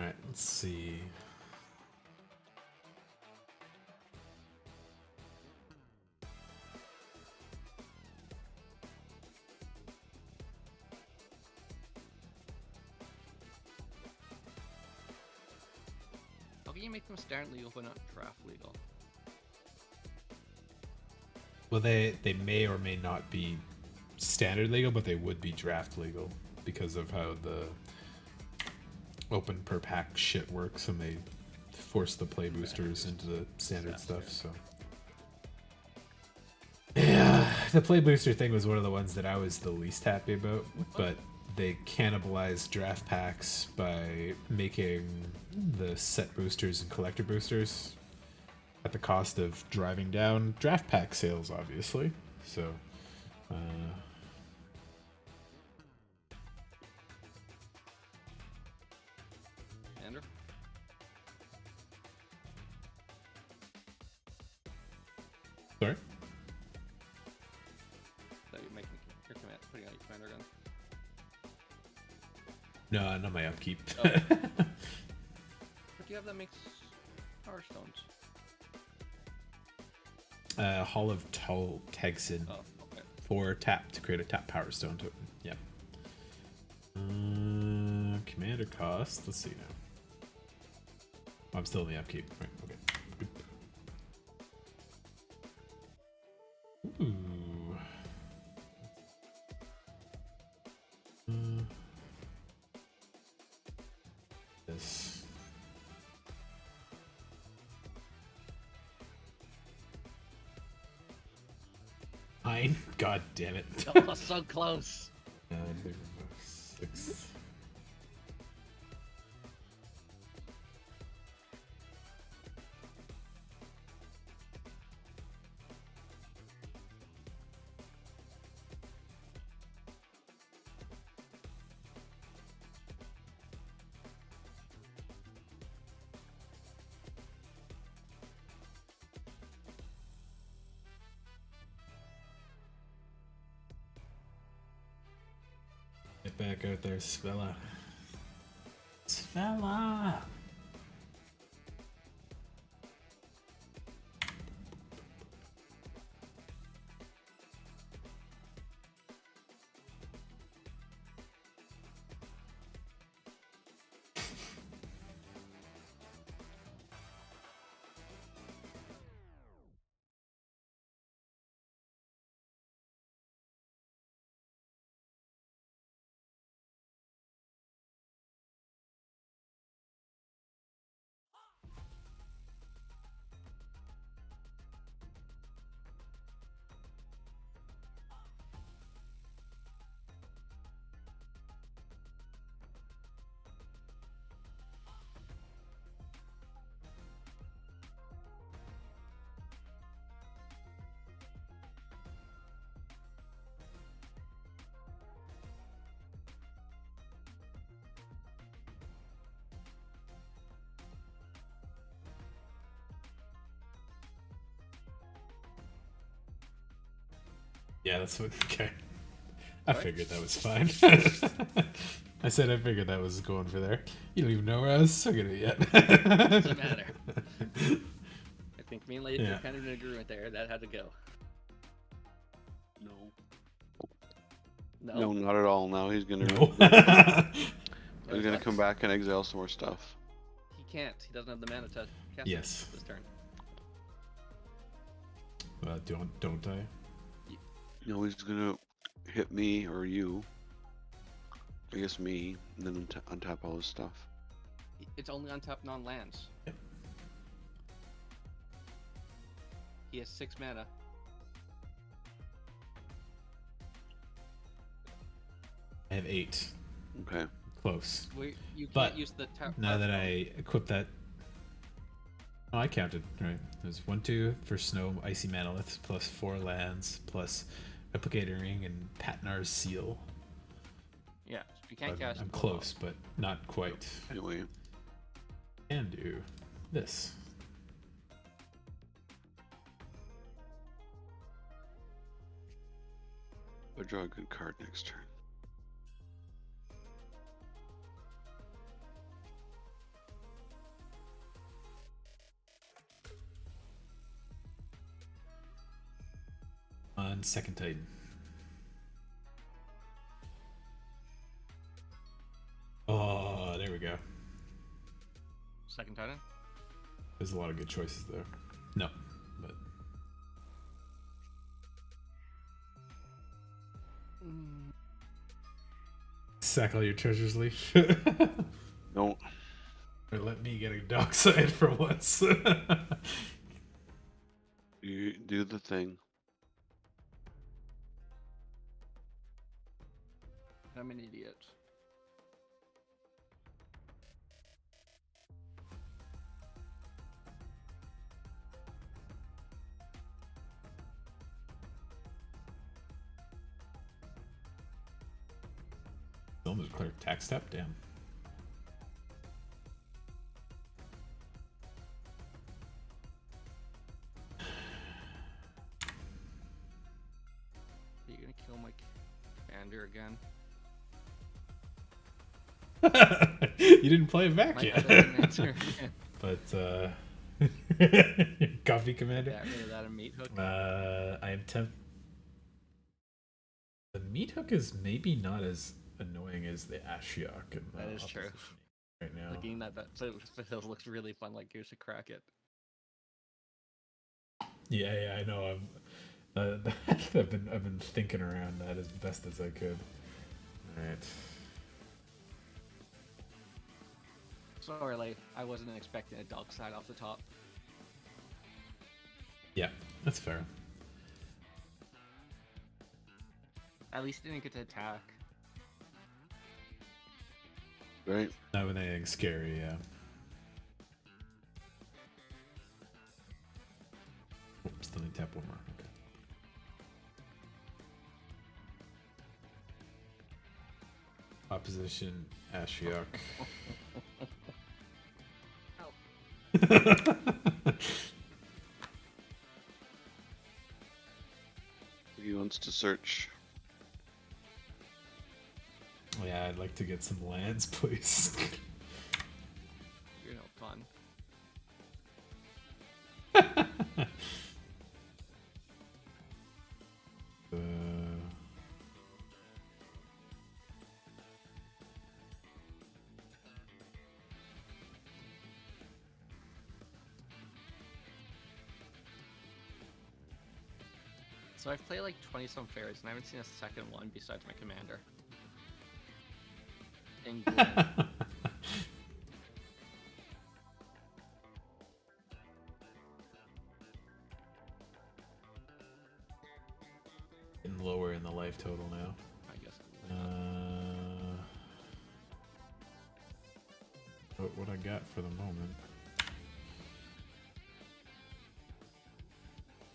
Alright, let's see. How can you make them standard legal but not draft legal? Well, they may or may not be standard legal, but they would be draft legal because of how the open per pack shit works, and they force the play boosters into the standard stuff. So yeah, the play booster thing was one of the ones that I was the least happy about, but they cannibalized draft packs by making the set boosters and collector boosters at the cost of driving down draft pack sales, obviously. So Commander? sorry. That you're making your command, putting out your commander gun. No, not my upkeep. Oh. What do you have that makes power stones? Hall of Tegson. Oh, okay. 4 tap to create a tap power stone token. Yep. Commander cost. Let's see now. I'm still in the upkeep. Right. Okay. Ooh. This. Nine. God damn it. Oh, so close. 6. Get back out there, Svella. Svella! Yeah, that's what. Okay. I Right. figured that was fine. I said I figured that was going for there. You don't even know where I was swinging it yet. Doesn't matter. I think me and Lady Yeah. are kind of in agreement there. That had to go. No. No. No, not at all. Now he's gonna No. he's gonna come back and exile some more stuff. He can't. He doesn't have the mana to cast Yes. it this turn. Don't I? No, he's gonna hit me or you. I guess me, and then untap all his stuff. It's only on top non-lands. Yep. He has 6 mana. I have 8. Okay. Close. You But can't use the now that I equip that... Oh, I counted, right. There's 1, 2 for Snow, Icy Manolith, plus 4 lands, plus Replicator Ring and Patnar's Seal. Yeah, you can't But cast. I'm close, but not quite. Anyway, Can do this. I draw a good card next turn. On second Titan. Oh, there we go. Second Titan. There's a lot of good choices there. No, but sack all your treasures, Leaf. Don't. Or let me get a dark side for once. You do the thing. I'm an idiot. Still declare tax step, damn. Are you gonna kill my Commander again? You didn't play it back My yet. other didn't answer. But coffee commander. Got rid of that a meat hook. I am temp. The meat hook is maybe not as annoying as the Ashiok. In the That is true. opposition right now. Looking that it looks really fun. Like you should crack it. Yeah, I know. I've been thinking around that as best as I could. All right. Sorry, like I wasn't expecting a dog side off the top. Yeah, that's fair. At least didn't get to attack. Right? Not with anything scary, yeah. Oh, still need to tap one more. Okay. Opposition Ashiok. He wants to search. Yeah, I'd like to get some lands, please. You're no fun. So I've played like 20 some fairies and I haven't seen a second one besides my Commander. In Glen. Getting lower in the life total now. I guess. What I got for the moment.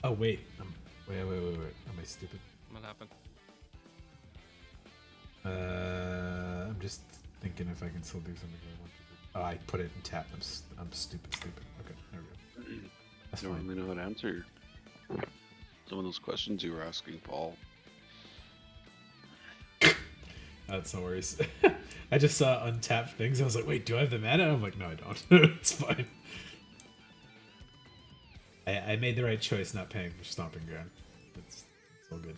Oh wait, wait. Am I stupid? What happened? I'm just thinking if I can still do something I want to do. Oh, I put it in tap. I'm stupid. Okay, there we go. That's I don't fine. really know how to answer some of those questions you were asking, Paul. That's no worries. I just saw untapped things. I was like, wait, do I have the mana? I'm like, no, I don't. It's fine. I made the right choice not paying for Stomping Ground. It's all good.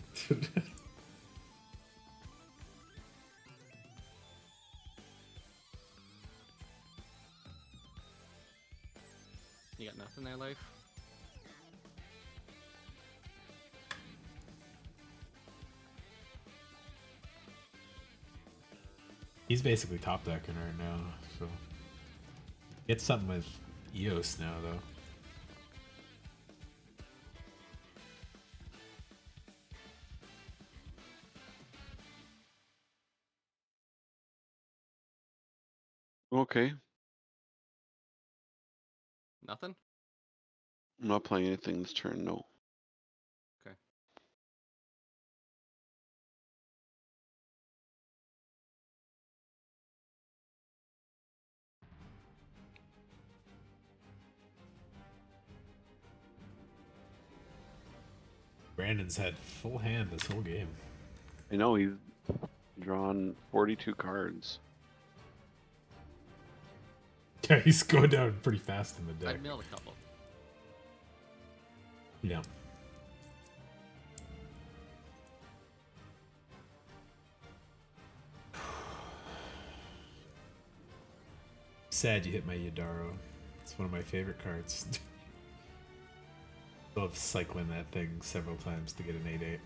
You got nothing there, life? He's basically top decking right now, so get something with Eos now though. Okay. Nothing? I'm not playing anything this turn, no. Okay. Brandon's had full hand this whole game. I know he's drawn 42 cards. Yeah, he's going down pretty fast in the deck. I'd milled a couple. Yeah. Sad you hit my Yadaro. It's one of my favorite cards. Love cycling that thing several times to get an 8/8.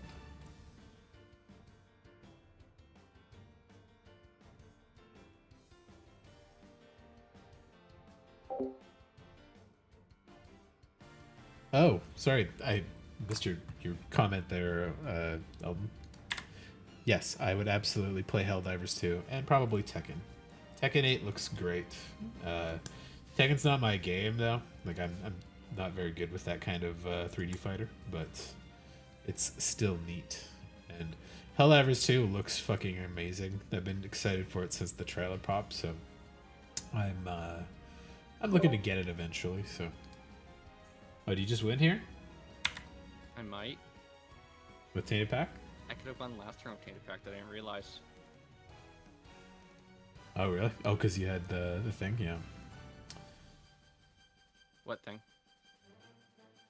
Oh, sorry, I missed your comment there, Elton. Yes, I would absolutely play Helldivers 2, and probably Tekken. Tekken 8 looks great. Tekken's not my game though. Like I'm not very good with that kind of 3D fighter, but it's still neat. And Helldivers 2 looks fucking amazing. I've been excited for it since the trailer popped, so I'm looking to get it eventually. So, oh, did you just win here I might. with Tainted Pack? I could have won last turn with Tainted Pact. I didn't realize. Oh really? Oh, because you had the thing, yeah. What thing?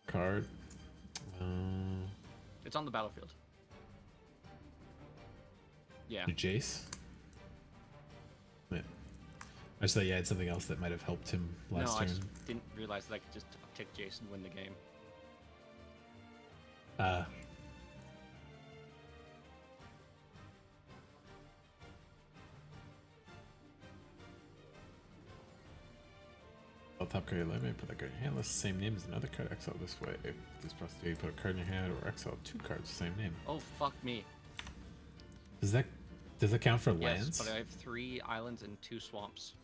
Card. It's on the battlefield. Yeah. Your Jace. Yeah. I just thought you had something else that might have helped him last No, I turn. just didn't realize that I could just uptick Jason and win the game. Top card of your library, put that card in your hand. List the same name as another card. Exile this way. If this process, you put a card in your hand or exile 2 cards the same name. Oh, fuck me. Does that count for lands? Yes, but I have 3 islands and 2 swamps.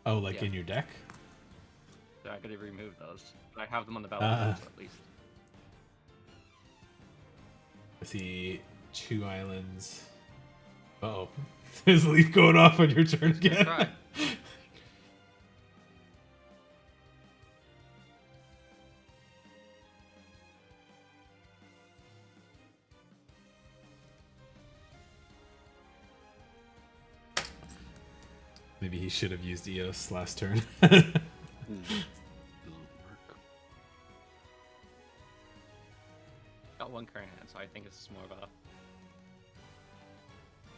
Oh, like Yeah. in your deck? So I gotta remove those. But I have them on the battlefield at least. I see 2 islands. Uh-oh. Is Leaf going off on your turn again? Try. Maybe he should have used Eos last turn. Doesn't work. Got 1 card in hand, so I think it's more of a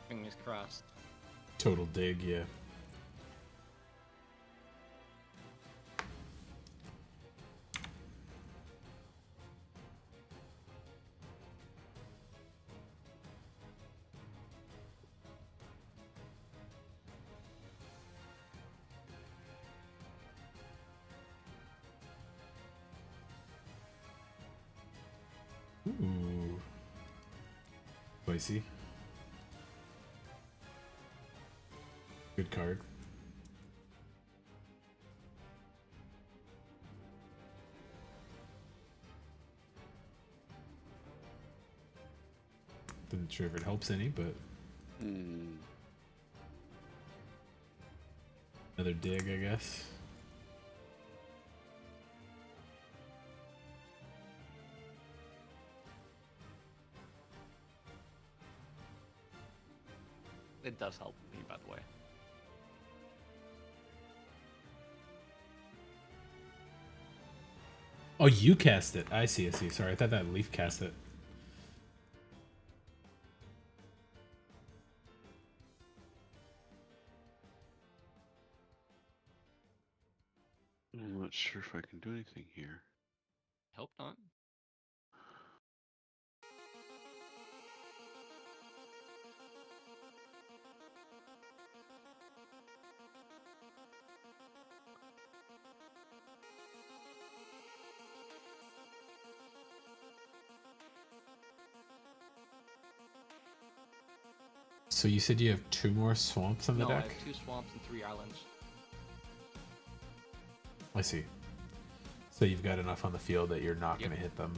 fingers crossed. Total dig, yeah. Ooh. Spicy. Good card. Not sure if it helps any, but another dig, I guess. It does help me, by the way. Oh, you cast it. I see. Sorry, I thought that Leaf cast it. I'm not sure if I can do anything here. Hope not. So you said you have 2 more swamps on the No, I deck? have 2 swamps and 3 islands. I see. So you've got enough on the field that you're not Yep. going to hit them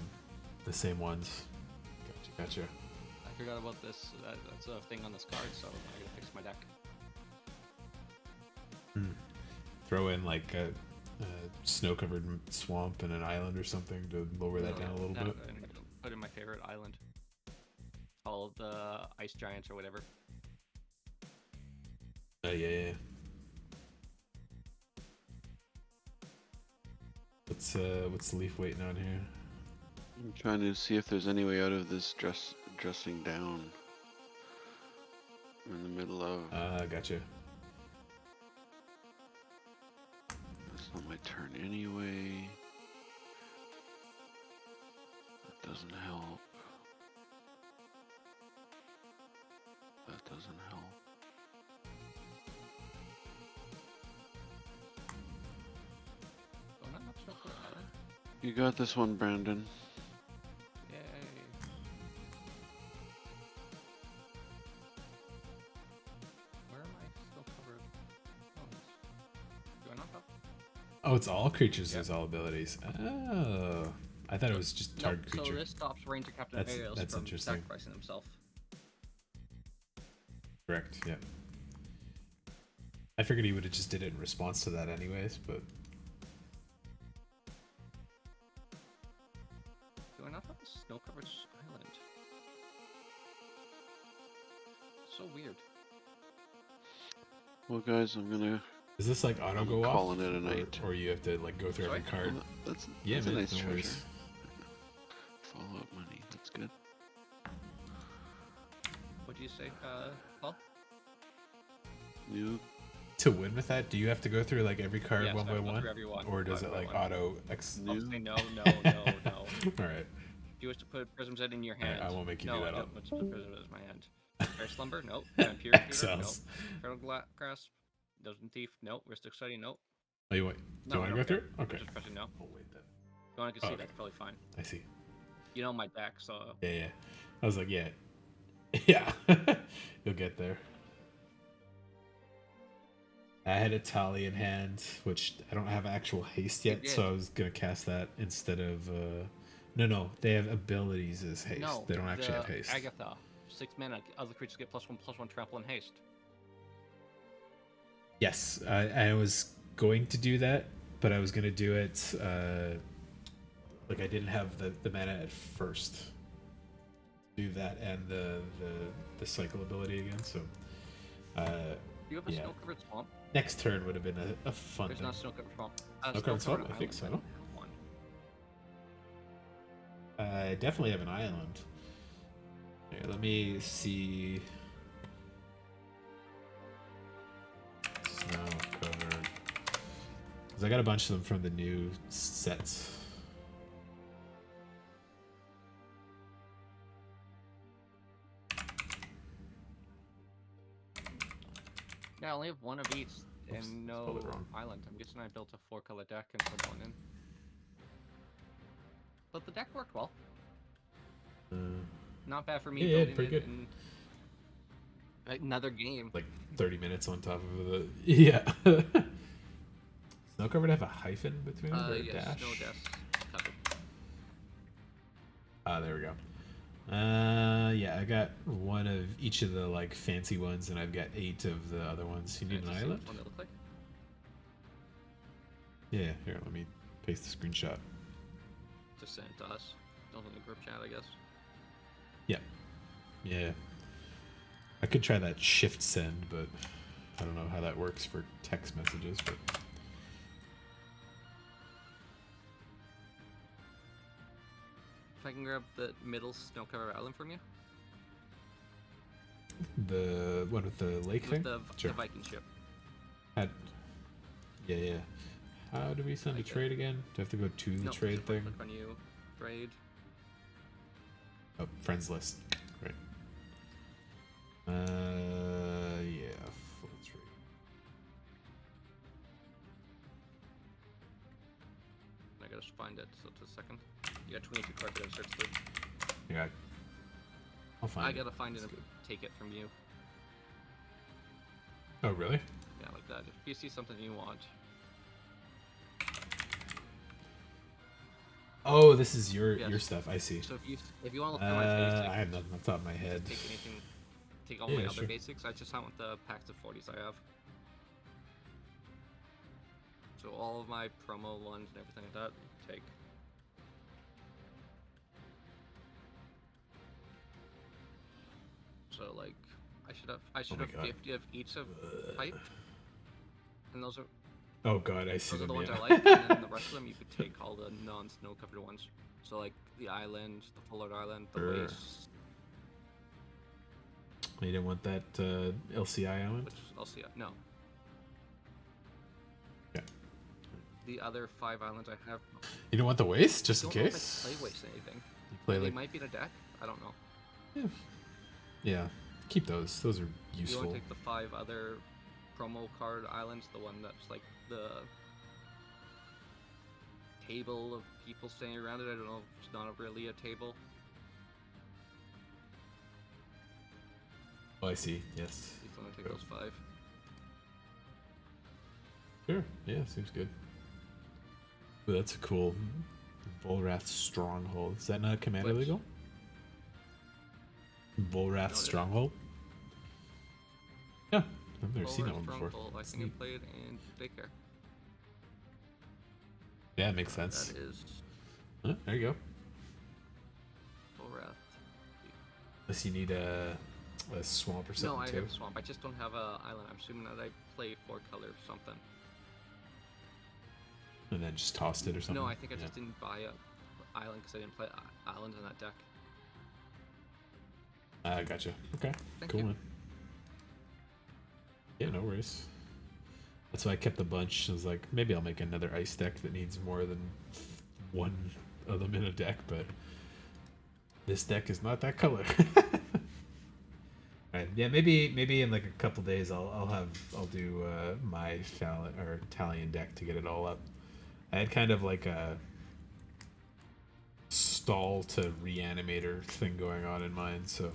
the same ones. Gotcha. I forgot about this. That's a thing on this card, so I gotta fix my deck. Throw in like a snow-covered swamp and an island or something to lower that down a little bit. And put in my favorite island. All of the ice giants or whatever. Yeah. What's the Leaf waiting on here? I'm trying to see if there's any way out of this dressing down. I'm in the middle of. Gotcha. That's not my turn anyway. That doesn't help. That doesn't help. Oh, not much snow for island. You got this one, Brandon. Yay. Where am I still covered? Do I not have? Oh, it's all creatures Yep. as all abilities. Oh, I thought it was just target Nope, creature. so this stops Ranger Captain That's- Arios that's from interesting. sacrificing himself. Correct. Yeah. I figured he would have just did it in response to that, anyways. But Do I not have a snow-covered island? So weird. Well, guys, I'm gonna. is this like auto I'm go off? calling it a night. Or you have to like go through every Sorry? card? That's Yeah, that's man. a nice No treasure. worries. Follow-up money. That's good. What do you say, Paul? You To win with that, do you have to go through like every card Yes, one I by have to go one, through every one, or does one it by like one. auto X? I'll new? say no. All right. Do you wish to put Prism's Head in your Alright, hand? I won't make you no, do that. I I'll- don't want to put Prism's Head in my hand. Fair Slumber? Nope. Vampire Tutor? Nope. Cells. Feral Grasp? Dozen Thief? Nope. Ristic Study? Nope. Oh, you want? Do No, you I want to don't go care. through it? Okay. Just pressing no. Oh wait, then. If you want to see, Okay. that's probably fine. I see. You know my deck, so Yeah. I was like, yeah, yeah. You'll get there. I had a Tali in hand, which I don't have actual haste yet, did. so I was gonna cast that instead of. No, they have abilities as haste. no. They don't actually the have haste. Agatha, 6 mana. Other creatures get +1/+1 trample and haste. Yes, I was going to do that, but I was gonna do it. Like I didn't have the mana at first. Do that and the cycle ability again. So Do you have a Yeah. snow-covered swamp? next turn would have been a fun There's thing. not a snow-covered swamp. Snow-covered swamp? I think island, so. I don't have one. I definitely have an island. Here, let me see. Snow covered. Because I got a bunch of them from the new sets. Yeah, I only have one of each Oops, and spelled no it wrong. island. I'm guessing I built a 4-color deck and put one in. But the deck worked well. Uh, Not bad for me Yeah, building pretty it good. in another game. like 30 minutes on top of the. Yeah. Snow covered have a hyphen between them or a Yes, dash? no dash. Covered. Ah, there we go. Yeah, I got one of each of the like fancy ones, and I've got 8 of the other ones. You need an Can I just see island? which one they look like? Yeah, here, let me paste the screenshot. Just send it to us. Don't in the group chat, I guess. Yeah. I could try that shift send, but I don't know how that works for text messages. But If I can grab the middle snow-covered island from you, the one with the lake thing? with Sure. the Viking ship. Yeah. How do we send a trade again? Do I have to go to the trade just thing? Click on you, trade. Oh, friends list. Right. Yeah, full trade. I gotta find it, so it's a second. You got 22 cards that search through. Yeah. I'll find it. I gotta find it That's and good. take it from you. Oh, really? Yeah, like that. If you see something you want, Oh, this is your Yes. stuff. I see. so if you want to look at my basics, I have nothing off the top of my head. take all Yeah, my other sure. basics. I just want the packs of 40s I have. So all of my promo ones and everything like that, take. So like, I should my have God. 50 of each of pipe, and those are Oh god, I see those are them. the ones Yeah. I like. And then the rest of them you could take all the non-snow covered ones. So like the island, the Fullard Island, the Sure. Waste, You didn't want that LCI island? which I'll see. No. Yeah. The other 5 islands I have. You don't want the waste, just in don't know if case? I play Waste anything. You play They like might be in a deck. I don't know. yeah. Keep those. Those are You want useful. to take the 5 other promo card islands, the one that's like the table of people standing around it. I don't know if it's not really a table. Oh, I see. Yes. If you want to take those 5. Sure. Yeah, seems good. Ooh, that's a cool Volrath Stronghold. Is that not Commander Which? legal? Volrath No, it Stronghold? Yeah, I've never seen that one before. Stronghold, I think I played in Daycare. Yeah, it makes sense. That is Huh, there you go. Borath. Unless you need a swamp or No, something I too. have a swamp. I just don't have a island. I'm assuming that I play 4 color or something. And then just tossed it or something. No, I think I Yeah. just didn't buy a island because I didn't play islands in that deck. Gotcha. Okay. Thank Cool, you. man. Yeah, no worries. That's why I kept a bunch. I was like, maybe I'll make another ice deck that needs more than one of them in a deck, but this deck is not that color. Alright, yeah, maybe in like a couple days I'll do my Italian deck to get it all up. I had kind of like a stall to reanimator thing going on in mind, so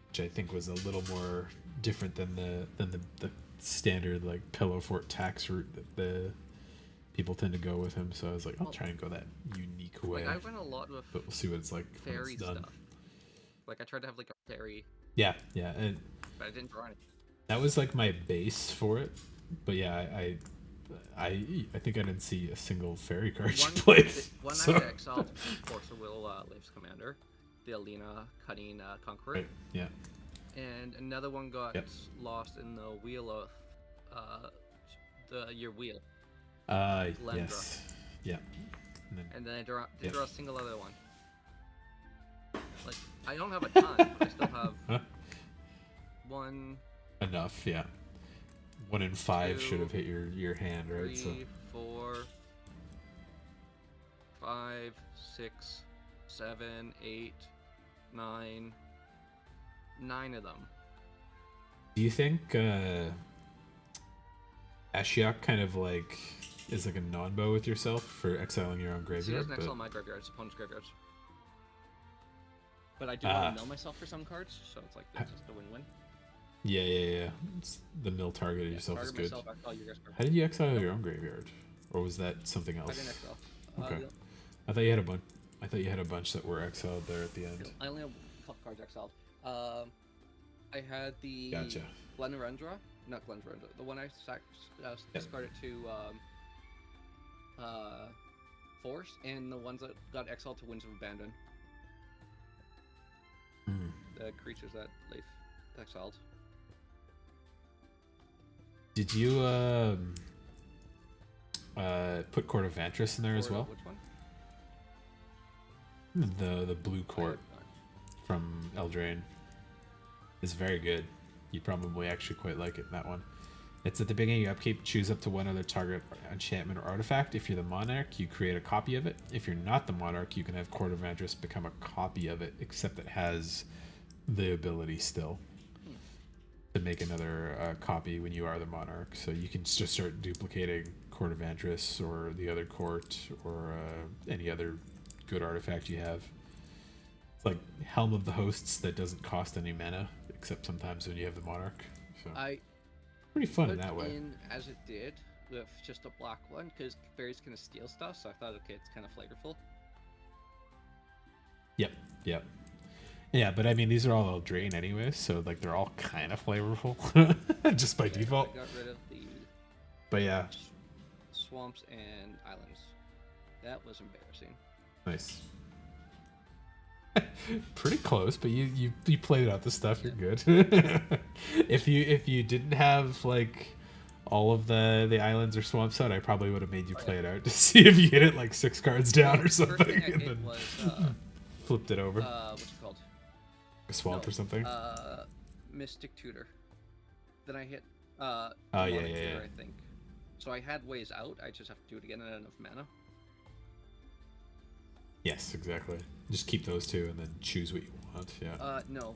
which I think was a little more different than the standard like Pillow Fort tax route that the people tend to go with him. So I was like, I'll try and go that unique way. Like I went a lot with But we'll see what it's like when fairy it's done. stuff. Like I tried to have like a fairy, Yeah, and but I didn't draw any. that was like my base for it. But yeah, I think I didn't see a single fairy card you played. One so. I had exiled Force of Will Leif's Commander, the Alina Cutting Conqueror, Right, yeah. and another one got Yep. lost in the wheel of your wheel. Lendra. Yes. Yeah. And then I draw Yep. a single other one. Like I don't have a ton, but I still have Huh? one, Enough, yeah. 1 in 5 2, should have hit your hand, right? 3, 4, 5, 6, 7, 8, 9. 9 of them. Do you think Ashiok kind of like is like a non-bow with yourself for exiling your own She graveyard? doesn't exile my graveyard, it's opponent's graveyards. But I do Ah. want to mill myself for some cards, so it's like it's just a win-win. Yeah. It's the mill target of yourself is Target good. myself, exile your guys' How graveyard. did you exile your own graveyard, or was that something I else? didn't exile. Okay. I thought you had a bunch. I thought you had a bunch that were exiled there at the end. I only have a couple cards exiled. I had the Gotcha. not Glenrendra, the one I discarded to Force, and the ones that got exiled to Winds of Abandon. Hmm. The creatures that Leif exiled. Did you put Court of Vantress in there as well? Which one? The blue court from Eldraine is very good. You'd probably actually quite like it, that one. It's at the beginning of your upkeep. Choose up to one other target enchantment or artifact. If you're the monarch, you create a copy of it. If you're not the monarch, you can have Court of Vantress become a copy of it, except it has the ability still to make another copy when you are the monarch. So you can just start duplicating Court of Vantress or the other court or any other good artifact you have. It's like Helm of the Hosts that doesn't cost any mana, except sometimes when you have the monarch. So pretty fun in that way. In as it did with just a black one, because berries can steal stuff, so I thought, okay, it's kind of flavorful. Yep. Yeah, but I mean, these are all Eldraine anyways, so like they're all kind of flavorful, just by default. I got rid of the But yeah, swamps and islands. That was embarrassing. nice. Pretty close, but you played out the stuff. You're good. If you didn't have like all of the islands or swamps out, I probably would have made you play it out to see if you hit it like 6 cards down or something, First thing I and hit then was flipped it over. what's it called? A swamp or something. Mystic Tutor. Then I hit yeah, Tutor, I think. So I had ways out. I just have to do it again and enough mana. Yes, exactly. Just keep those two and then choose what you want. Yeah. No.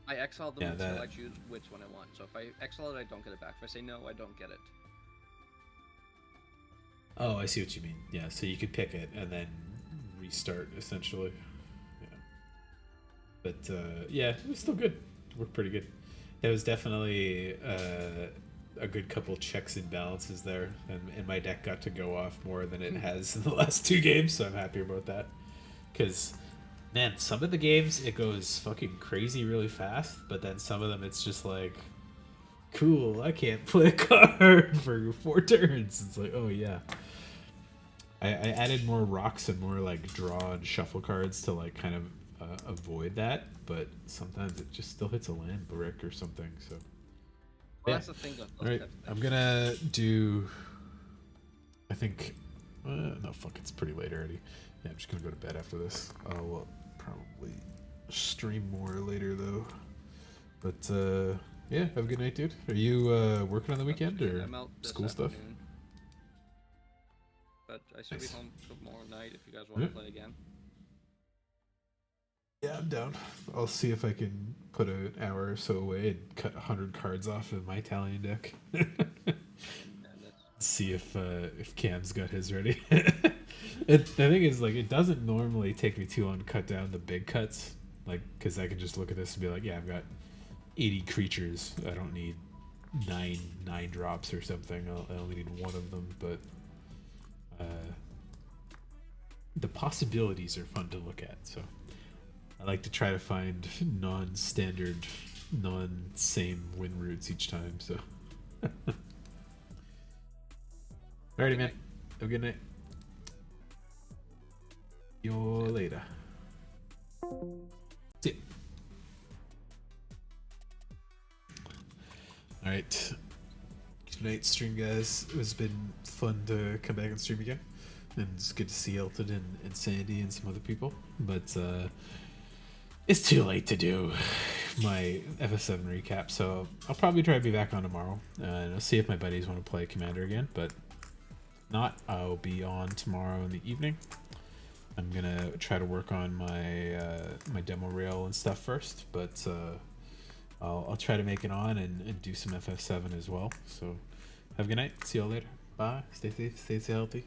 I exile them Yeah, until that- I choose which one I want. So if I exile it, I don't get it back. If I say no, I don't get it. Oh, I see what you mean. Yeah, so you could pick it and then restart essentially. Yeah. But yeah, it was still good. It worked pretty good. There was definitely a good couple checks and balances there, and my deck got to go off more than it has in the last 2 games, so I'm happy about that. Because, man, some of the games it goes fucking crazy really fast, but then some of them it's just like, cool, I can't play a card for 4 turns. It's like, oh yeah. I added more rocks and more like draw and shuffle cards to like kind of avoid that, but sometimes it just still hits a land brick or something. So Well, that's the thing with those all right, types of I'm things. gonna do. I think. No, fuck, it's pretty late already. Yeah, I'm just gonna go to bed after this. I'll probably stream more later though. But yeah, have a good night, dude. Are you working on the weekend or I'm out this school stuff? afternoon. But I should Nice. be home tomorrow night if you guys want Yeah. to play again. Yeah, I'm down. I'll see if I can put an hour or so away and cut 100 cards off of my Italian deck. And that's See if Cam's got his ready. The thing is, like, it doesn't normally take me too long to cut down the big cuts, like, because I can just look at this and be like, yeah, I've got 80 creatures. I don't need nine drops or something. I only need 1 of them, but the possibilities are fun to look at. So I like to try to find non-standard, non-same win routes each time. So alrighty, man. Have a good night. See you later. See ya. Alright. Good night, stream guys. It's been fun to come back and stream again. And it's good to see Elton and Sandy and some other people. But it's too late to do my FF7 recap, so I'll probably try to be back on tomorrow. And I'll see if my buddies want to play Commander again, but not, I'll be on tomorrow in the evening. I'm gonna try to work on my my demo reel and stuff first, but I'll try to make it on and do some FF7 as well. So have a good night. See you all later. Bye. Stay safe. Stay healthy.